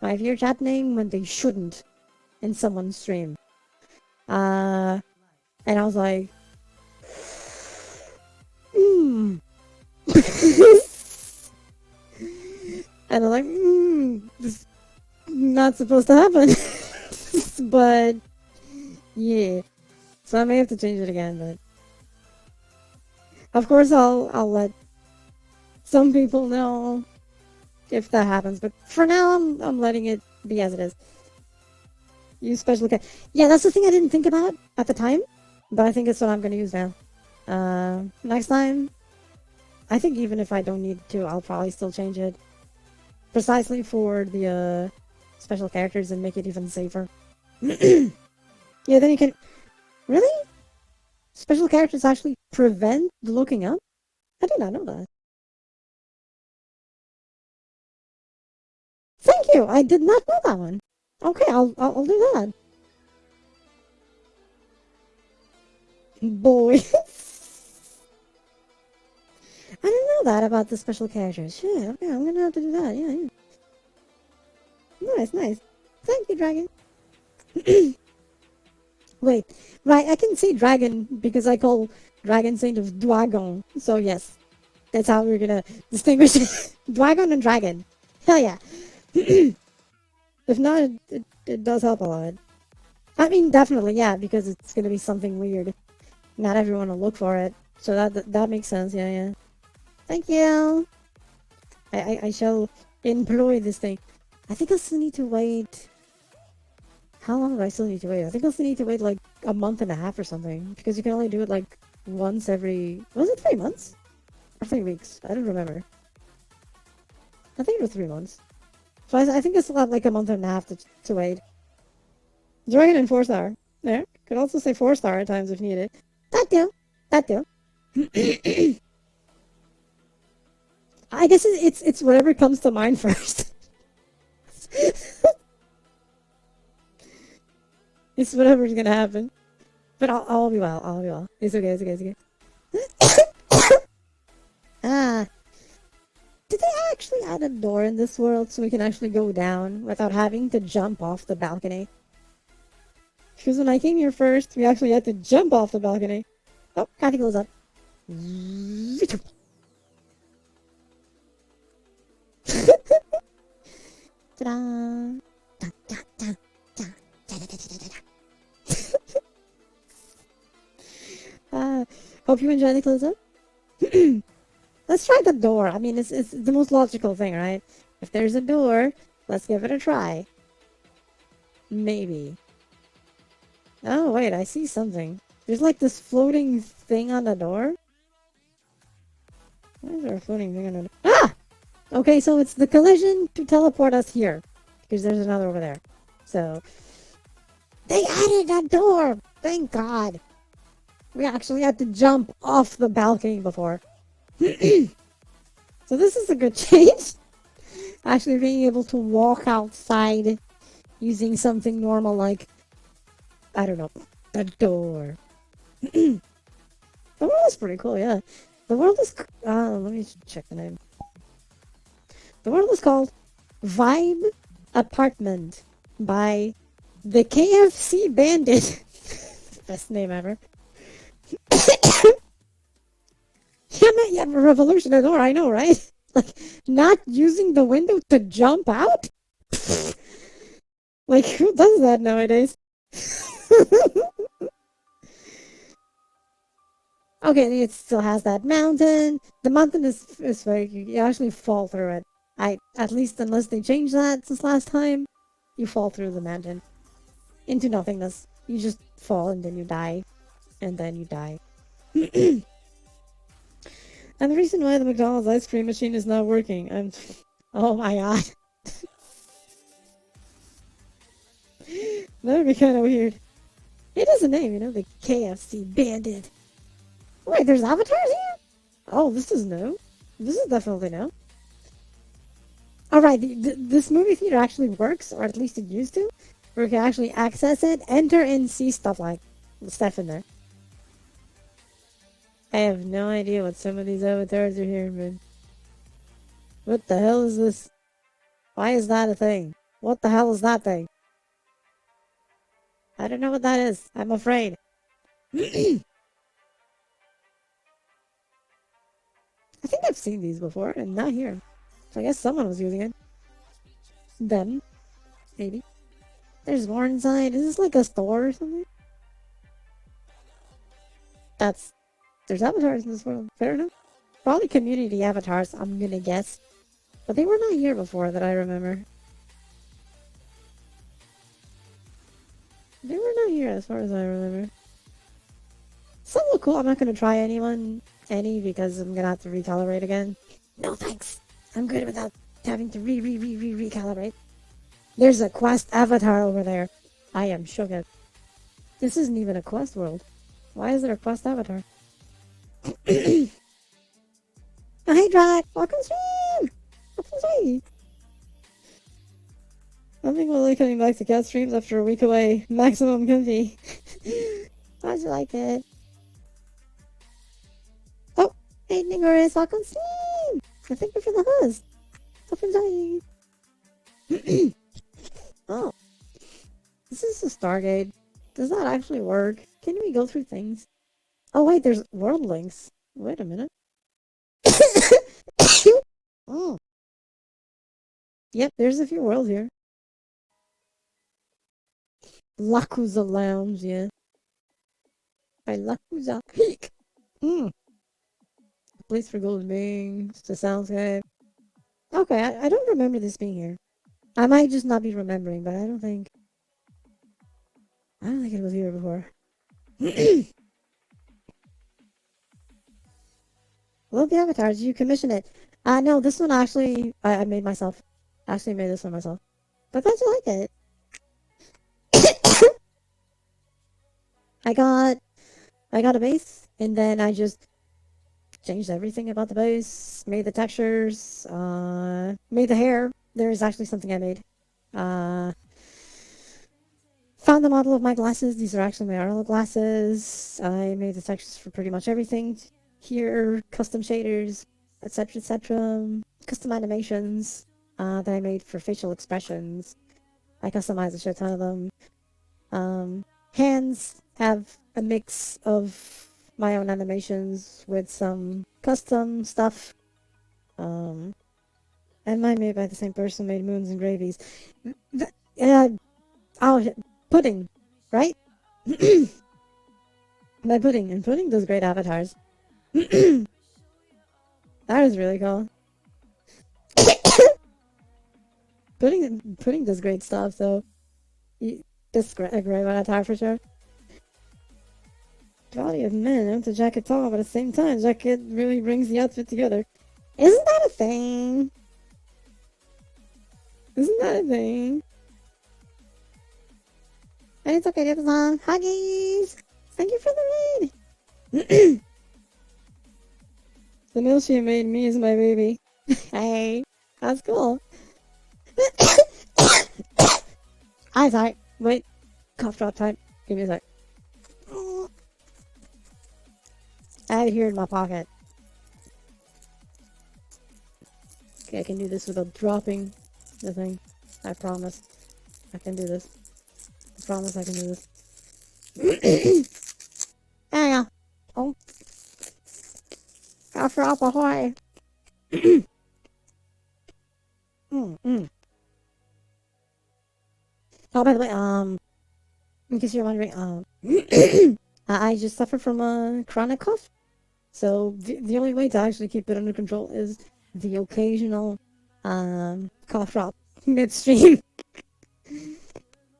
my VRChat name when they shouldn't in someone's stream. And I was like, and I'm like, this is not supposed to happen. But, yeah. So I may have to change it again, but... Of course, I'll let some people know if that happens, but for now, I'm letting it be as it is. Use special care. Yeah, that's the thing I didn't think about at the time, but I think it's what I'm going to use now. Next time, I think even if I don't need to, I'll probably still change it. Precisely for the, special characters and make it even safer. Yeah, then you can... Really? Special characters actually prevent looking up? I did not know that. Thank you! I did not know that one. Okay, I'll do that. Boy. I didn't know that about the special characters. Shit, okay, I'm gonna have to do that, yeah. Nice, nice. Thank you, Dragon. Wait, right, I can say dragon because I call Dragon Saint of Dwagon. So yes, that's how we're gonna distinguish Dwagon and Dragon. Hell yeah. If not, it does help a lot. I mean, definitely, yeah, because it's gonna be something weird. Not everyone will look for it. So that makes sense, yeah, yeah. Thank you. I shall employ this thing. I think I still need to wait. How long do I still need to wait? I think I still need to wait like a month and a half or something. Because you can only do it like once every... Was it 3 months? Or 3 weeks? I don't remember. I think it was 3 months. So I think I still have like a month and a half to wait. Dragon and 4-star. There. Could also say 4-star at times if needed. That do. That do. I guess it's whatever comes to mind first. It's whatever's gonna happen. But I'll be well. I'll be well. It's okay. It's okay. It's okay. Ah. Did they actually add a door in this world so we can actually go down without having to jump off the balcony? Because when I came here first, we actually had to jump off the balcony. Oh, coffee goes up. Ta-da! Hope you enjoy the close-up. Let's try the door. I mean, it's the most logical thing, right? If there's a door, let's give it a try. Maybe. Oh, wait, I see something. There's like this floating thing on the door. Why is there a floating thing on the door? Ah! Okay, so it's the collision to teleport us here. Because there's another over there. So, they added a door! Thank God! We actually had to jump off the balcony before. So So this is a good change. Actually being able to walk outside using something normal like, I don't know, a door. The world is pretty cool, yeah. The world is, let me check the name. The world is called Vibe Apartment by the KFC Bandit. Best name ever. Yeah, revolutionary door, I know, right? Like, not using the window to jump out? Like, who does that nowadays? Okay, it still has that mountain. The mountain is very, you actually fall through it. At least unless they changed that since last time, you fall through the mountain into nothingness. You just fall and then you die, and then you die. And the reason why the McDonald's ice cream machine is not working, oh my god. That would be kind of weird. It has a name, you know, the KFC Bandit. Wait, there's avatars here? Oh, this is new. This is definitely new. Alright, this movie theater actually works, or at least it used to, where you can actually access it, enter, and see stuff in there. I have no idea what some of these avatars are here, but what the hell is this? Why is that a thing? What the hell is that thing? I don't know what that is. I'm afraid. I think I've seen these before, and not here. So I guess someone was using it. Them. Maybe. There's more inside. Is this like a store or something? There's avatars in this world. Fair enough. Probably community avatars, I'm gonna guess. But they were not here before that I remember. They were not here as far as I remember. Some look cool. I'm not gonna try any because I'm gonna have to recalibrate again. No thanks. I'm good without having to recalibrate. There's a quest avatar over there. I am shook at. This isn't even a quest world. Why is there a quest avatar? Oh, hey Drac! Welcome stream! Welcome stream! Nothing will like coming back to cat streams after a week away. Maximum comfy. How'd you like it? Oh, hey Ningoris, welcome stream! I thank you for the host. Hope you're enjoying. Oh. This is a Stargate. Does that actually work? Can we go through things? Oh wait, there's world links. Wait a minute. Oh. Yep, there's a few worlds here. Lakuza Lounge, yeah. By Lakuza Peak. Place for golden beings, the soundscape. Okay, I don't remember this being here. I might just not be remembering, but I don't think it was here before. Love the avatars. You commission it. No, this one actually I made myself. Actually made this one myself. But glad you like it. I got a base, and then I just changed everything about the base, made the textures, made the hair. There is actually something I made. Found the model of my glasses. These are actually my Arlo glasses. I made the textures for pretty much everything here, custom shaders, etc., etc. Custom animations that I made for facial expressions. I customized a shit ton of them. Hands have a mix of my own animations with some custom stuff. And mine made by the same person made moons and gravies. Pudding, right? By Pudding, and Pudding does great avatars. That was really cool. Pudding does great stuff, so this a great avatar for sure. Body of men, I want the jacket tall, but at the same time, jacket really brings the outfit together. Isn't that a thing? Isn't that a thing? And it's okay, Amazon. Huggies! Thank you for the raid! The meal she made me is my baby. Hey, that's cool. I'm sorry. Wait, cough drop time. Give me a sec. I have it here in my pocket. Okay, I can do this without dropping the thing. I promise. I can do this. I promise I can do this. There you go. Oh, cough drop ahoy. Mm. Oh, by the way, in case you're wondering, I just suffer from a chronic cough. So the only way to actually keep it under control is the occasional cough drop midstream.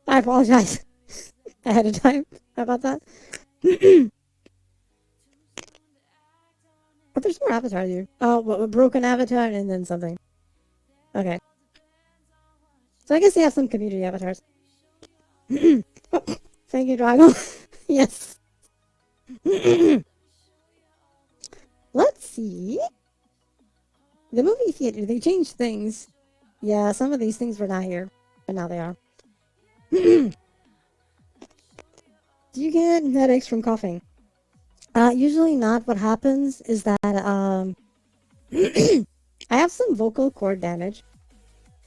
I apologize ahead of time about that. But there's more avatars here. Oh, well, a broken avatar and then something. Okay. So I guess they have some community avatars. Oh, thank you, Drago. Yes. Let's see. The movie theater, they changed things. Yeah, some of these things were not here, but now they are. Do you get headaches from coughing? Usually not. What happens is that I have some vocal cord damage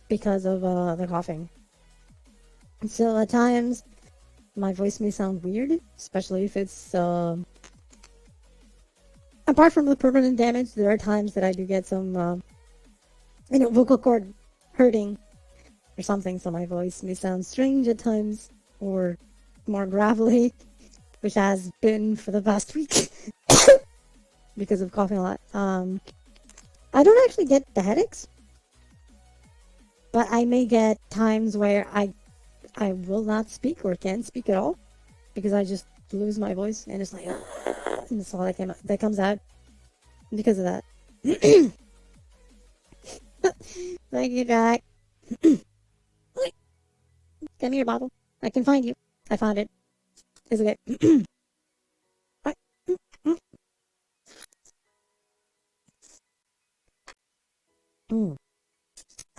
because of the coughing. So at times my voice may sound weird, especially if it's apart from the permanent damage. There are times that I do get some vocal cord hurting or something, so my voice may sound strange at times or more gravelly, which has been for the past week because of coughing a lot. I don't actually get the headaches, but I may get times where I will not speak or can't speak at all because I just lose my voice and it's like and that's all that comes out because of that. Thank you, Jack. Give me your bottle. I can find you. I found it. Is it okay? Mm.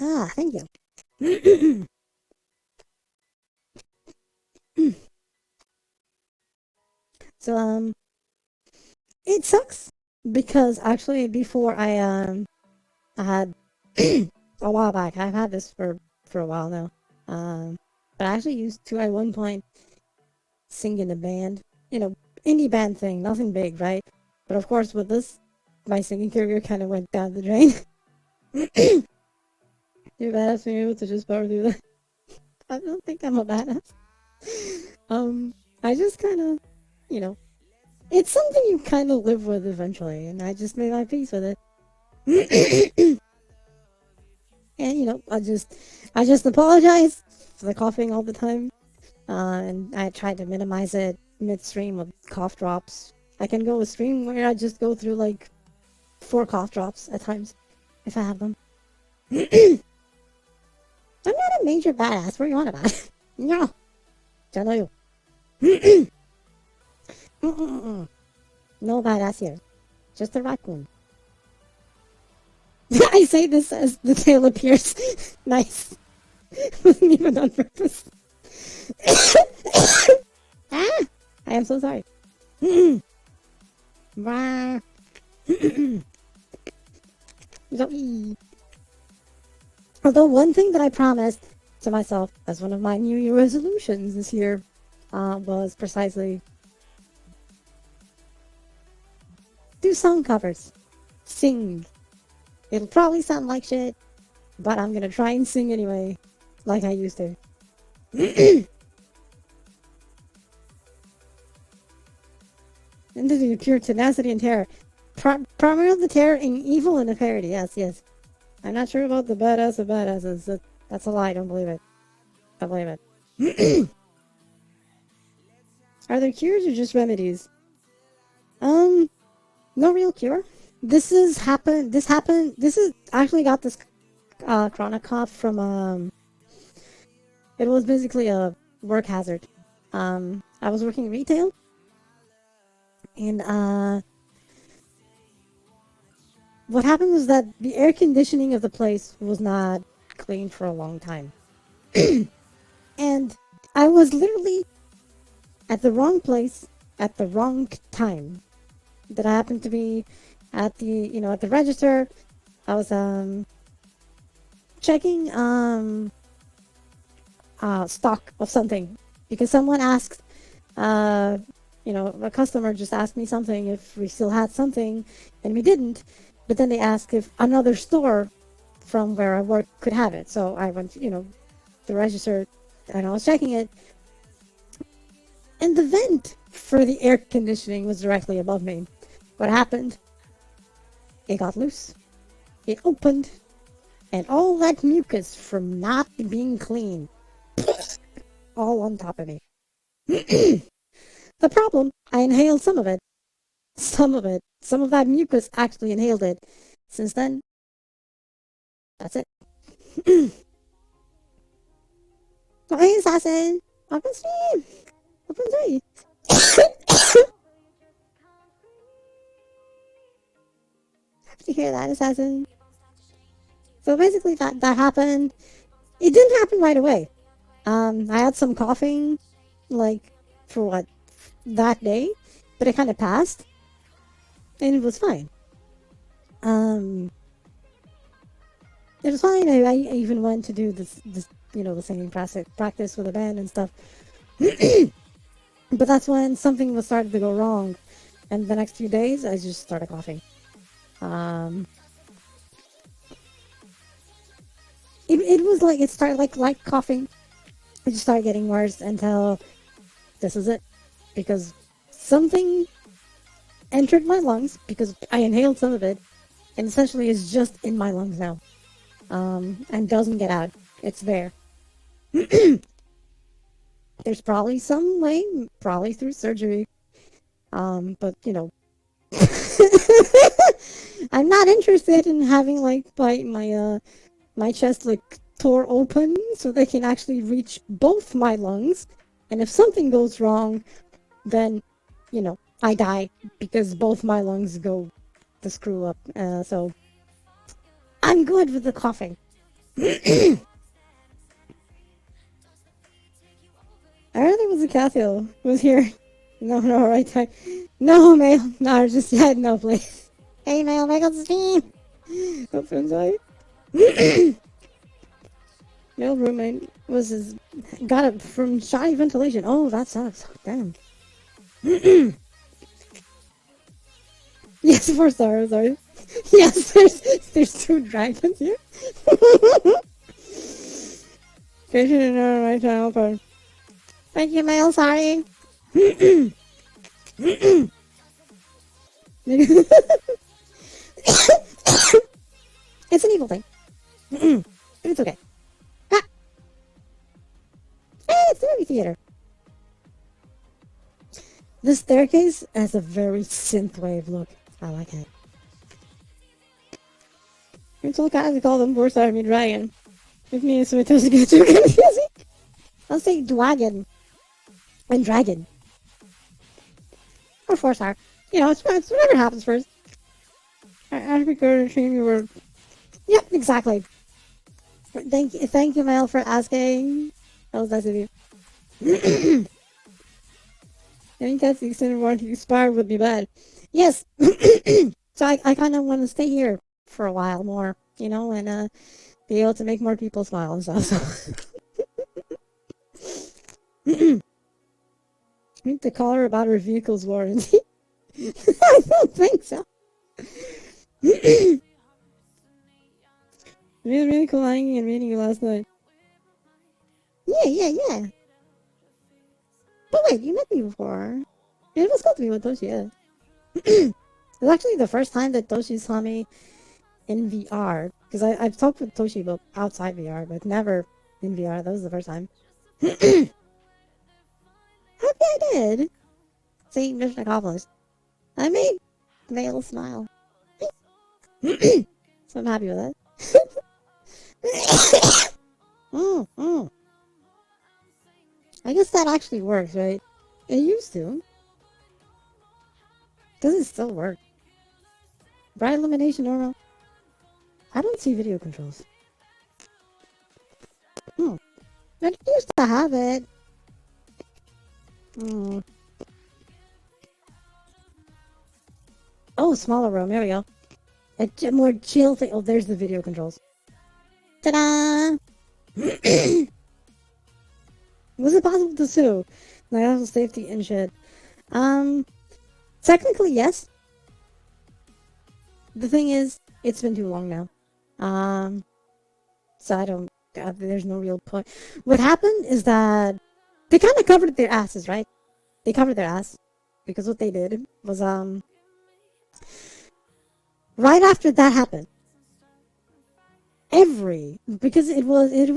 Ah, thank you. So it sucks because actually before I had a while back. I've had this for a while now. But I actually used to at one point sing in a band, indie band thing, nothing big, right? But of course, with this, my singing career kind of went down the drain. You're badass being able to just power through that. I don't think I'm a badass. I just kind of, you know, it's something you kind of live with eventually, and I just made my peace with it. And I just apologize for the coughing all the time. And I tried to minimize it midstream with cough drops. I can go a stream where I just go through like 4 cough drops at times if I have them. I'm not a major badass. What are you on about? No, don't know you. No badass here. Just a raccoon. I say this as the tail appears. Nice. Wasn't even on purpose. Ah! I am so sorry. Although one thing that I promised to myself as one of my New Year resolutions this year was precisely do song covers. Sing. It'll probably sound like shit, but I'm gonna try and sing anyway, like I used to. And this is pure tenacity and terror. Primarily the terror in evil and a parody. Yes, yes. I'm not sure about the badass of badasses. That's a lie. Don't believe it. Don't believe it. Are there cures or just remedies? No real cure. This is actually got this chronic cough from it was basically a work hazard. I was working retail and what happened was that the air conditioning of the place was not clean for a long time. And I was literally at the wrong place at the wrong time. That I happened to be at at the register. I was checking stock of something because someone asked a customer just asked me something if we still had something, and we didn't. But then they asked if another store from where I work could have it. So I went, the register, and I was checking it, and the vent for the air conditioning was directly above me. What happened? It got loose. It opened, and all that mucus from not being clean, all on top of me. The problem, I inhaled some of it. Some of it. Some of that mucus actually inhaled it. Since then, that's it. Hey, assassin! Open stream! Open stream! Happy to hear that, assassin. So basically, that happened. It didn't happen right away. I had some coughing, like, for what, that day, but it kind of passed, and it was fine. It was fine. I even went to do this the singing practice with a band and stuff. But that's when something was starting to go wrong, and the next few days I just started coughing. It was like it started like coughing. It just started getting worse until this is it, because something entered my lungs because I inhaled some of it, and essentially it's just in my lungs now, and doesn't get out. It's there. There's probably some way, probably through surgery, but I'm not interested in having like my chest like tore open so they can actually reach both my lungs, and if something goes wrong, then I die because both my lungs go to screw up. So I'm good with the coughing. I really was a Cathiel was here. No, right time. No, Mail. No, just said no, please. Hey, Mail, make up the steam. Open sorry. Mail roommate got it from shoddy ventilation. Oh, that sucks. Damn. Yes, 4 stars. Sorry. Yes, there's 2 dragons here. Patient in my channel phone. Thank you, Mail. Sorry. It's an evil thing. It's okay. Ah! Hey, it's the movie theater. This staircase has a very synthwave look. I like it. It's all kinds of call them 4 star dragon. With me, so it doesn't get too confusing. I'll say dragon and dragon. Or 4 star. It's whatever happens first. I should be good at your word. Yeah, exactly. Thank you, Mel, for asking. That was nice of you. I think that's the extended warranty expired would be bad. Yes. So I kind of want to stay here for a while more, and be able to make more people smile and stuff. So. I need to call her about her vehicle's warranty. I don't think so. It was really cool hanging and meeting you last night. Yeah. But wait, you met me before. It was cool to be with Toshi, yeah. It was actually the first time that Toshi saw me in VR. Because I've talked with Toshi about outside VR, but never in VR. That was the first time. Happy I did. See, mission accomplished. I made Mail smile. So I'm happy with it. I guess that actually works, right? It used to. Does it still work? Bright illumination, normal. I don't see video controls. Hmm. I used to have it. Hmm. Oh, smaller room. There we go. A more chill thing. Oh, there's the video controls. Ta-da! Was it possible to sue? National safety and shit. Um, Technically, yes. The thing is, it's been too long now. Um, so I don't. There's no real point. What happened is that they kind of covered their asses, right? They covered their ass because what they did was right after that happened, because it wasn't it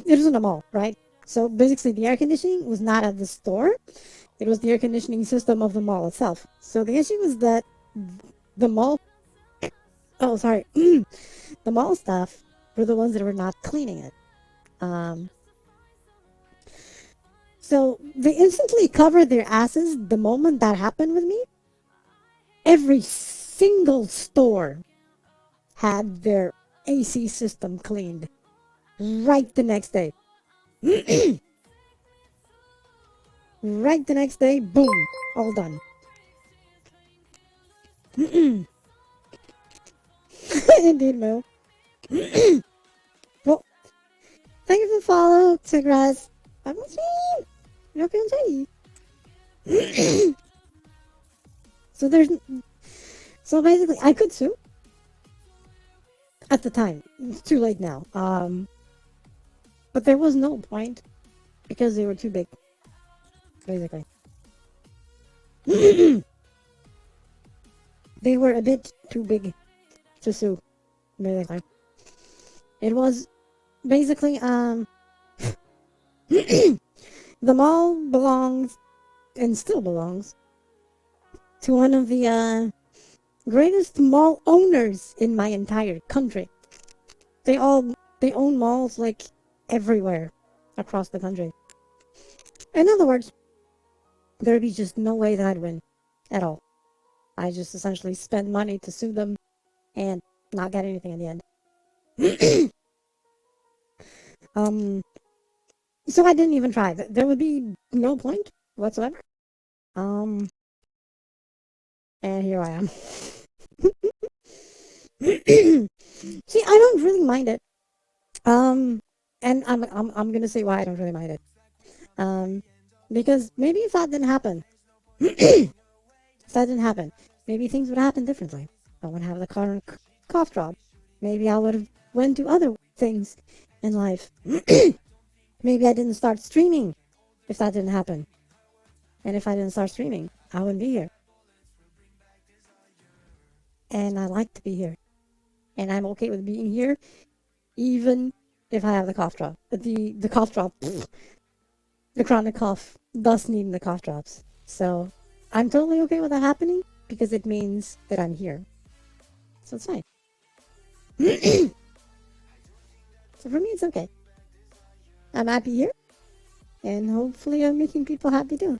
wasn't a mall, right? So basically, the air conditioning was not at the store. It was the air conditioning system of the mall itself. So the issue was that the mall. Oh, sorry. The mall staff were the ones that were not cleaning it. Um, so they instantly covered their asses the moment that happened with me. Every single store had their AC system cleaned right the next day. Right the next day, boom, all done. Indeed, Mo. Well, thank you for the follow, Tigras. I'm on stream. You're not feeling shady. So there's, so basically, I could sue at the time. It's too late now. But there was no point because they were too big, basically. They were a bit too big to sue, basically. It was basically the mall belongs and still belongs to one of the greatest mall owners in my entire country. They own malls like everywhere across the country. In other words, there'd be just no way that I'd win at all. I just essentially spend money to sue them and not get anything in the end. So I didn't even try. There would be no point whatsoever. And here I am. See, I don't really mind it. And I'm gonna say why I don't really mind it. Because maybe if that didn't happen, maybe things would happen differently. I wouldn't have the current cough drop. Maybe I would have went to other things in life. Maybe I didn't start streaming if that didn't happen. And if I didn't start streaming, I wouldn't be here. And I like to be here. And I'm okay with being here, even if I have the cough drop. The cough drop. The chronic cough thus needing the cough drops. So I'm totally okay with that happening because it means that I'm here. So it's fine. So for me, it's okay. I'm happy here, and hopefully I'm making people happy too.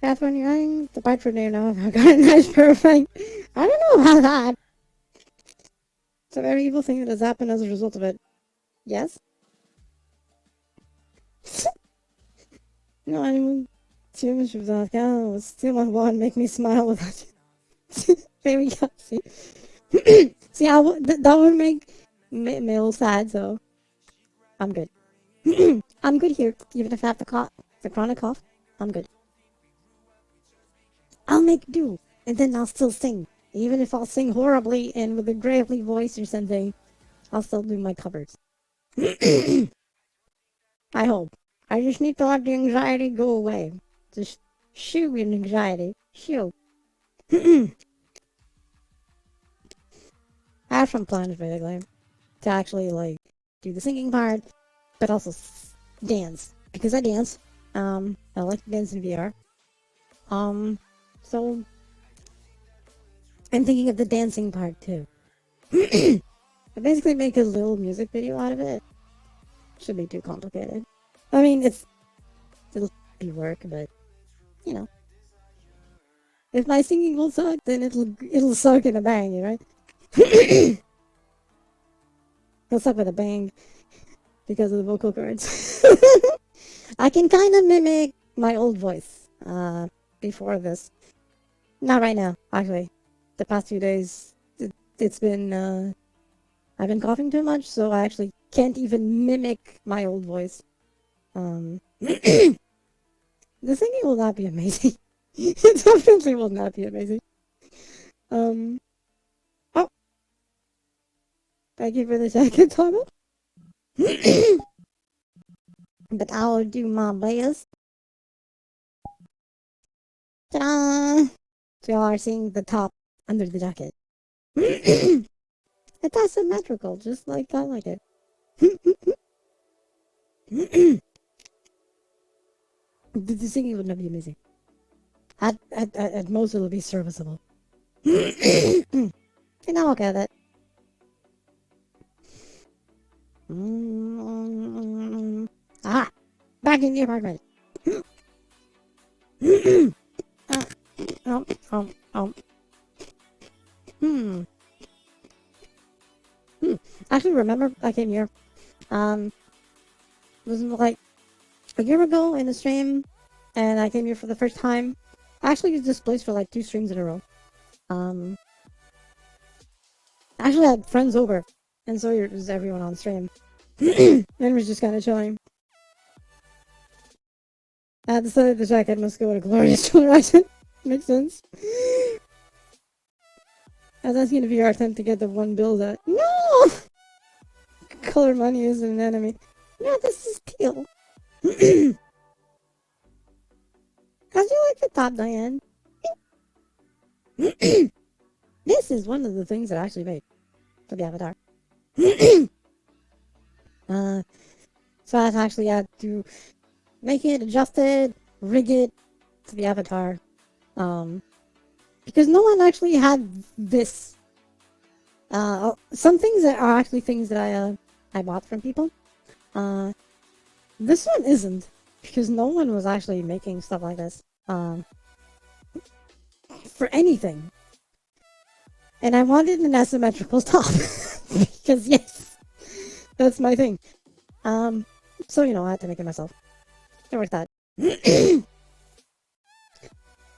Catherine, you're eyeing the bite for name now. I've got a nice perfect. I don't know about that. It's a very evil thing that has happened as a result of it. Yes? No, I mean, too much of that. Oh, still my one make me smile with that. There we go. See? See, that would make me a little sad, so I'm good. I'm good here, even if I have the chronic cough. I'm good. I'll make do, and then I'll still sing. Even if I'll sing horribly and with a gravelly voice or something, I'll still do my covers. I hope. I just need to let the anxiety go away. Just shoo in anxiety. Shoo. I have some plans, basically, to actually, like, do the singing part, but also dance. Because I dance. I like to dance in VR. So I'm thinking of the dancing part too. I basically make a little music video out of it. Shouldn't be too complicated. I mean, it'll be work, but you know. If my singing will suck, then it'll suck in a bang, right? It'll suck with a bang because of the vocal cords. I can kind of mimic my old voice before this. Not right now, actually. The past few days, it's been I've been coughing too much, so I actually can't even mimic my old voice. The singing will not be amazing. It definitely will not be amazing. Oh, thank you for the second time. But I'll do my best. Ta-da! So y'all are seeing the top under the jacket. It's asymmetrical, just like I like it. The singing would not be amazing. At most, it'll be serviceable. And I'll look at it. Ah! Back in the apartment! Actually, remember I came here, it was like a year ago in a stream, and I came here for the first time. I actually used this place for like 2 streams in a row. I actually had friends over, and so was everyone on stream. And was just kind of chilling. I decided the jacket must go to Glorious Horizon. Makes sense. I was asking a VRChatting to get the 1 bill that. No! Color money is an enemy. No, this is teal. How'd you like the top, Diane? This is one of the things that I actually made for the avatar. So I actually had to make it, adjust it, rig it to the avatar. Because no one actually had this. Some things that are actually things that I bought from people. This one isn't, because no one was actually making stuff like this. For anything. And I wanted an asymmetrical top. Because yes, that's my thing. So you know, I had to make it myself. It worked out.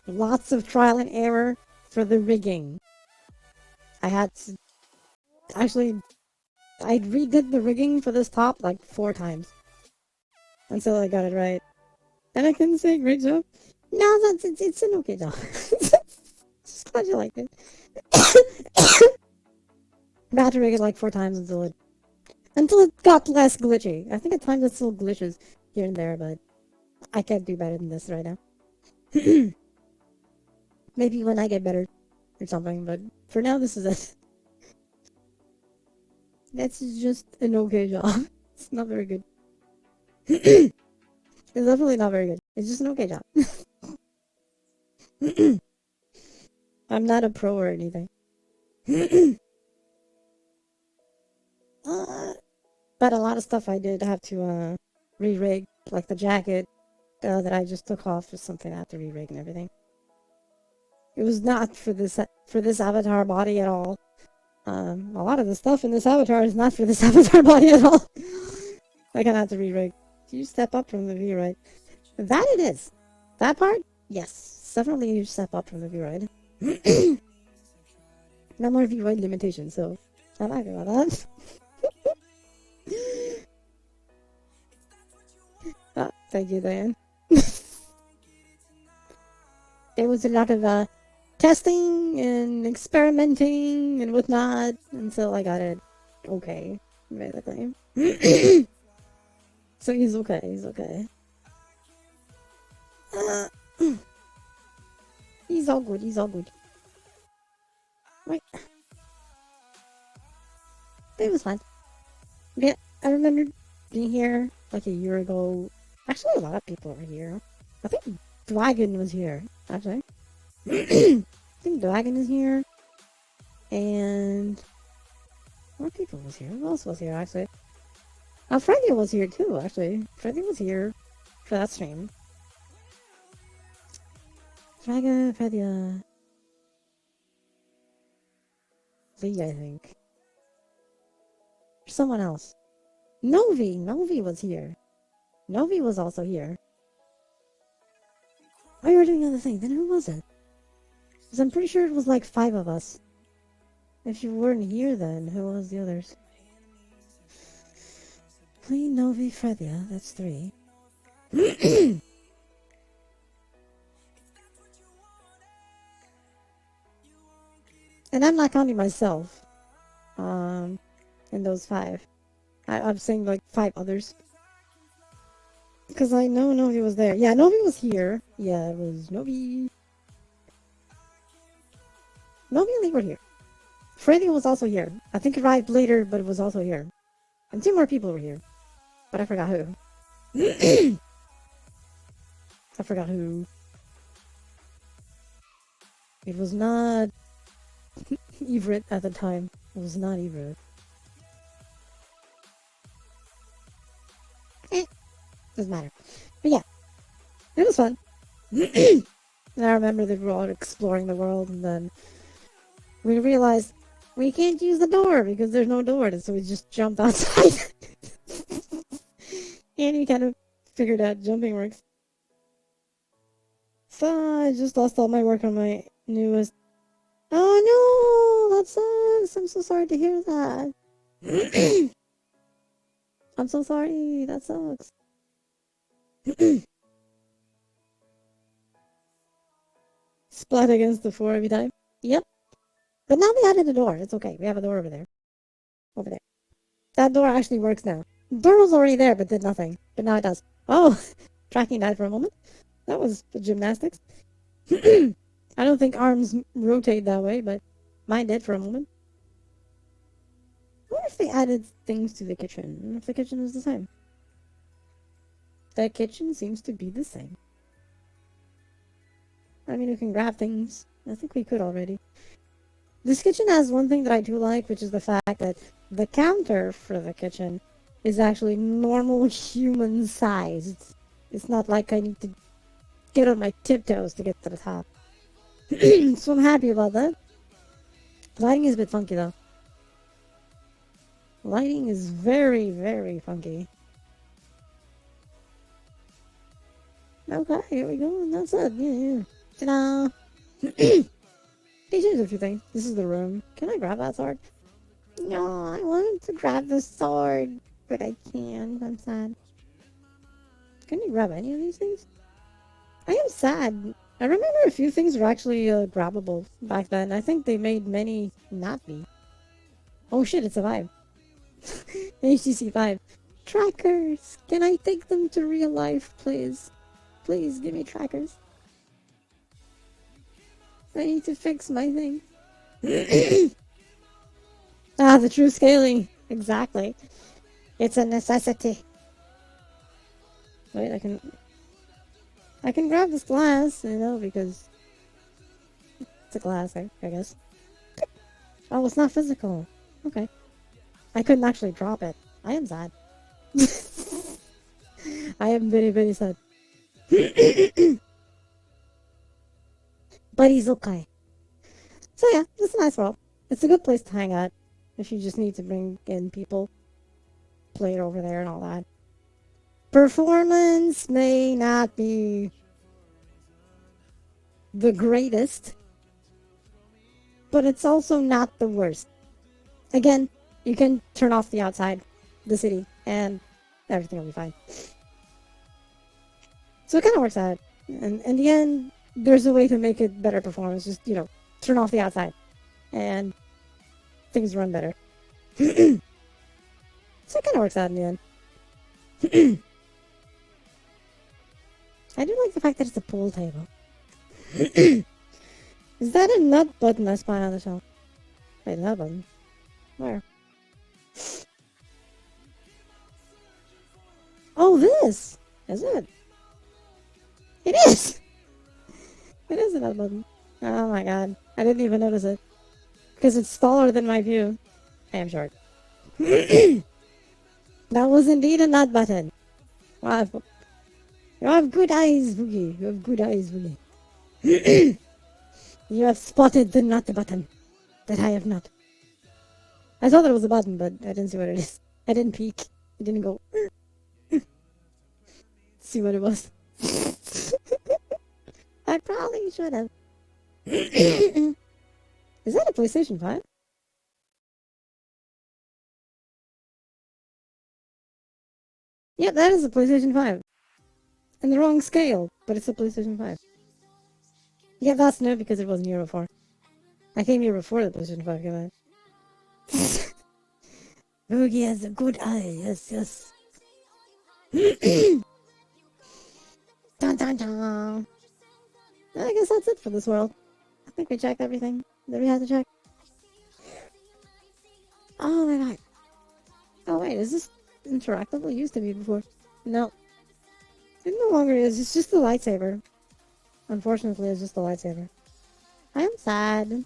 Lots of trial and error for the rigging. I had to... Actually, I redid the rigging for this top like 4 times. Until I got it right. And I couldn't say great job. No, it's an okay job. Just glad you liked it. I had to rig it like 4 times until it got less glitchy. I think at times it still glitches here and there, but I can't do better than this right now. Maybe when I get better or something, but for now this is it. That's just an okay job. It's not very good. It's definitely not very good. It's just an okay job. I'm not a pro or anything. But a lot of stuff I did have to re-rig, like the jacket that I just took off is something I have to re-rig and everything. It was not for this avatar body at all. A lot of the stuff in this avatar is not for this avatar body at all. I kind of have to re-rig. You step up from the view, right? That it is. That part? Yes. Definitely a huge step up from the view, right? No more view right limitations, so I'm happy about that. Oh, thank you, Diane. There was a lot of testing and experimenting and whatnot until I got it okay, basically. So he's okay, he's okay. He's all good, he's all good. Right. It was fun. Yeah, I remember being here like a year ago. Actually, a lot of people were here. I think Dragon was here, actually. I think Dragon is here. And more people was here. Who else was here, actually? Freddy was here too, actually. Freddy was here for that stream. Dragon, Freddy, Lee, I think. Or someone else. Novi! Novi was here. Novi was also here. Oh, you were doing other thing. Then who was it? Because I'm pretty sure it was like 5 of us. If you weren't here then, who was the others? Lee, Novi, Fredia. That's 3. And I'm not counting myself. In those 5. I'm saying like 5 others. Because I know Novi was there. Yeah, Novi was here. Yeah, it was Novi. Novi and Lee were here. Freddy was also here. I think arrived later, but it was also here. And 2 more people were here. But I forgot who. I forgot who. It was not Everett at the time. It was not Everett. Doesn't matter. But yeah, it was fun. And I remember that we were all exploring the world, and then we realized we can't use the door because there's no door, so we just jumped outside. And we kind of figured out jumping works. So I just lost all my work on my newest. Oh no, that sucks. I'm so sorry to hear that. I'm so sorry. That sucks. Splat against the floor every time. Yep. But now we added a door. It's okay. We have a door over there. Over there. That door actually works now. The door was already there, but did nothing. But now it does. Oh, tracking that for a moment. That was gymnastics. I don't think arms rotate that way, but mine did for a moment. I wonder if they added things to the kitchen. I wonder if the kitchen is the same. The kitchen seems to be the same. I mean, we can grab things. I think we could already. This kitchen has one thing that I do like, which is the fact that the counter for the kitchen is actually normal human sized. It's not like I need to get on my tiptoes to get to the top. So I'm happy about that. Lighting is a bit funky though. Lighting is very, very funky. Okay, here we go. And that's it. Yeah. Ta-da! They changed a few things. This is the room. Can I grab that sword? No, I wanted to grab the sword, but I can't. I'm sad. Can you grab any of these things? I am sad. I remember a few things were actually grabbable back then. I think they made many not be. Oh shit, it survived. HTC 5. Trackers! Can I take them to real life, please? Please give me trackers. I need to fix my thing. Ah, the true scaling. Exactly. It's a necessity. Wait, I can grab this glass, you know, because it's a glass, I guess. Oh, it's not physical. Okay. I couldn't actually drop it. I am sad. I am very, very sad. But he's okay. So yeah, it's a nice world. It's a good place to hang out if you just need to bring in people. Play it over there and all that. Performance may not be the greatest, but it's also not the worst. Again, you can turn off the outside, the city, and everything will be fine. So it kind of works out. And in the end, there's a way to make it better performance. Just, you know, turn off the outside. And things run better. So it kind of works out in the end. I do like the fact that it's a pool table. Is that a nut button I spy on the shelf? Wait, nut button? Where? Oh, this! Is it? It is! It is a nut button. Oh my god. I didn't even notice it. Because it's taller than my view. I am short. That was indeed a nut button. Wow. You have good eyes, Boogie. You have good eyes, Boogie. You have spotted the nut button that I have not. I saw that it was a button, but I didn't see what it is. I didn't peek. I didn't go see what it was. I probably should have. Is that a PlayStation 5? Yeah, that is a PlayStation 5. In the wrong scale, but it's a PlayStation 5. Yeah, that's new because it wasn't here before. I came here before the PlayStation 5 came out. Boogie has a good eye, yes, yes. Dun dun dun. I guess that's it for this world. I think we checked everything that we had to check. Oh my god. Oh wait, is this interactable? It used to be before. No. It no longer is, it's just the lightsaber. Unfortunately, it's just the lightsaber. I'm sad.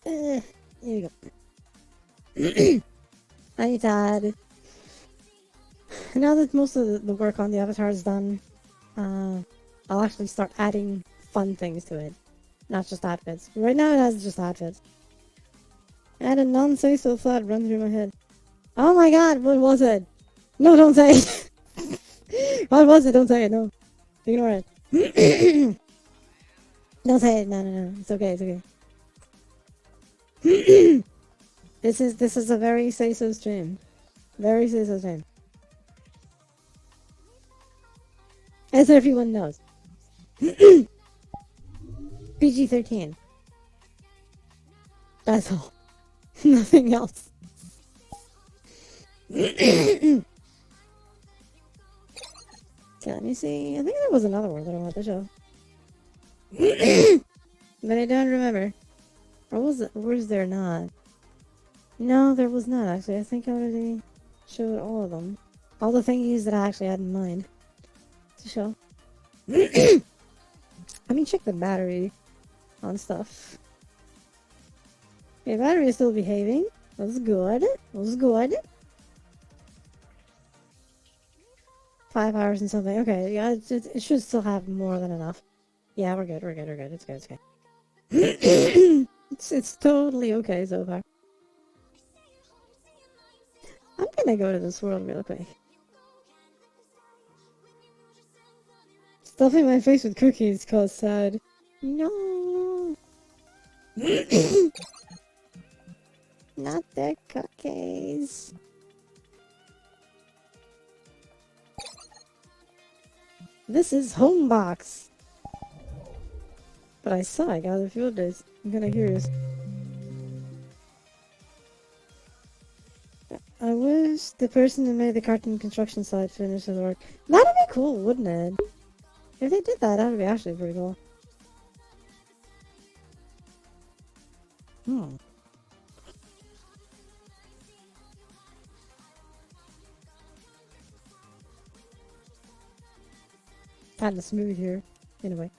Here you go. I'm sad. Now that most of the work on the avatar is done, I'll actually start adding fun things to it. Not just outfits. Right now it has just outfits. I had a non-say-so thought run through my head. Oh my god, what was it? No, don't say it! What was it? Don't say it, no. Ignore it. Don't say it, no. It's okay, it's okay. This is a very say-so stream. Very say-so stream. As everyone knows. PG-13. That's all. Nothing else. Okay, let me see. I think there was another one that I wanted to show. But I don't remember. Or was there not? No, there was not, actually. I think I already showed all of them. All the thingies that I actually had in mind to show. I mean, check the battery on stuff. Okay, battery is still behaving. That's good. That's good. 5 hours and something. Okay, yeah, it should still have more than enough. Yeah, we're good. It's good. It's good. It's totally okay so far. I'm gonna go to this world real quick. Stuffing my face with cookies cause sad. No. Not the cookies. This is Homebox. But I saw I got a few updates. I'm kinda curious. I wish the person who made the cartoon construction site finished his work. That'd be cool, wouldn't it? If they did that, that'd be actually pretty cool. Kinda smooth here. Anyway.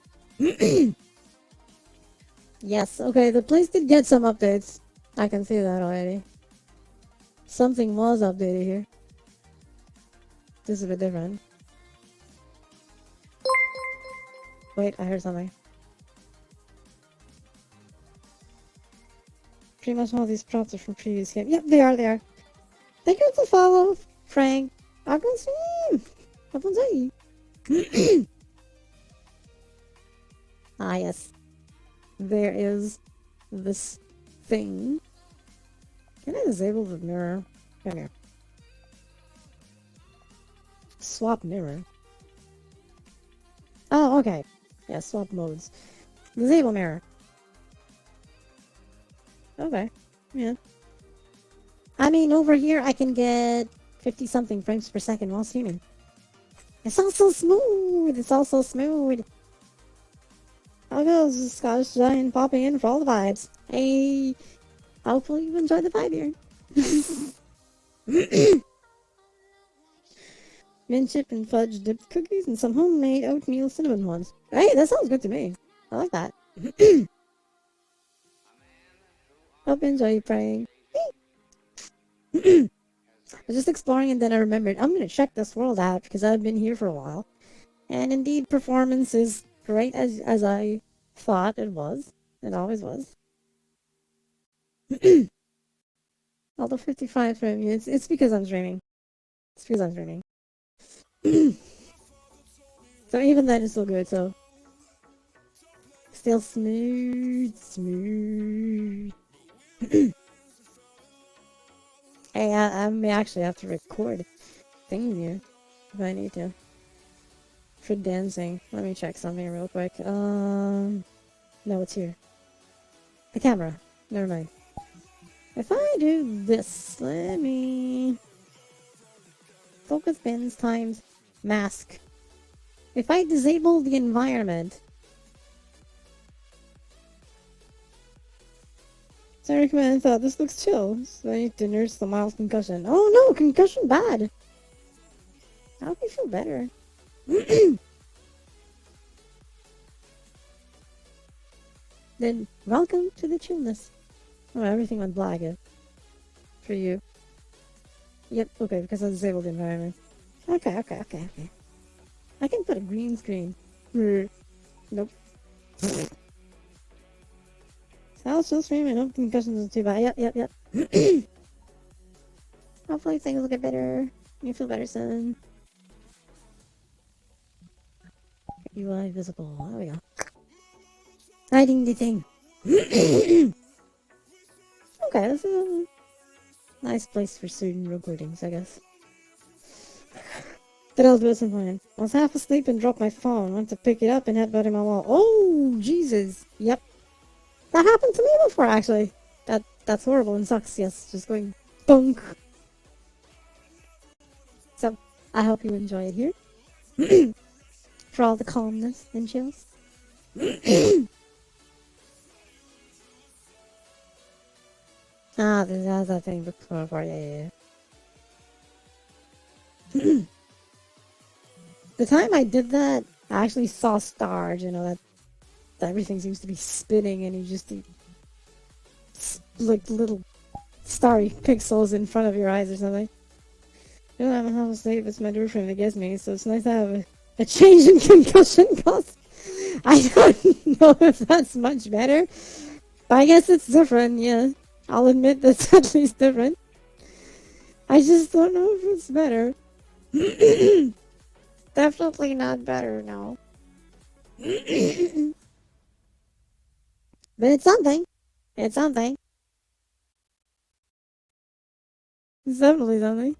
Yes, okay, the place did get some updates. I can see that already. Something was updated here. This is a bit different. Wait, I heard something. Pretty much all these props are from previous games. Yep, they are. Thank you for the follow, Frank. I'm gonna stream. I'm gonna say. Ah, yes. There is this thing. Can I disable the mirror? Come here. Swap mirror. Oh, okay. Yeah, swap modes. Disable mirror. Okay. Yeah. I mean, over here I can get 50-something frames per second while streaming. It's all so smooth. It's all so smooth. I'll go Scottish Giant popping in for all the vibes. Hey, hopefully you enjoyed the vibe here. Mint chip and fudge dipped cookies and some homemade oatmeal cinnamon ones. Hey, that sounds good to me. I like that. Hope you enjoy your praying. I was just exploring and then I remembered I'm gonna check this world out because I've been here for a while. And indeed, performance is great as I thought it was. It always was. Although 55 frame, it's because I'm streaming. It's because I'm streaming. So even then, it's still good. So still smooth, smooth. Hey, I may actually have to record things here if I need to for dancing. Let me check something real quick. No, it's here. The camera. Never mind. If I do this, let me focus bins times mask. If I disable the environment, so I recommend thought this looks chill. So I need to nurse the mild concussion. Oh no, concussion bad. How do you feel better? Then welcome to the chillness. Oh, everything went black for you. Yep, okay, because I disabled the environment. Okay. I can put a green screen. Nope. I'll still stream and hope concussions isn't too bad. Yep. Hopefully things will get better. You feel better soon. UI visible. There we go. Hiding the thing. Okay, this is a nice place for student recordings, I guess. But I'll do it some point. I was half asleep and dropped my phone. Went to pick it up and headbutted my wall. Oh, Jesus. Yep. That happened to me before, actually. That's horrible and sucks, yes. Just going bunk. So, I hope you enjoy it here. For all the calmness and chills. This has that thing before, yeah. The time I did that, I actually saw stars, that everything seems to be spinning and you just see like little starry pixels in front of your eyes or something. I don't know how safe it's my door frame that gets me, so it's nice to have a change in concussion cost. I don't know if that's much better, but I guess it's different, yeah. I'll admit that's at least different. I just don't know if it's better. Definitely not better, no. But it's something. It's something. It's definitely something.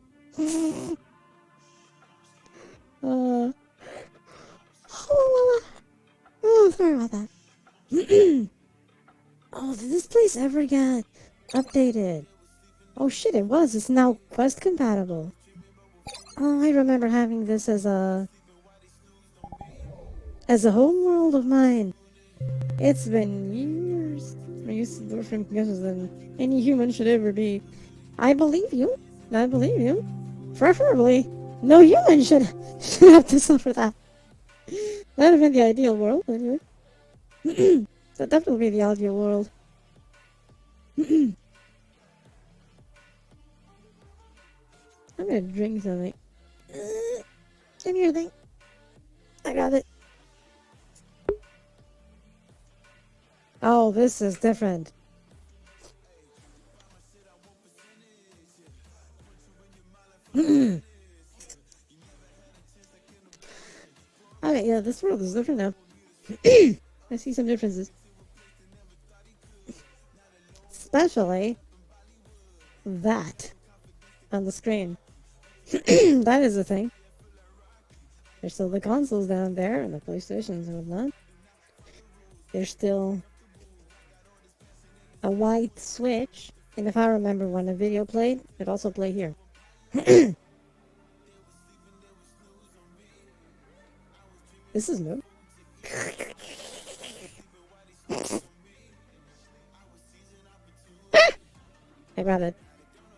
Oh, sorry about that. Oh, did this place ever get updated? Oh shit, it was. It's now Quest compatible. Oh, I remember having this as a home world of mine. It's been years. I used to do from concussions than any human should ever be. I believe you. I believe you. Preferably, no human should have to suffer that. That would have been the ideal world, anyway. That definitely be the ideal world. I'm gonna drink something. Give me your thing. I got it. Oh, this is different. Okay, yeah, this world is different now. I see some differences. Especially that on the screen. That is a thing. There's still the consoles down there and the PlayStations and whatnot. There's still a white switch. And if I remember when a video played, it also played here. This is new. I grab it.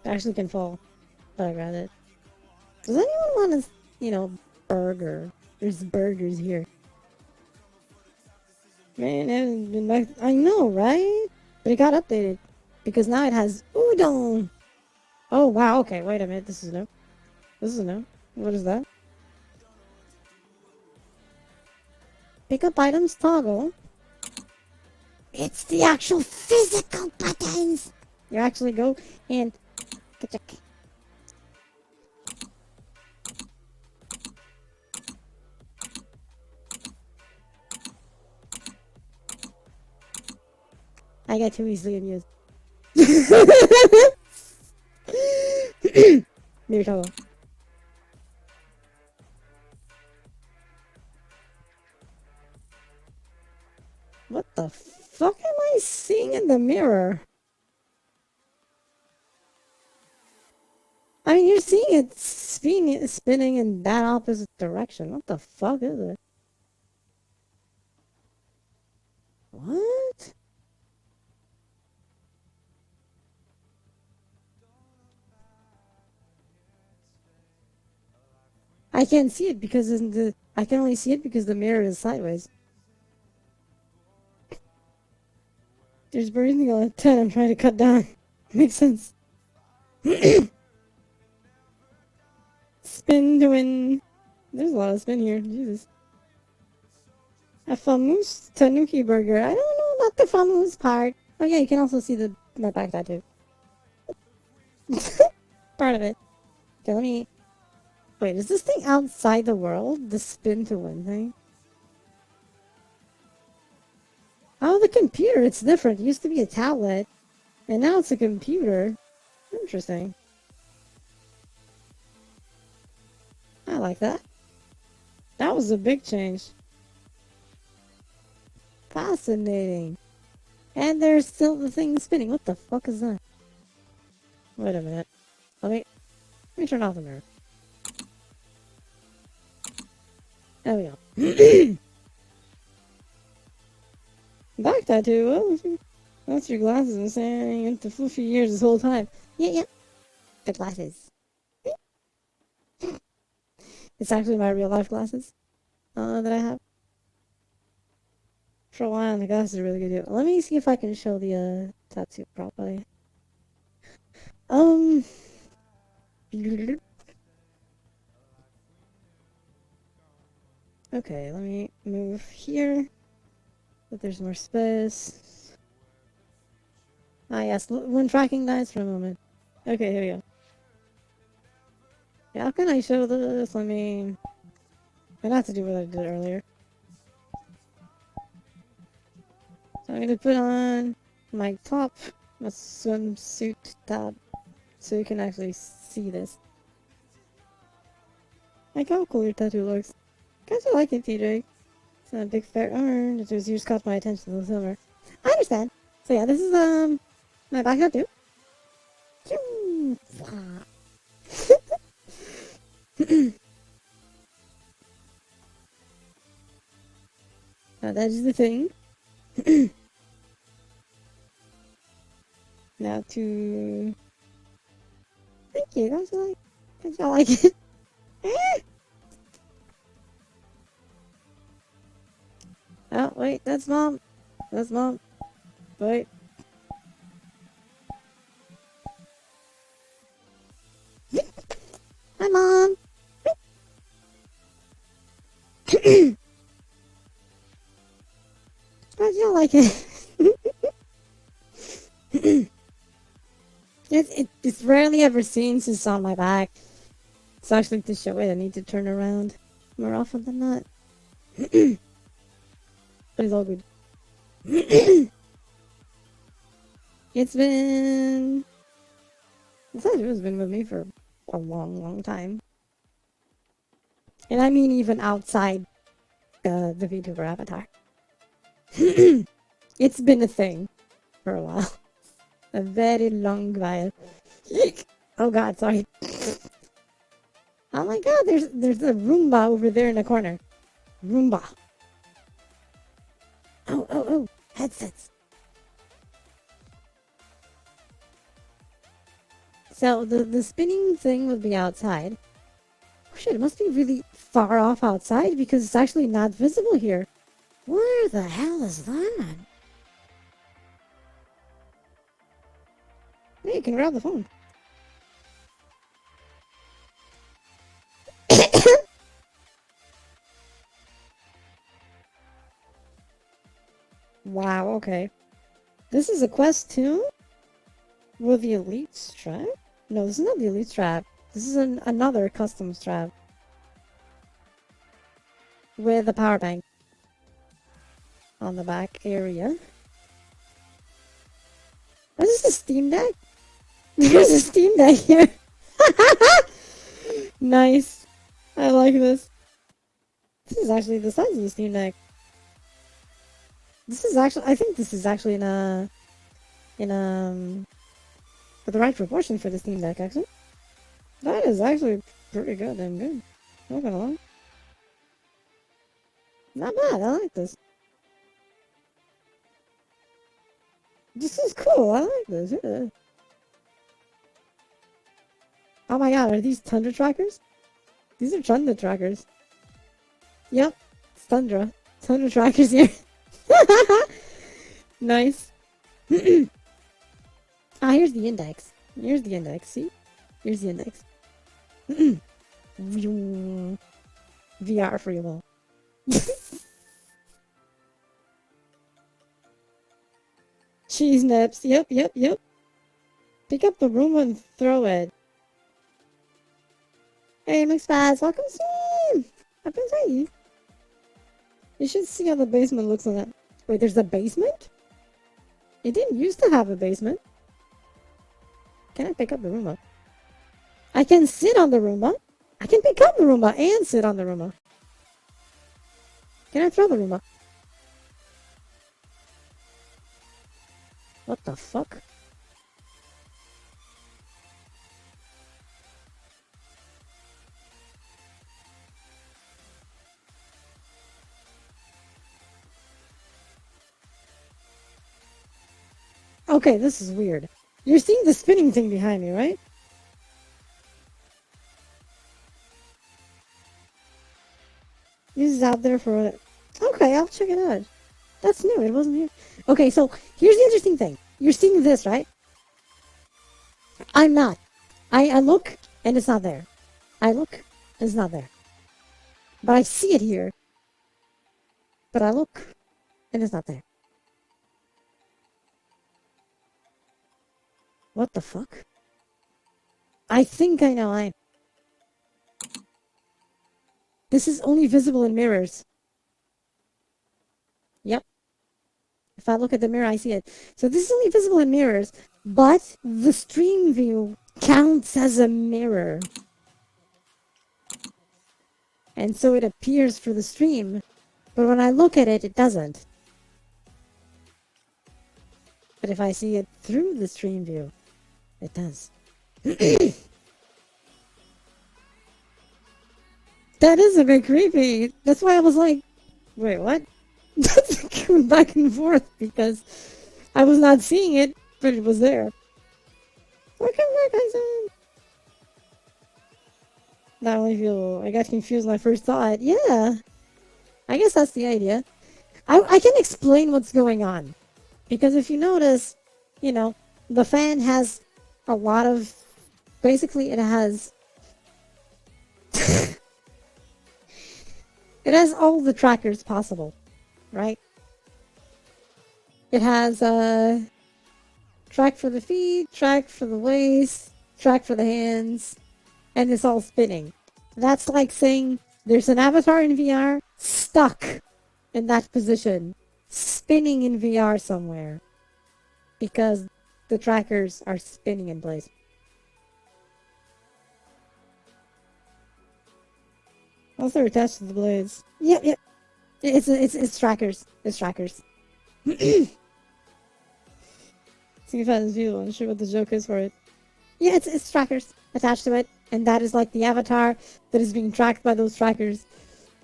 It actually can fall, but I grab it. Does anyone want a, burger? There's burgers here. Man, I know, right? But it got updated because now it has udon. Oh, wow, okay, wait a minute, this is new. This is new. What is that? Pick up items toggle. It's the actual physical buttons! You actually go and... I get too easily amused. Maybe toggle. What the fuck am I seeing in the mirror? I mean, you're seeing it spinning in that opposite direction. What the fuck is it? What? I can't see it because I can only see it because the mirror is sideways. There's breathing on a 10 I'm trying to cut down. Makes sense. Spin to win. There's a lot of spin here. Jesus. A famous tanuki burger. I don't know about the famous part. Oh yeah, you can also see my back tattoo. Part of it. Okay, let me... Wait, is this thing outside the world? The spin to win thing? Oh, the computer. It's different. It used to be a tablet. And now it's a computer. Interesting. I like that. That was a big change. Fascinating. And there's still the thing spinning. What the fuck is that? Wait a minute. Let me turn off the mirror. There we go. Back tattoo. Well, that's your glasses. I'm saying into floofy ears this whole time. Yeah. The glasses. It's actually my real life glasses that I have. For a while, the glasses are really good too. Let me see if I can show the tattoo properly. Okay, let me move here. But there's more space. Ah yes, when tracking dies for a moment. Okay, here we go. Yeah, how can I show this? Let me... It has to do what I did earlier. So I'm gonna put on my top, my swimsuit top, so you can actually see this. Like how cool your tattoo looks. Guys, I like it, TJ. It's not a big fair arm. It was just caught my attention this summer. I understand. So yeah, this is my back tattoo. Now that is the thing. Now to... Thank you, guys like it. Oh, wait, that's mom. That's mom. Wait. Hi, mom. How'd you like it? It's rarely ever seen since on my back. It's actually to show it. I need to turn around more often than not. But it's all good. It's been... This tattoo has been with me for a long time. And I mean even outside the VTuber avatar. It's been a thing for a while. A very long while. Oh god, sorry. Oh my god, there's a Roomba over there in the corner. Roomba. Oh, headsets. So the spinning thing would be outside. Oh shit, it must be really far off outside because it's actually not visible here. Where the hell is that? Hey, you can grab the phone. Wow, okay. This is a quest too? With the elite strap? No, this is not the elite strap. This is another custom strap. With a power bank. On the back area. Oh, this is a Steam Deck? There's a Steam Deck here. Nice. I like this. This is actually the size of the Steam Deck. This is actually, I think this is actually for the right proportion for the Steam Deck, actually. That is actually pretty goddamn good. Not gonna lie. Not bad, I like this. This is cool, I like this, yeah. Oh my god, are these Tundra trackers? These are Tundra trackers. Yep, it's Tundra. Tundra trackers here. Nice. Ah, here's the index. Here's the index, see? Here's the index. VR for you all. Cheese nips. Yep, yep, yep. Pick up the room and throw it. Hey, McSpaz, welcome soon! I've been saying. You should see how the basement looks on that. Wait, there's a basement? It didn't used to have a basement. Can I pick up the Roomba? I can sit on the Roomba. I can pick up the Roomba and sit on the Roomba. Can I throw the Roomba? What the fuck? Okay, this is weird. You're seeing the spinning thing behind me, right? This is out there for... Okay, I'll check it out. That's new, it wasn't here. Okay, so here's the interesting thing. You're seeing this, right? I'm not. I look, and it's not there. I look, and it's not there. But I see it here. But I look, and it's not there. What the fuck? I think I know This is only visible in mirrors. Yep. If I look at the mirror, I see it. So this is only visible in mirrors, but the stream view counts as a mirror. And so it appears for the stream, but when I look at it, it doesn't. But if I see it through the stream view, it does. That is a bit creepy. That's why I was like, wait, what? That's going back and forth because I was not seeing it, but it was there. Welcome back, Tyson. Now I got confused when I first saw it. Yeah, I guess that's the idea. I can explain what's going on. Because if you notice, you know, the fan has a lot of... Basically, it has... it has all the trackers possible, right? It has a track for the feet, track for the waist, track for the hands, and it's all spinning. That's like saying there's an avatar in VR stuck in that position, spinning in VR somewhere, because the trackers are spinning in place. Also they're attached to the blades. Yep, yep. It's trackers. It's trackers. See if I this view. I'm not sure what the joke is for it. Yeah, it's trackers attached to it, and that is like the avatar that is being tracked by those trackers.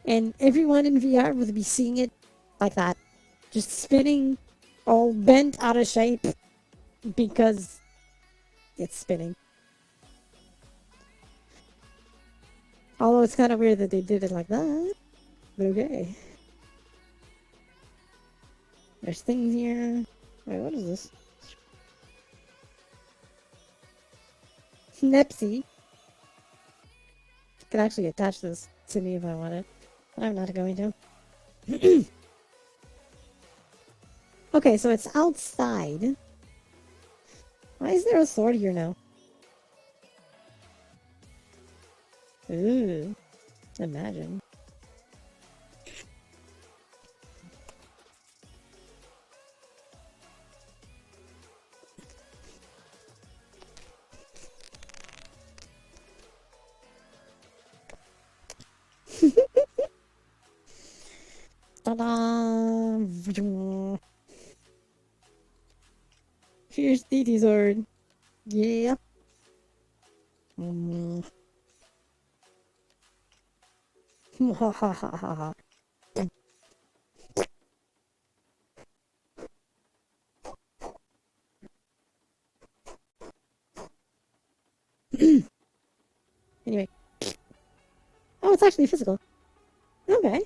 And everyone in VR would be seeing it like that, just spinning, all bent out of shape because it's spinning. Although it's kind of weird that they did it like that, but okay. There's things here. Wait, what is this? Snepsy. I could actually attach this to me if I wanted. I'm not going to. Okay, so it's outside. Why is there a sword here now? Ooh, imagine. Ta-da! Fierce DT sword. Yeah. Mm. Ha ha ha ha ha. Anyway. Oh, it's actually physical. Okay.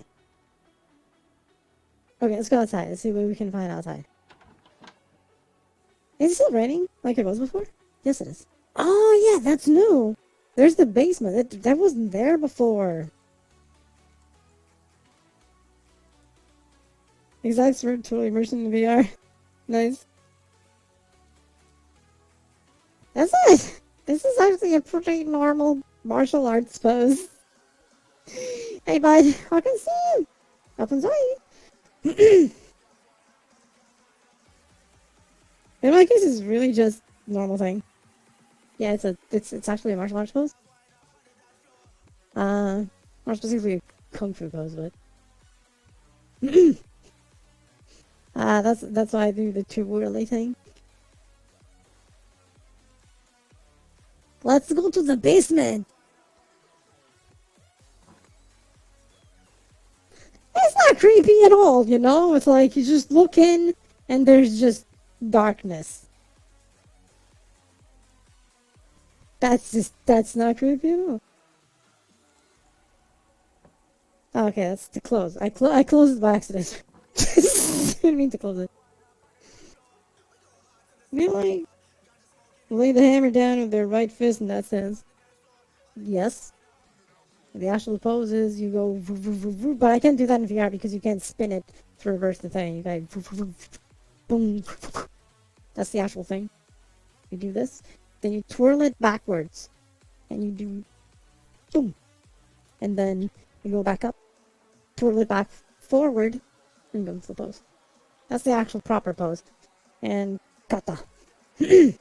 Okay, let's go outside. Let's see what we can find outside. Is it still raining like it was before? Yes, it is. Oh, yeah, that's new. There's the basement. That wasn't there before. Exact for totally immersion in VR. Nice. That's it. This is actually a pretty normal martial arts pose. Hey, bud. Welcome soon. Up inside. In my case, it's really just normal thing. Yeah, it's actually a martial arts pose. More specifically a kung fu pose, but that's why I do the two whirly thing. Let's go to the basement. It's not creepy at all, you know? It's like you just look in and there's just darkness. That's not creepy at all. Okay, that's to close. I closed it by accident. Didn't mean to close it. You like lay the hammer down with their right fist in that sense. Yes. The actual pose is you go, but I can't do that in VR because you can't spin it to reverse the thing. You go, boom. That's the actual thing. You do this, then you twirl it backwards, and you do, boom, and then you go back up, twirl it back forward, and go to the pose. That's the actual proper pose. And kata. Sometimes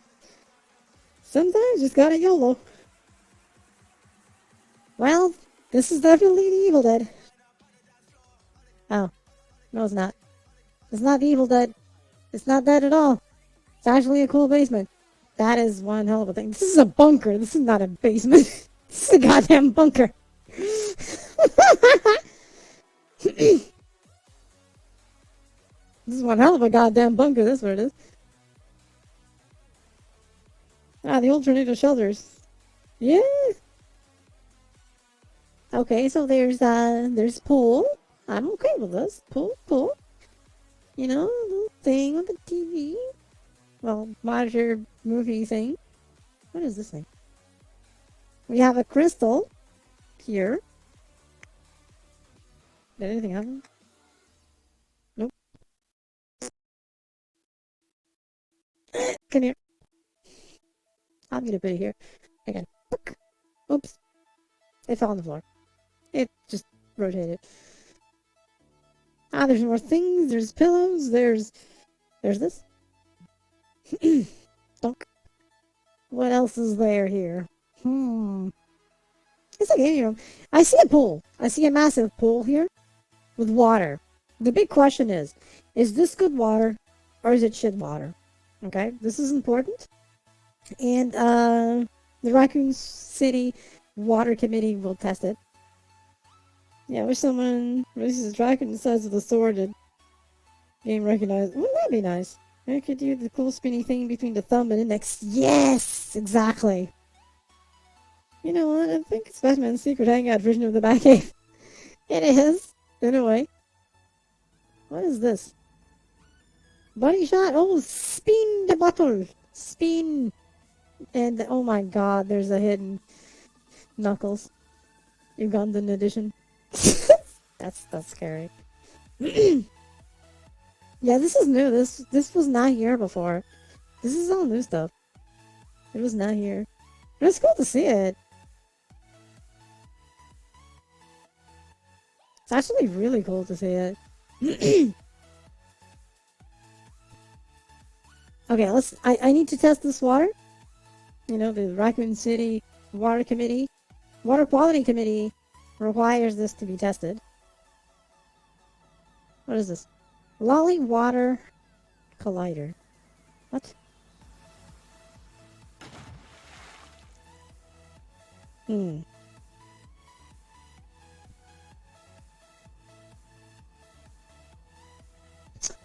you just gotta YOLO. Well, this is definitely the Evil Dead. Oh, no, it's not. It's not the Evil Dead. It's not that at all. It's actually a cool basement. That is one hell of a thing. This is a bunker. This is not a basement. This is a goddamn bunker. This is one hell of a goddamn bunker. That's what it is. Ah, the old tornado shelters. Yeah. Okay, so there's pool. I'm okay with this. Pool. You know, little thing on the TV. Well, monitor movie thing. What is this thing? We have a crystal here. Did anything happen? Nope. Come here. I'm gonna put it here. Again. Oops. It fell on the floor. It just rotated. Ah, there's more things. There's pillows. There's this. Dunk. What else is there here? It's a gaming room. I see a pool. I see a massive pool here with water. The big question is this good water or is it shit water? Okay, this is important. And the Raccoon City Water Committee will test it. Yeah, I wish someone releases a tracker the size of the sword and game recognized. Wouldn't that be nice? I could do the cool spinny thing between the thumb and index. Yes! Exactly. You know what? I think it's Batman's secret hangout version of the Batcave. It is, in a way. What is this? Body shot? Oh, spin the bottle! Spin! And, oh my god, there's a hidden Knuckles. Ugandan edition. That's scary. Yeah, this is new. This was not here before. This is all new stuff. It was not here. But it's cool to see it. It's actually really cool to see it. Okay, I need to test this water. You know, the Raccoon City Water Committee, Water Quality Committee requires this to be tested. What is this? Lolly Water Collider. What? Hmm.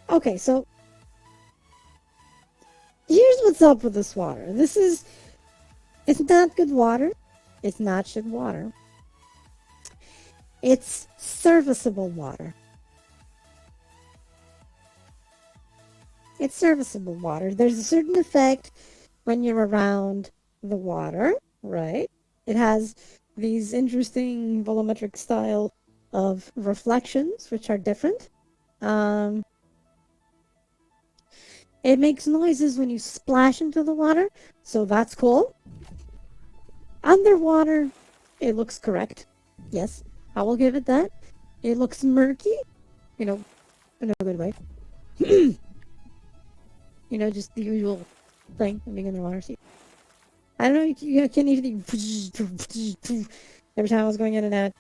Okay, so here's what's up with this water. It's not good water. It's not shit water. It's serviceable water. It's serviceable water. There's a certain effect when you're around the water, right? It has these interesting volumetric style of reflections, which are different. Um, it makes noises when you splash into the water, so that's cool. Underwater, it looks correct. Yes, I will give it that. It looks murky, you know, in a good way. You know, just the usual thing of being in the water. See, I don't know, you can't even every time I was going in and out.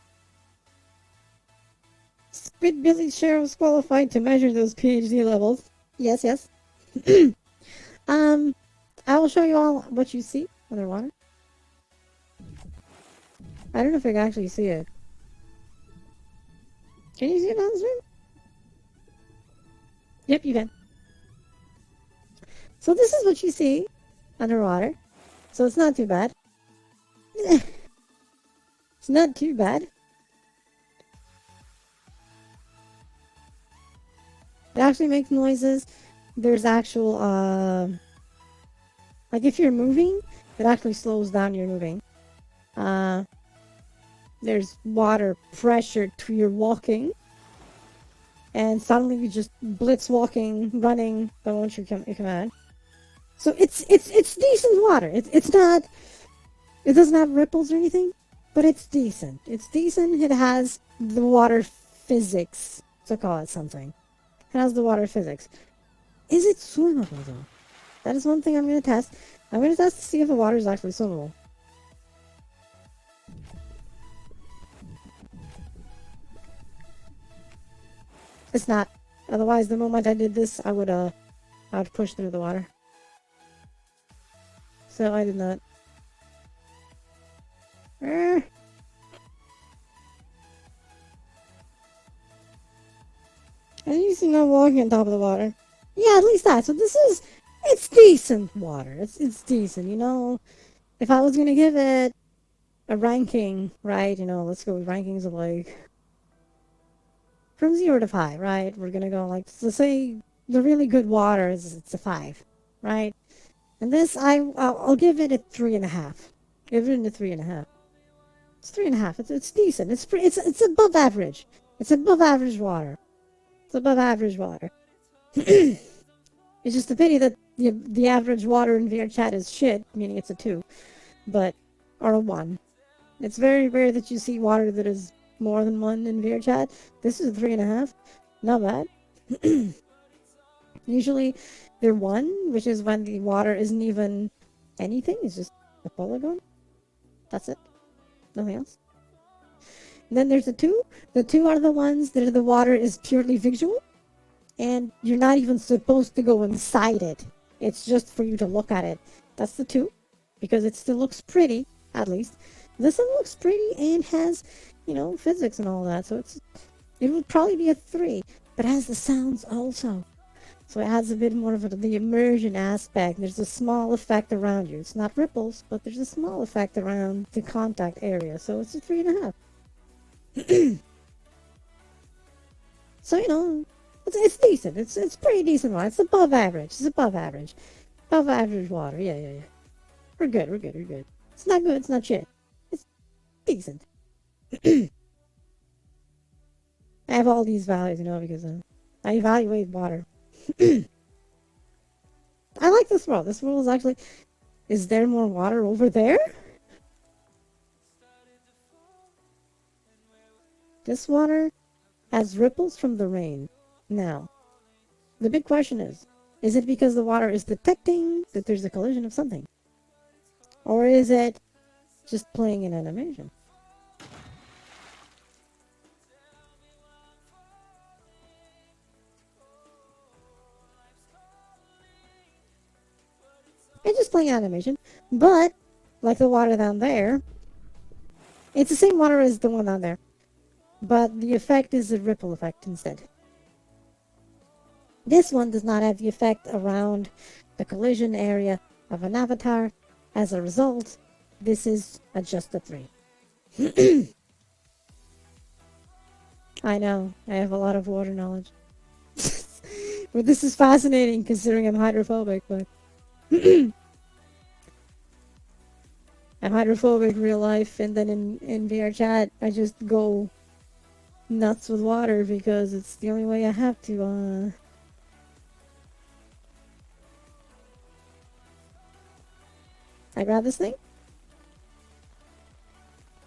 Squid Billy Share was qualified to measure those PhD levels. Yes, yes. um, I will show you all what you see underwater. I don't know if I can actually see it. Can you see it on the screen? Yep, you can. So this is what you see underwater. So it's not too bad. It's not too bad. It actually makes noises. There's actual, like if you're moving, it actually slows down your moving. There's water pressure to your walking. And suddenly you just blitz walking, running, the moment you come out. So it's decent water. It's not, it doesn't have ripples or anything, but it's decent. It's decent. It has the water physics, to call it something. It has the water physics. Is it swimmable though? That is one thing I'm going to test. I'm going to test to see if the water is actually swimmable. It's not. Otherwise, the moment I did this, I would push through the water. So I did not. As you see, I'm walking on top of the water. Yeah, at least that. So it's decent water. It's decent, you know. If I was gonna give it a ranking, right? You know, let's go with rankings of like from 0 to 5, right? We're gonna go like, so say the really good water it's a 5, right? And this I'll give it a 3.5. Give it a 3.5. It's 3.5. It's decent. It's above average. It's above average water. It's above average water. It's just a pity that the average water in VRChat is shit, meaning it's a 2, but or a 1. It's very rare that you see water that is more than 1 in VRChat. This is a 3.5. Not bad. Usually they're 1, which is when the water isn't even anything. It's just a polygon. That's it. Nothing else. And then there's a 2. The 2 are the ones that the water is purely visual. And you're not even supposed to go inside it. It's just for you to look at it. That's the 2. Because it still looks pretty, at least. This one looks pretty and has, you know, physics and all that. So it would probably be a 3. But it has the sounds also. So it has a bit more of the immersion aspect. There's a small effect around you. It's not ripples, but there's a small effect around the contact area. So it's a 3.5. So, you know, it's decent. It's pretty decent water. It's above average. It's above average. Above average water. Yeah. We're good. It's not good. It's not shit. It's decent. I have all these values, you know, because I evaluate water. I like this world. This world is actually... Is there more water over there? This water has ripples from the rain. Now, the big question is it because the water is detecting that there's a collision of something? Or is it just playing an animation? It's just playing animation, but like the water down there, it's the same water as the one down there, but the effect is a ripple effect instead. This one does not have the effect around the collision area of an avatar. As a result, this is a just a 3. I know, I have a lot of water knowledge. But this is fascinating considering I'm hydrophobic, but I'm hydrophobic in real life, and then in VR chat, I just go nuts with water because it's the only way I have to, I grab this thing,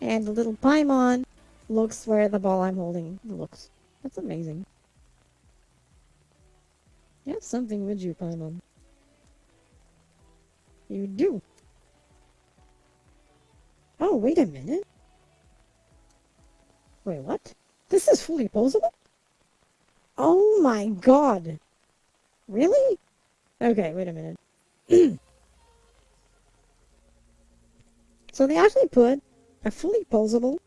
and the little Paimon looks where the ball I'm holding looks. That's amazing. You have something with you, Paimon. You do. Oh, wait a minute. Wait, what? This is fully posable? Oh my god. Really? Okay, wait a minute. So they actually put a fully posable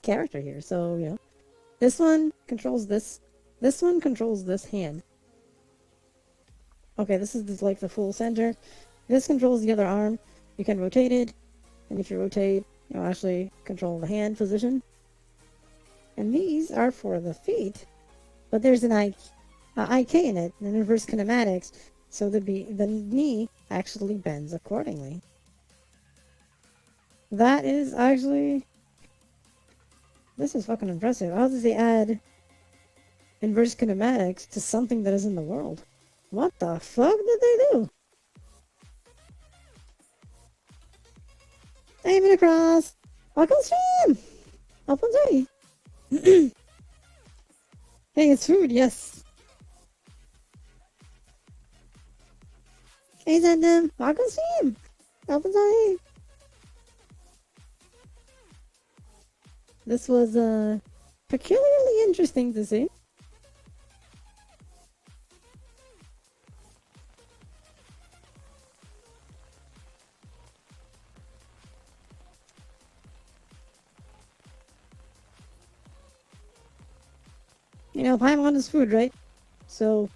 character here. So, you know, this one controls this. This one controls this hand. Okay, this is like the full center. This controls the other arm. You can rotate it. And if you rotate, you'll actually control the hand position. And these are for the feet. But there's an IK in it, an inverse kinematics. So the knee actually bends accordingly. That is actually... This is fucking impressive. How does they add inverse kinematics to something that is in the world? What the fuck did they do? Aiming across! Welcome stream! Open day! Hey, it's food, yes. Hey, Zendem! Welcome stream! Open day! This was peculiarly interesting to see. You know, Paimon is food, right? So,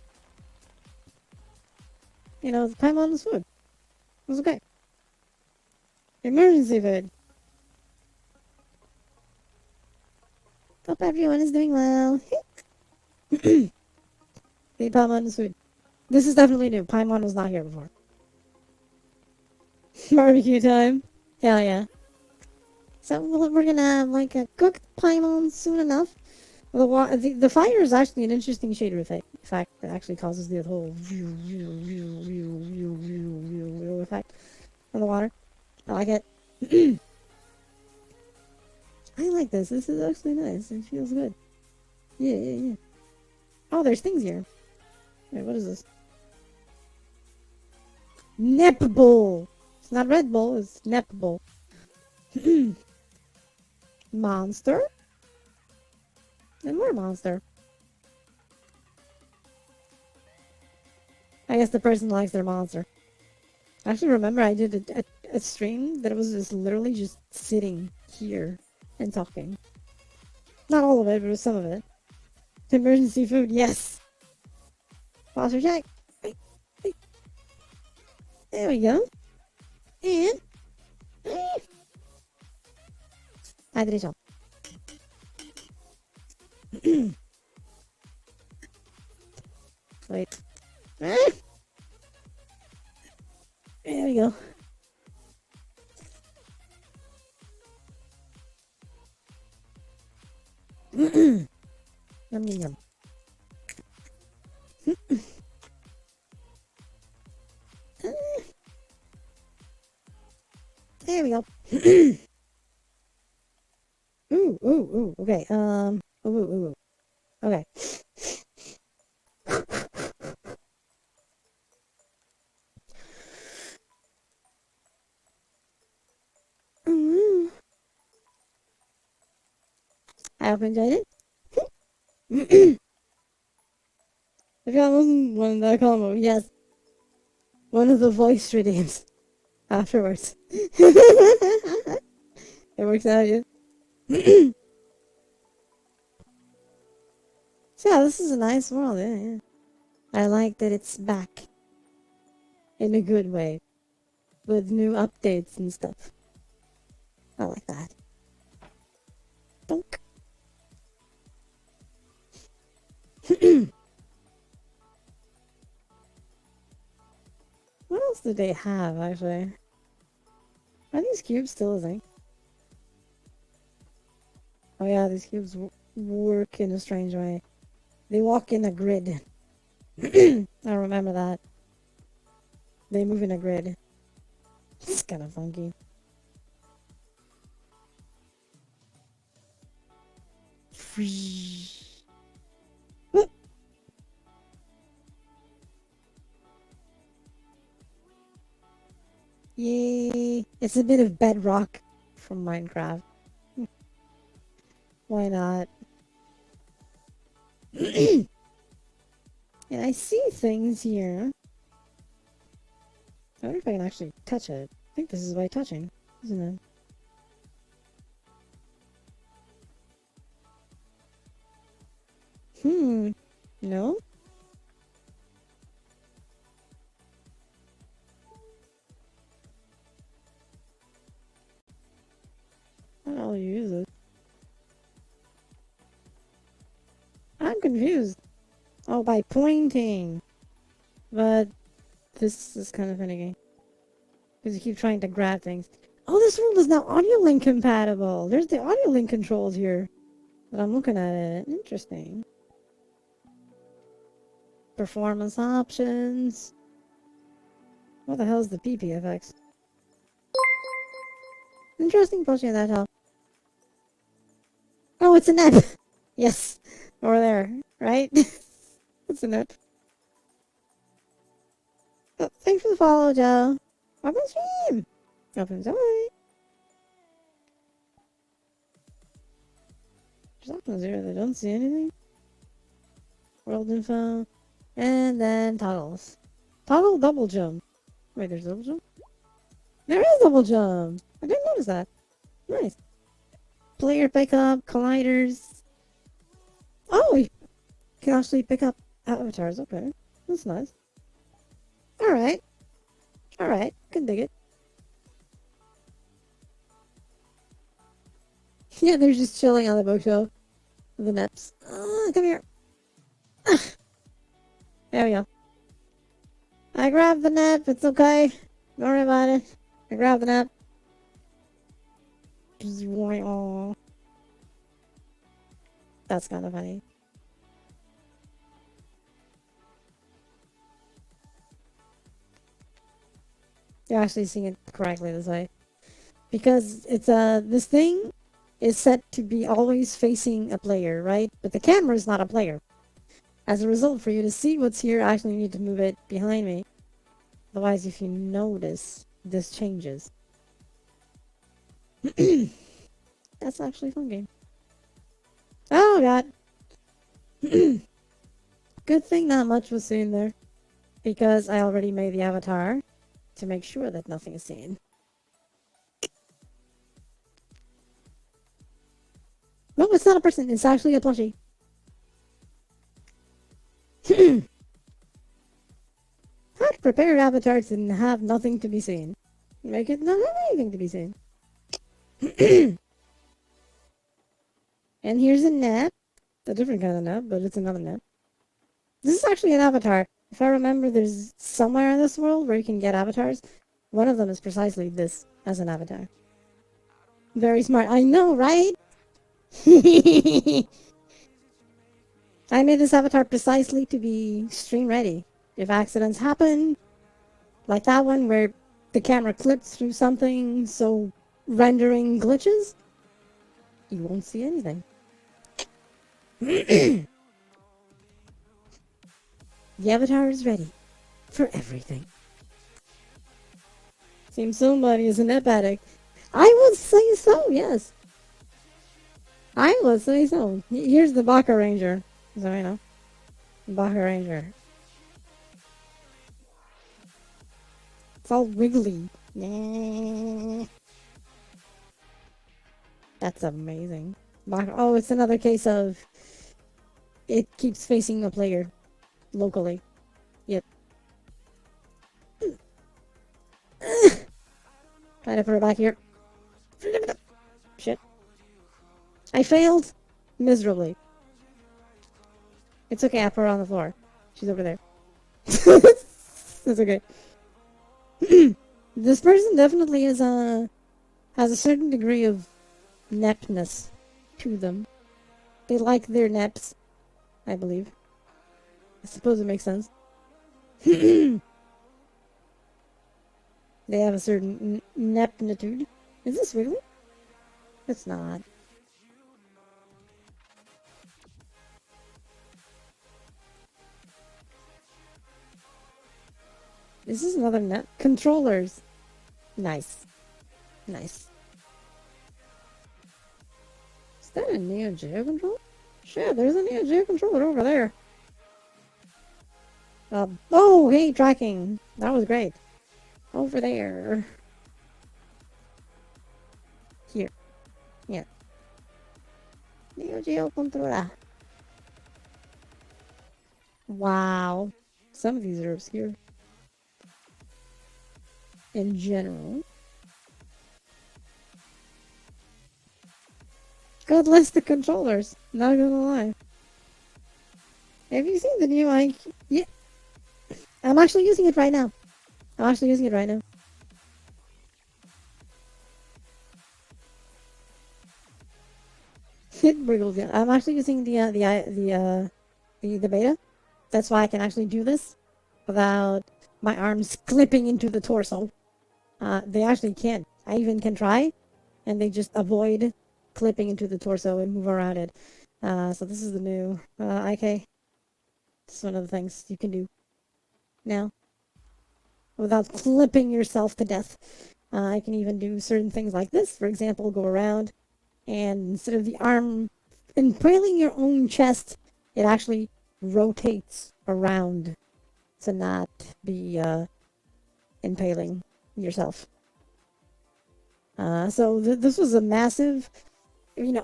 you know, Paimon is food. It was okay. Emergency food. Hope everyone is doing well. The Paimon is food. This is definitely new. Paimon was not here before. Barbecue time. Hell yeah. So we're gonna have like a cooked Paimon soon enough. The fire is actually an interesting shader effect. In fact, it actually causes the whole effect on the water. I like it. I like this. This is actually nice. It feels good. Yeah. Oh, there's things here. Wait, what is this? Nep Bull. It's not Red Bull. It's Nep Bull. Monster. And more monster. I guess the person likes their monster. I actually remember I did a stream that was just literally just sitting here and talking. Not all of it, but it was some of it. Emergency food, yes! Foster Jack. Wait. There we go. And... Hydration. Wait. There we go. Yum yum yum. Ooh, okay, ooh, okay. Mm, I hope you enjoyed it. I got one of the combo, yes. One of the voice redeems afterwards. It works out, yeah. So yeah, this is a nice world, yeah. I like that it's back in a good way with new updates and stuff. I like that. Donk. What else do they have, actually? Are these cubes still a thing? Oh yeah, these cubes work in a strange way. They walk in a grid. I remember that. They move in a grid. It's kind of funky. Yay! It's a bit of bedrock from Minecraft. Why not? And I see things here. I wonder if I can actually touch it. I think this is by touching, isn't it? No? I'll use it. I'm confused. Oh, by pointing. But this is kind of finicky. Because you keep trying to grab things. Oh, this world is now audio link compatible. There's the audio link controls here. But I'm looking at it. Interesting. Performance options. What the hell is the PPFX? Interesting pushing that hell. Oh, it's a net! Yes! Over there, right? It's a net. Oh, thanks for the follow, Joe. Open stream! Open joy! There's options here that don't see anything. World info. And then toggles. Toggle double jump. Wait, there's double jump? There is double jump! I didn't notice that. Nice. Player pickup, colliders. Oh, you can actually pick up avatars. Okay. That's nice. Alright. Alright. Can dig it. Yeah, they're just chilling on the bookshelf. The Neps. Come here. There we go. I grabbed the Nep. It's okay. Don't worry about it. I grabbed the Nep. That's kind of funny. You're actually seeing it correctly this way. Because it's this thing is set to be always facing a player, right? But the camera is not a player. As a result, for you to see what's here, I actually need to move it behind me. Otherwise, if you notice, this changes. That's actually a fun game. Oh god. Good thing not much was seen there. Because I already made the avatar to make sure that nothing is seen. No, it's not a person. It's actually a plushie. How to prepare avatars and have nothing to be seen. Make it not have anything to be seen. And here's a net. A different kind of net, but it's another net. This is actually an avatar. If I remember, there's somewhere in this world where you can get avatars. One of them is precisely this as an avatar. Very smart. I know, right? I made this avatar precisely to be stream ready. If accidents happen, like that one where the camera clipped through something so rendering glitches, you won't see anything. The avatar is ready for everything. Seems somebody is an addict. I would say so, yes. I would say so. Here's the Baka Ranger. So, you know. Baka Ranger. It's all wiggly. That's amazing. Oh, it's another case of it keeps facing the player locally. Yep. Trying to put her back here. Shit. I failed miserably. It's okay, I put her on the floor. She's over there. That's okay. This person definitely has a certain degree of nepness to them. They like their neps, I believe. I suppose it makes sense. They have a certain nepnitude. Is this really? It's not. This is another net. Controllers. Nice. Nice. Is that a Neo Geo controller? Shit, there's a Neo Geo controller over there. Oh, hey, tracking. That was great. Over there. Here. Yeah. Neo Geo controller. Wow. Some of these are obscure. In general. God bless the controllers. Not gonna lie. Have you seen the new IQ? Yeah. I'm actually using it right now. It wriggles, yeah. I'm actually using the beta. That's why I can actually do this without my arms clipping into the torso. They actually can't. I even can try, and they just avoid clipping into the torso and move around it. So this is the new IK. It's one of the things you can do now without clipping yourself to death. I can even do certain things like this. For example, go around, and instead of the arm impaling your own chest, it actually rotates around to not be impaling yourself. So this was a massive, you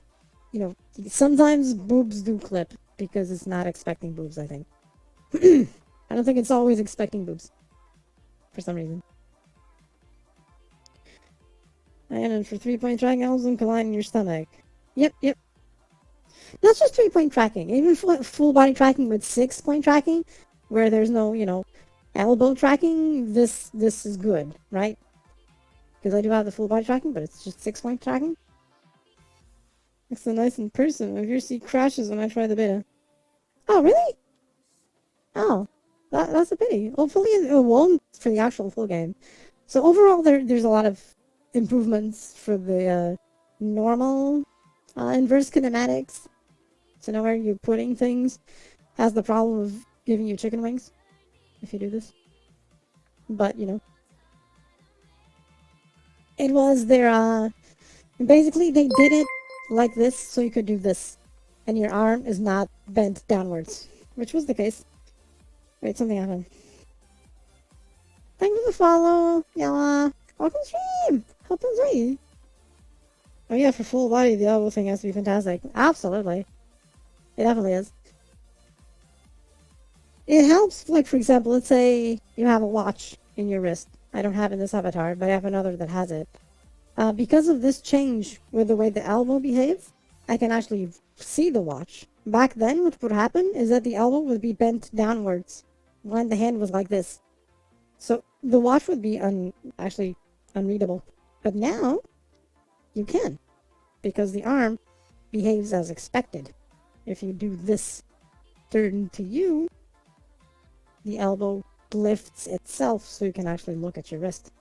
know, sometimes boobs do clip because it's not expecting boobs, I think. I don't think it's always expecting boobs for some reason. And for 3-point tracking, elbows collide in your stomach. Yep. Not just 3-point tracking, even full body tracking with 6-point tracking, where there's no, elbow tracking. This is good, right? Because I do have the full body tracking, but it's just 6-point tracking. Looks so nice in person. My VRC crashes when I try the beta. Oh, really? Oh, that's a pity. Hopefully it won't for the actual full game. So overall, there's a lot of improvements for the normal inverse kinematics. So now where you're putting things has the problem of giving you chicken wings if you do this. But, it was their, basically they did it like this so you could do this. And your arm is not bent downwards, which was the case. Wait, something happened. Thank you for the follow, Yella. Welcome stream! Help us read. Oh yeah, for full body, the elbow thing has to be fantastic. Absolutely. It definitely is. It helps, like, for example, let's say you have a watch in your wrist. I don't have it in this avatar, but I have another that has it. Because of this change with the way the elbow behaves, I can actually see the watch. Back then, what would happen is that the elbow would be bent downwards when the hand was like this. So the watch would be actually unreadable. But now, you can. Because the arm behaves as expected. If you do this turn to you, the elbow lifts itself so you can actually look at your wrist.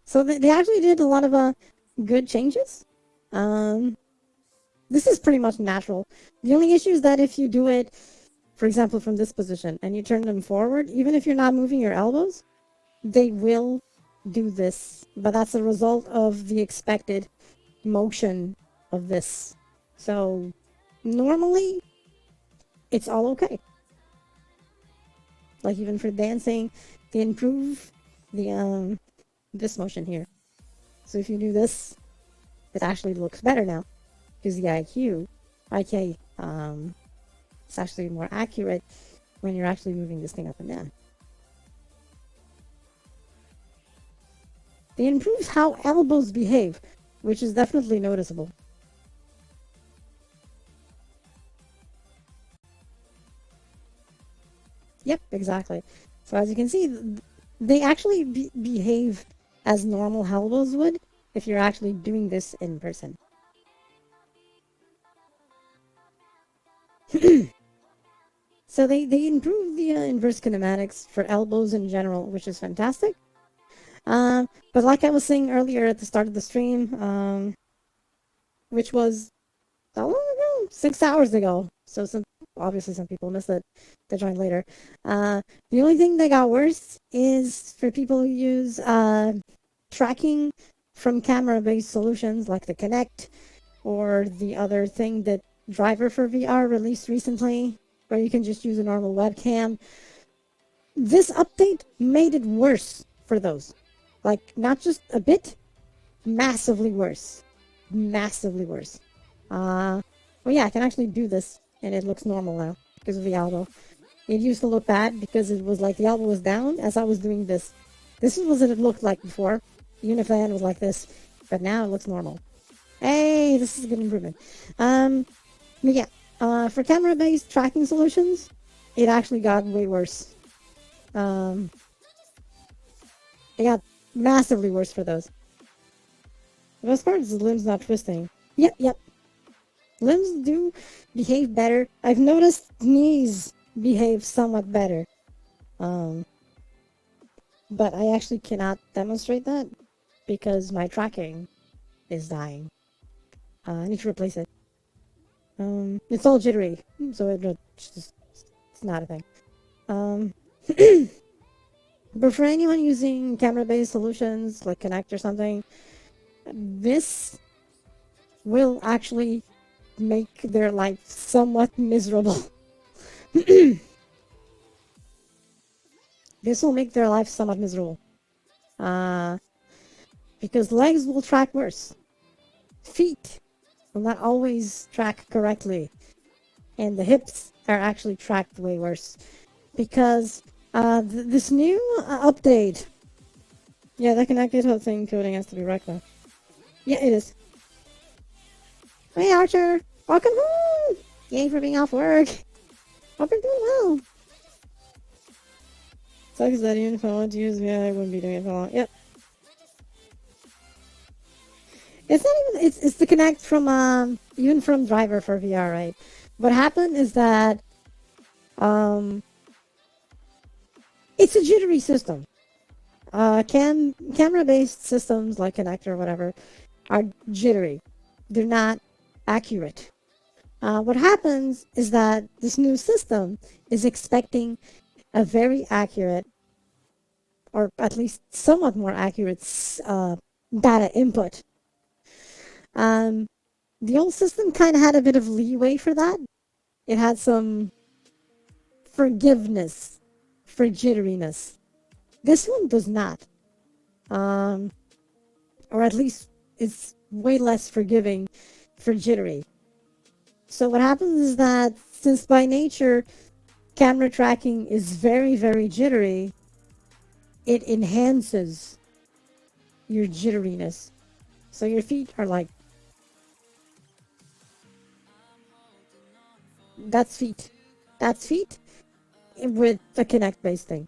So they actually did a lot of good changes. Um, this is pretty much natural. The only issue is that if you do it, for example, from this position, and you turn them forward, even if you're not moving your elbows, they will do this. But that's a result of the expected motion of this. So normally, it's all okay. Like even for dancing, they improve the this motion here. So if you do this, it actually looks better now because the IK, it's actually more accurate when you're actually moving this thing up and down. They improve how elbows behave, which is definitely noticeable. Yep, exactly. So as you can see, they actually behave as normal elbows would if you're actually doing this in person. So they improve the inverse kinematics for elbows in general, which is fantastic. But like I was saying earlier at the start of the stream, which was how long ago? 6 hours ago. So obviously some people missed it. They joined later. The only thing that got worse is for people who use tracking from camera-based solutions like the Kinect or the other thing that Driver for VR released recently, where you can just use a normal webcam. This update made it worse for those. Like, not just a bit, massively worse. Massively worse. Well, yeah, I can actually do this, and it looks normal now because of the elbow. It used to look bad because it was like the elbow was down as I was doing this. This is what it looked like before, even if the hand was like this. But now it looks normal. Hey, this is a good improvement. But yeah, for camera-based tracking solutions, it actually got way worse. It got massively worse for those. The best part is the limbs not twisting. Yep. Limbs do behave better. I've noticed knees behave somewhat better. But I actually cannot demonstrate that because my tracking is dying. I need to replace it. It's all jittery, so it's not a thing. But for anyone using camera-based solutions like Kinect or something, this will actually make their life somewhat miserable. This will make their life somewhat miserable. Because legs will track worse. Feet will not always track correctly. And the hips are actually tracked way worse. Because this new update. Yeah, the connected whole thing coding has to be right though. Yeah, it is. Hey Archer! Welcome home! Yay for being off work! Hope you're doing well! Sucks that even if I wanted to use VR, I wouldn't be doing it for long. Yep. It's not even, it's the Connect from, even from Driver for VR, right? What happened is that, it's a jittery system. Camera-based systems like Connect or whatever are jittery. They're not accurate. What happens is that this new system is expecting a very accurate, or at least somewhat more accurate, data input. The old system kind of had a bit of leeway for that. It had some forgiveness for jitteriness. This one does not. Or at least it's way less forgiving for jittery. So what happens is that since by nature camera tracking is very, very jittery, it enhances your jitteriness. So your feet are like, that's feet. That's feet with a Kinect based thing.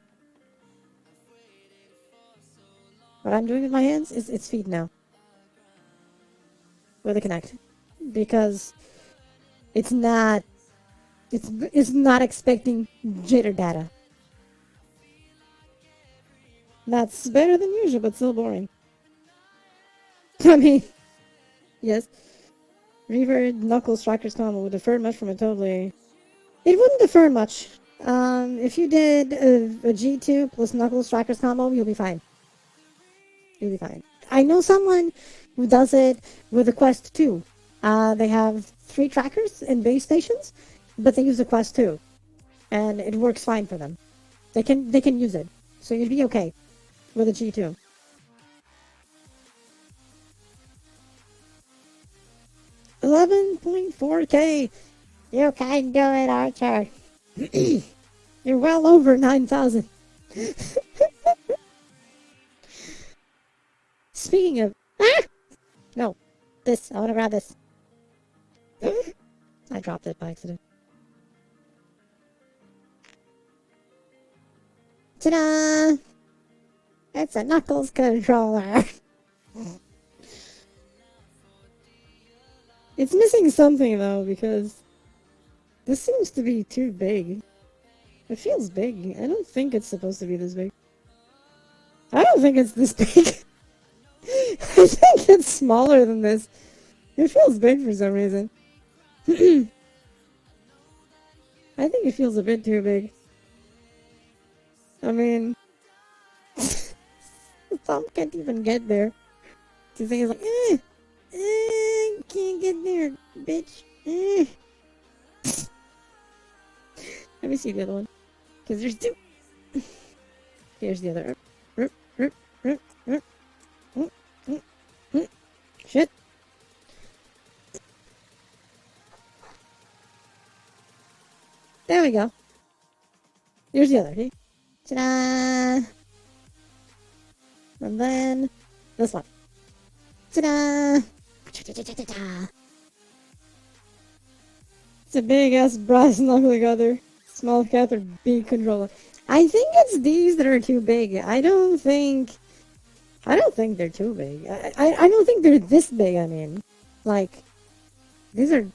What I'm doing with my hands is it's feet now. With a Kinect. Because it's not expecting jitter data. That's better than usual, but still boring. I mean, yes. Reaver Knuckle Strikers combo would defer much from it totally. It wouldn't defer much. If you did a G2 plus Knuckle Strikers combo, you'll be fine. You'll be fine. I know someone who does it with a Quest 2. They have 3 trackers and base stations, but they use a Quest 2. And it works fine for them. They can use it. So you'd be okay with a G2. 11.4k. You can do it, Archer. You're well over 9,000. Speaking of... Ah! No. This. I want to grab this. I dropped it by accident. Ta-da! It's a Knuckles controller. It's missing something though, because this seems to be too big. It feels big. I don't think it's supposed to be this big. I don't think it's this big. I think it's smaller than this. It feels big for some reason. I think it feels a bit too big. I mean, the thumb can't even get there. The thing is like, can't get there, bitch. Let me see the other one. Because there's 2. Here's the other. Shit. There we go. Here's the other. See? Ta-da! And then this one. Ta-da! It's a big ass brass knuckle other small cat or big controller. I think it's these that are too big. I don't think they're too big. I don't think they're this big, I mean. Like, these are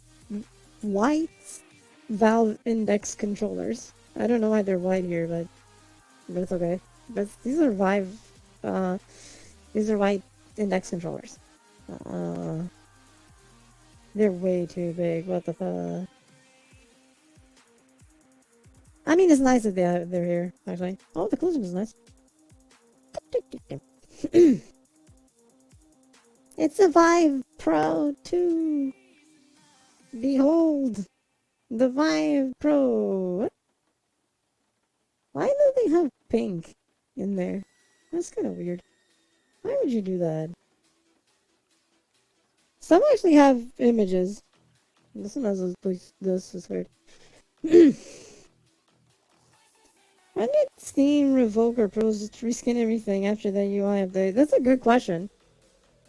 white Valve Index controllers. I don't know why they're white here, but it's okay. But these are these are white Index controllers. They're way too big. What the fuck? I mean, it's nice that they're here, actually. Oh, the closing is nice. It's a Vive Pro 2. Behold, the Vive Pro. What? Why do they have pink in there? That's kind of weird. Why would you do that? Some actually have images. This one has this is weird. Why did Steam revoke or pros just reskin everything after that UI update? That's a good question.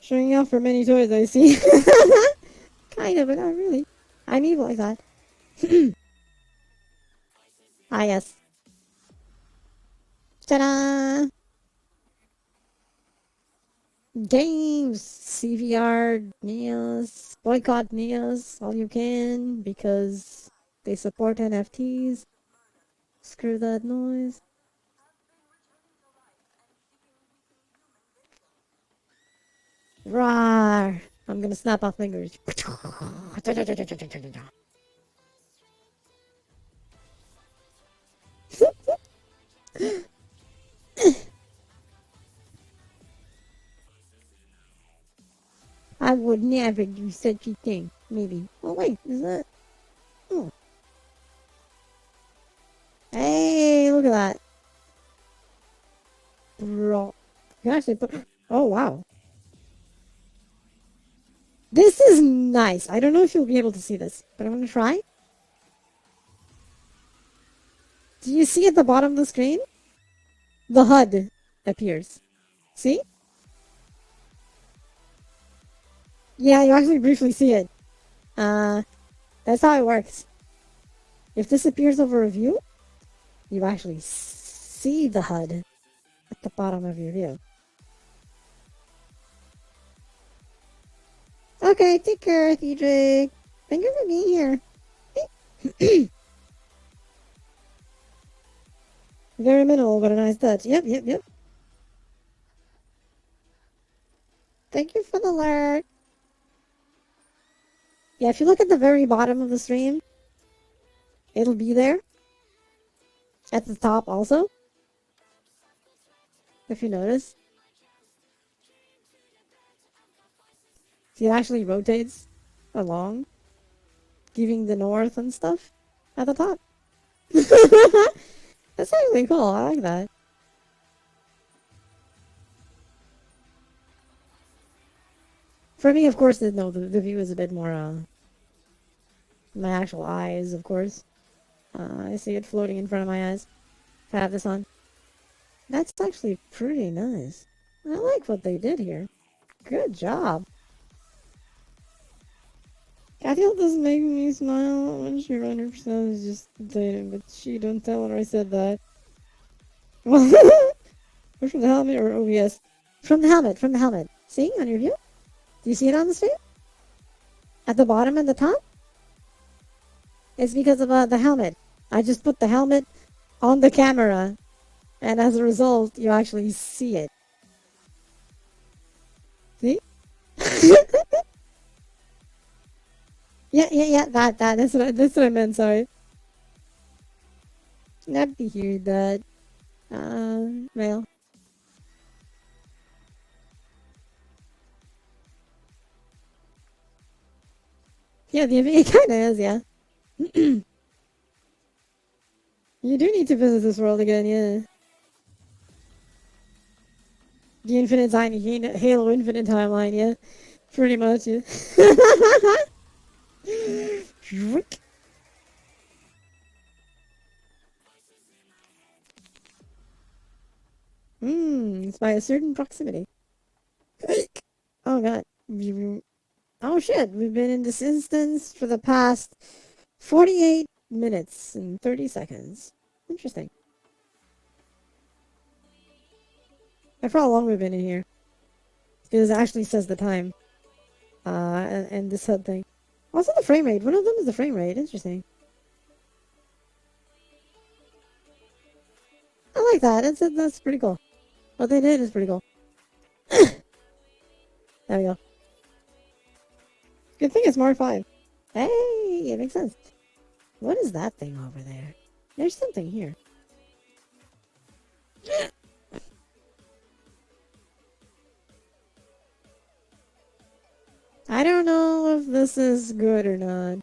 Showing off for many toys, I see. Kind of, but not really. I'm evil like that. Ah, yes. Ta-da! Games! CVR, Neos, boycott Neos, all you can, because they support NFTs. Screw that noise. Rawr! I'm gonna snap off fingers. I would never do such a thing. Maybe. Oh wait, is that? Oh. Hey, look at that. Bro. You can actually put... Oh, wow. This is nice. I don't know if you'll be able to see this, but I'm gonna try. Do you see at the bottom of the screen? The HUD appears. See? Yeah, you actually briefly see it. That's how it works. If this appears over a view, you actually see the HUD at the bottom of your view. Okay, take care, TJ. Thank you for being here. Very minimal, but a nice touch. Yep. Thank you for the alert. Yeah, if you look at the very bottom of the stream, it'll be there. At the top also. If you notice. See, it actually rotates along, giving the north and stuff at the top. That's actually cool. I like that. For me, of course, no, the view is a bit more, my actual eyes, of course. I see it floating in front of my eyes. If I have this on. That's actually pretty nice. I like what they did here. Good job. Cathiel doesn't make me smile when she 100% is just dating, but she don't tell her I said that. Well, or from the helmet or OBS? From the helmet, from the helmet. See, on your view? Do you see it on the stream? At the bottom and the top? It's because of the helmet. I just put the helmet on the camera, and as a result, you actually see it. See? yeah, that's what I meant, sorry. Happy to hear that. Well. Yeah, it kinda is, yeah. You do need to visit this world again, yeah. The Infinite Tiny Halo Infinite timeline, yeah. Pretty much, yeah. It's by a certain proximity. Oh god. Oh shit, we've been in this instance for the past 48 minutes and 30 seconds. Interesting. I forgot how long we've been in here. Because it actually says the time. And this HUD thing. Also the frame rate. One of them is the frame rate. Interesting. I like that. That's pretty cool. What they did is pretty cool. There we go. Good thing it's Mark 5. Hey, it makes sense. What is that thing over there? There's something here. I don't know if this is good or not.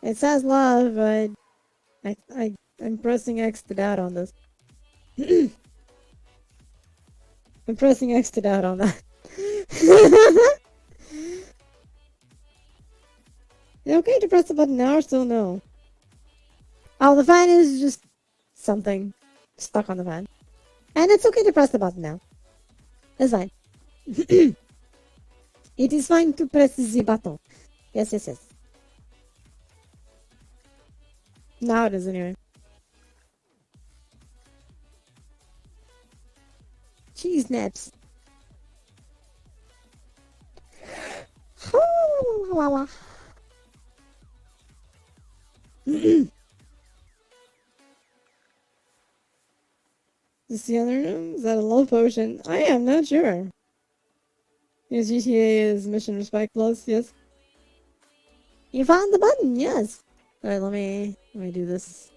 It says love, but I'm pressing X to doubt on this. I'm pressing X to doubt on that. Is it okay to press the button now or still no? Oh, the fan is just something stuck on the fan. And it's okay to press the button now. It's fine. It is fine to press the button. Yes. Now it is anyway. Cheese naps. Is the other room? Is that a love potion? I am not sure. Yes, GTA is Mission Respect Plus, yes. You found the button, yes. Alright, let me do this.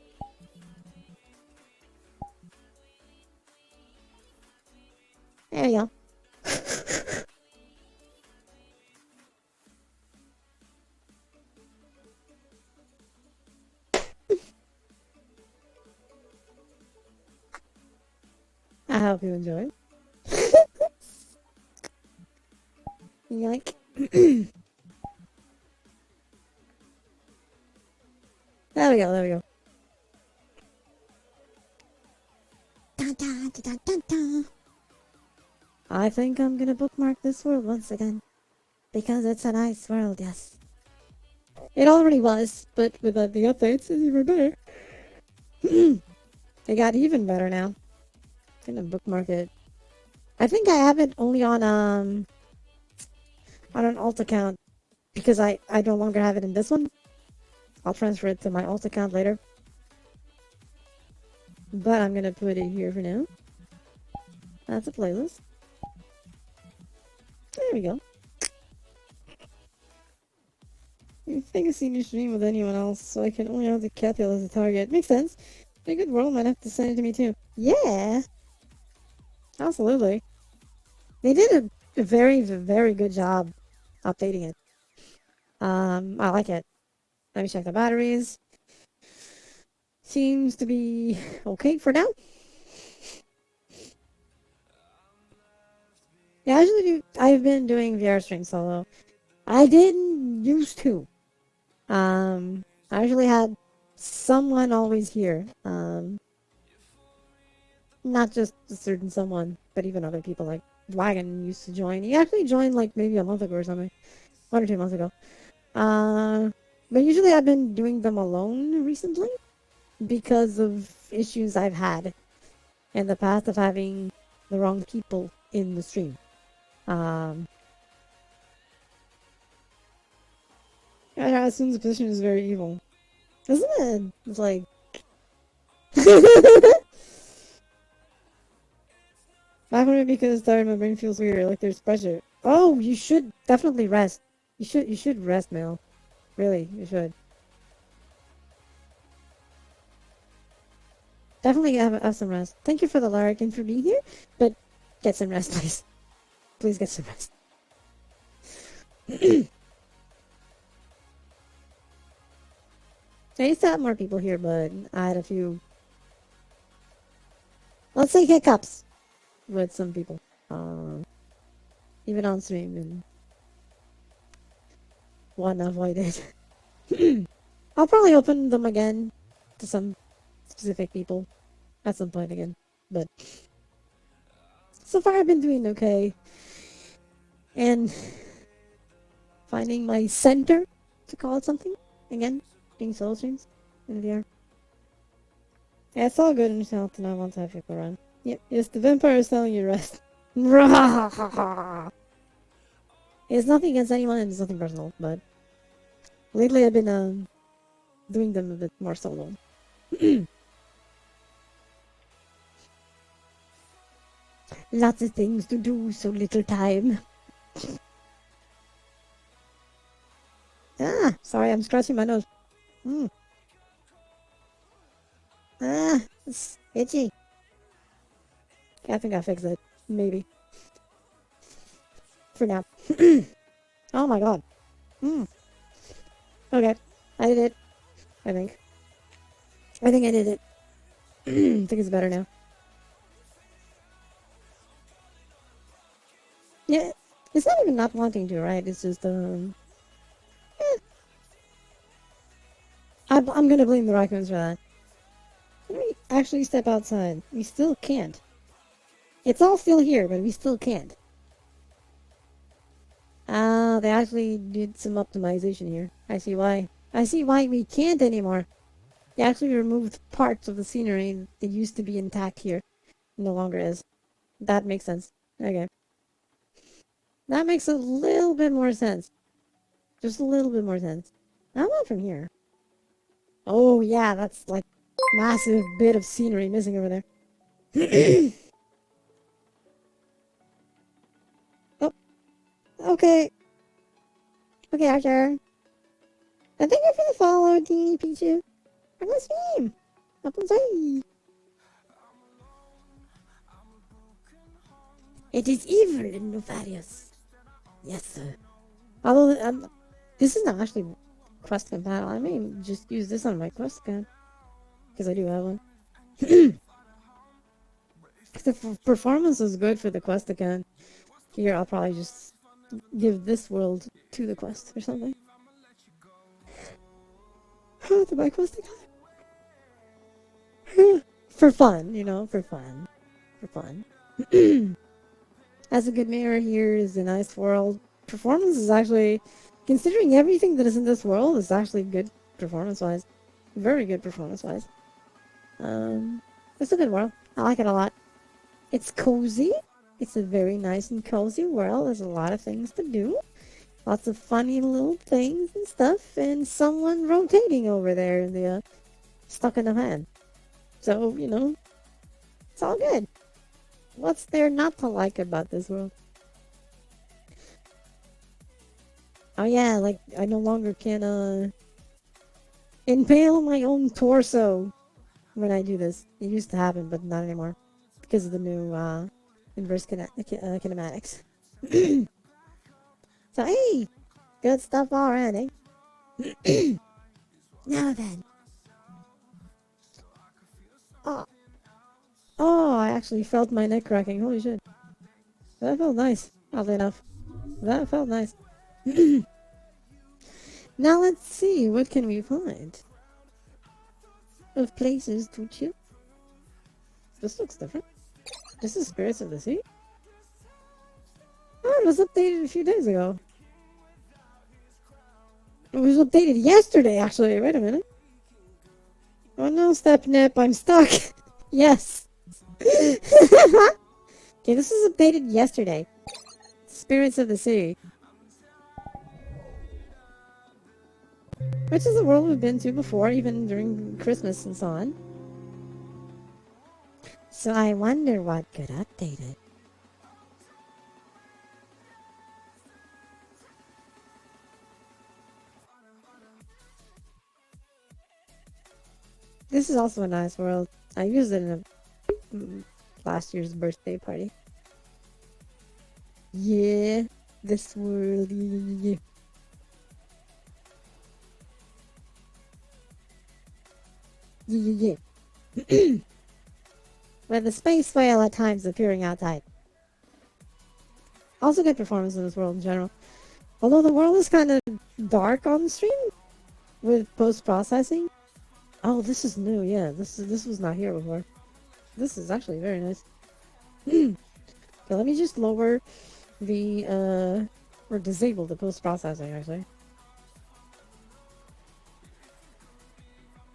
There you go. I hope you enjoyed. Yoink. There we go. I think I'm gonna bookmark this world once again. Because it's a nice world, yes. It already was, but with the updates, it's even better. It got even better now. I'm gonna bookmark it. I think I have it only on an alt account because I no longer have it in this one. I'll transfer it to my alt account later. But I'm gonna put it here for now. That's a playlist. There we go. You think I've seen your stream with anyone else, so I can only have the Cathiel as a target. Makes sense. In a good world, might have to send it to me too. Yeah, absolutely. They did a very, very good job updating it. I like it. Let me check the batteries. Seems to be okay for now. Yeah, I've been doing VR stream solo. I didn't used to. I usually had someone always here. Not just a certain someone, but even other people like Dragon used to join. He actually joined like maybe a month ago or something. 1 or 2 months ago. Uh, but usually I've been doing them alone recently because of issues I've had in the past of having the wrong people in the stream. Yeah, Asun's position is very evil. Isn't it? It's like... Back when because tired, my brain feels weird, like there's pressure. Oh, you should definitely rest. You should rest, Mel. Really, you should. Definitely have some rest. Thank you for the lark and for being here, but get some rest, please. Please get some rest. I used to have more people here, but I had a few, let's say, hiccups with some people. Even on stream, and one avoided. I'll probably open them again to some specific people at some point again. But so far I've been doing okay. And finding my center, to call it something, again, doing solo streams in VR. Yeah, it's all good in yourself to not want to have people around. Yep, yes, the vampire is telling you rest. It's nothing against anyone and it's nothing personal, but lately I've been doing them a bit more solo. Lots of things to do, so little time. Ah, sorry, I'm scratching my nose. Ah, it's itchy. I think I fixed it. Maybe. For now. Oh my god. Okay. I did it. I think. I think I did it. I think it's better now. Yeah. It's not even not wanting to, right? It's just, I'm gonna blame the raccoons for that. Let me actually step outside. We still can't. It's all still here, but we still can't. Ah, they actually did some optimization here. I see why. I see why we can't anymore. They actually removed parts of the scenery that used to be intact here. No longer is. That makes sense. Okay. That makes a little bit more sense. Just a little bit more sense. How about from here? Oh yeah, that's like massive bit of scenery missing over there. Oh, okay. Okay, Archer. And thank you for the follow, Teeny Pichu. I'm gonna stream. Up inside. It is evil in Nefarious. Yes, sir. Although, this is not actually quest compatible. I may just use this on my quest gun. Because I do have one. The performance is good for the quest account. Here, I'll probably just give this world to the quest or something. To my quest account. For fun, you know, for fun. For fun. As a good mirror, here is a nice world. Performance is actually, considering everything that is in this world, is actually good performance-wise. Very good performance-wise. It's a good world. I like it a lot. It's cozy. It's a very nice and cozy world. There's a lot of things to do. Lots of funny little things and stuff. And someone rotating over there in the, stuck in the fan. So, you know, it's all good. What's there not to like about this world? Oh yeah, like I no longer can impale my own torso when I do this. It used to happen, but not anymore because of the new inverse kinematics. So hey, good stuff already. Now then, oh, oh, I actually felt my neck cracking. Holy shit, that felt nice. Oddly enough, that felt nice. Now let's see, what can we find of places to chill? This looks different. This is Spirits of the Sea. Oh, it was updated a few days ago. It was updated yesterday, actually. Wait a minute. Oh no, Step Nip, I'm stuck. Yes. Okay, this was updated yesterday. Spirits of the Sea. Which is a world we've been to before, even during Christmas and so on. So I wonder what could update it. This is also a nice world. I used it in last year's birthday party. Yeah, this world. Yeah. Yeah, yeah, yeah. With the space whale at times appearing outside. Also good performance in this world in general. Although the world is kind of dark on the stream with post-processing. Oh, this is new, yeah. This was not here before. This is actually very nice. Okay, let me just lower the or disable the post-processing actually.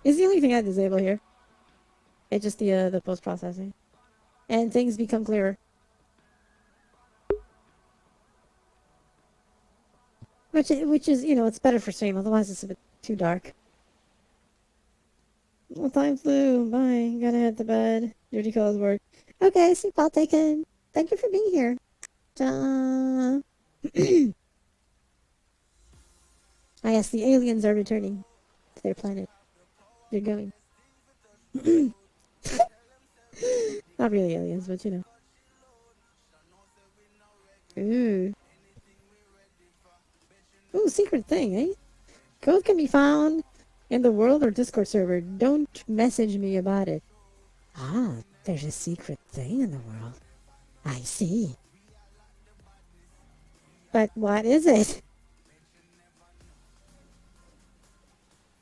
It's the only thing I disable here. It's just the post-processing. And things become clearer. Which is, you know, it's better for stream, otherwise it's a bit too dark. Well, time flew. Bye. Gotta head to bed. Duty calls work. Okay, sleep well taken. Thank you for being here. Ta. Ah, yes, the aliens are returning to their planet. They're going. Not really aliens, but you know. Ooh. Ooh, secret thing, eh? Code can be found in the world or Discord server. Don't message me about it. Ah, there's a secret thing in the world. I see. But what is it?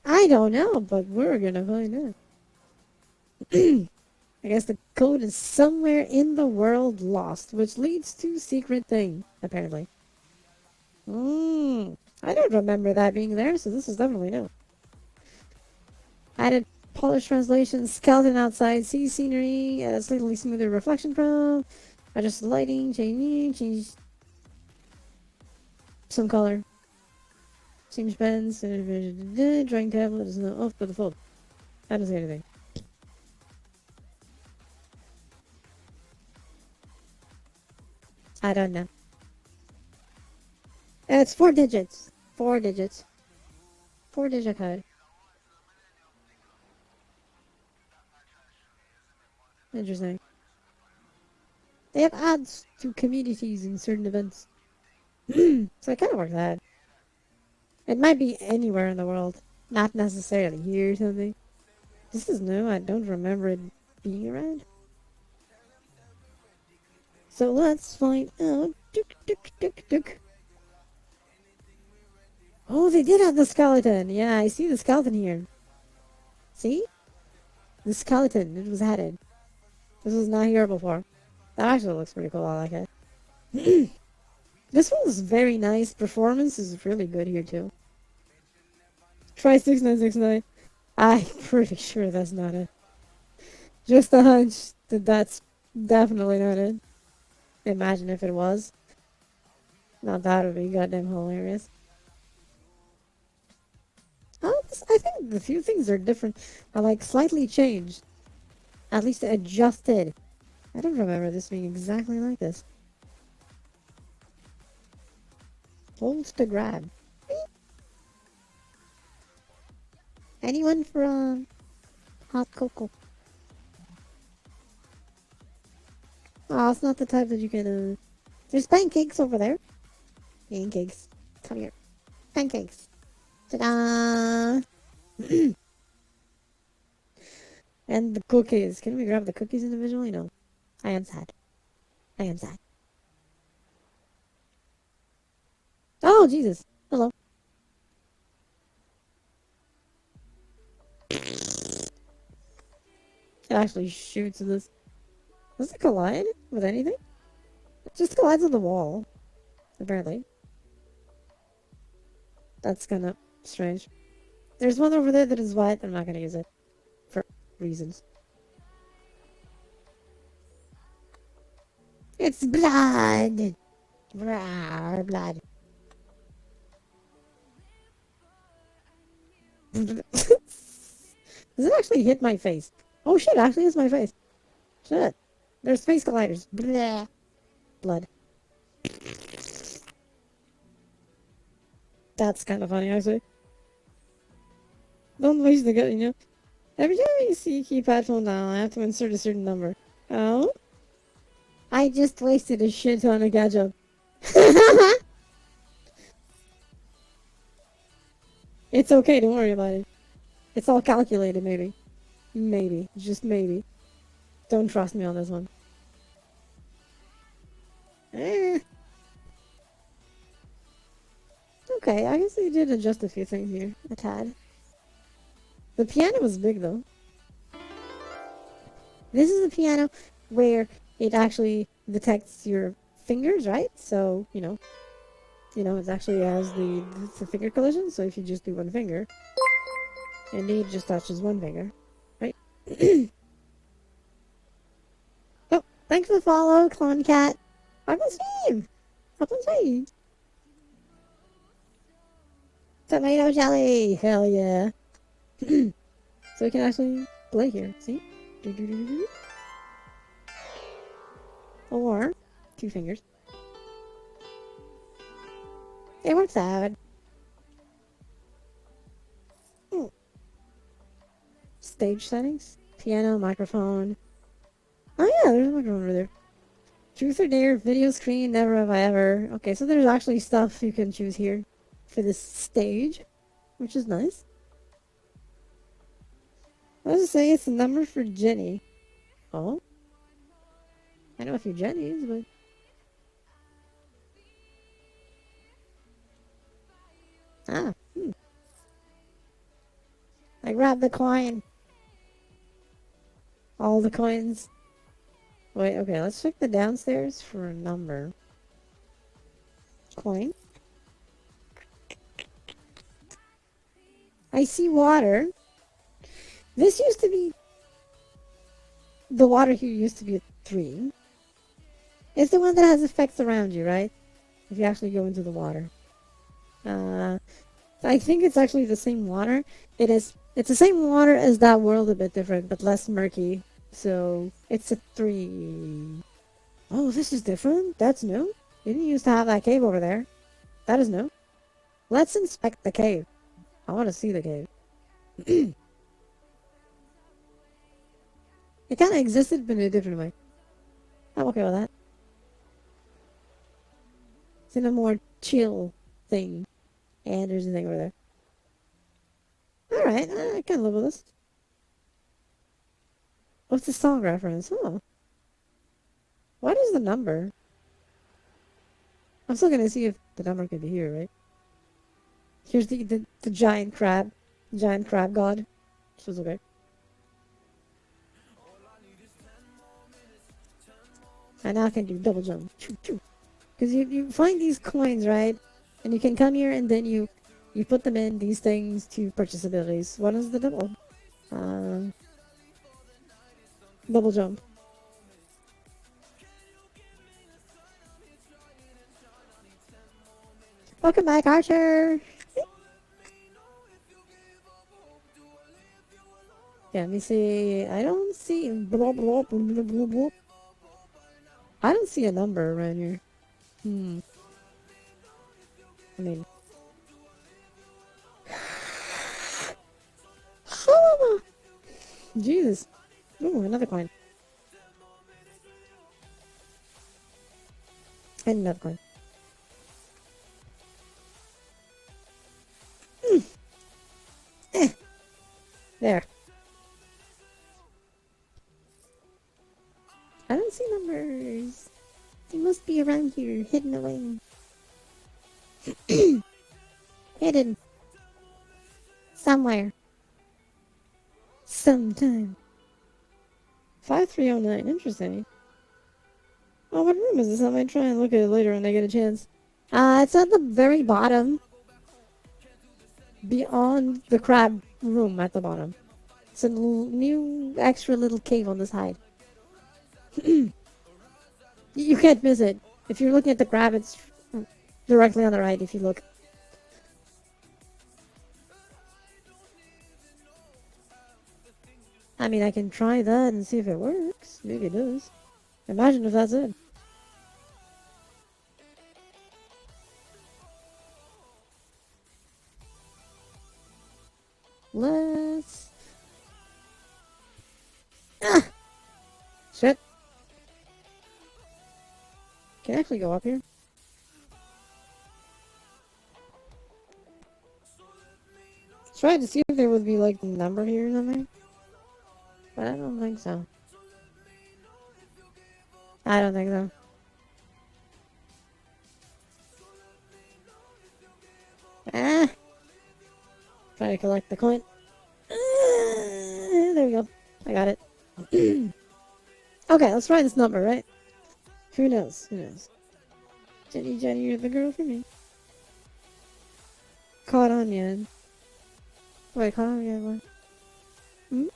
I don't know, but we're gonna find out. I guess the code is somewhere in the world lost, which leads to secret thing, apparently. I don't remember that being there, so this is definitely new. Added polished translation, skeleton outside, sea scenery, slightly smoother reflection probe, adjust the lighting, change some color. Change pens, drawing tablet is not off by the fold. I don't say anything. I don't know. It's 4 digits. 4 digits. 4-digit code. Interesting. They have ads to communities in certain events. So it kind of works out. It might be anywhere in the world. Not necessarily here or something. This is new. I don't remember it being around. So let's find out. Oh, they did have the skeleton. Yeah, I see the skeleton here. See? The skeleton. It was added. This was not here before. That actually looks pretty cool. I like it. This one is very nice. Performance is really good here too. Try 6969. I'm pretty sure that's not it. Just a hunch that that's definitely not it. Imagine if it was. Now that would be goddamn hilarious. Oh, I think the few things are different. Are like slightly changed. At least adjusted. I don't remember this being exactly like this. Holds to grab. Anyone for hot cocoa? Oh, it's not the type that you can. There's pancakes over there. Pancakes. Come here. Pancakes. Ta-da! And the cookies. Can we grab the cookies individually? No. I am sad. I am sad. Oh, Jesus. Hello. It actually shoots this. Does it collide with anything? It just collides on the wall. Apparently. That's kind of strange. There's one over there that is white. I'm not going to use it. For reasons. It's blood! Rawr, blood. Does it actually hit my face? Oh shit, actually it's my face. Shit. There's face colliders. Blah. Blood. That's kind of funny, actually. Don't waste the gut, you know? Every time you see keypad phone down, I have to insert a certain number. Oh? I just wasted a shit ton of ketchup. It's okay, don't worry about it. It's all calculated, maybe. Maybe. Just maybe. Don't trust me on this one. Eh. Okay, I guess they did adjust a few things here. A tad. The piano was big, though. This is a piano where it actually detects your fingers, right? So, it actually has the finger collision. So if you just do one finger, and it just touches one finger, right? Oh, thanks for the follow, Clone Cat. I'm on Steve. Up on Steve. Tomato jelly. Hell yeah. So we can actually play here. See? Or two fingers. It works out. Stage settings. Piano, microphone. Oh yeah, there's a microphone over there. Truth or dare, video screen, never have I ever. Okay, so there's actually stuff you can choose here for this stage, which is nice. I was just saying it's a number for Jenny. Oh? I know a few Jennies, but... Ah, I grabbed the coin. All the coins. Wait, okay, let's check the downstairs for a number. Coin. I see water. This used to be... The water here used to be a 3. It's the one that has effects around you, right? If you actually go into the water. I think it's actually the same water. It's the same water as that world, a bit different, but less murky. So, it's a 3. Oh, this is different? That's new? You didn't used to have that cave over there. That is new. Let's inspect the cave. I want to see the cave. It kind of existed, but in a different way. I'm okay with that. It's in a more chill thing. And there's a thing over there. Alright, I can live with this. What's the song reference? Oh. What is the number? I'm still gonna see if the number could be here, right? Here's the giant crab. Giant crab god. Which is okay. I now can do double jump. Because you find these coins, right? And you can come here and then you put them in these things to purchase abilities. What is the double? Double jump. Welcome back, Archer! Yeah, let me see. I don't see... Blah, blah, blah, blah, blah, blah. I don't see a number around here. I mean... Jesus. Ooh, another coin. And another coin. There. I don't see numbers. They must be around here, hidden away. Hidden. Somewhere. Sometime. 5309. Interesting. Oh, what room is this? I might try and look at it later when I get a chance. It's at the very bottom. Beyond the crab room at the bottom. It's a new extra little cave on the side. You can't miss it. If you're looking at the crab, it's directly on the right if you look. I mean, I can try that and see if it works. Maybe it does. Imagine if that's it. Let's... Ah! Shit. Can I actually go up here? Try to see if there would be like a number here or something. But I don't think so. I don't think so. Ah! Try to collect the coin. There we go. I got it. Okay, let's try this number, right? Who knows? Who knows? Jenny, you're the girl for me. Caught on yet? Wait, caught on yet? What? Hmm?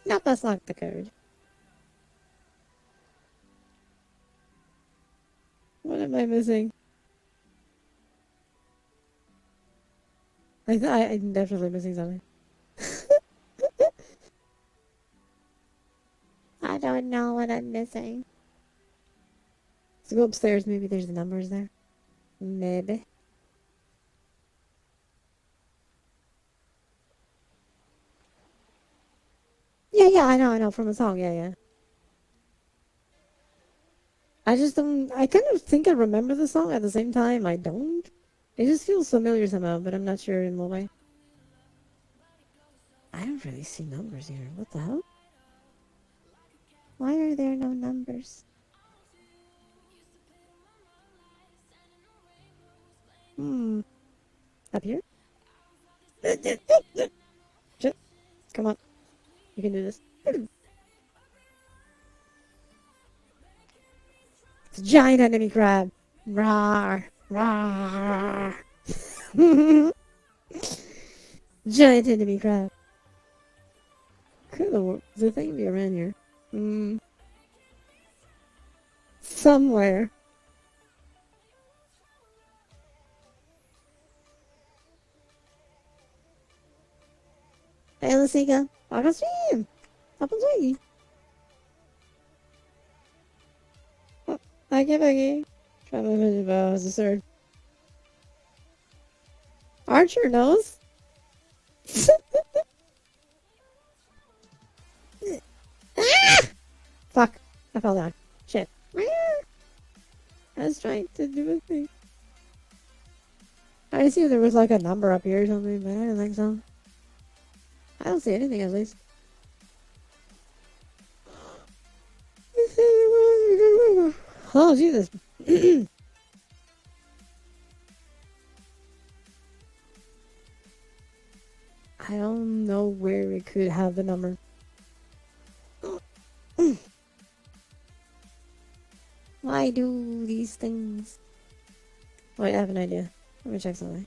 Nope, that's not the code. What am I missing? I'm definitely missing something. I don't know what I'm missing. Let's go upstairs. Maybe there's the numbers there. Maybe. Yeah, I know, from a song, yeah. I just don't, I kind of think I remember the song at the same time, I don't. It just feels familiar somehow, but I'm not sure in what way. I don't really see numbers here. What the hell? Why are there no numbers? Up here? Shit. Come on. You can do this. It's a giant enemy crab. Rawr. Rawr. Giant enemy crab. Could the thing be around here? Somewhere. Hey, Lasiga. Baka stream. Tapos lagi. Bagi. Try my vision bow as a sword. Archer knows. Ah! Fuck. I fell down. Shit. I was trying to do a thing. I see if there was like a number up here or something, but I don't think so. I don't see anything at least. Oh, Jesus. I don't know where it could have the number. Why do these things? Wait, I have an idea. Let me check something.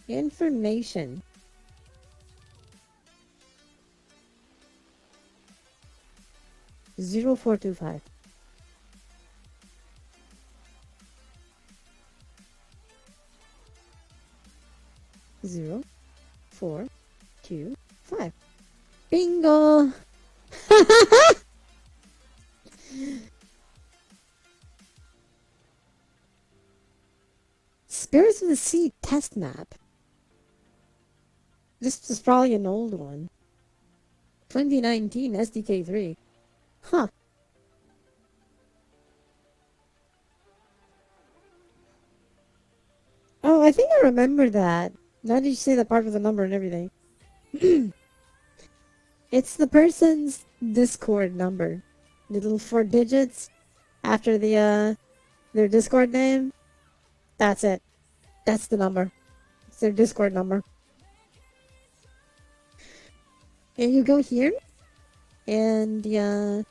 Information. Zero 425. 0, 4, 2, 5. Bingo! to see test map. This is probably an old one. 2019 SDK3. Huh. Oh, I think I remember that. Now that you say the part with the number and everything. It's the person's Discord number. The little 4 digits after their Discord name. That's it. That's the number. It's their Discord number. And you go here, and the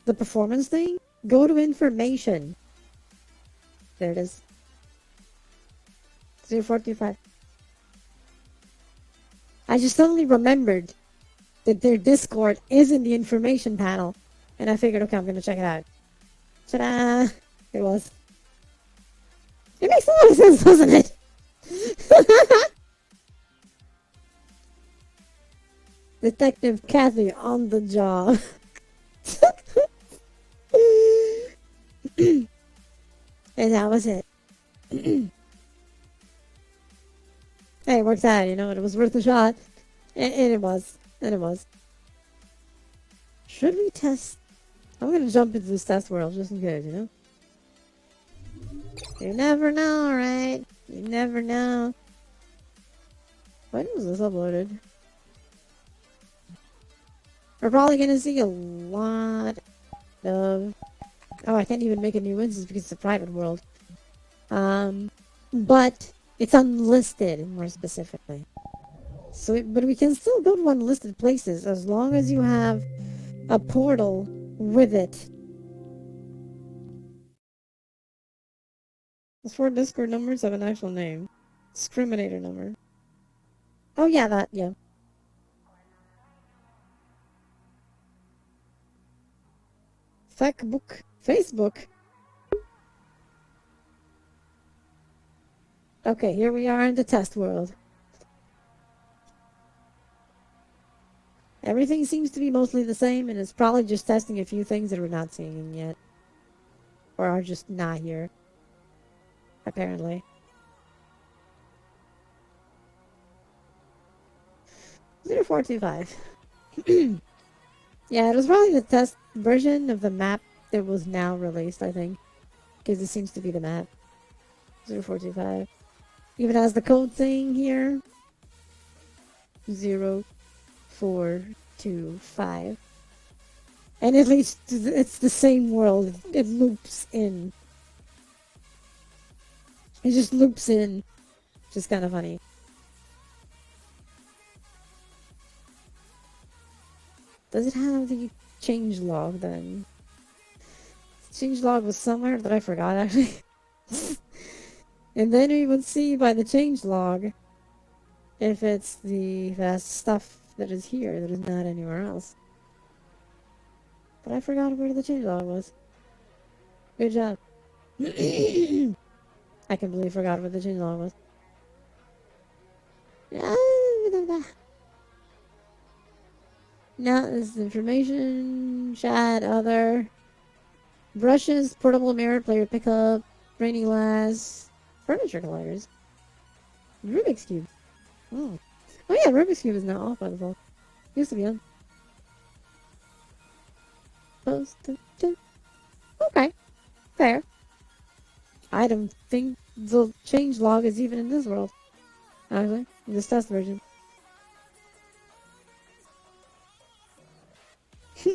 performance thing, go to information. There it is. 0425. I just suddenly remembered that their Discord is in the information panel. And I figured, okay, I'm going to check it out. Ta-da! It was. It makes a lot of sense, doesn't it? Detective Kathy on the job. And that was it. Hey, it worked out, you know, it was worth a shot. And it was. And it was. Should we test? I'm gonna jump into this test world just in case, you know? You never know, right? You never know. When was this uploaded? We're probably gonna see a lot of... Oh, I can't even make a new instance because it's a private world. But it's unlisted, more specifically. So, but we can still go to unlisted places as long as you have a portal with it. Those 4 Discord numbers have an actual name. Discriminator number. Oh yeah, that, yeah. Facebook. Okay, here we are in the test world. Everything seems to be mostly the same, and it's probably just testing a few things that we're not seeing yet. Or are just not here. Apparently. 0425. Yeah, it was probably the test version of the map that was now released, I think. Because it seems to be the map. 0425. Even has the code thing here. 0425. And at least it's the same world. It loops in. It just loops in. Which is kind of funny. Does it have the change log then? Change log was somewhere that I forgot actually. And then we would see by the change log if it's the stuff that is here that is not anywhere else. But I forgot where the change log was. Good job. I completely forgot where the change log was. Now this is information, chat, other. Brushes, portable mirror, player pickup, rainy glass, furniture collectors. Rubik's Cube. Oh. Oh yeah, Rubik's Cube is now off by default. Used to be on. Okay. Fair. I don't think the change log is even in this world. Actually, in this test version.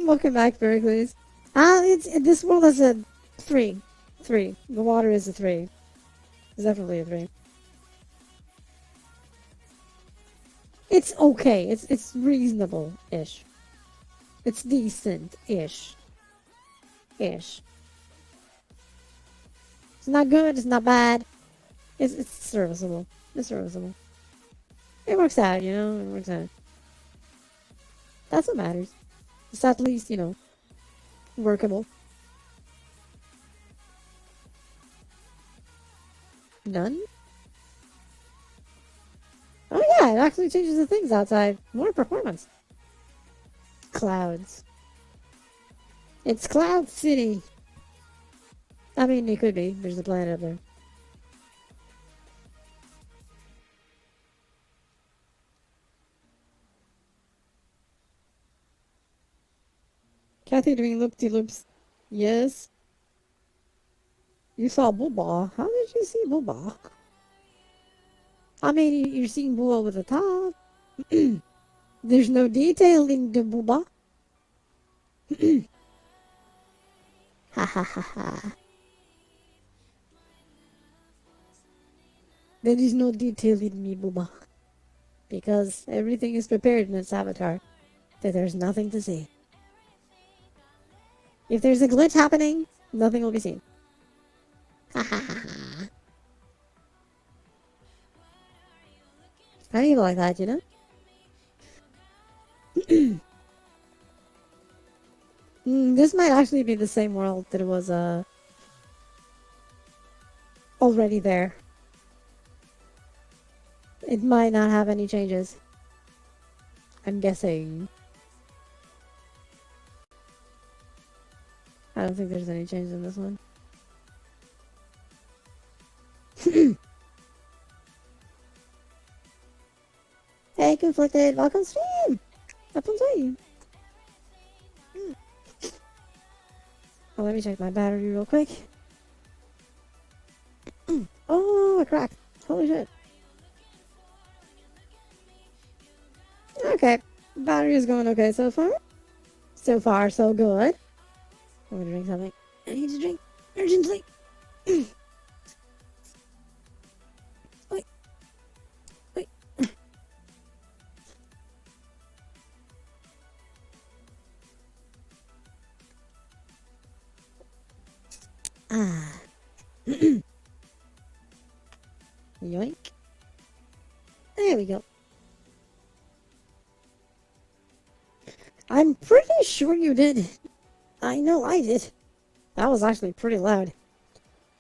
Welcome back, Pericles. This world has a 3. 3. The water is a 3. It's definitely a 3. It's okay. It's reasonable-ish. It's decent-ish. Ish. It's not good, it's not bad. It's serviceable. It's serviceable. It works out, you know? It works out. That's what matters. It's at least, you know, workable. None? Oh yeah, it actually changes the things outside. More performance. Clouds. It's Cloud City. I mean, it could be. There's a planet up there. Kathy doing loop-de-loops. Yes. You saw Booba. How did you see Booba? I mean, you're seeing Booba over the top. There's no detail in the Booba. Ha ha ha ha. There is no detail in me, Booba. Because everything is prepared in its avatar. That there's nothing to see. If there's a glitch happening, nothing will be seen. Ha ha ha ha. I feel like that, you know? This might actually be the same world that was already there. It might not have any changes. I'm guessing. I don't think there's any change in this one. Hey, Conflicted, welcome stream! Welcome stream! Oh, let me check my battery real quick. Oh, it cracked. Holy shit. Okay, battery is going okay so far. So far, so good. I'm gonna drink something. I need to drink urgently. Wait. Wait. Ah. Yoink. There we go. I'm pretty sure you did. I know I did. That was actually pretty loud.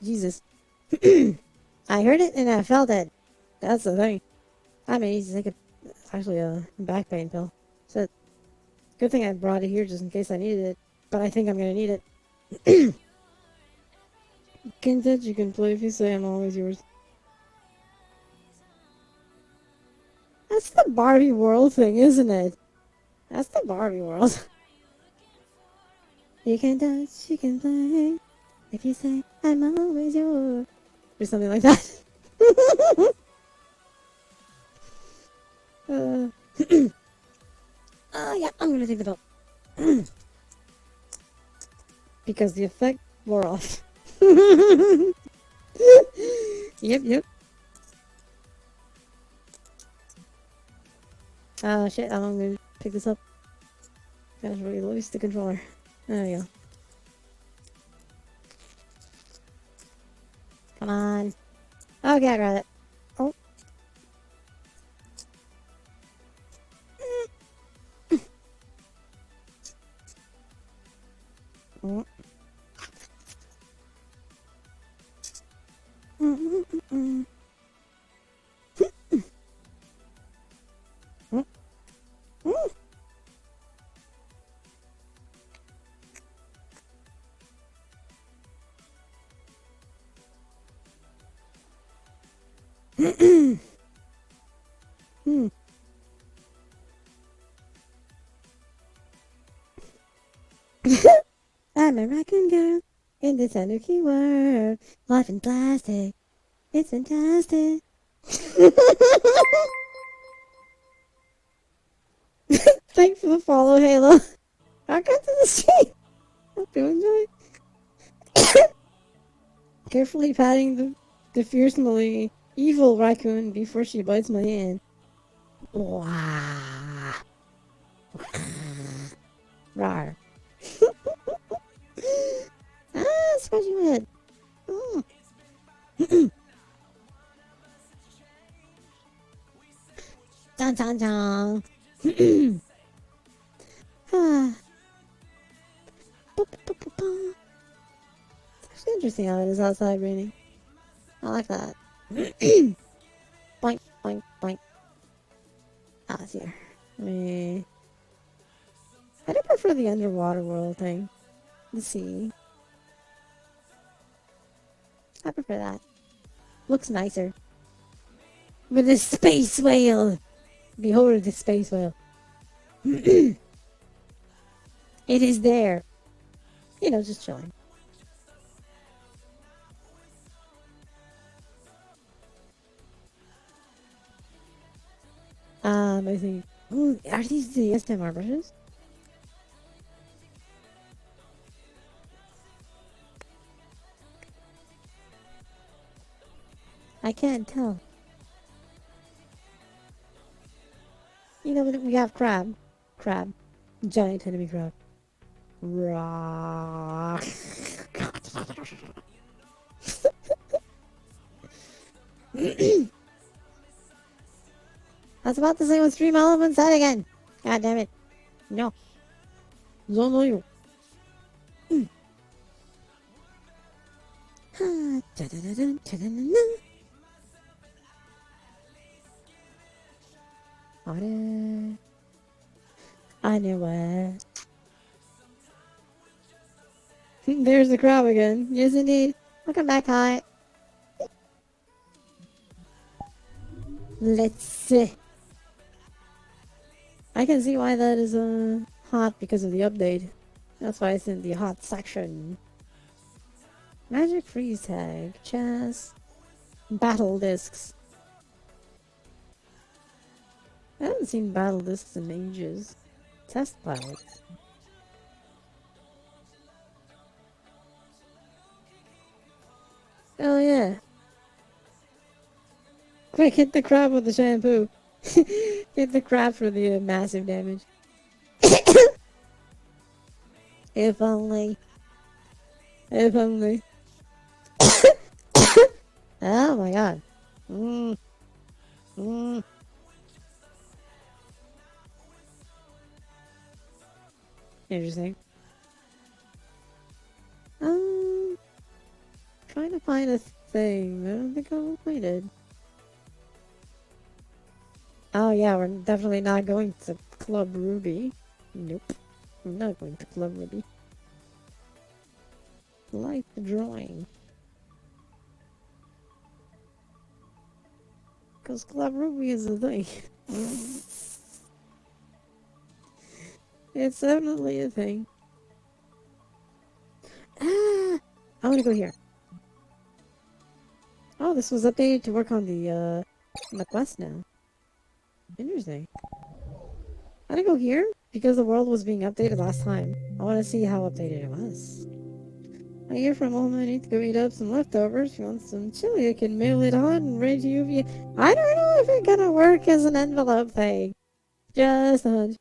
Jesus. I heard it and I felt it. That's the thing. I may need to take actually a back pain pill. So, good thing I brought it here just in case I needed it. But I think I'm gonna need it. Kinted, you can play if you say I'm always yours. That's the Barbie world thing, isn't it? That's the Barbie world. You can touch, you can play. If you say I'm always yours. Or something like that. Yeah, I'm gonna take the pill. Because the effect wore off. Yep. Shit, I'm gonna pick this up. Gotta release the controller. There we go. Come on. Okay, I got it. Oh. Oh. I'm a raccoon girl in this tanuki world. Life in plastic. It's fantastic. Thanks for the follow, Halo. Welcome to the stream. Hope you enjoy. Carefully patting the fiercely evil raccoon before she bites my hand. Wow. Rawr. Scratch your head. Oh. Dun dun dun. It's actually interesting how it is outside raining. I like that. Boink, boink, boink. Ah, it's here. I do prefer the underwater world thing. The sea. I prefer that. Looks nicer. With a space whale. Behold the space whale. It is there. You know, just chilling. I think. Ooh, are these the SMR brushes? I can't tell. You know, we have crab. Crab. Giant enemy crab. Rock. I was about to say when stream elements that again. God damn it. No. Don't know you. I knew it. There's the crab again. Yes, indeed. Welcome back, hi. Let's see. I can see why that is hot because of the update. That's why it's in the hot section. Magic freeze tag, chess, battle discs. I haven't seen battle discs in ages. Test pilots. Oh yeah. Quick, hit the crab with the shampoo. Hit the crab for the massive damage. If only. If only. Oh my god. Interesting. Trying to find a thing. I don't think I'll find it. Oh yeah, we're definitely not going to Club Ruby. Nope. We're not going to Club Ruby. Like the drawing. Because Club Ruby is a thing. It's definitely a thing. Ah! I want to go here. Oh, this was updated to work on the quest now. Interesting. I want to go here because the world was being updated last time. I want to see how updated it was. I hear from home I need to go eat up some leftovers. If you want some chili, I can mail it hot and ready to you. I don't know if it's gonna work as an envelope thing. Just a hunch.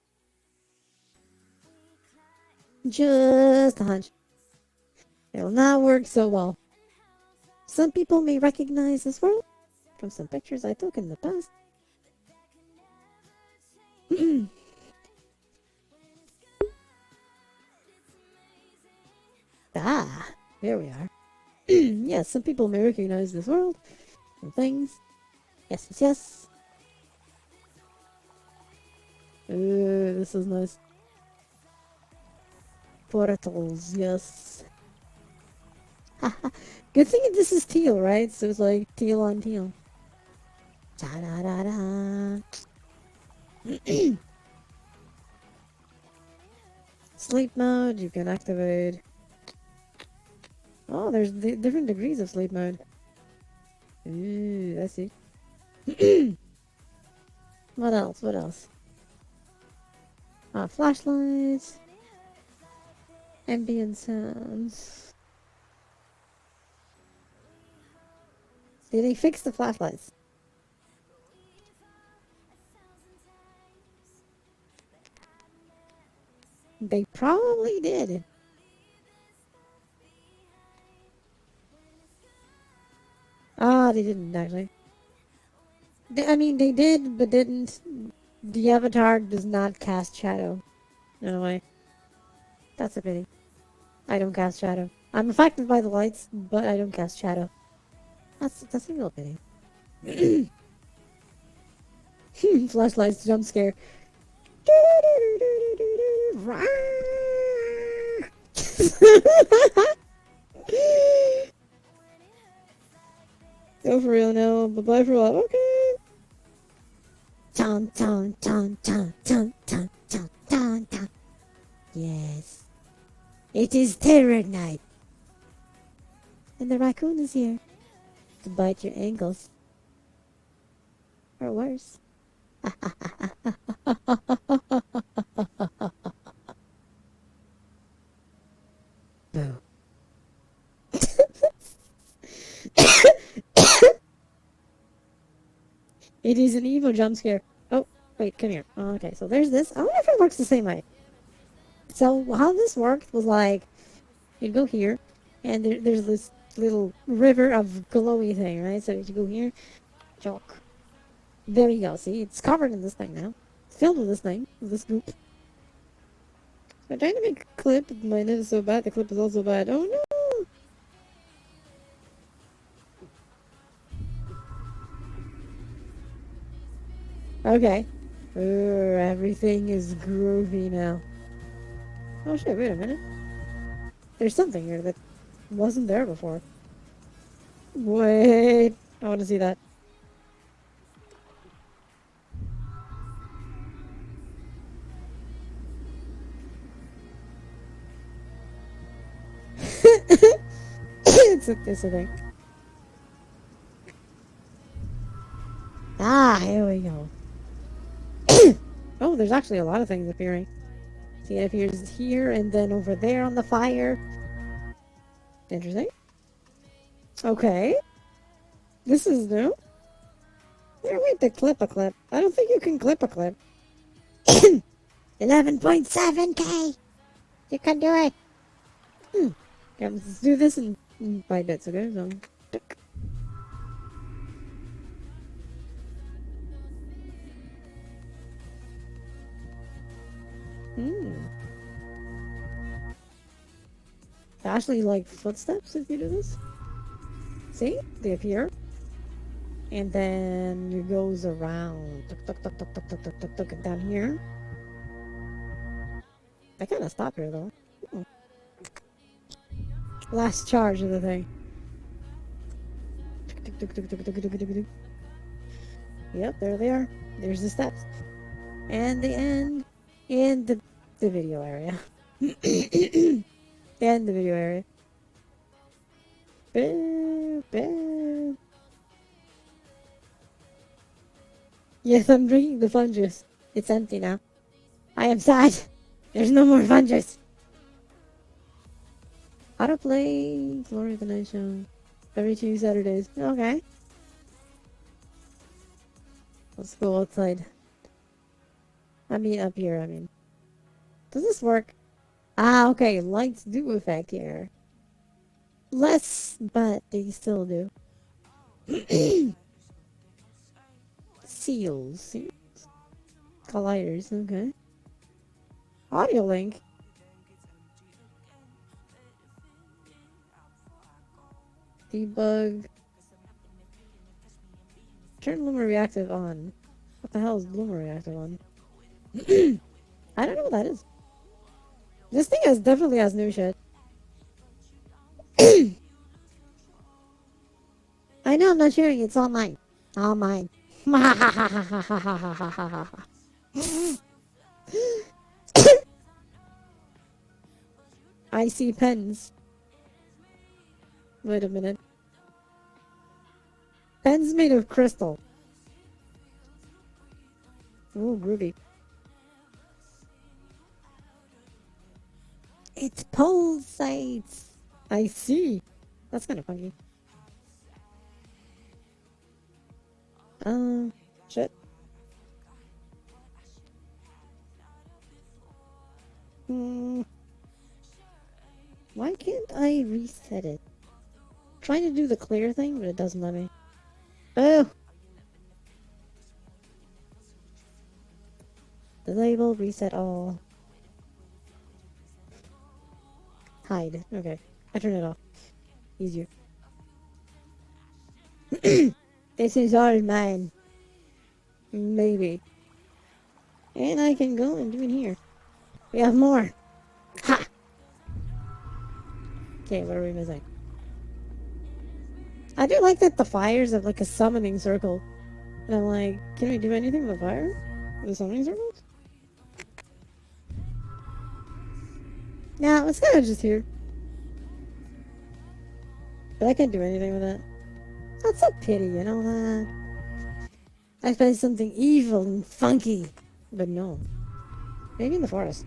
Just a hunch. It'll not work so well. Some people may recognize this world from some pictures I took in the past. Ah, there we are. Yes, some people may recognize this world and things. Yes, yes, yes. This is nice. Portals, yes. Good thing this is teal, right? So it's like teal on teal. Da-da-da-da. Sleep mode, you can activate. Oh, there's different degrees of sleep mode. Ooh, I see. What else? What else? Flashlights. Ambient sounds. See, they fixed the flashlights. They probably did. Ah, they didn't actually. I mean, they did, but didn't. The avatar does not cast shadow. In a way. That's a pity. I don't cast shadow. I'm affected by the lights, but I don't cast shadow. That's a real pity. Flashlights, jump scare. Go for real now, but bye for a while. Okay. Dun, dun, dun, dun, dun, dun, dun, dun, dun. Yes. It is terror night. And the raccoon is here to bite your ankles. Or worse. Boo. It is an evil jump scare. Oh, wait, come here. Oh, okay, so there's this. I wonder if it works the same way. So how this worked was like, you'd go here, and there's this little river of glowy thing, right? So you go here, chalk. There you go. See, it's covered in this thing now. It's filled with this thing, with this goop. So I'm trying to make a clip. My net is so bad. The clip is also bad. Oh no! Okay. Everything is groovy now. Oh shit, wait a minute. There's something here that wasn't there before. Wait. I want to see that. it's a thing. Ah, here we go. Oh, there's actually a lot of things appearing. See, it appears here and then over there on the fire. Interesting. Okay. This is new. There, wait to clip a clip. I don't think you can clip a clip. 11.7K! You can do it! Okay, let's do this in 5 bits, okay? So, tick. Actually, like footsteps if you do this. See? They appear. And then it goes around. Tuk, tuk, tuk, tuk, tuk, tuk, tuk, tuk, tuk, down here. I kind of stop here though. Last charge of the thing. Yep, there they are. There's the steps. And the end. And the video area. And the video area. Boo, boo. Yes, I'm drinking the fun juice. It's empty now. I am sad. There's no more fun juice. How to play Glory of the Night Show every 2 Saturdays. Okay. Let's go outside. I mean, up here, I mean. Does this work? Ah, okay. Lights do affect here. Less, but they still do. Seals. Colliders, okay. Audio link. Debug. Turn Luma Reactive on. What the hell is Luma Reactive on? I don't know what that is. This thing definitely has new shit. I know, I'm not sharing. It's all mine. All mine. I see pens. Wait a minute. Pens made of crystal. Ooh, groovy. It's pulsates. I see. That's kind of funky. Shit. Why can't I reset it? I'm trying to do the clear thing, but it doesn't let me. Oh! Disable, reset all. Hide. Okay. I turn it off. Easier. This is all mine. Maybe. And I can go and do it here. We have more. Ha! Okay, what are we missing? I do like that the fires have like a summoning circle. And I'm like, can we do anything with the fire? The summoning circles? Yeah, it's kind of just here. But I can't do anything with it. That's a pity, you know that? I expected something evil and funky. But no. Maybe in the forest.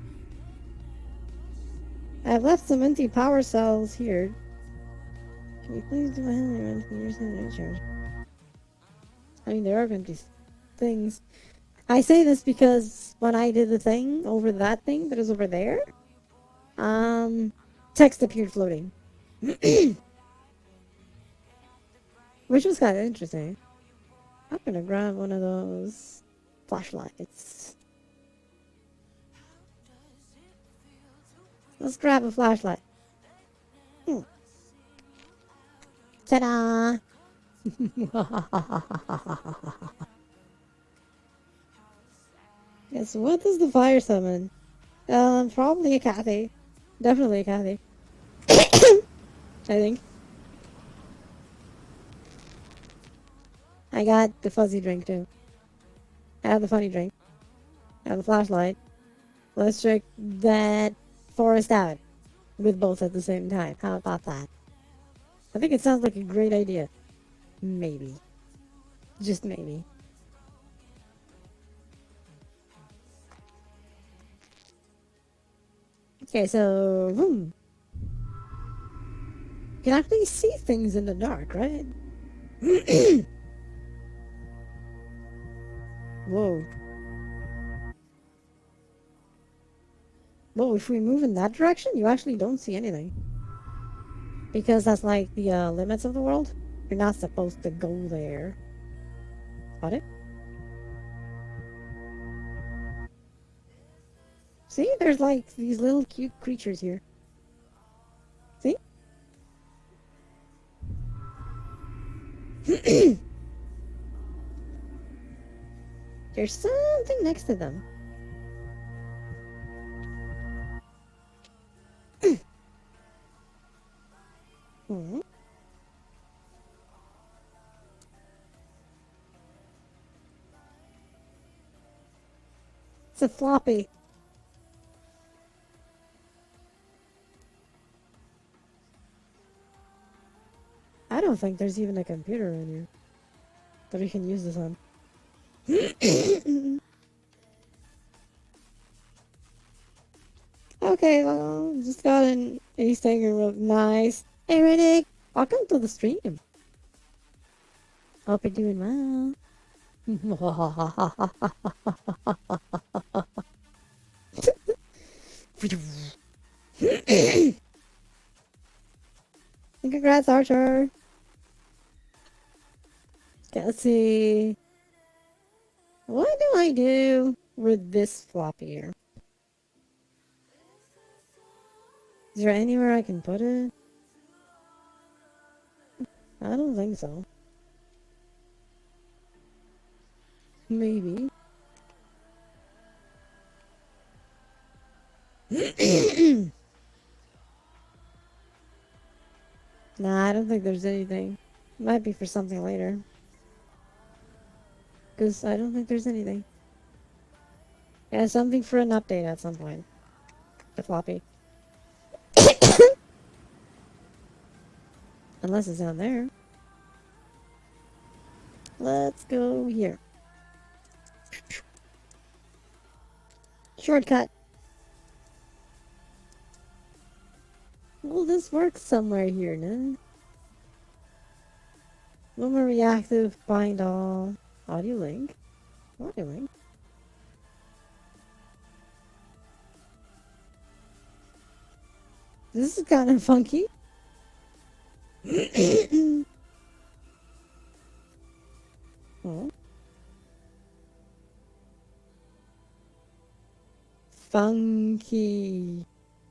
I've left some empty power cells here. Can you please do my hand when you're saying recharge? I mean, there are empty things. I say this because when I did the thing over that thing that is over there, text appeared floating. Which was kind of interesting. I'm gonna grab one of those flashlights. Let's grab a flashlight. Ta-da! Yes, what does the fire summon? Probably a Kathy. Definitely a Kathy. I think. I got the fuzzy drink too. I have the funny drink. I have the flashlight. Let's check that forest out with both at the same time. How about that? I think it sounds like a great idea. Maybe. Just maybe. Okay, so... You can actually see things in the dark, right? Whoa. Whoa, if we move in that direction, you actually don't see anything. Because that's like the limits of the world. You're not supposed to go there. Got it? See, there's like these little cute creatures here. See? There's something next to them. Hmm. It's a floppy. I don't think there's even a computer in here that we can use this on. Okay, well, just got an ace taker real nice. Hey, Riddick, welcome to the stream. Hope you're doing well. Congrats, Archer. Let's see. What do I do with this floppy here? Is there anywhere I can put it? I don't think so. Maybe. Nah, I don't think there's anything. Might be for something later. Because I don't think there's anything. Yeah, something for an update at some point. The floppy. Unless it's down there. Let's go here. Shortcut. Well, this works somewhere here, no? Luma reactive bind all. Audio link. Audio link. This is kind of funky. Oh. Funky.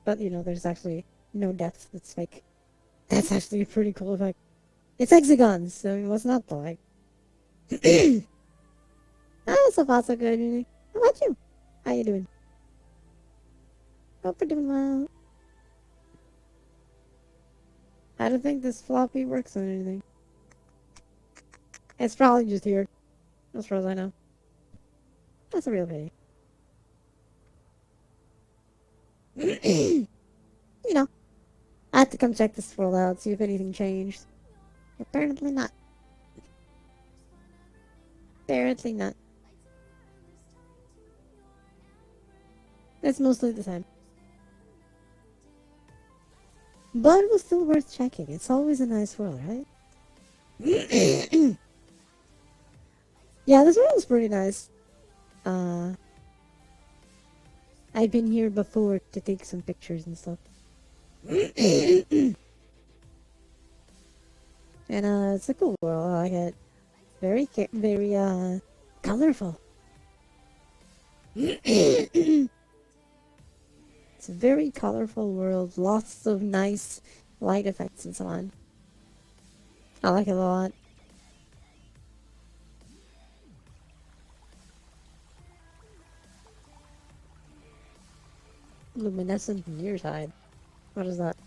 But, you know, there's actually no depth. It's fake. That's actually a pretty cool effect. It's hexagons, so what's not to like? Ah, so far so good, really. How about you? How you doing? Hope you're doing well. I don't think this floppy works on anything. It's probably just here. As far as I know. That's a real pity. come check this world out, see if anything changed. Apparently not. Apparently not. It's mostly the same. But it was still worth checking. It's always a nice world, right? Yeah, this world is pretty nice. I've been here before to take some pictures and stuff. And it's a cool world. I like it. Very colorful. It's a very colorful world. Lots of nice light effects and so on. I like it a lot. Luminescent near side. What is that?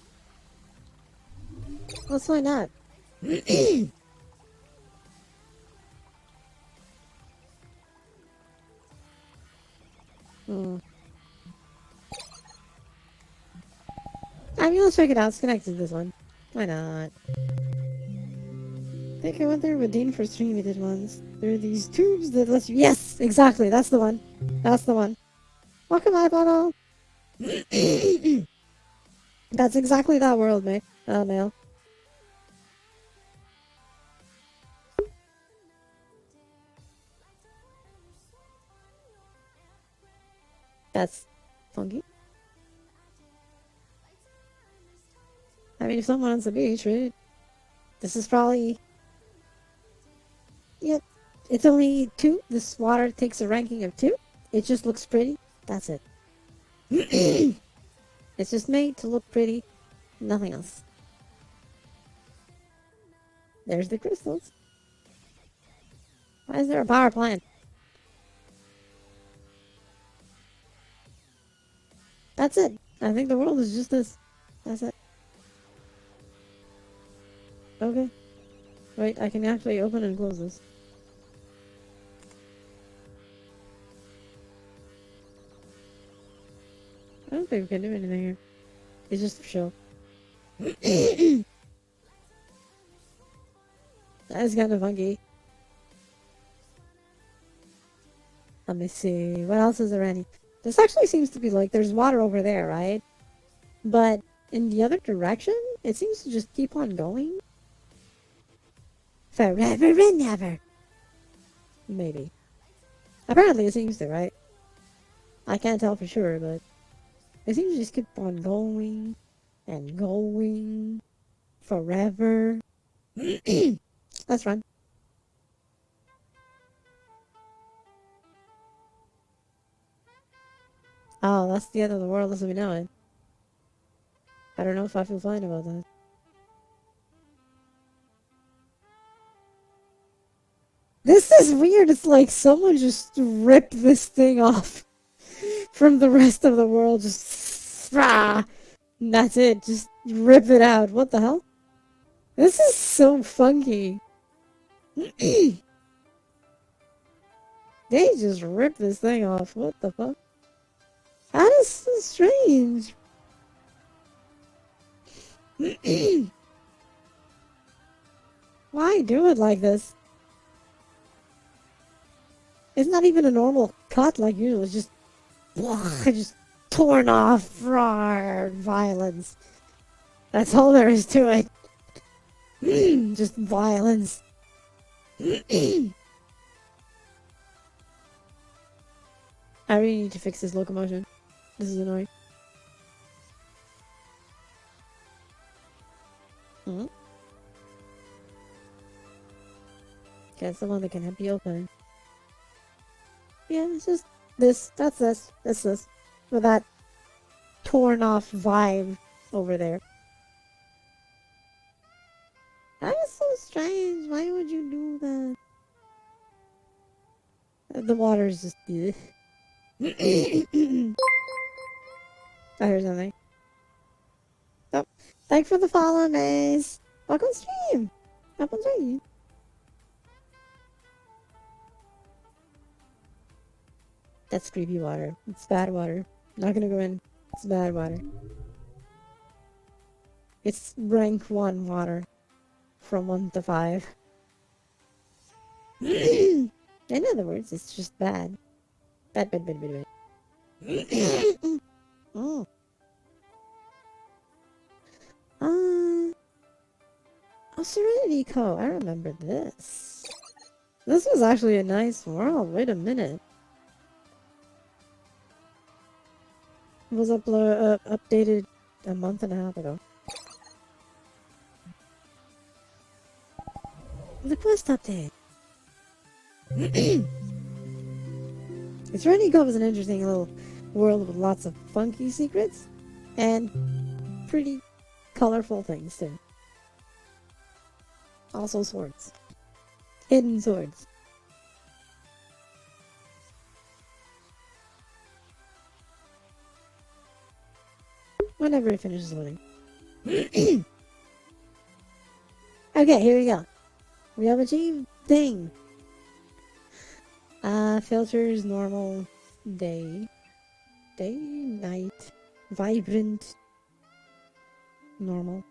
Let's find out. Hmm. I mean, let's check it out. It's connected to this one. Why not? I think I went there with Dean for stream we did once. There are these tubes that let you. Yes! Exactly! That's the one. That's the one. Welcome, iPod. That's exactly that world, mate. Mail. That's funky. I mean, if someone on the beach, right? This is probably... Yep. It's only 2. This water takes a ranking of 2. It just looks pretty. That's it. It's just made to look pretty. Nothing else. There's the crystals. Why is there a power plant? That's it. I think the world is just this. That's it. Okay. Wait, I can actually open and close this. I don't think we can do anything here. It's just for show. That is kind of funky. Let me see. What else is there any? This actually seems to be like there's water over there, right? But in the other direction, it seems to just keep on going. Forever and ever. Maybe. Apparently it seems to, right? I can't tell for sure, but it seems to just keep on going and going forever. Let's run. Oh, that's the end of the world as we know it. I don't know if I feel fine about that. This is weird. It's like someone just ripped this thing off from the rest of the world. Just, and that's it. Just rip it out. What the hell? This is so funky. They just ripped this thing off. What the fuck? That is so strange. Why do it like this? It's not even a normal cut like usual. It's just torn off, raw violence. That's all there is to it. Just violence. I really need to fix this locomotion. This is annoying. Hmm? Okay, it's the one that can be open. Yeah, it's just this. That's this. That's this. With that torn off vibe over there. That is so strange. Why would you do that? The water is just. I heard something. Oh, thanks for the follow, Maze. Welcome stream. Welcome stream. That's creepy water. It's bad water. Not gonna go in. It's bad water. It's rank 1 water. From 1 to 5. In other words, it's just bad. Bad, bad, bad, bad, bad. Oh. Oh, Serenity Co. I remember this. This was actually a nice world. Wait a minute. It was updated a month and a half ago. The quest update. Serenity Co. is an interesting little world with lots of funky secrets and pretty colorful things too. Also swords. Hidden swords. Whenever it finishes loading. Okay, here we go. We have achieved thing. Filters, normal, day, night, vibrant, normal.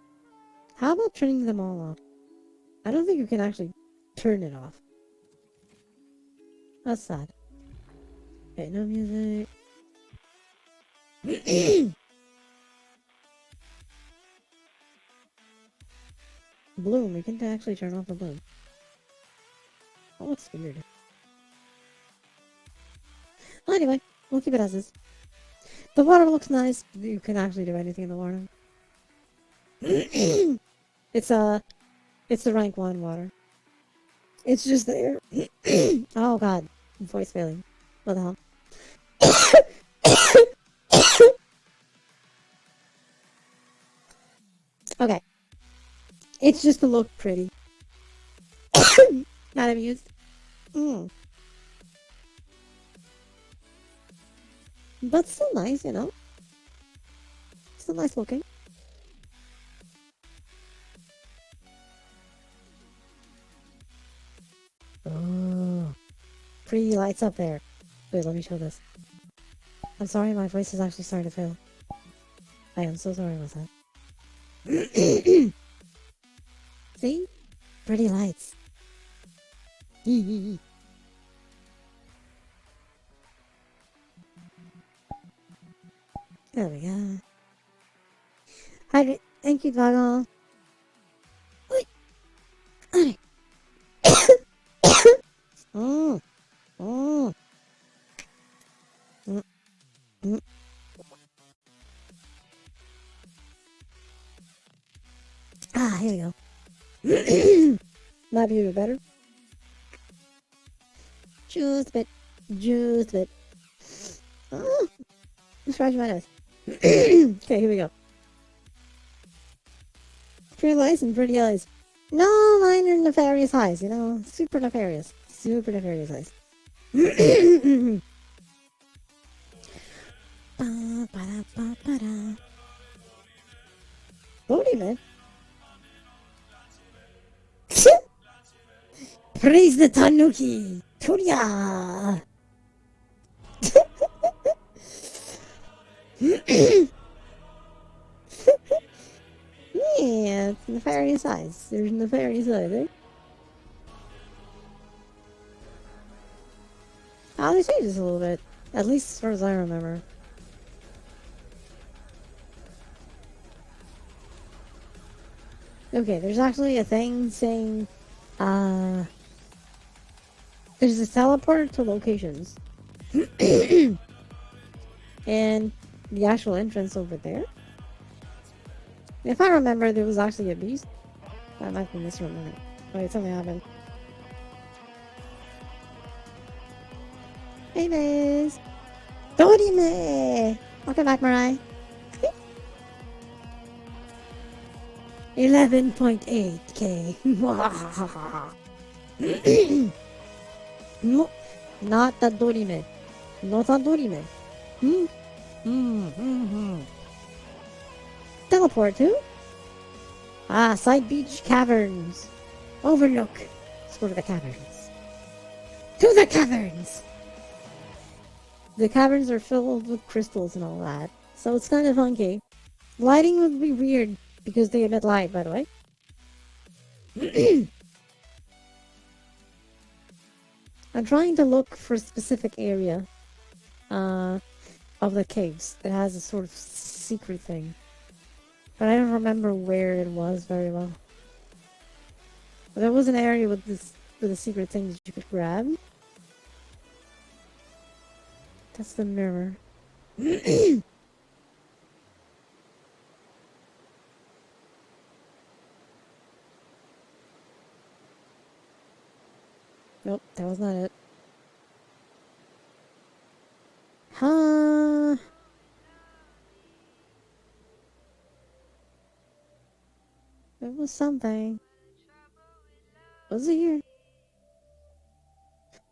How about turning them all off? I don't think you can actually turn it off. That's sad. Okay, no music. Bloom, we can actually turn off the bloom. Oh, that's weird. Well, anyway, we'll keep it as is. The water looks nice. You can actually do anything in the water. It's the rank 1 water. It's just there. Oh god, voice failing. What the hell? Okay. It's just to look pretty. Not amused. But still nice, you know? Still nice looking. Oh. Pretty lights up there. Wait, let me show this. I'm sorry, my voice is actually starting to fail. I am so sorry about that. See? Pretty lights. There we go. Hi, thank you, Dragon. Ah, here we go. Might be a bit better. Just a bit. Just a bit. Oh, scratch my nose. Okay, here we go. Pretty lights and pretty eyes. No, mine are nefarious eyes, you know? Super nefarious. Super nefarious eyes. Booty, man. Praise the Tanuki! Turia! Yeah, it's nefarious eyes. There's nefarious eyes, eh? Oh, they changed this a little bit. At least as far as I remember. Okay, there's actually a thing saying, there's a teleporter to locations. And the actual entrance over there. If I remember, there was actually a beast. I might be misremembering. Wait, something happened. Hey, Miss! Dorime! Welcome back, Mirai. 11.8k. No, not the Dorime. Not the Dorime. Teleport to? Side beach caverns. Overlook. Let's go to the caverns. To the caverns! The caverns are filled with crystals and all that, so it's kind of funky. Lighting would be weird because they emit light, by the way. I'm trying to look for a specific area of the caves that has a sort of secret thing. But I don't remember where it was very well. But there was an area with a secret thing that you could grab. That's the mirror. Nope, that was not it. Huh? It was something. Was it here?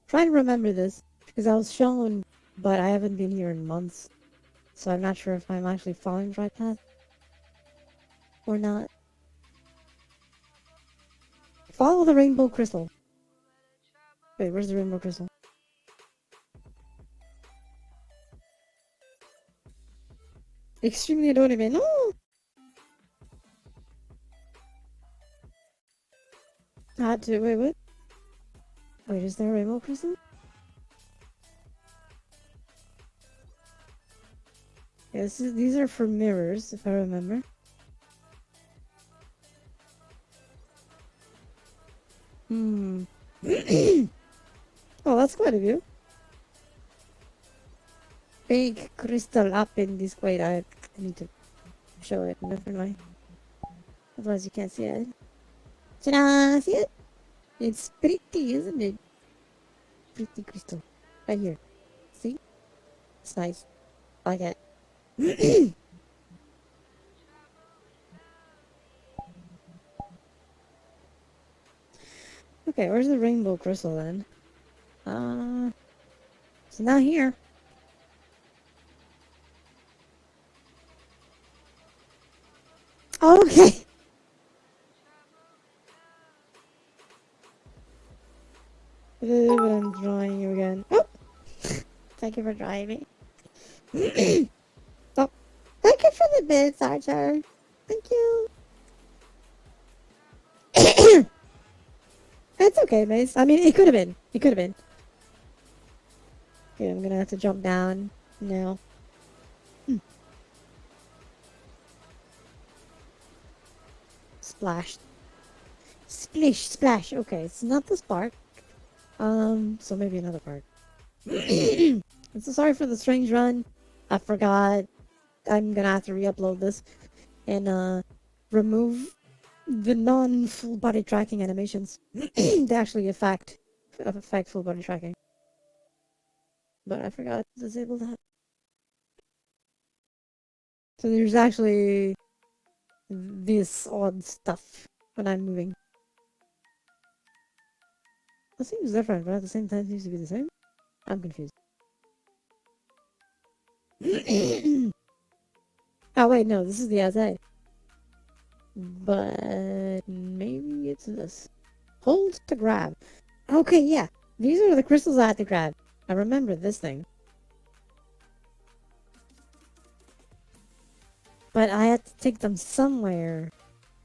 Try to remember this because I was shown, but I haven't been here in months, so I'm not sure if I'm actually following the right path or not. Follow the rainbow crystal. Wait, where's the rainbow crystal? Extremely annoying. No! I had to. Wait, what? Wait, is there a rainbow crystal? Yeah, these are for mirrors, if I remember. Hmm. Oh, that's quite a view. Big crystal up in this. Wait, I need to show it in a different way. Otherwise, you can't see it. Ta-da! See it? It's pretty, isn't it? Pretty crystal. Right here. See? It's nice. I like it. Okay, where's the rainbow crystal then? It's not here. Okay. But I'm drawing you again. Oh! Thank you for drawing me. Oh, thank you for the bits, Archer. Thank you. It's okay, Mace. I mean, it could have been. It could have been. Okay, I'm gonna have to jump down now. Splash. Splish, splash. Okay, it's not this part. So maybe another part. I'm so sorry for the strange run. I forgot. I'm gonna have to re-upload this and remove the non-full body tracking animations. They actually affect full body tracking. But I forgot to disable that. So there's actually this odd stuff when I'm moving. It seems different, but at the same time it seems to be the same. I'm confused. Oh wait, no, this is the outside. But maybe it's this. Hold to grab. Okay, yeah. These are the crystals I had to grab. I remember this thing. But I had to take them somewhere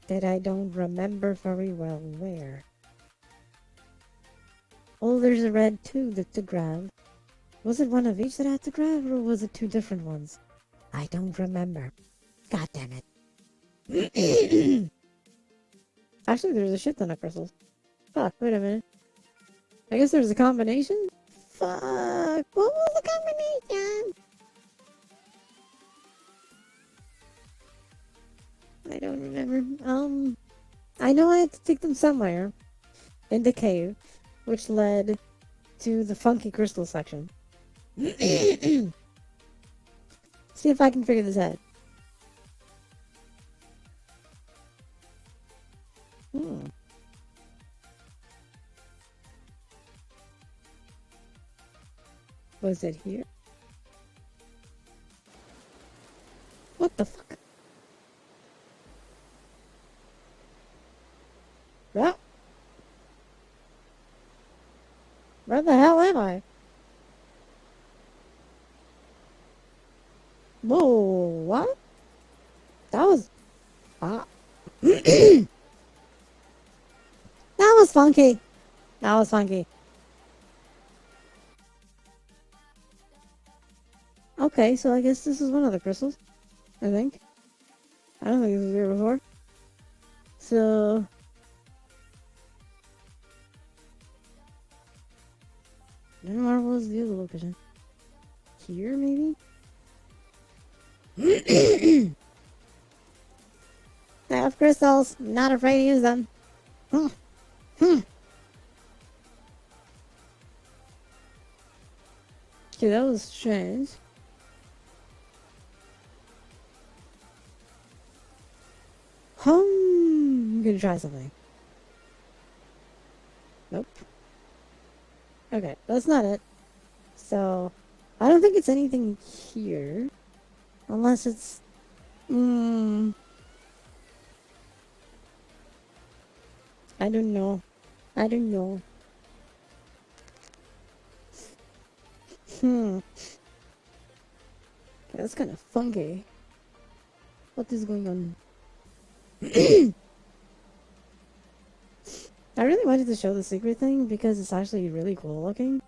that I don't remember very well where. Oh, there's a red too to grab. Was it one of each that I had to grab, or was it two different ones? I don't remember. God damn it. Actually, there's a shit ton of crystals. Fuck, wait a minute. I guess there's a combination? Fuck, what was the combination? I don't remember. I know I had to take them somewhere in the cave, which led to the funky crystal section. See if I can figure this out. Was it here? What the fuck? Well, where the hell am I? Whoa, what? That was... funky. That was funky. Okay, so I guess this is one of the crystals. I think. I don't think this was here before. So... I don't know where was the other location. Here, maybe? I have crystals. Not afraid to use them. Hmm. Hmm. Okay, that was strange. I'm gonna try something. Nope. Okay, that's not it. So, I don't think it's anything here. Unless it's... I don't know. I don't know. Okay, that's kind of funky. What is going on? I really wanted to show the secret thing because it's actually really cool looking.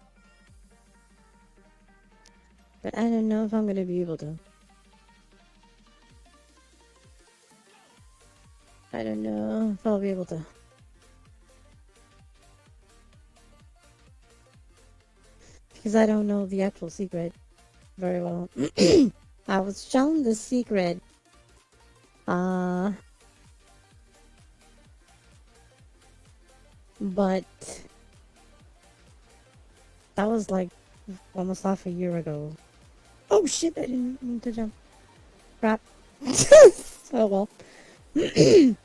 But I don't know if I'm gonna be able to. I don't know if I'll be able to. Because I don't know the actual secret very well. I was shown the secret. But that was like almost half a year ago. Oh shit, I didn't mean to jump. Crap. Oh well. Here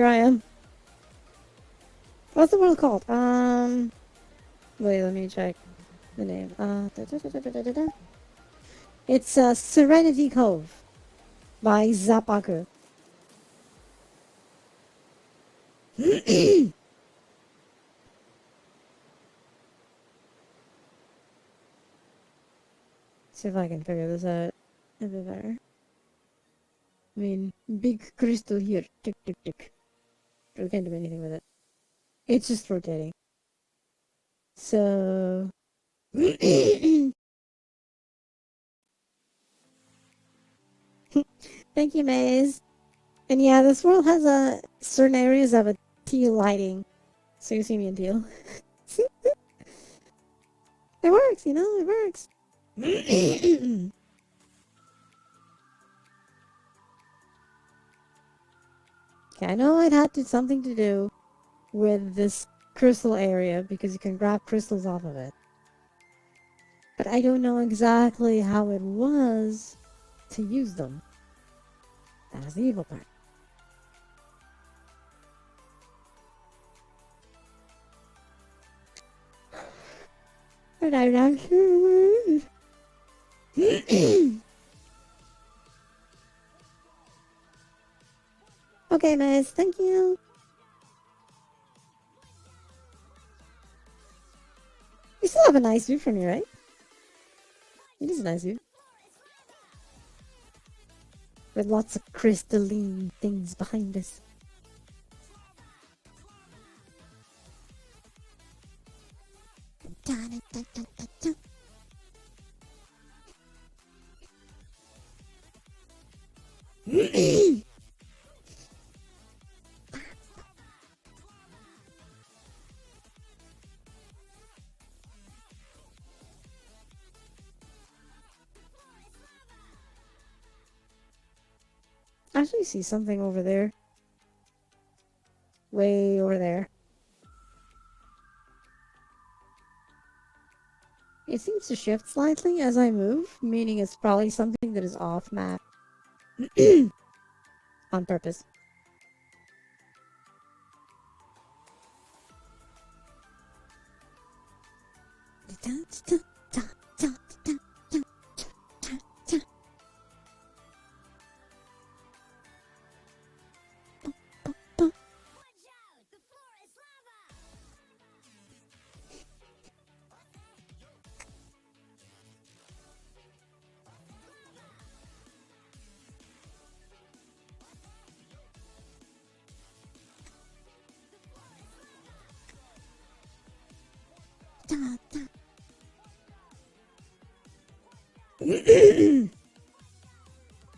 I am. What's the world called? Wait, let me check the name. It's Serenity Cove by Zapaku. See if I can figure this out a bit better. I mean, big crystal here. Tick, tick, tick. We can't do anything with it. It's just rotating. So... Thank you, Maze. And yeah, this world has certain areas of a teal lighting. So you see me in teal. It works, you know, it works. Okay, I know it had something to do with this crystal area because you can grab crystals off of it. But I don't know exactly how it was to use them. That is the evil part. But I'm not sure where it is. Okay, Miss, thank you. You still have a nice view from here, right? It is a nice view. With lots of crystalline things behind us. I actually see something over there. Way over there. It seems to shift slightly as I move, meaning it's probably something that is off map. On purpose.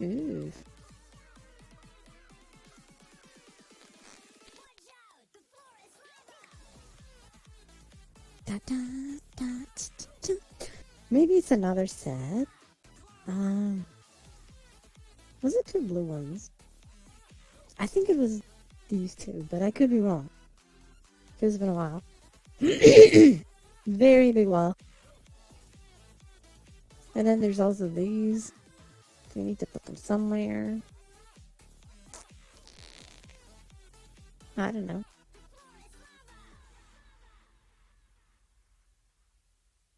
Ooh. Maybe it's another set. Was it two blue ones? I think it was these two, but I could be wrong. It's been a while. Very big while. And then there's also these. We need to put them somewhere. I don't know.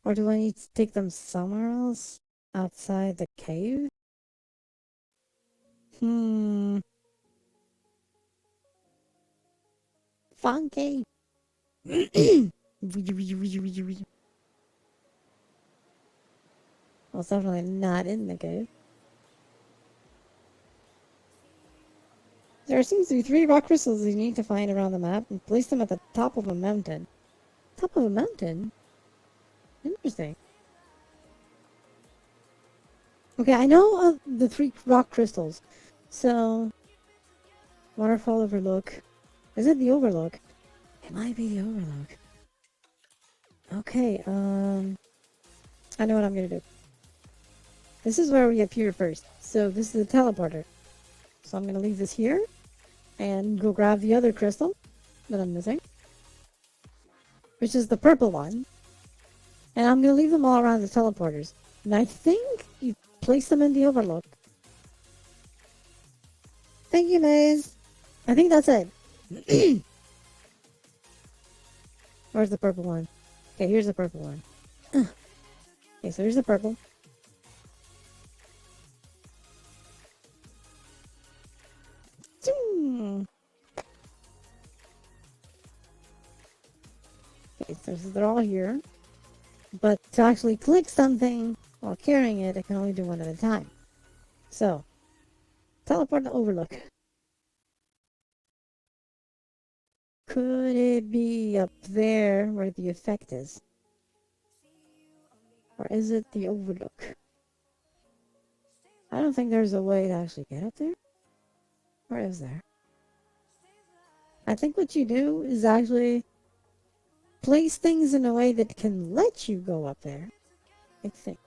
Or do I need to take them somewhere else? Outside the cave? Funky. Well, it's definitely not in the cave. There seems to be 3 rock crystals you need to find around the map and place them at the top of a mountain. Top of a mountain? Interesting. Okay, I know of the 3 rock crystals. So, Waterfall Overlook. Is it the Overlook? It might be the Overlook. Okay, I know what I'm gonna do. This is where we appear first. So this is the teleporter. So I'm gonna leave this here and go grab the other crystal that I'm missing, which is the purple one. And I'm gonna leave them all around the teleporters. And I think you place them in the Overlook. Thank you, Maze. I think that's it. Where's the purple one? Okay, here's the purple one. Okay, so here's the purple. Okay, so they're all here. But to actually click something while carrying it, I can only do one at a time. So, teleport to Overlook. Could it be up there where the effect is? Or is it the Overlook? I don't think there's a way to actually get up there. Or is there? I think what you do is actually place things in a way that can let you go up there. I think.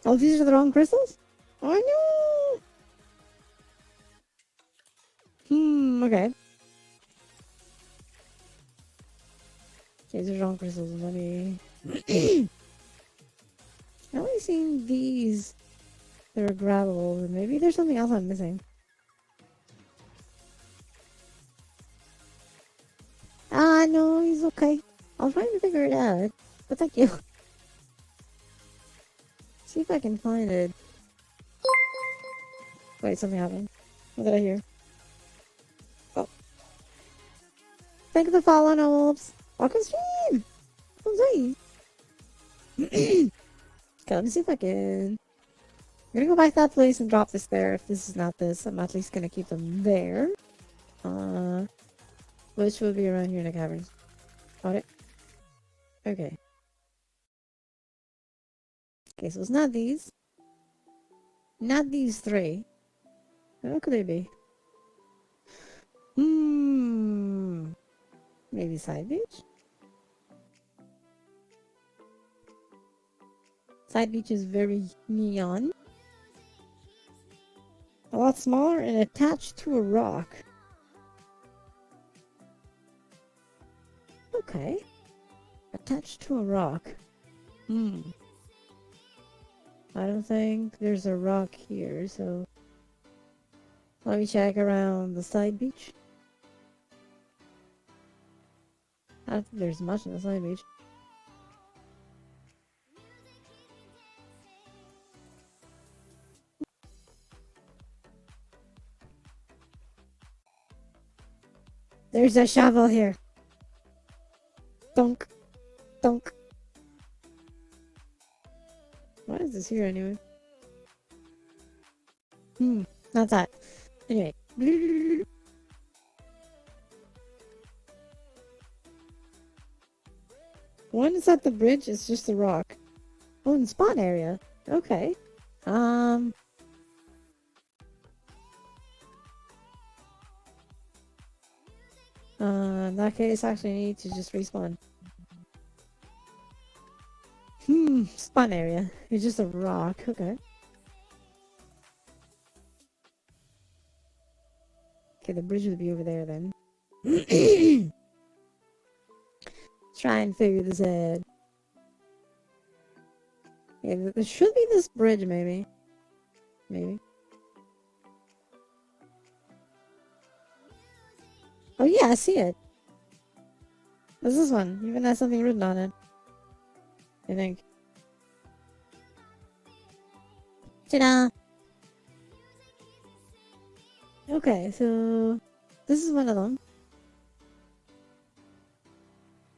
Oh, these are the wrong crystals? Oh no! Okay. These are wrong crystals. Let me... I've only seen these that are grabbable, but maybe there's something else I'm missing. Ah, no, he's okay. I'll try to figure it out. But thank you. See if I can find it. Wait, something happened. What did I hear? Oh. Thank you for following, Wolves. Welcome stream! Welcome stream! Okay, let me see if I can... I'm gonna go back to that place and drop this there. If this is not this, I'm at least gonna keep them there. Which will be around here in the caverns. Got it? Okay. Okay, so it's not these. Not these 3. What could they be? Maybe side beach? Side beach is very neon. A lot smaller and attached to a rock. Okay. Attached to a rock. I don't think there's a rock here, so... Let me check around the side beach. I don't think there's much in the side beach. There's a shovel here. Dunk. Dunk. Why is this here anyway? Not that. Anyway. One is at the bridge, it's just a rock. Oh, in spawn area. Okay. In that case, actually I need to just respawn. Spawn area. It's just a rock. Okay. Okay, the bridge would be over there then. Try and figure this out. Yeah, there should be this bridge, maybe. Maybe. Oh yeah, I see it. What's this one? Even has something written on it. I think. Ta-da! Okay, so this is one of them.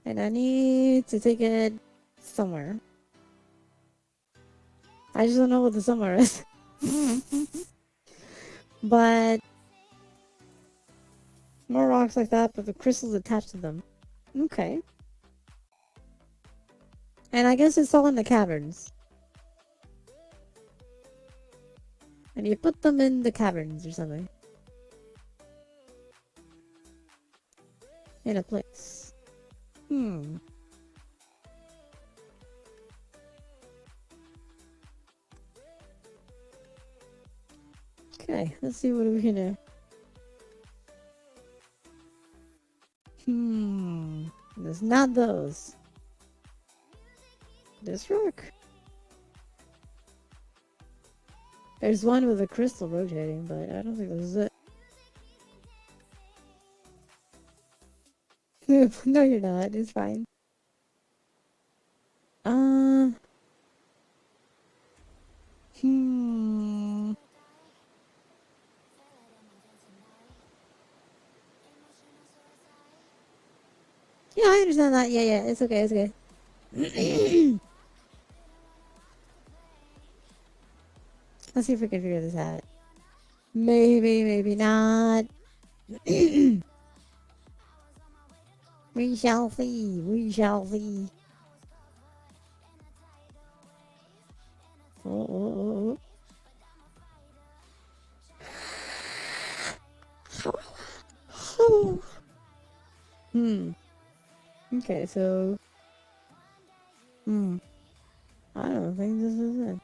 And I need to take it somewhere. I just don't know what the somewhere is. But more rocks like that, but the crystals attached to them. Okay. And I guess it's all in the caverns. And you put them in the caverns or something. In a place. Okay, let's see what we can do. There's not those. This rock. There's one with a crystal rotating, but I don't think this is it. No, you're not. It's fine. Yeah, I understand that. Yeah, it's okay, it's okay. Let's see if we can figure this out. Maybe, maybe not. We shall see. We shall see. Oh. Okay, so... I don't think this is it.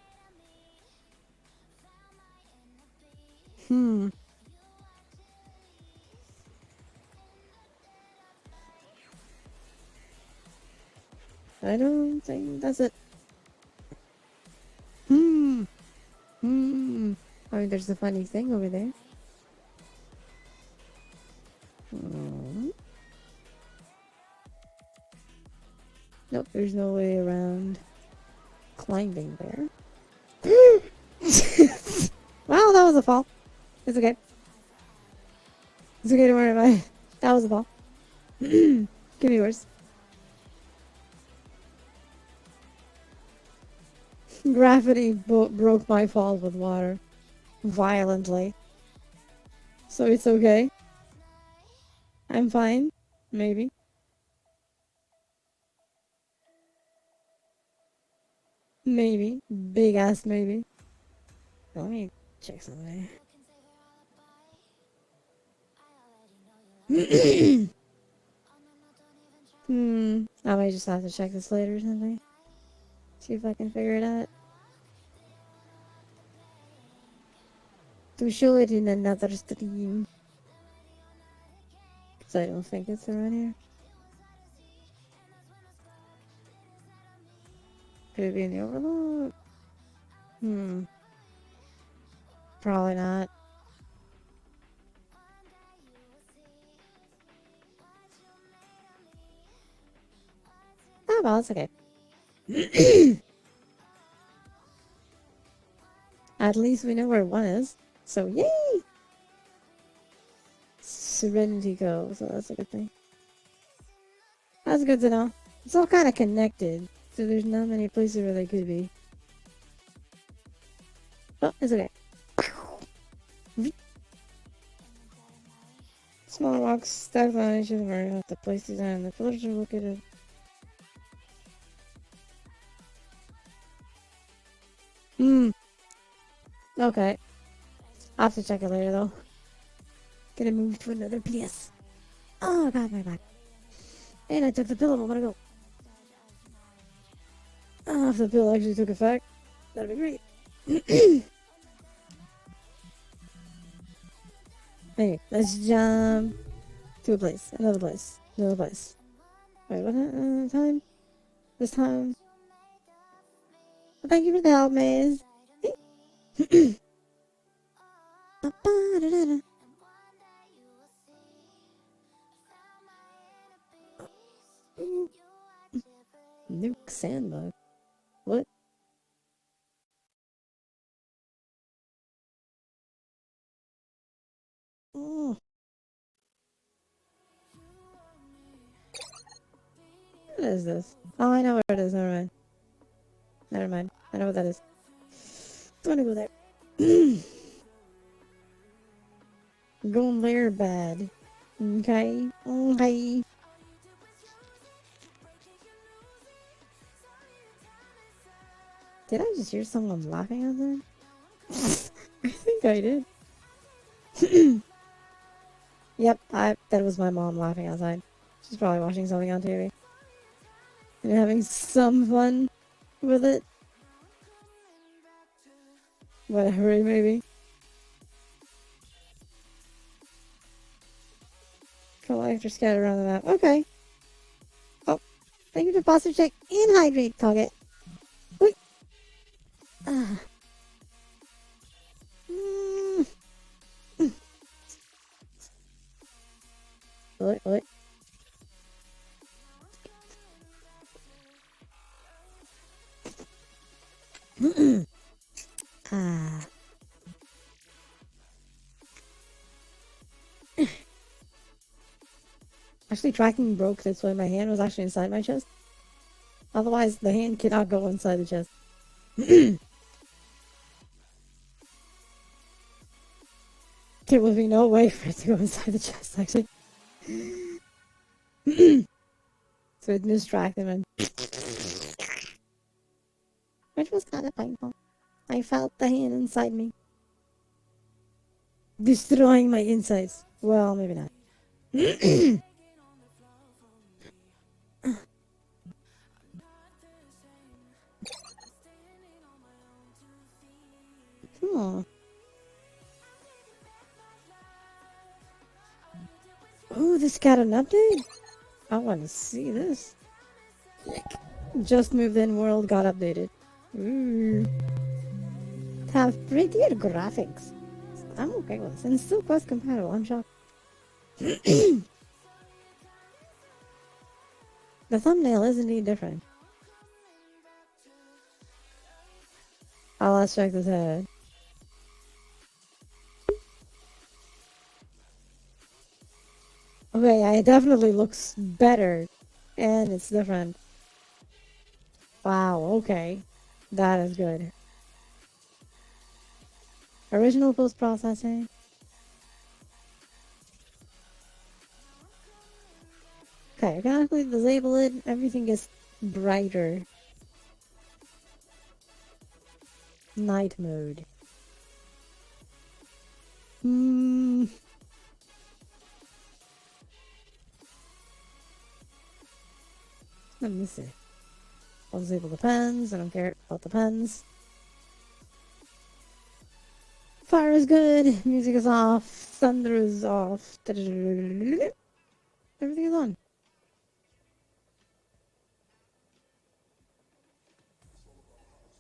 I don't think that's it. I mean, there's a funny thing over there. Nope, there's no way around climbing there. Well, that was a fall. It's okay. It's okay, don't worry about it. That was a fall. Give me yours. Gravity broke my fall with water. Violently. So it's okay. I'm fine. Maybe. Maybe. Big ass maybe. Let me check something. I might just have to check this later or something. See if I can figure it out. To show it in another stream. Because I don't think it's around here. Could it be in the overload? Probably not. Oh well, it's okay. At least we know where one is. So yay! Serenity Cove, so that's a good thing. That's good to know. It's all kind of connected, so there's not many places where they could be. Oh, it's okay. Small rocks stacked on each other are the place design. The pillars are located. Okay. I'll have to check it later though. Gonna move to another place. Oh god, my back. And I took the pill, I'm gonna go. Oh, if the pill actually took effect, that'd be great. Anyway, let's jump to a place. Another place. Another place. Wait, what time? This time? Well, thank you for the help, Maze. Nuke sandbug. What? Oh. What is this? Oh, I know where it is. Never mind. Never mind. I know what that is. Don't wanna go there. Going there bad. Okay. Okay. Did I just hear someone laughing out there? I think I did. Yep, that was my mom laughing outside. She's probably watching something on TV. And having some fun with it. Whatever it may be. Collect or scatter around the map. Okay. Oh, thank you for posture check and hydrate target. Wait. Ah. What? Ah. Actually, tracking broke. That's why my hand was actually inside my chest. Otherwise, the hand cannot go inside the chest. There will be no way for it to go inside the chest, actually. So it distracted him. Which was kind of painful. I felt the hand inside me. Destroying my insides. Well, maybe not. Hmm. Oh, this got an update? I want to see this. Just moved in world got updated. Ooh. Have prettier graphics. I'm okay with this. And it's still quest compatible. I'm shocked. The thumbnail is indeed different. Oh, let's check this out. Okay, yeah, it definitely looks better. And it's different. Wow, okay. That is good. Original post-processing. Okay, organically disable it. Everything gets brighter. Night mode. Let me see. I'll disable the pens. I don't care about the pens. Fire is good. Music is off. Thunder is off. Everything is on.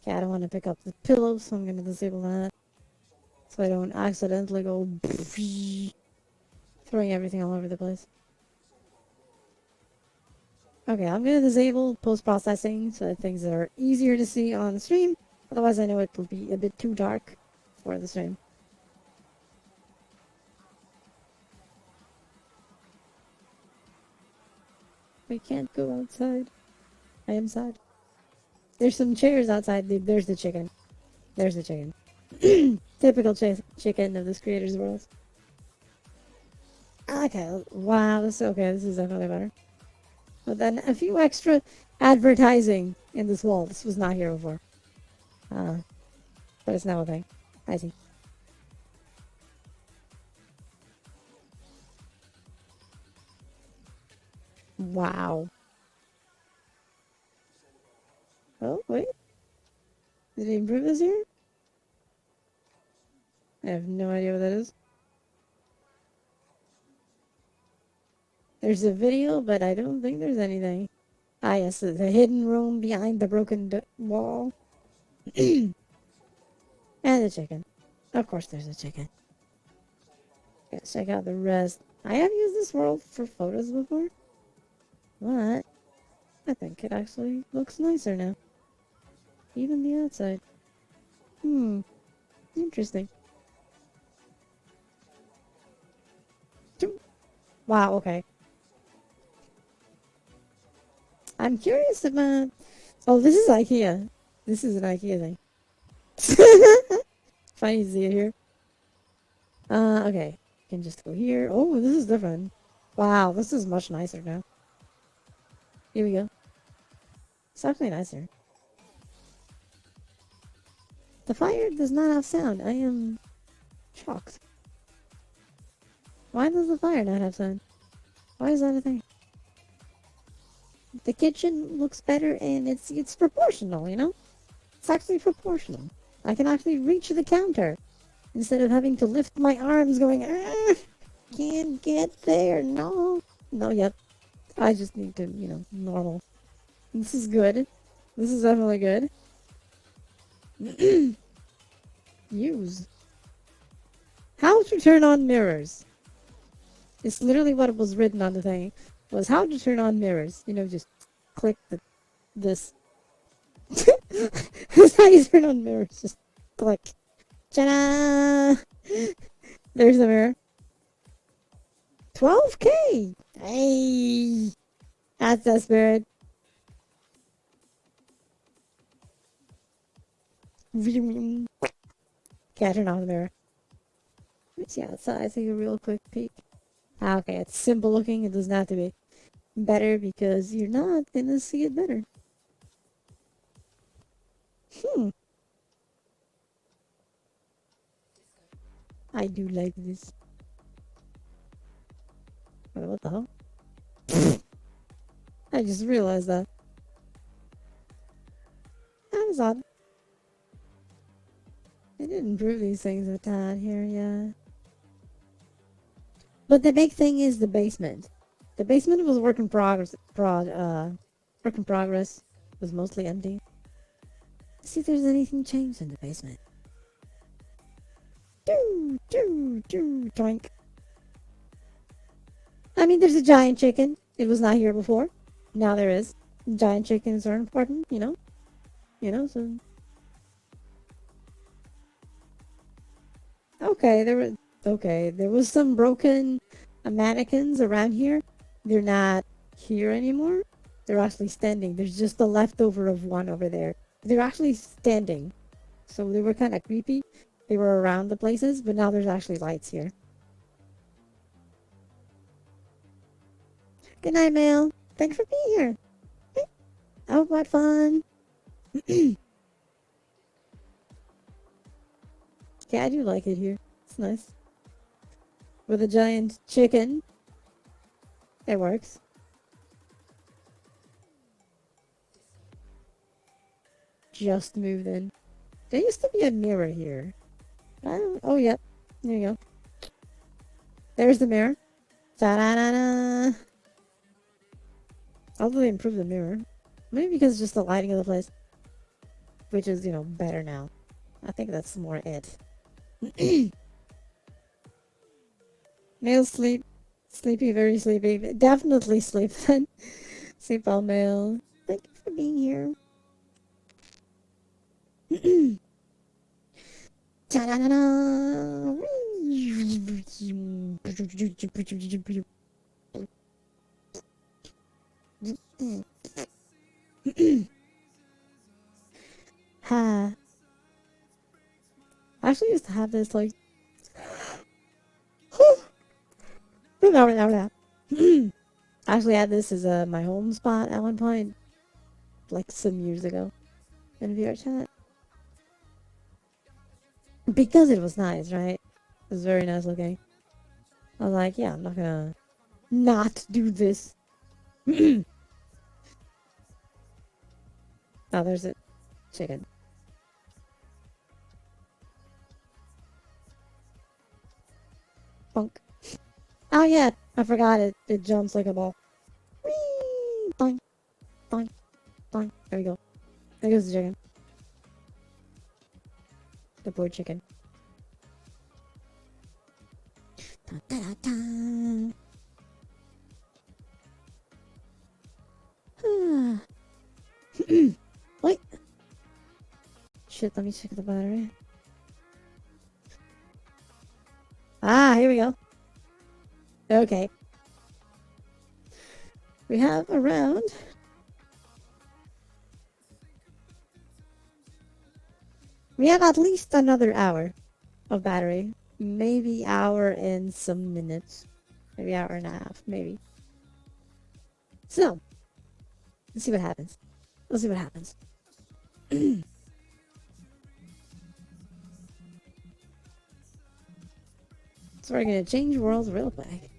Okay, I don't want to pick up the pillow, so I'm going to disable that. So I don't accidentally go throwing everything all over the place. Okay, I'm going to disable post-processing so that things are easier to see on the stream. Otherwise, I know it will be a bit too dark for the stream. We can't go outside. I am sad. There's some chairs outside. There's the chicken. There's the chicken. Typical chicken of this creator's world. Okay, wow, this okay. This is definitely better. But then a few extra advertising in this wall. This was not here before. Uh, but it's now a thing. I see. Wow. Oh, wait. Did they improve this here? I have no idea what that is. There's a video, but I don't think there's anything. Ah, yes, the hidden room behind the broken wall. And the chicken. Of course, there's a chicken. Let's check out the rest. I have used this world for photos before, but I think it actually looks nicer now. Even the outside. Hmm, interesting. Wow, okay. I'm curious about... Oh, this is IKEA. This is an IKEA thing. Funny to see it here. Okay. Can just go here. Oh, this is different. Wow, this is much nicer now. Here we go. It's actually nicer. The fire does not have sound. I am shocked. Why does the fire not have sound? Why is that a thing? The kitchen looks better and it's proportional, you know? It's actually proportional. I can actually reach the counter instead of having to lift my arms going, ah, can't get there, no. No, yep. I just need to, normal. This is good. This is definitely good. Use. How to turn on mirrors. It's literally what was written on the thing. Was how to turn on mirrors. Just click this. That's how you turn on mirrors. Just click. Ta-da! There's the mirror. 12K! Hey! That's the spirit. Okay, I turn on the mirror. Let's see outside. Take a real quick peek. Okay, it's simple looking. It doesn't have to be better because you're not gonna see it better. I do like this. Wait, what the hell? I just realized that. That was odd. They didn't improve these things a tad here, yeah. But the big thing is the basement. The basement was work in progress. Work in progress. It was mostly empty. Let's see if there's anything changed in the basement. Doink. I mean, there's a giant chicken. It was not here before. Now there is. Giant chickens are important, so... Okay, there was some broken mannequins around here. They're not here anymore. They're actually standing. There's just the leftover of one over there. They're actually standing. So they were kind of creepy. They were around the places, but now there's actually lights here. Good night, Mail. Thanks for being here. Oh, what fun. Yeah, I do like it here. It's nice. With a giant chicken. It works. Just moved in. There used to be a mirror here. Oh, yep. There you go. There's the mirror. Ta-da-da-da. Although they improved the mirror. Maybe because it's just the lighting of the place. Which is, better now. I think that's more it. Male sleep. Sleepy, very sleepy. Definitely sleep then. Sleep all male. Thank you for being here. Ta-da-da-da. Ha. actually used to have this, like... I actually had this as my home spot at one point, like some years ago, in VRChat. Because it was nice, right? It was very nice looking. I was like, yeah, I'm not gonna not do this. Oh, there's a chicken. Bonk. Oh yeah, I forgot it. It jumps like a ball. Whee! Boink, boink, boink. There we go. There goes the chicken. The poor chicken. Da, da, da, da. Wait. Shit, let me check the battery. Ah, here we go. Okay. We have around... We have at least another hour of battery. Maybe hour and some minutes. Maybe hour and a half, maybe. So, let's see what happens. Let's see what happens. So we're gonna change worlds real quick.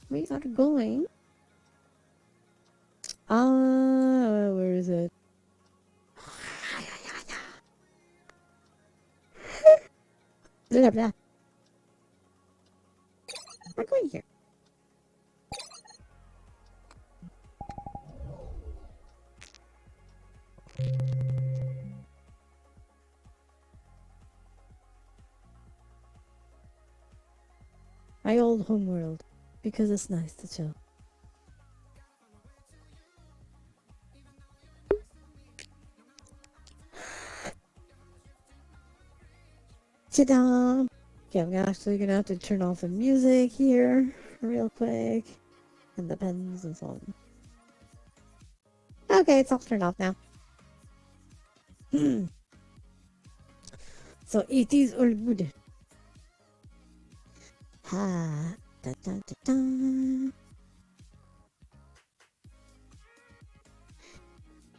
We are going... where is it? Blah, blah. We're going here. My old homeworld, because it's nice to chill. Ta-da! Okay, I'm actually gonna have to turn off the music here real quick. And the pens and so on. Okay, it's all turned off now. So it is all good. Ha da da da da.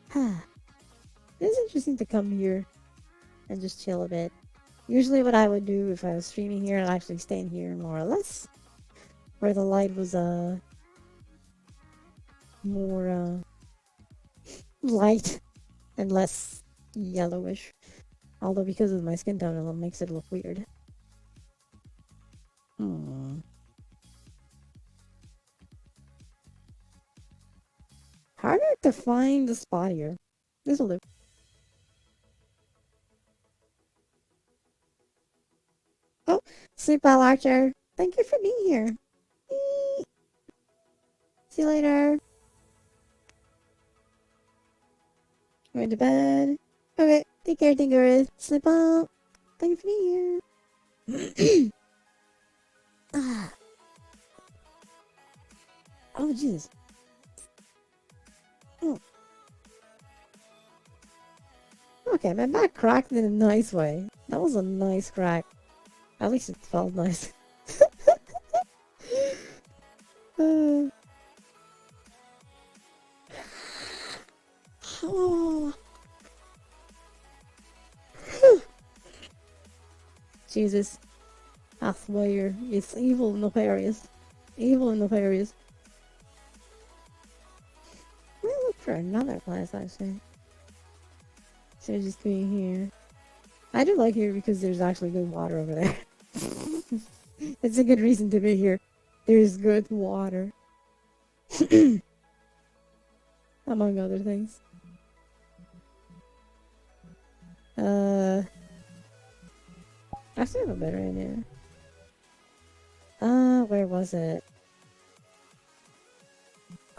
Ha. It's interesting to come here and just chill a bit. Usually what I would do if I was streaming here, I'd actually stay in here more or less. Where the light was more light and less yellowish. Although because of my skin tone, it makes it look weird. Harder to find the spot here. This'll do. Oh, Sleep Well Archer. Thank you for being here. Eee. See you later. Going to bed. Okay, take care, Tinker. Sleep well. Thank you for being here. Ah. Oh, Jesus. Oh. Okay, my back cracked in a nice way. That was a nice crack. At least it felt nice. Oh. Jesus. I swear, it's evil and nefarious. Evil and nefarious. I'm gonna look for another place, actually. So just being here. I do like here because there's actually good water over there. It's a good reason to be here. There's good water. Among other things. I still have a better idea. Where was it?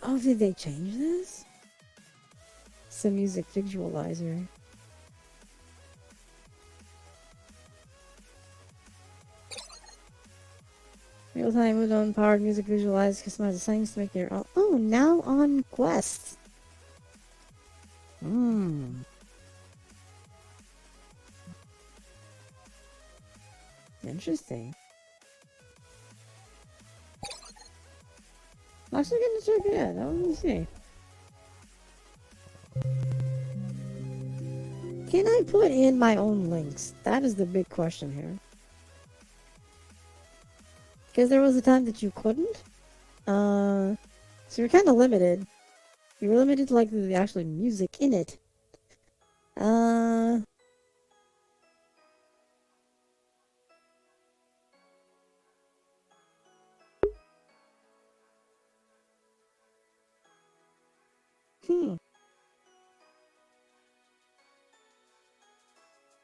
Oh, did they change this? It's a music visualizer. Real-time Udon powered music visualizer, customize the settings to make your own. Oh, now on Quest. Hmm. Interesting. I'm actually gonna check it out. Let me see. Can I put in my own links? That is the big question here. Because there was a time that you couldn't. So you're kind of limited. You were limited to like the actual music in it. Uh, hmm.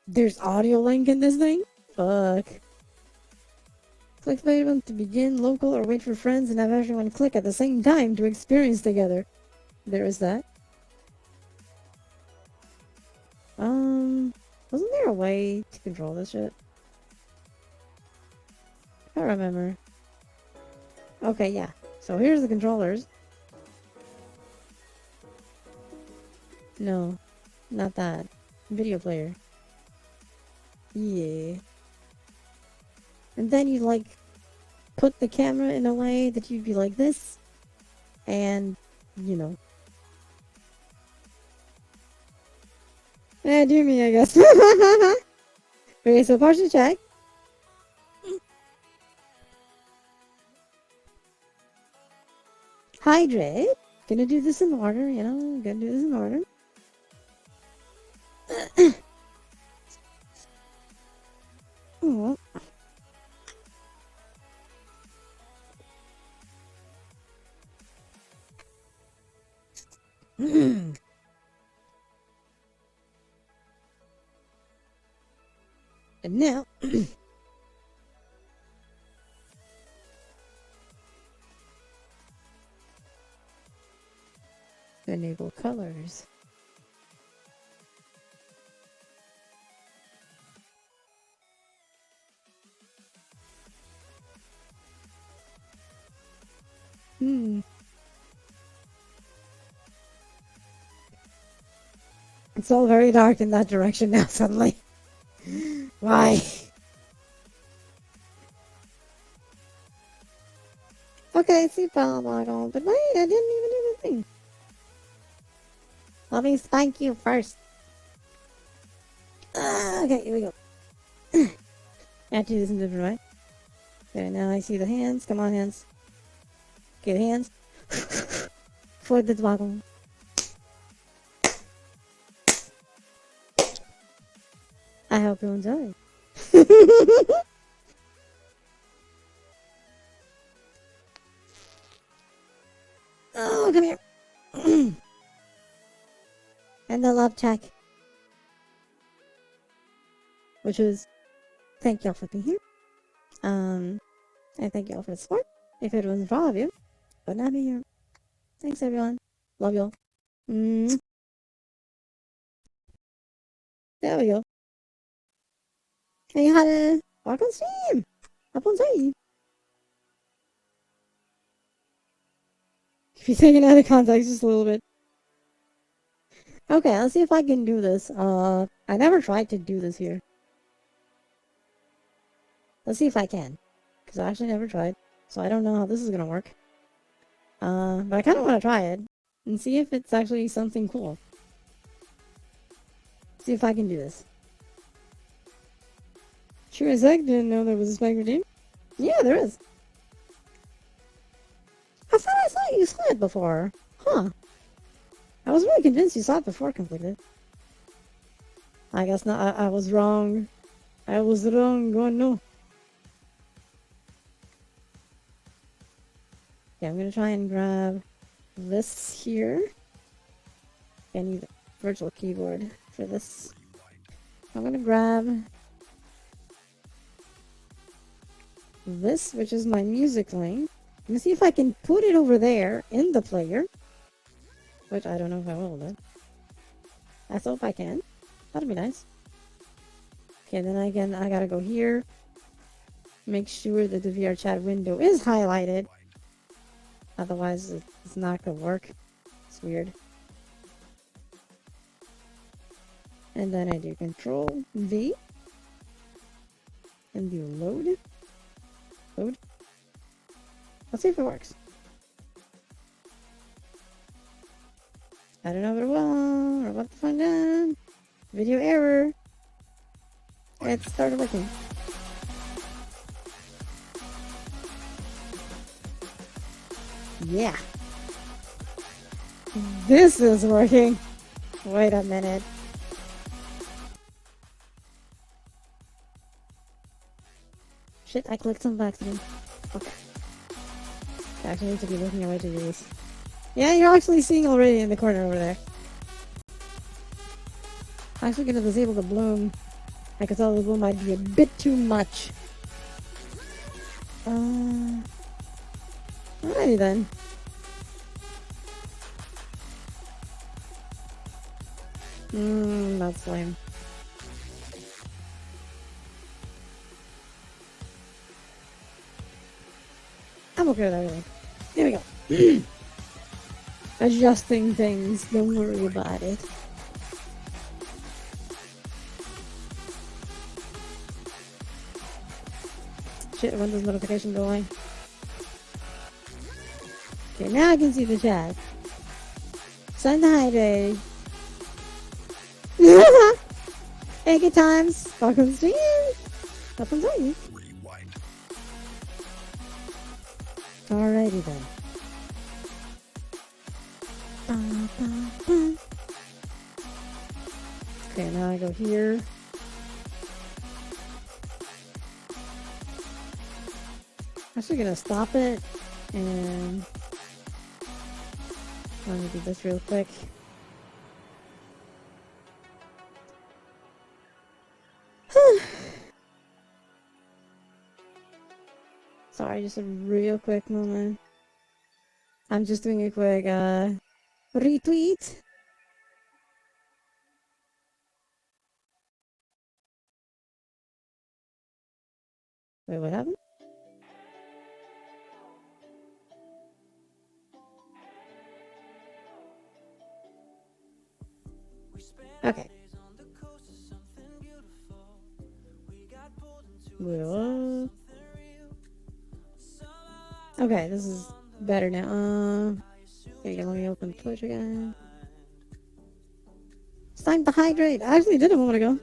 There's audio link in this thing? Fuck. Click the button to begin local or wait for friends and have everyone click at the same time to experience together. There is that. Wasn't there a way to control this shit? I don't remember. Okay, yeah. So here's the controllers. No, not that. Video player. Yeah. And then you like put the camera in a way that you'd be like this. And, you know. Do me, I guess. Okay, so partial check. Hydrate. Gonna do this in order, you know. Gonna do this in order. Oh. And now, enable colors. It's all very dark in that direction now, suddenly. Why? Okay, see Palamago, but wait, I didn't even do the thing. Let me spank you first. Okay, here we go. I have to do this in a different way. Okay, now I see the hands. Come on, hands. Okay, the hands. For the toboggan. I hope you enjoy. Oh, come here. And the love check. Which is, thank y'all for being here. And thank y'all for the support. If it wasn't for all of you, I would not be here. Thanks, everyone. Love y'all. There we go. Hey, how to walk on stream. Up on stream. If you're taken out of context just a little bit. Okay, let's see if I can do this. I never tried to do this here. Let's see if I can. Because I actually never tried. So I don't know how this is gonna work. But I kind of want to try it. And see if it's actually something cool. See if I can do this. Sure as heck didn't know there was a spike redeem. Yeah, there is. I thought I saw you saw it before. Huh. I was really convinced you saw it before completed. I guess not. I was wrong. I was wrong. Oh no. Yeah, I'm gonna try and grab this here. I need a virtual keyboard for this. I'm gonna grab this, which is my music link. I'm gonna see if I can put it over there in the player. Which I don't know if I will, but I hope I can. That'd be nice. Okay, then again, I gotta go here. Make sure that the VR chat window is highlighted. Otherwise, it's not gonna work. It's weird. And then I do Control V and do load. Load. Let's see if it works. I don't know if it will. We're about to find out. Video error. It started working. Yeah. This is working. Wait a minute. Shit, I clicked on accident. Okay. I actually need to be looking away to do this. Yeah, you're actually seeing already in the corner over there. I'm actually gonna disable the bloom. I can tell the bloom might be a bit too much. Alrighty then. That's lame. I'm okay with everything. Here we go. Adjusting things, don't worry about it. Shit, when does notification go away? Okay, now I can see the chat. Send the hydrate. Hey, good times. Welcome to you. Welcome to you. Alrighty then. Okay, now I go here. Actually gonna stop it and let me do this real quick. Sorry, just a real quick moment. I'm just doing a quick retweet. Wait, what happened? Okay. Whoa. Okay, this is better now. Okay, let me open Twitch again. It's time to hydrate. I actually did it a moment ago.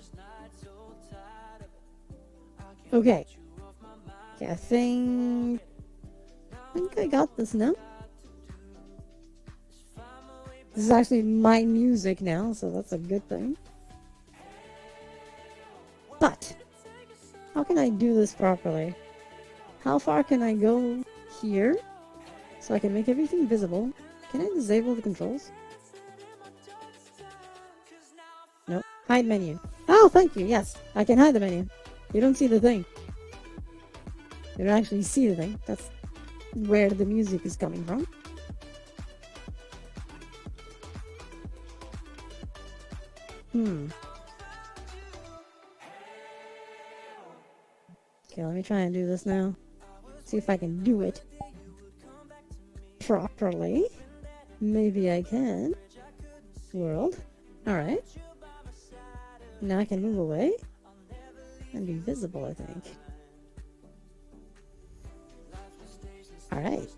Okay. Okay, I think I got this now. This is actually my music now, so that's a good thing. But how can I do this properly? How far can I go here so I can make everything visible? Can I disable the controls? Nope. Hide menu. Oh, thank you. Yes, I can hide the menu. You don't see the thing. You don't actually see the thing. That's where the music is coming from. Okay, let me try and do this now. See if I can do it properly. Maybe I can. World. Alright. Now I can move away and be visible, I think. Alright.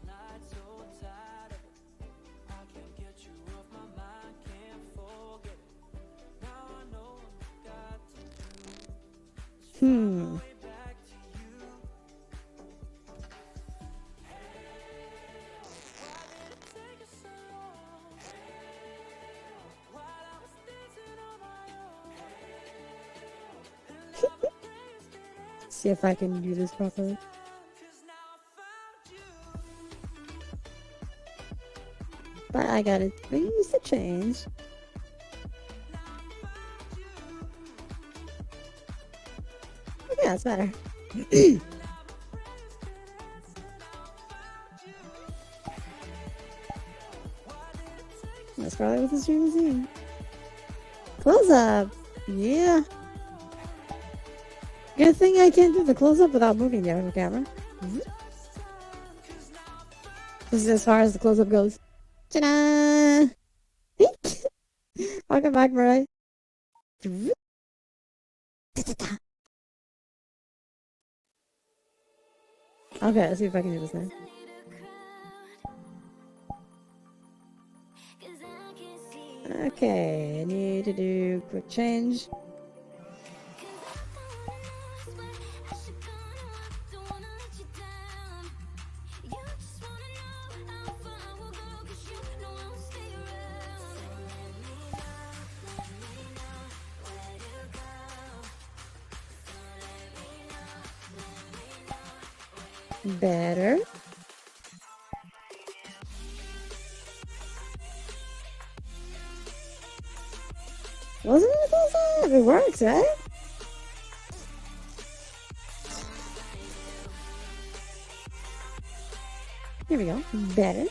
See if I can do this properly. But I gotta use the change. Yeah, it's better. That's probably what the stream is seeing. Close up! Yeah! Good thing I can't do the close up without moving the other camera. This is as far as the close up goes. Ta-da! Welcome back, Mariah. Okay, let's see if I can do this now. Okay, I need to do quick change. Better. Wasn't it this time? It works, right? Here we go. Better.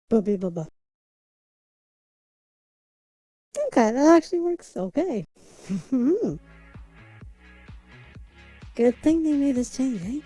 Bubby bubba. Okay, that actually works okay. Good thing they made this change, eh?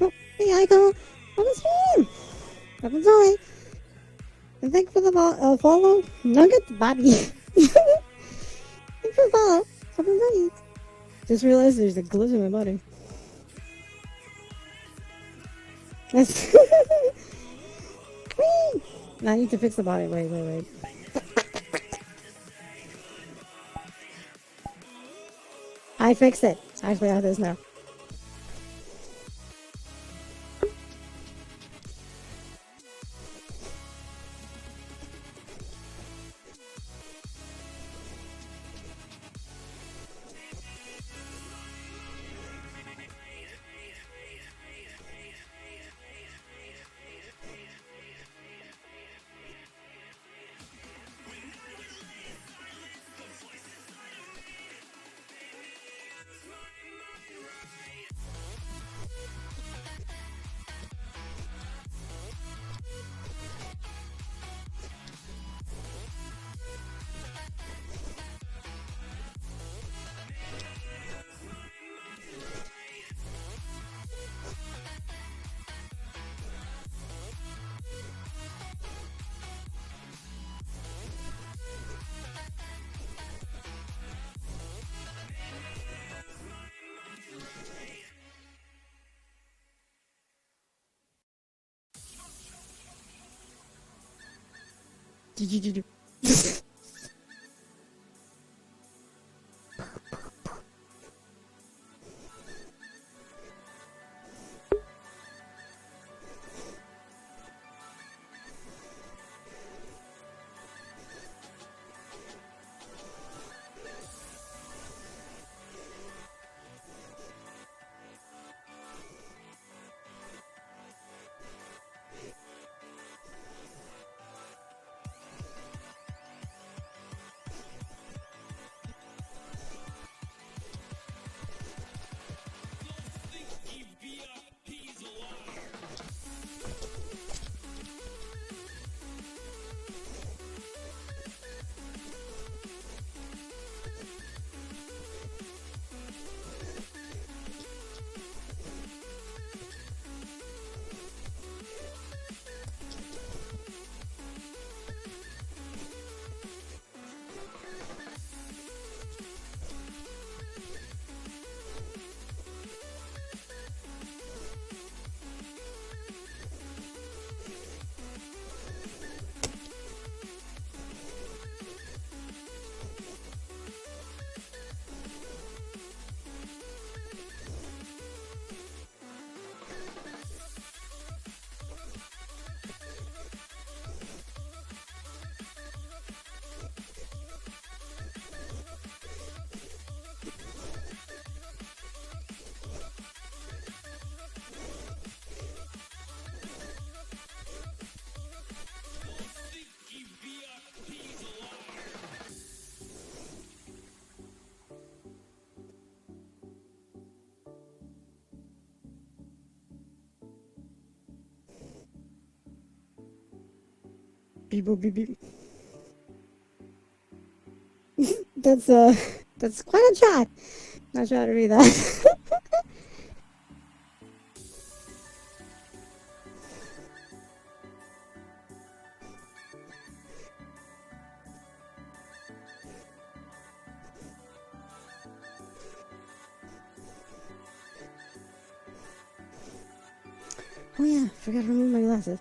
Oh, hey, Icon. On the stream. I'm sorry. And thanks for the follow. Nugget Bobby. Thanks for the follow. Something nice. Just realized there's a glitch in my body. That's Whee! Now I need to fix the body. Wait. I fixed it. It's actually how it is now. Beep boop beep beep. That's that's quite a chat. Not sure how to read that. Oh yeah, forgot to remove my glasses.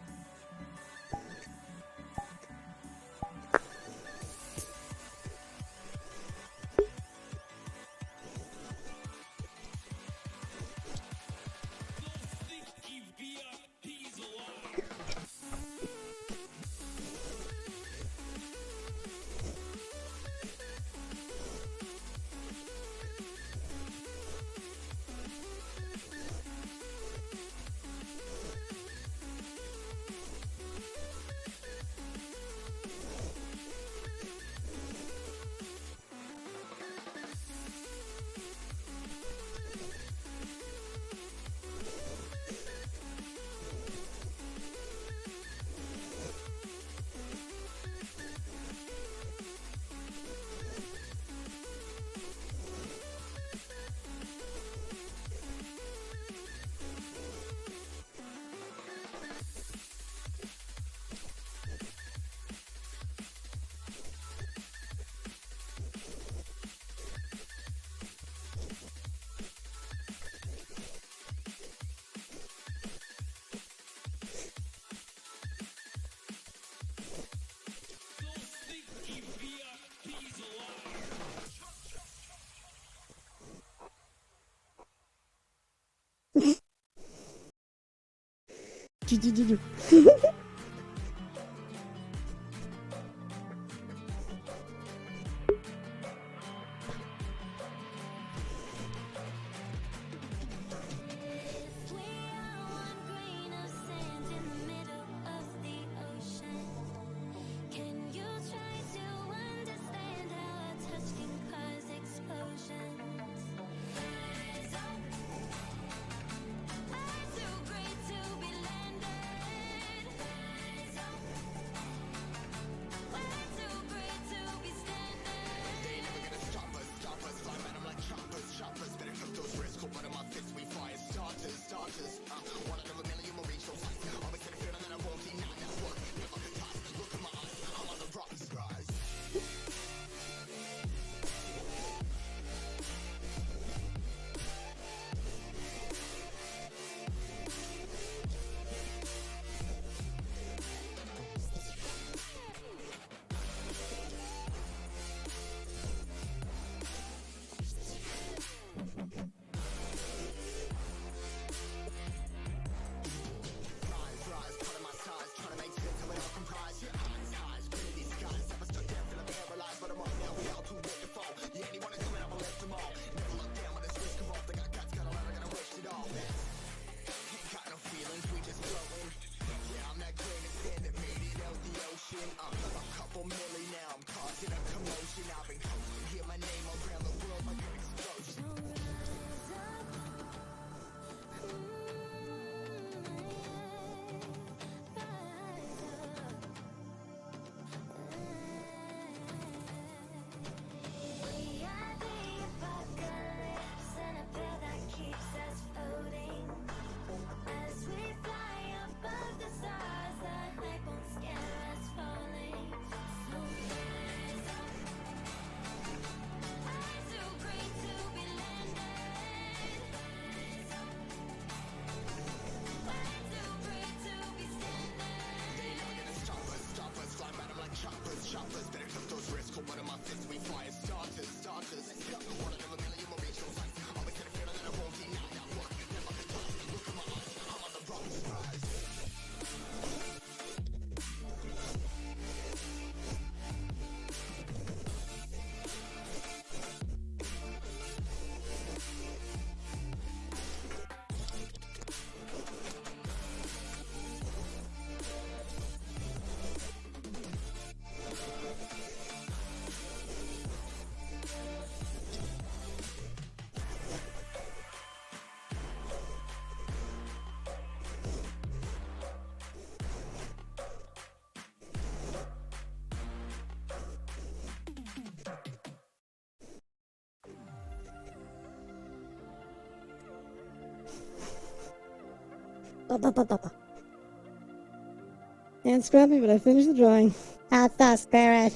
And scrubbing, but I finished the drawing. At the spirit.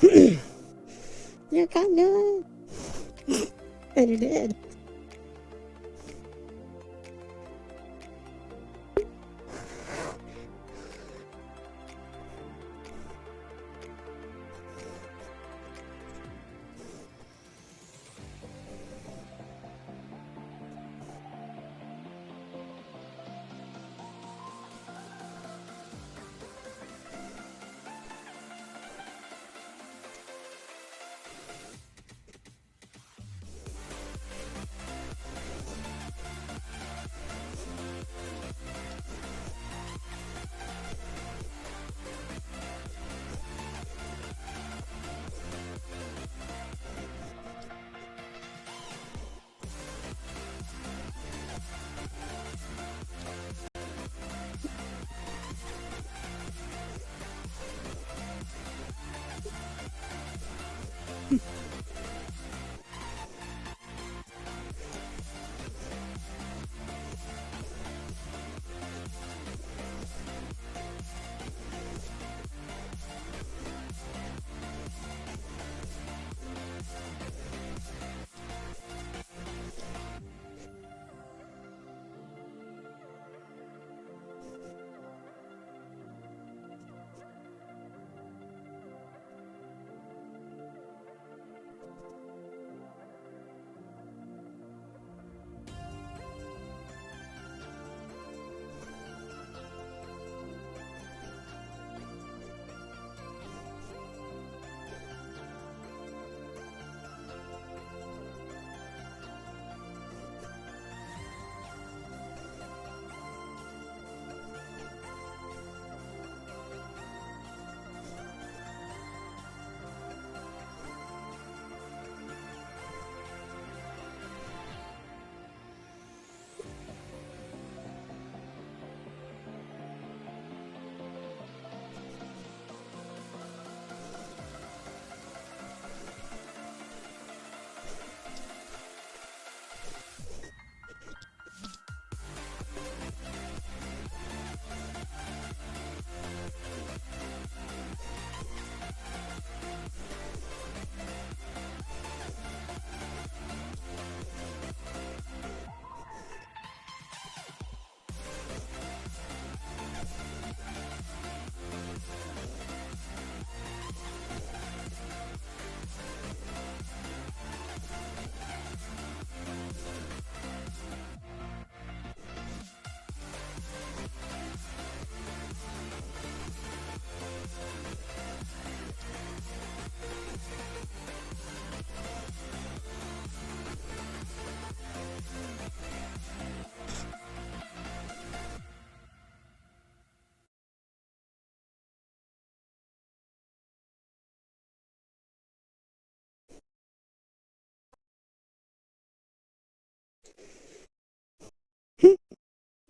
You can do it. And you did.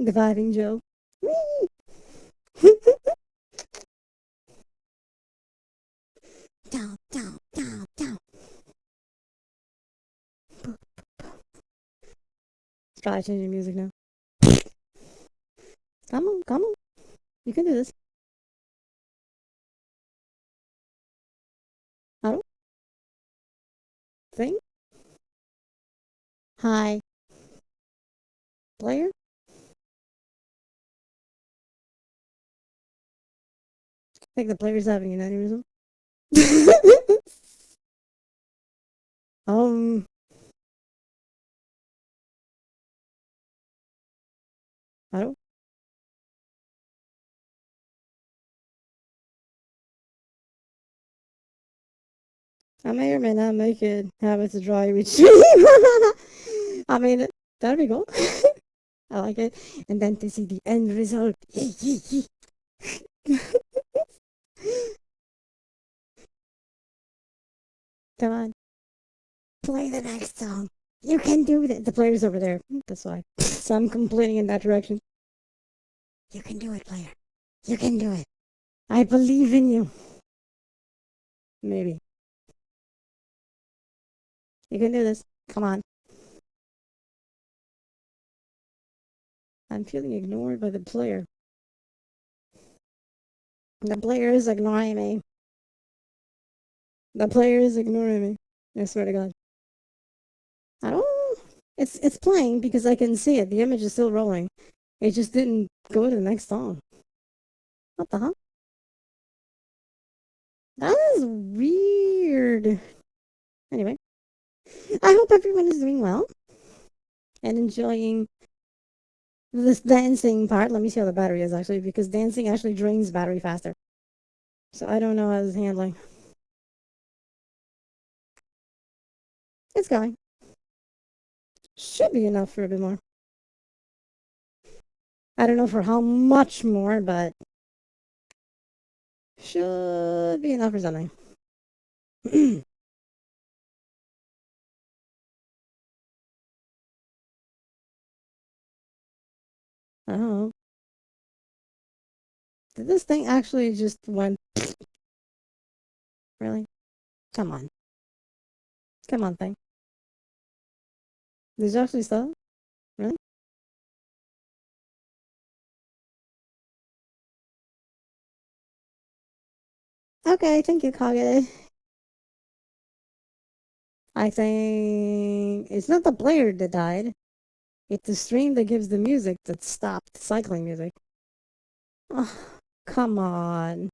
Diving Joe. Down, down, down, down. Let's try changing music now. Come on, come on. You can do this. I don't think. Hi, player. I think the player's having an aneurysm. um, I don't. I may or may not make it. Have it to dry retreat. I mean, that'd be cool. I like it. And then to see the end result. Come on, play the next song. You can do it. The player's over there. That's why. So I'm complaining in that direction. You can do it, player. You can do it. I believe in you. Maybe. You can do this. Come on. I'm feeling ignored by the player. The player is ignoring me. The player is ignoring me. I swear to God. I don't. It's playing because I can see it. The image is still rolling. It just didn't go to the next song. What the hell? That is weird. Anyway, I hope everyone is doing well and enjoying this dancing part. Let me see how the battery is actually, because dancing actually drains battery faster. So I don't know how it's handling. It's going. Should be enough for a bit more. I don't know for how much more, but should be enough for something. Oh. Did this thing actually just went? Really? Come on. Come on, thing. Did you actually stop? Really? Okay, thank you, Kage. I think it's not the player that died. It's the stream that gives the music that stopped cycling music. Oh, come on.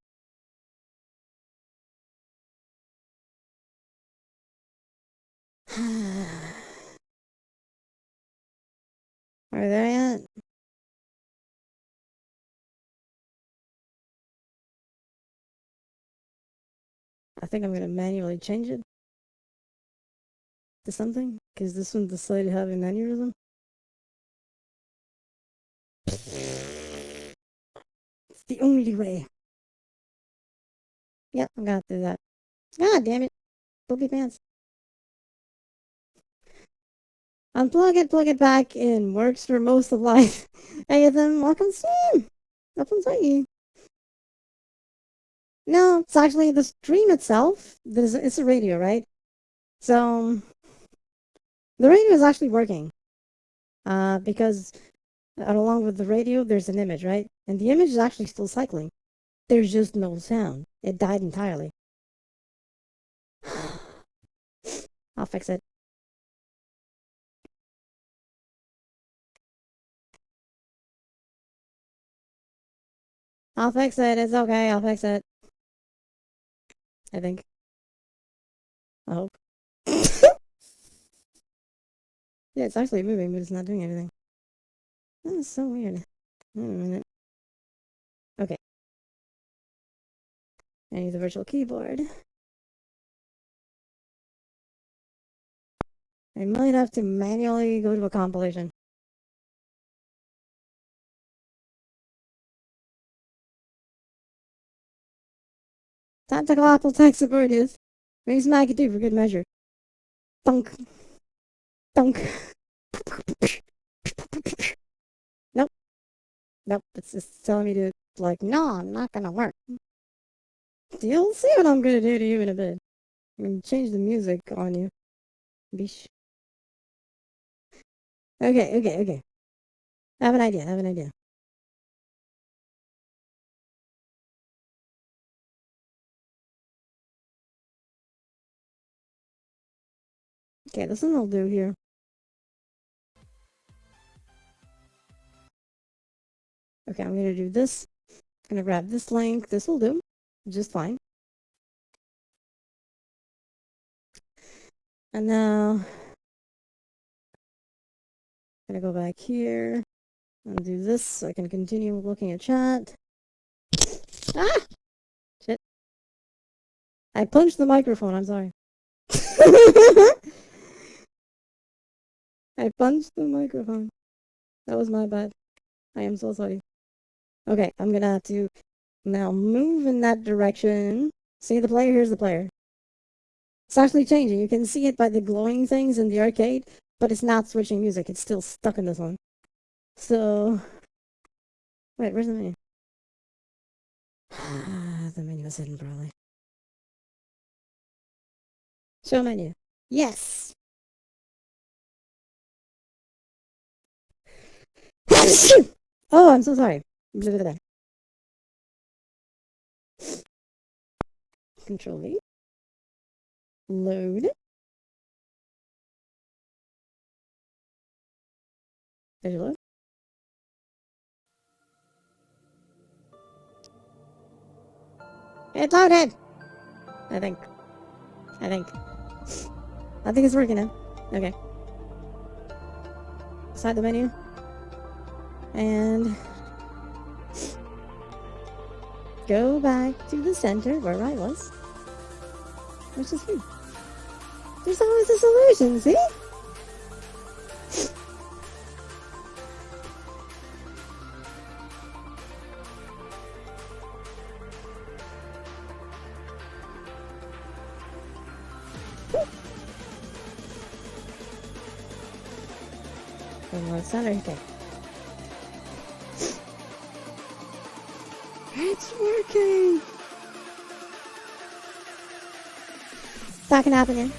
Are we there yet? I think I'm gonna manually change it to something, because this one decided to have an aneurysm. It's the only way. Yep, I'm gonna do that. God damn it. Poopy pants. Unplug it, plug it back in. Works for most of life. Hey, then welcome stream. Welcome to you. No, it's actually the stream itself. It's a radio, right? So the radio is actually working. Because along with the radio, there's an image, right? And the image is actually still cycling. There's just no sound. It died entirely. I'll fix it. I'll fix it. It's okay. I'll fix it. I think. I hope. Yeah, it's actually moving, but it's not doing anything. That is so weird. Wait a minute. Okay. I need the virtual keyboard. I might have to manually go to a compilation. Tactical Apple tech support is. Raise McAdoo for good measure. Thunk. Thunk. Nope. Nope. It's just telling me to, like, no, I'm not gonna work. You'll see what I'm gonna do to you in a bit. I'm gonna change the music on you. Bish. Okay. I have an idea. Okay, this one will do here. Okay, I'm gonna do this. I'm gonna grab this link. This will do. Just fine. And now, I'm gonna go back here and do this so I can continue looking at chat. Ah! Shit. I punched the microphone, I'm sorry. I punched the microphone. That was my bad. I am so sorry. Okay, I'm gonna have to now move in that direction. See the player? Here's the player. It's actually changing. You can see it by the glowing things in the arcade, but it's not switching music. It's still stuck in this one. So, wait, where's the menu? The menu is hidden, probably. Show menu. Yes! Oh, I'm so sorry. Control V. Load. Did you load? It loaded! I think. I think it's working now. Okay. Side the menu. And go back to the center where I was. Which is here. There's always a solution, see? One more center. Okay. It's working! That can happen here.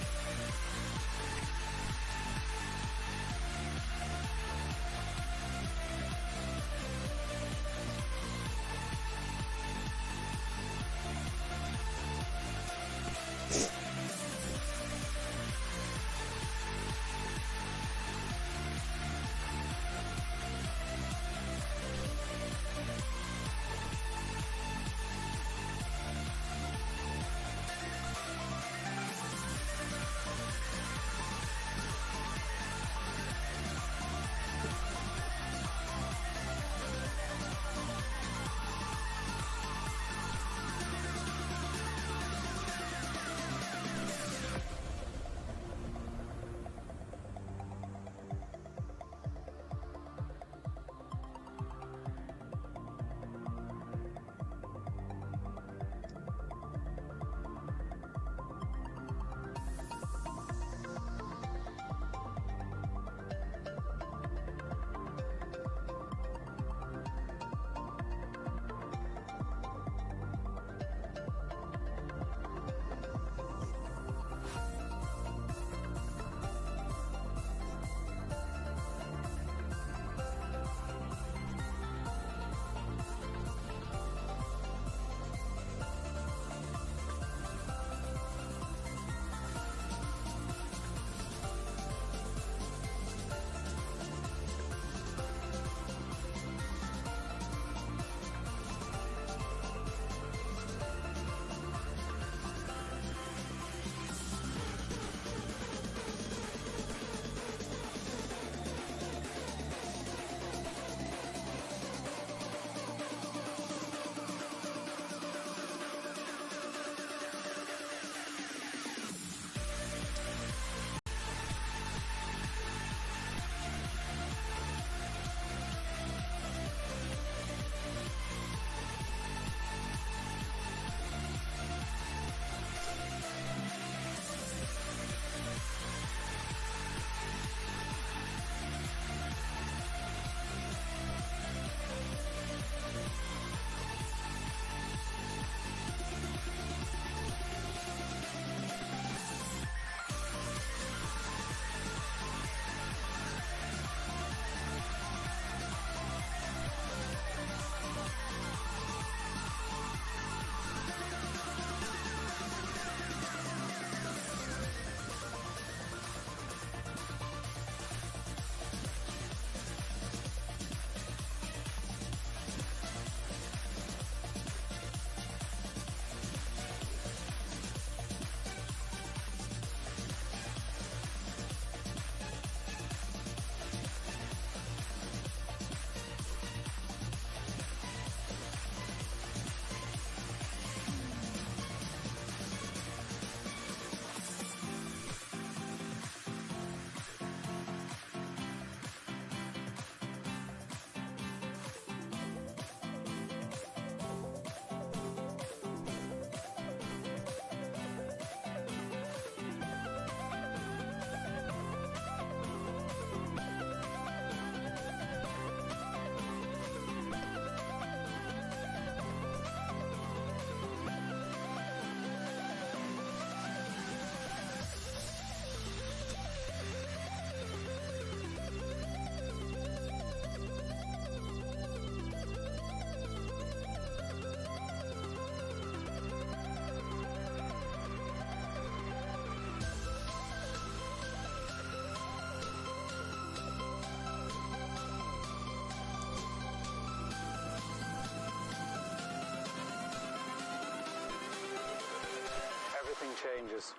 changes.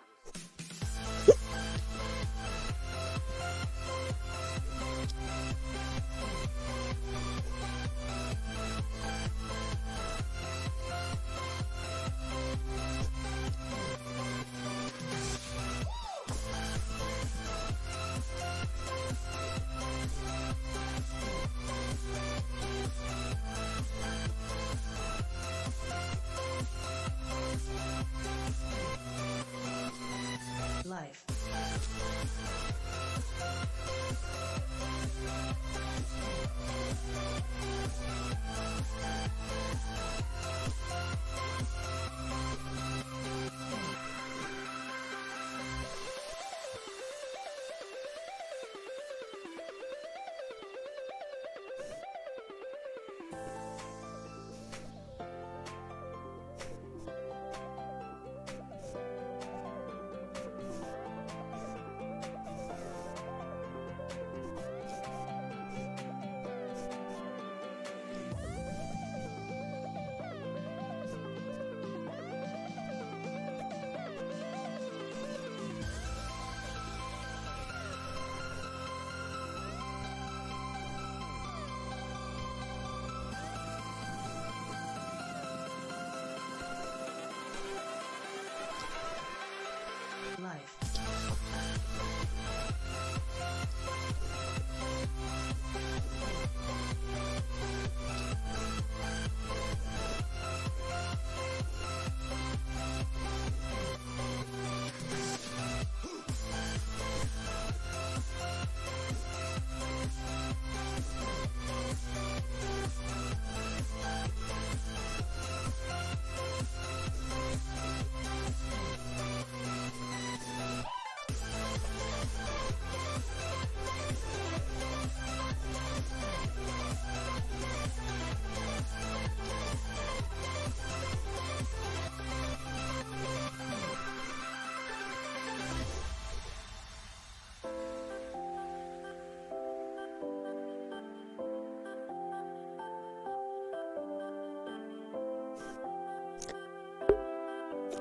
Life.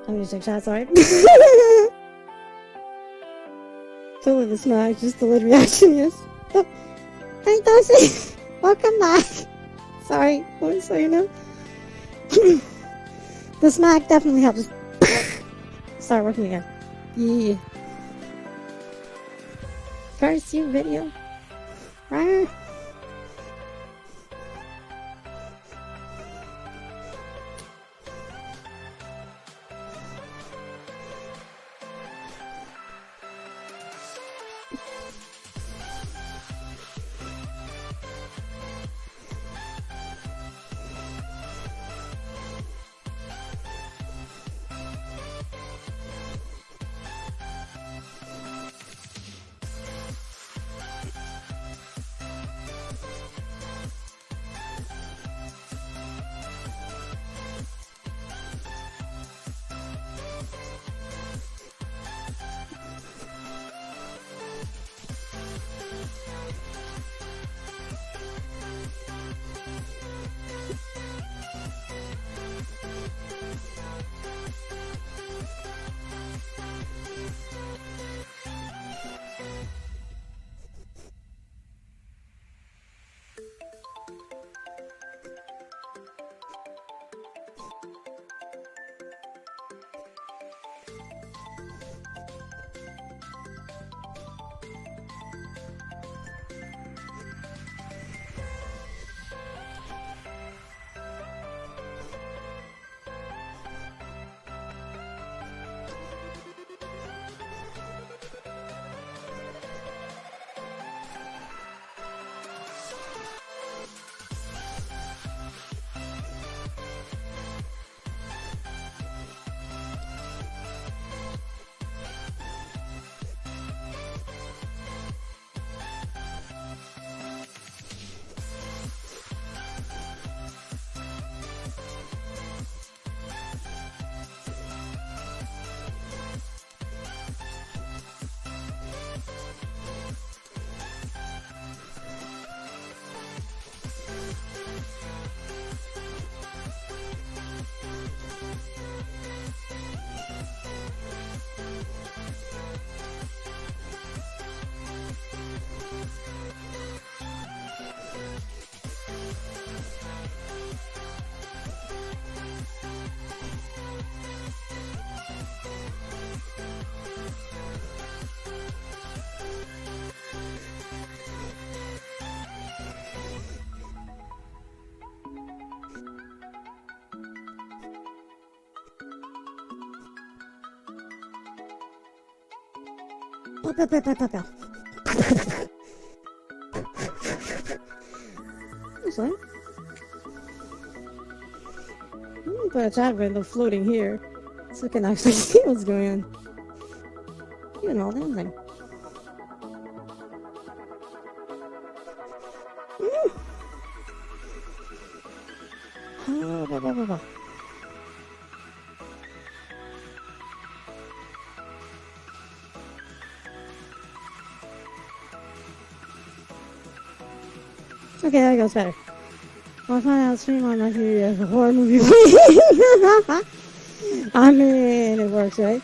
I'm gonna check chat, sorry. Totally the smack, just delayed reaction, yes. Oh, hey Darcy! Welcome back! Sorry, so you know. The smack definitely helps start working again. Yeah. First you video. Right. Actually, I'm gonna put a chat window floating here so we can actually see what's going on. You know, damn thing. Okay, that goes better. I'll find out stream on my TV as a horror movie. I mean, it works, right?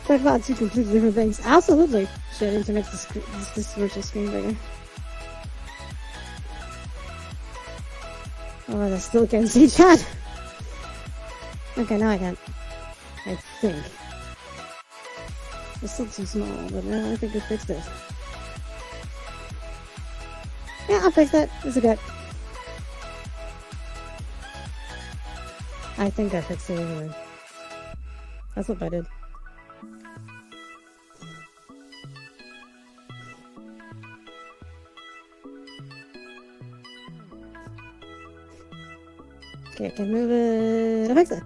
Talk about two completely different things. Absolutely. Shit, to make this virtual screen bigger. Oh, I still can't see chat. Okay, now I can. I think. It's still too small, but now I think I fixed it. Yeah, I'll fix that. It's okay. I think I fixed it anyway. That's what I did. Okay, I can move it. I fixed it.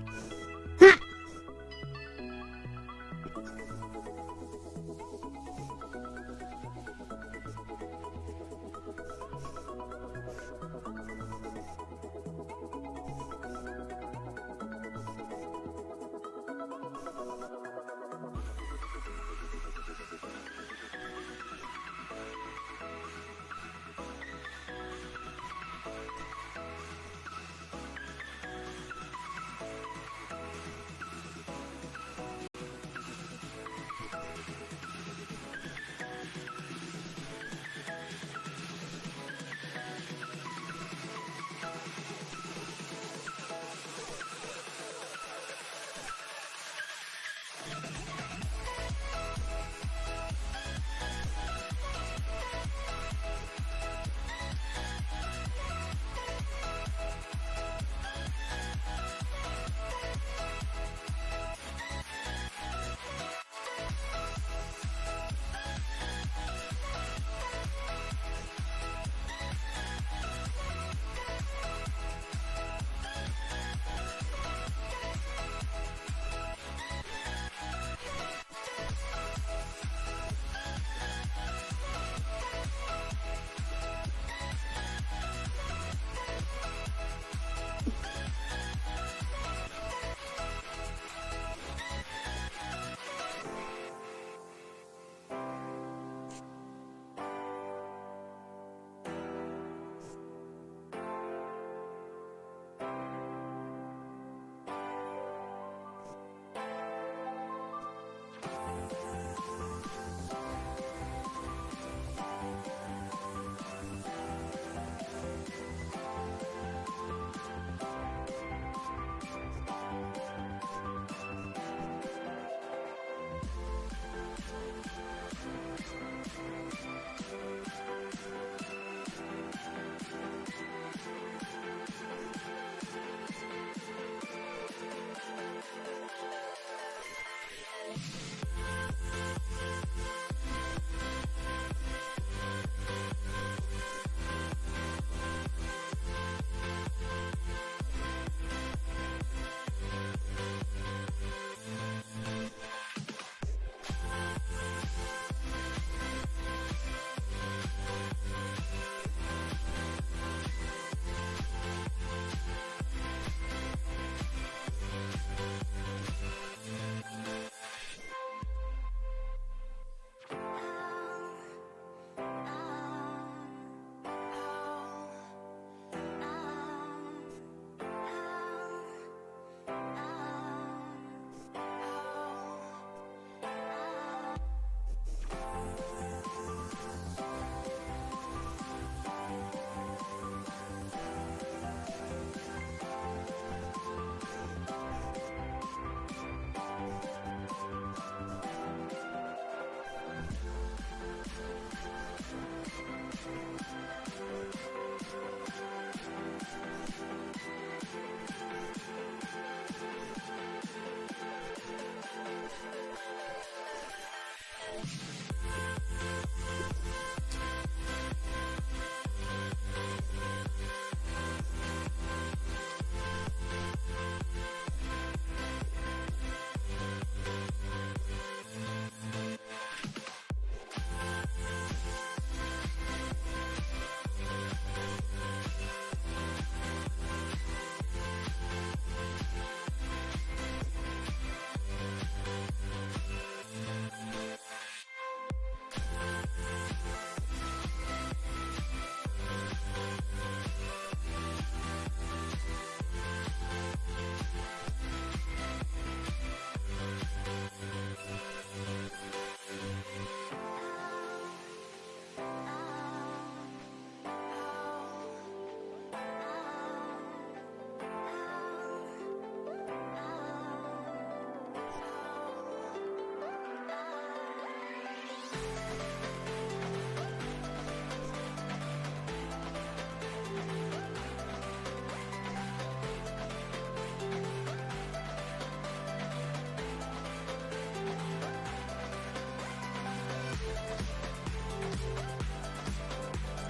Ha!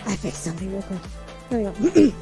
I fixed something real quick. There we go.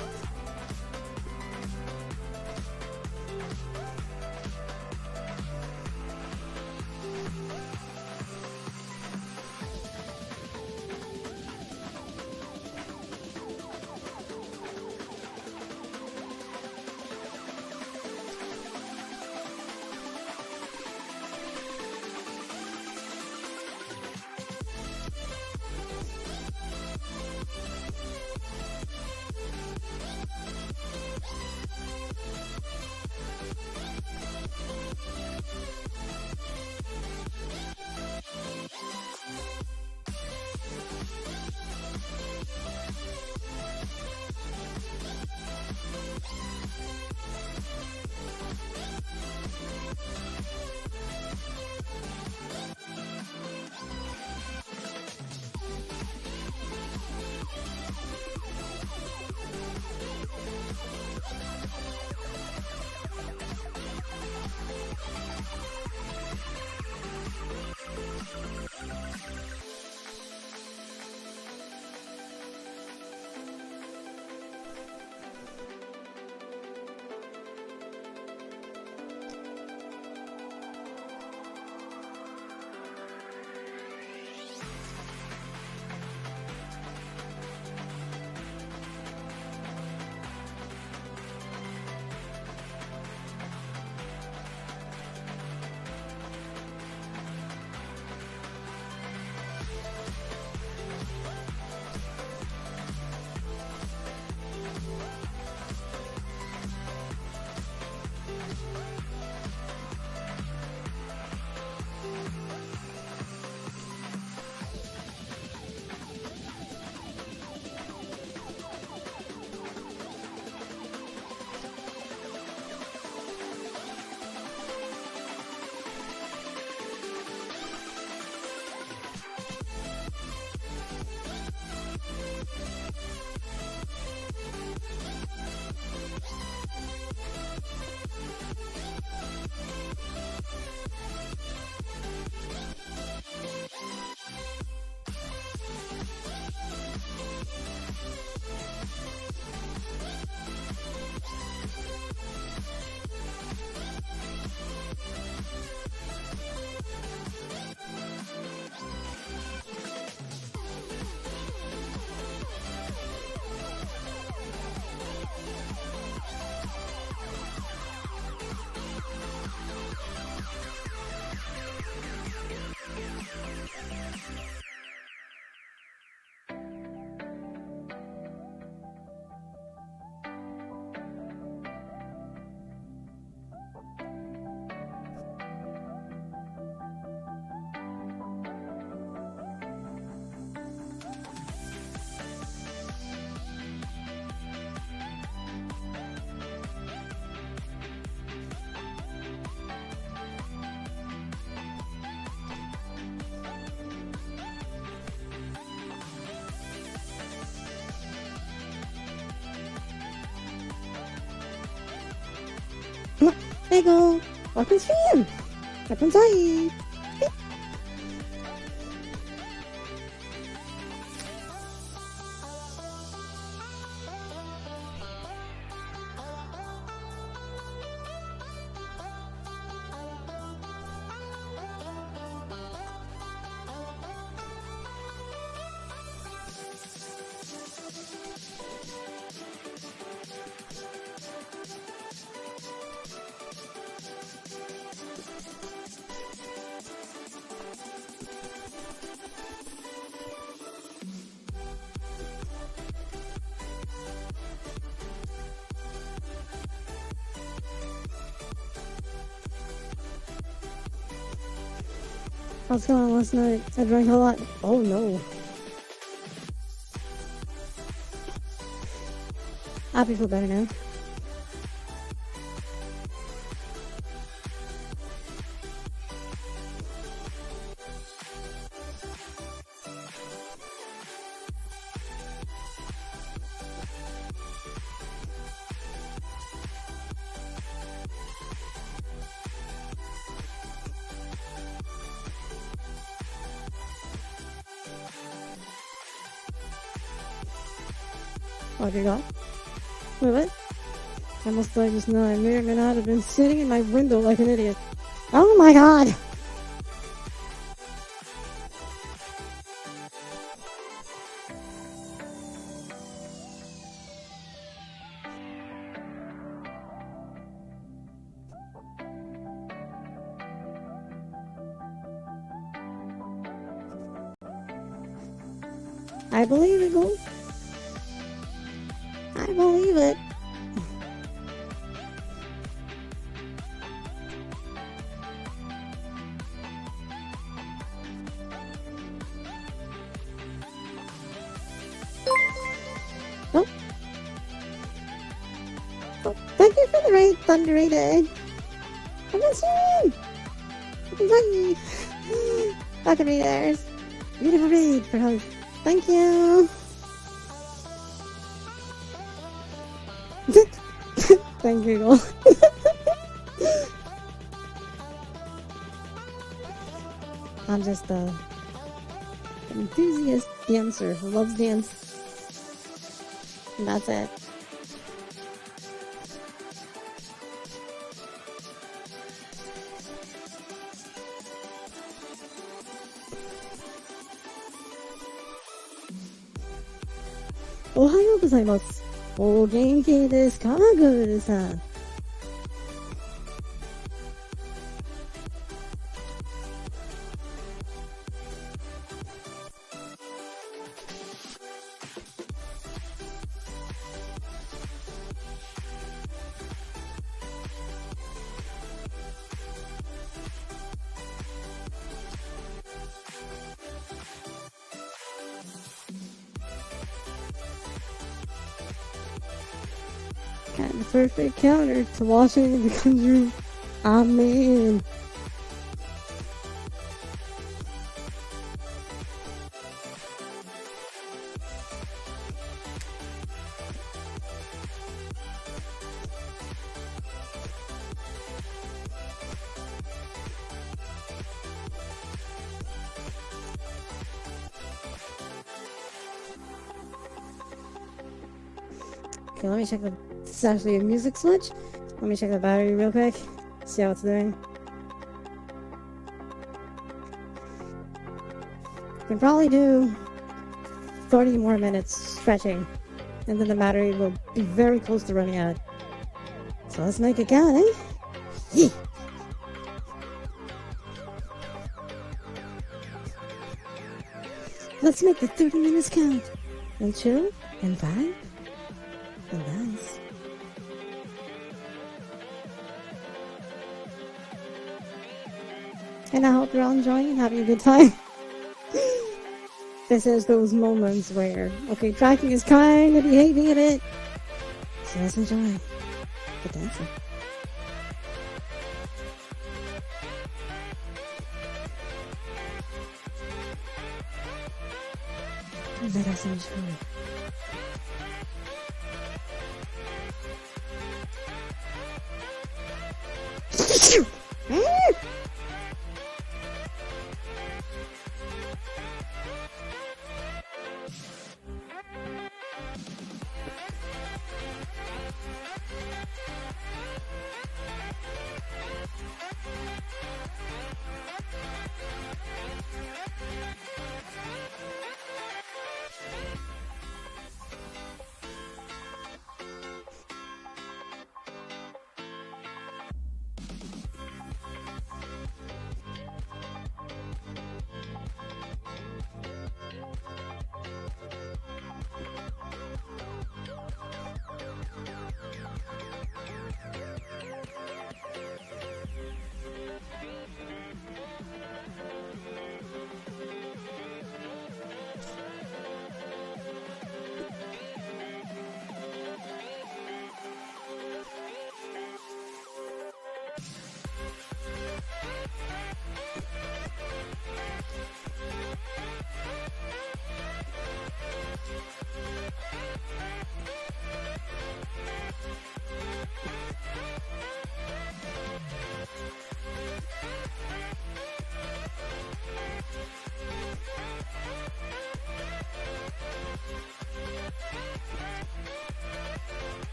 There you go. Welcome stream. Step inside. I was going last night. I drank a lot. Oh no. Hope you feel better now. Oh, you got? Wait, what? I must die just now. I may or may not have been sitting in my window like an idiot. Oh my god! I believe it, Gold. I believe it. Oh. Oh, thank you for the raid, Thunderated. I'm not seeing. Bye. Welcome, readers. Beautiful raid for host. Thank you. Thank you, Gold. I'm just a enthusiast dancer who loves dance. And that's it. Ohayou gozaimasu. O genki desu ka, Guru-san? Got the perfect counter to washing the country. Amen. Okay, let me check the. This is actually a music switch. Let me check the battery real quick. See how it's doing. You can probably do 30 more minutes stretching, and then the battery will be very close to running out. So let's make it count, eh? Yeah. Let's make the 30 minutes count. And 2, and 5, and nice. And I hope you're all enjoying and having a good time. This is those moments where, okay, tracking is kind of behaving a bit. So let's enjoy the dancing. Let us enjoy.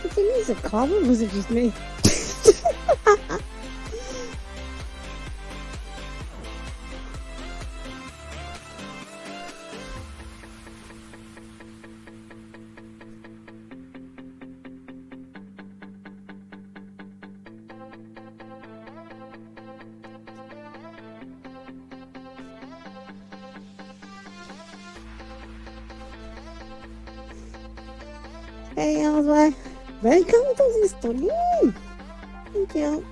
Is the music calm or was it just me? Hey, I was like, welcome to the stream. Thank you.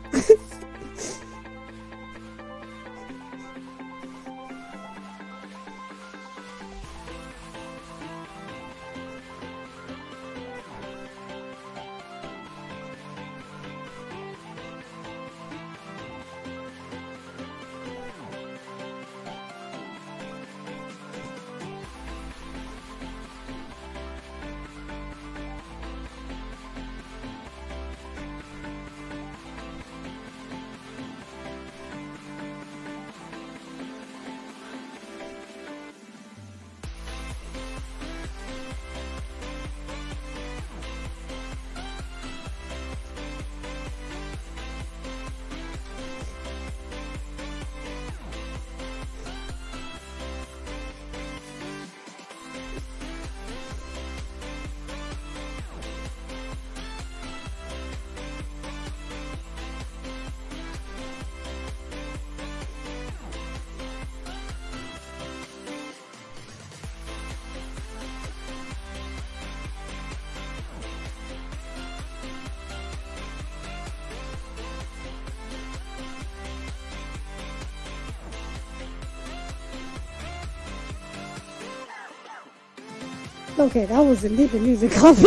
Okay, that was indeed the music coffee.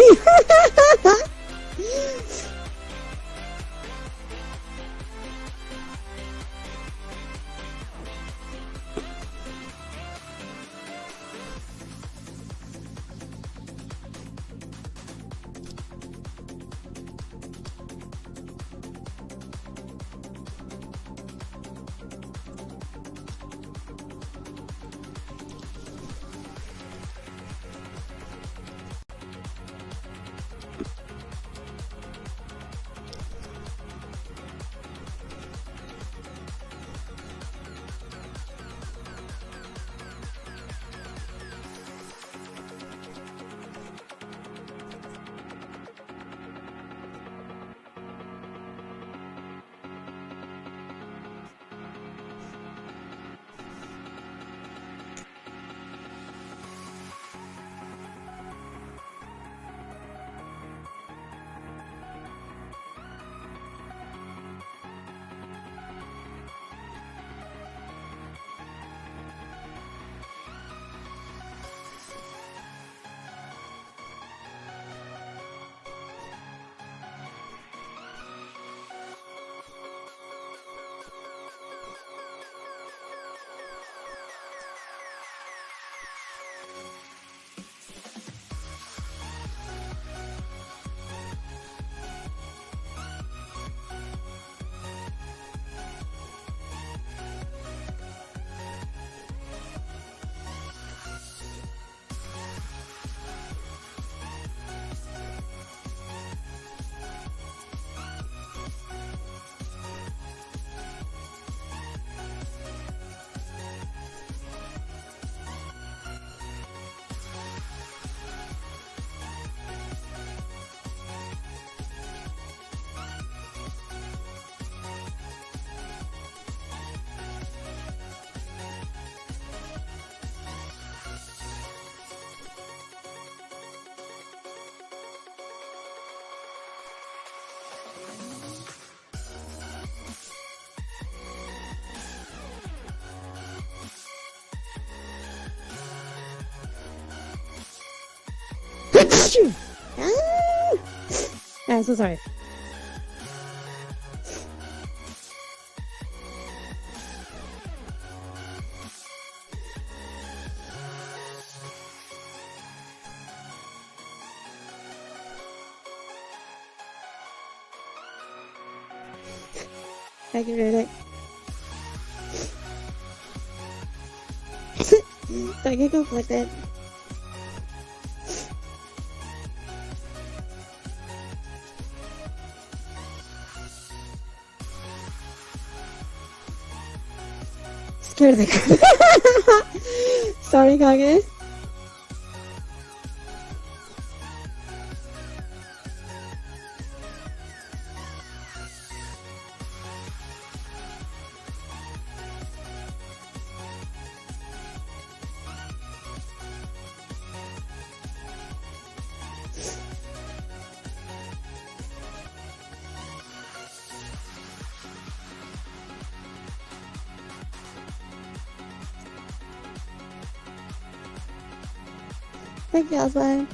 I'm so sorry. Thank you, Riddick. Don't get conflicted. Kage. Sorry, Kage. Thank you, Oswald.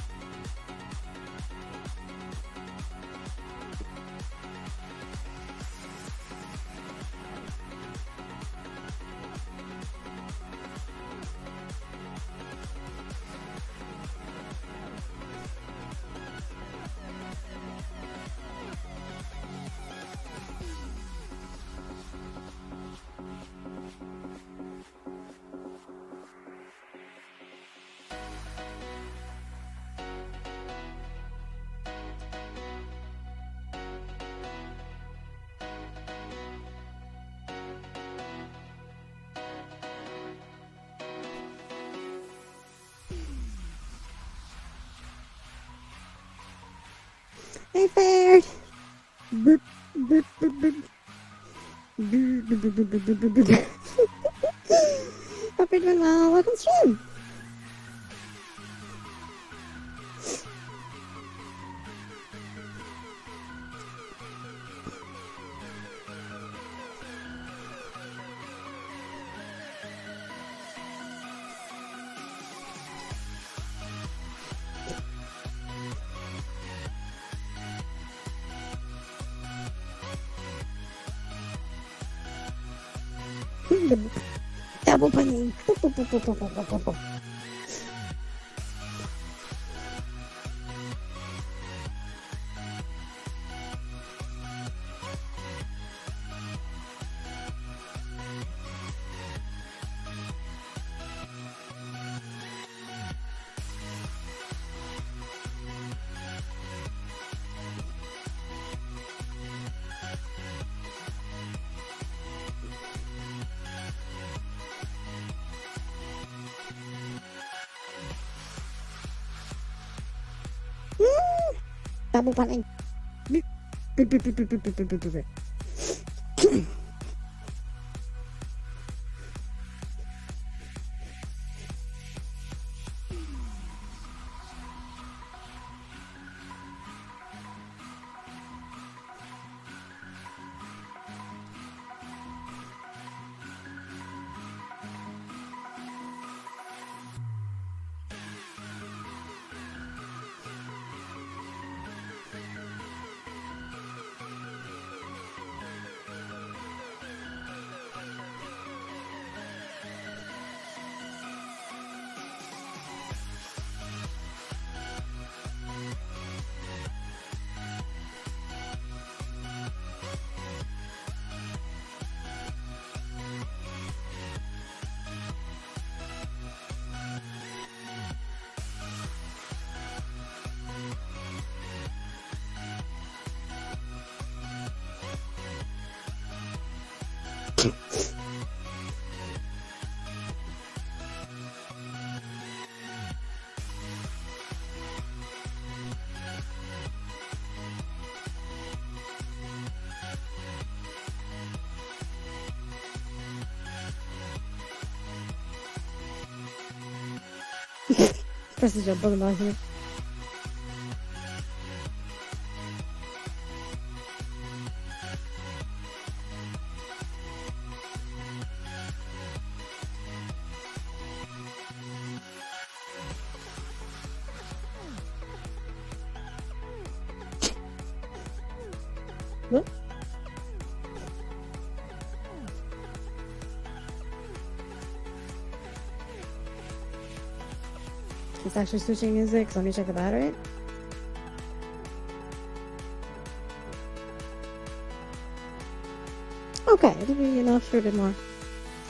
Hey, Fair. Boop, boop, boop, boop. Boop, boop, boop, boop, boop, boop, boop. Hope you're doing well. Welcome stream. Double punny. Boop, boop, boop, boop, boop, boop, boop, boop. Double punny. Boop, boop, boop, boop, boop, boop, boop, boop, boop. Press the jump button behind me. What? It's actually switching music, so let me check the battery. Okay, it'll be enough for a bit more.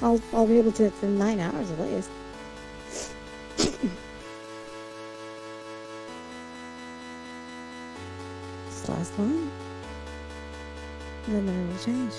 I'll be able to for 9 hours at least. This last one. And then it will change.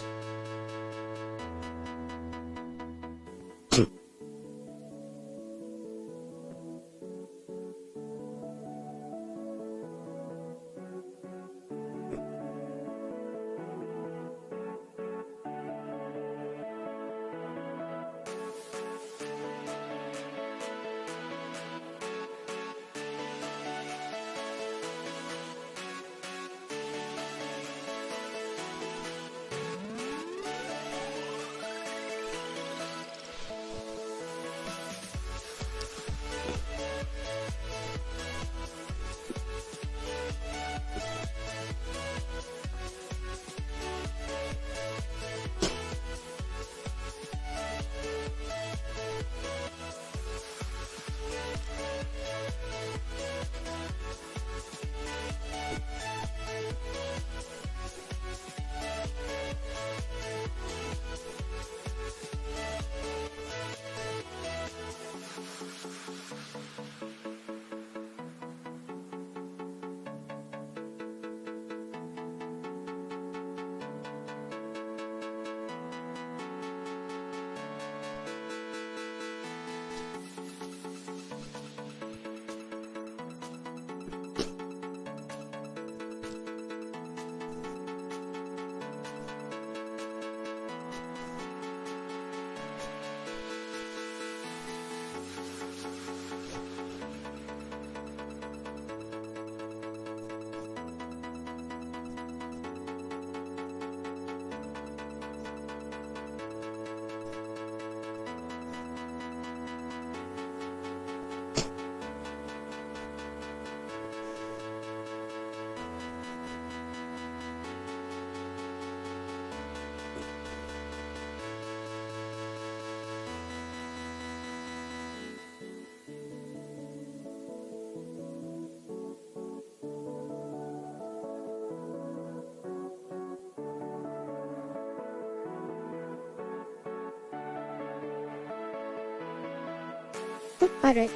Hydrate.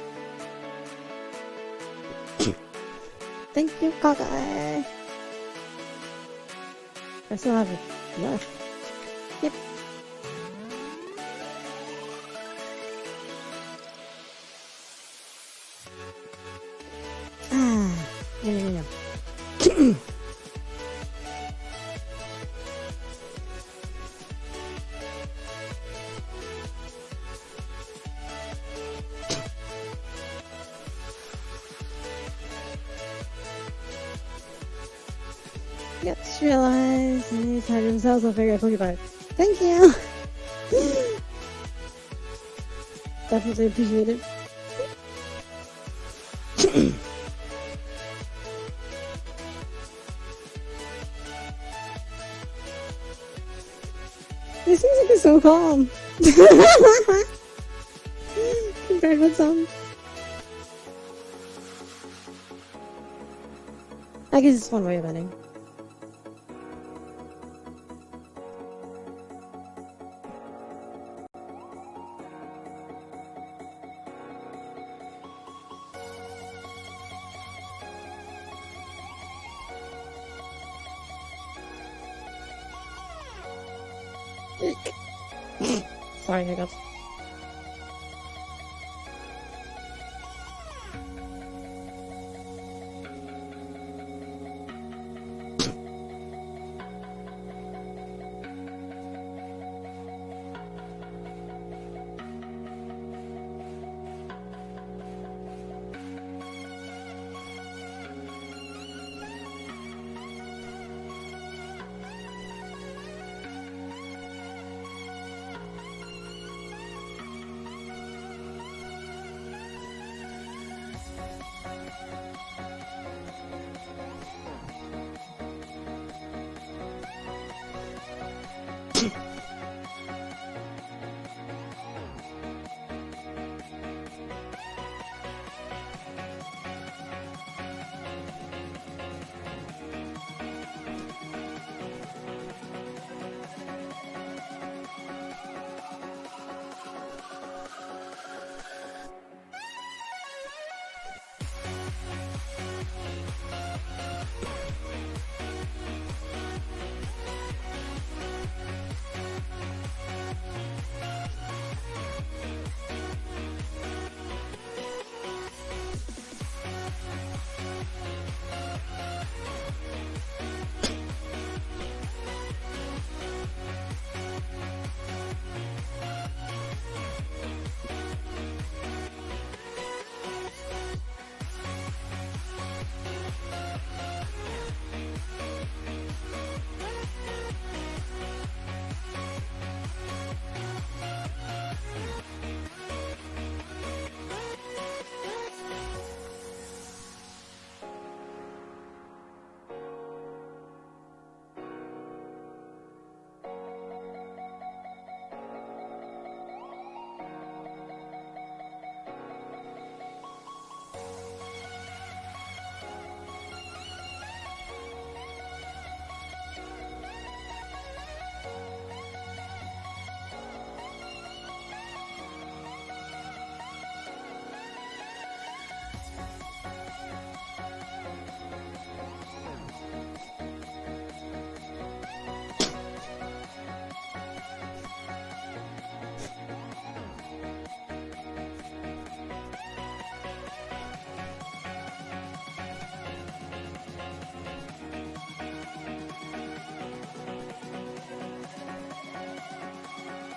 Thank you, Cockeye. I still have enough. Yep. No. Yep, just realized I need to hide themselves. I'll figure out Pokeball. Thank you! Definitely appreciate it. This seems like it's so calm. Compared with some. I guess it's one way of ending. Sorry, hiccups.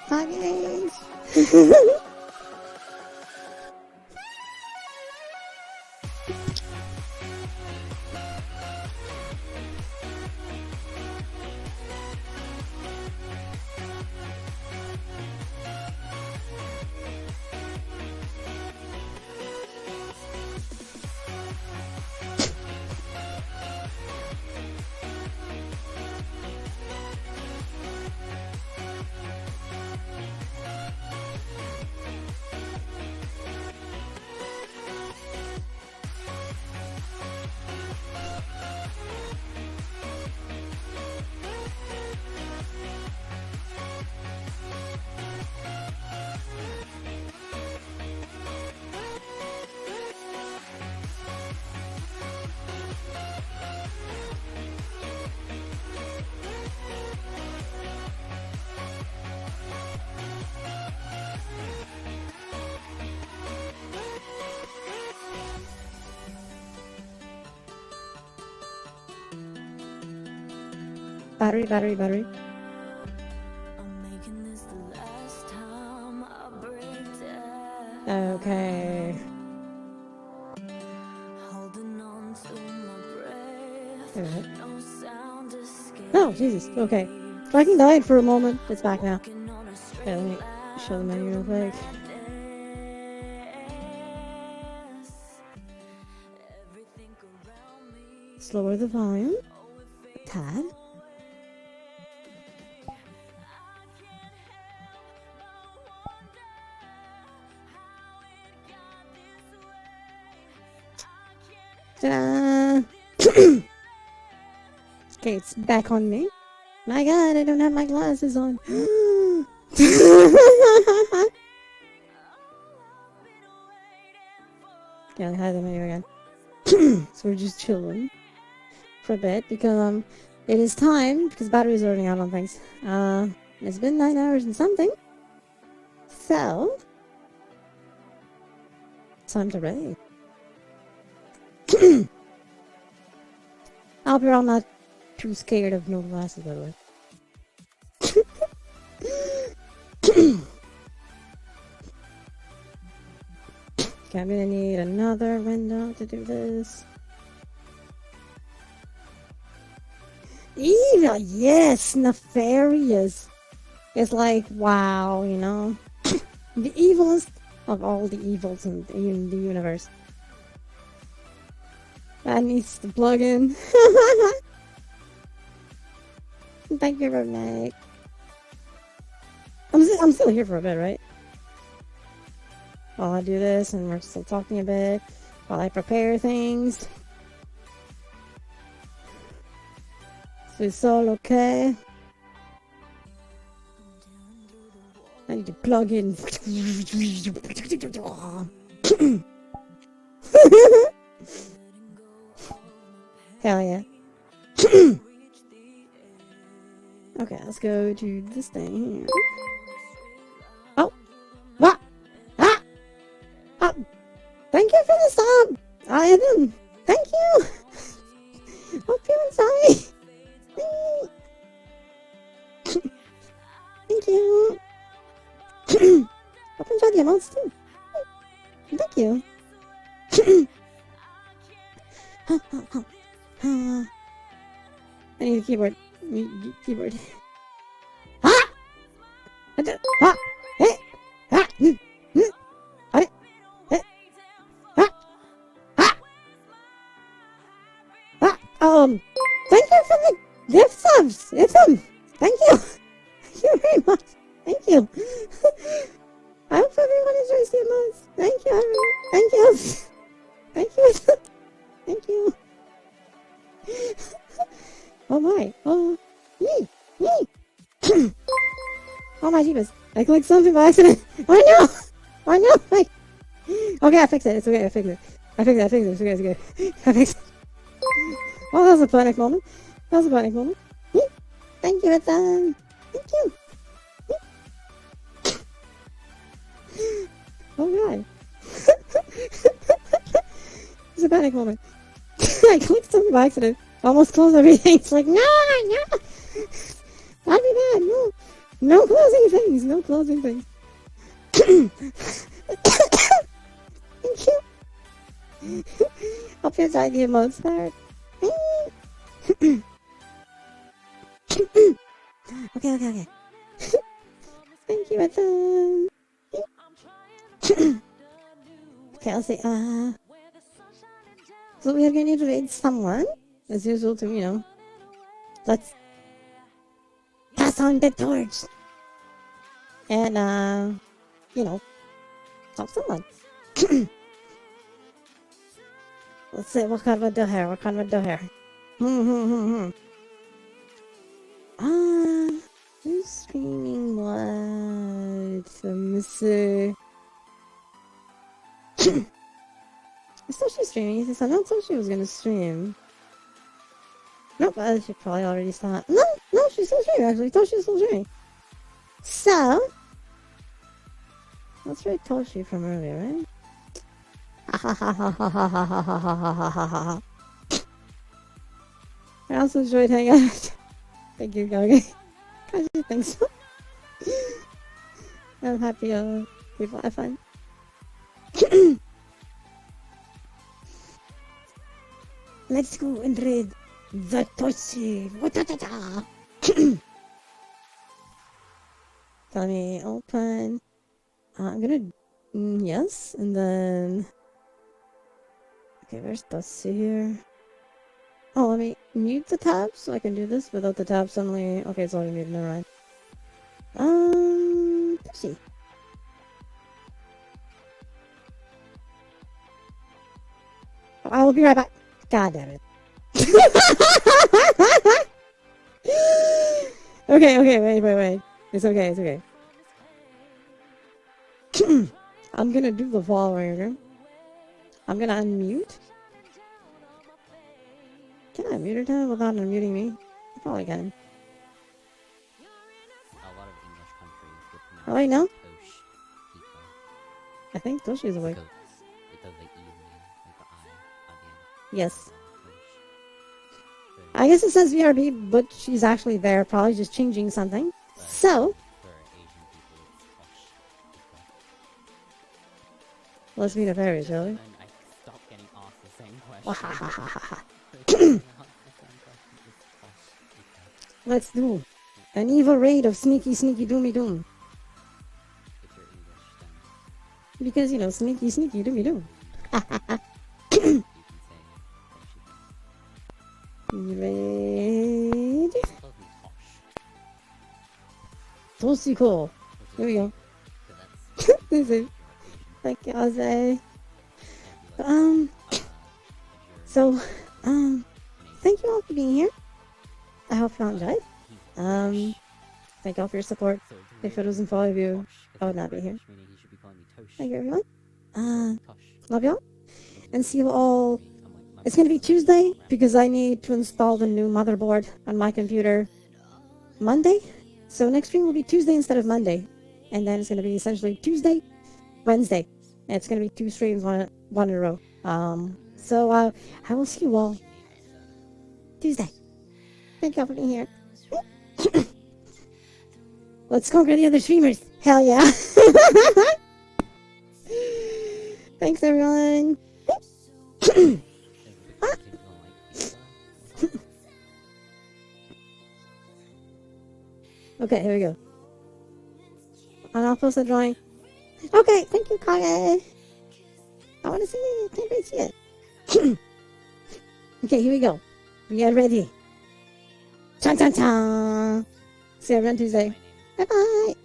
Huggies! Battery. Okay. Oh, Jesus. Okay. Tracking died for a moment. It's back now. Okay, let me show the menu real quick. Slower the volume. A tad. Ta-da! Okay, it's back on me. My god, I don't have my glasses on. Yeah, I had the menu again. So we're just chilling for a bit because it is time because batteries are running out on things. It's been 9 hours and something. So time to raid. I hope you're all not too scared of no glasses, by the way. Okay, I'm gonna need another window to do this. Evil, yes, nefarious. It's like, wow, you know? The evilest of all the evils in the universe. That needs to plug in. Thank you very much. I'm still here for a bit, right? While I do this, and we're still talking a bit, while I prepare things. So it's all okay. I need to plug in. Hell yeah. Okay, let's go to this thing here. Oh! What? Ah! Oh! Thank you for the sub! I didn't. Thank you! Hope you're sorry! Thank you! Hope you enjoyed the amounts too. Thank you! I need a keyboard. Keyboard. Ah! Ah! Hey! Ah! Ah! Ah! Ah! Thank you for the gift subs! Thank you! Thank you very much! Thank you! I hope everyone enjoys the amounts. Thank you, everyone! Thank you! Thank you! Thank you! Oh my! Oh! Yee! Yee! Oh my jeebus! I clicked something by accident! Oh no! Oh no! Like... Okay, I fixed it. It's okay, I fixed it. It's okay. I fixed it. Oh, that was a panic moment. Yee! Thank you, Ethan! Thank you! Yee! Oh god! It's a panic moment. I clicked something by accident. Almost closed everything. It's like, no! That'd be bad. No. No closing things. Thank you. Hope you enjoyed the emotes part. Okay. Thank you, Ethan. Okay, let's see. So we are going to raid someone, as usual, to, you know, let's pass on the torch. And, you know, help someone. Let's see, what kind of do here? Who's streaming what? Let me see. I thought she was streaming. I don't thought she was gonna stream. Nope, she probably already stopped. No, she's still streaming, actually. I thought she was still streaming. So, that's right, Toshi from earlier, right? I also enjoyed hanging out. Thank you, Kage. Kage thinks so. I'm happy people have fun. Let's go and read the Toshi. Let me open. I'm gonna yes, and then okay. Where's Toshi here? Oh, let me mute the tabs so I can do this without the tabs suddenly. Okay, it's already muted. Never mind. Toshi. I will be right back. God damn it. Okay, wait. It's okay. I'm gonna do the following. I'm gonna unmute. Can I mute her without unmuting me? I probably can. A lot of English countries would pronounce Oh, wait, no? Tosh, Ika. I think Toshi's awake. It does the E in the end, like the I at the end. Yes. Tosh. I guess it says VRB, but she's actually there, probably just changing something. So, For Asian people, it's Tosh, Ika. let's meet a fairy, shall we? And I stopped getting asked the same question. Wahahaha. It's Tosh, Ika. Let's do an evil raid of sneaky doomy doom. If you're English, then Because, you know, sneaky doomy doom. you can say Raid. Toshi. It calls me Tosh. Toshiko. Which Here we go. So that's This is like Jose. So, thank you all for being here. I hope you all enjoyed. Thank you all for your support. If it wasn't for all of you, I would not be here. Thank you, everyone. Love y'all. And see you all. It's gonna be Tuesday because I need to install the new motherboard on my computer Monday. So next stream will be Tuesday instead of Monday. And then it's gonna be essentially Tuesday, Wednesday. And it's gonna be 2 streams, one in a row. So I will see you all Tuesday. Thank you all for being here. Let's conquer the other streamers. Hell yeah. Thanks everyone. Okay, here we go. And I'll post the drawing. Okay, thank you, Kage. I want to see it. Can't wait to see it. Okay, here we go. We are ready. Chan chan chan. See you everyone Tuesday. Bye bye.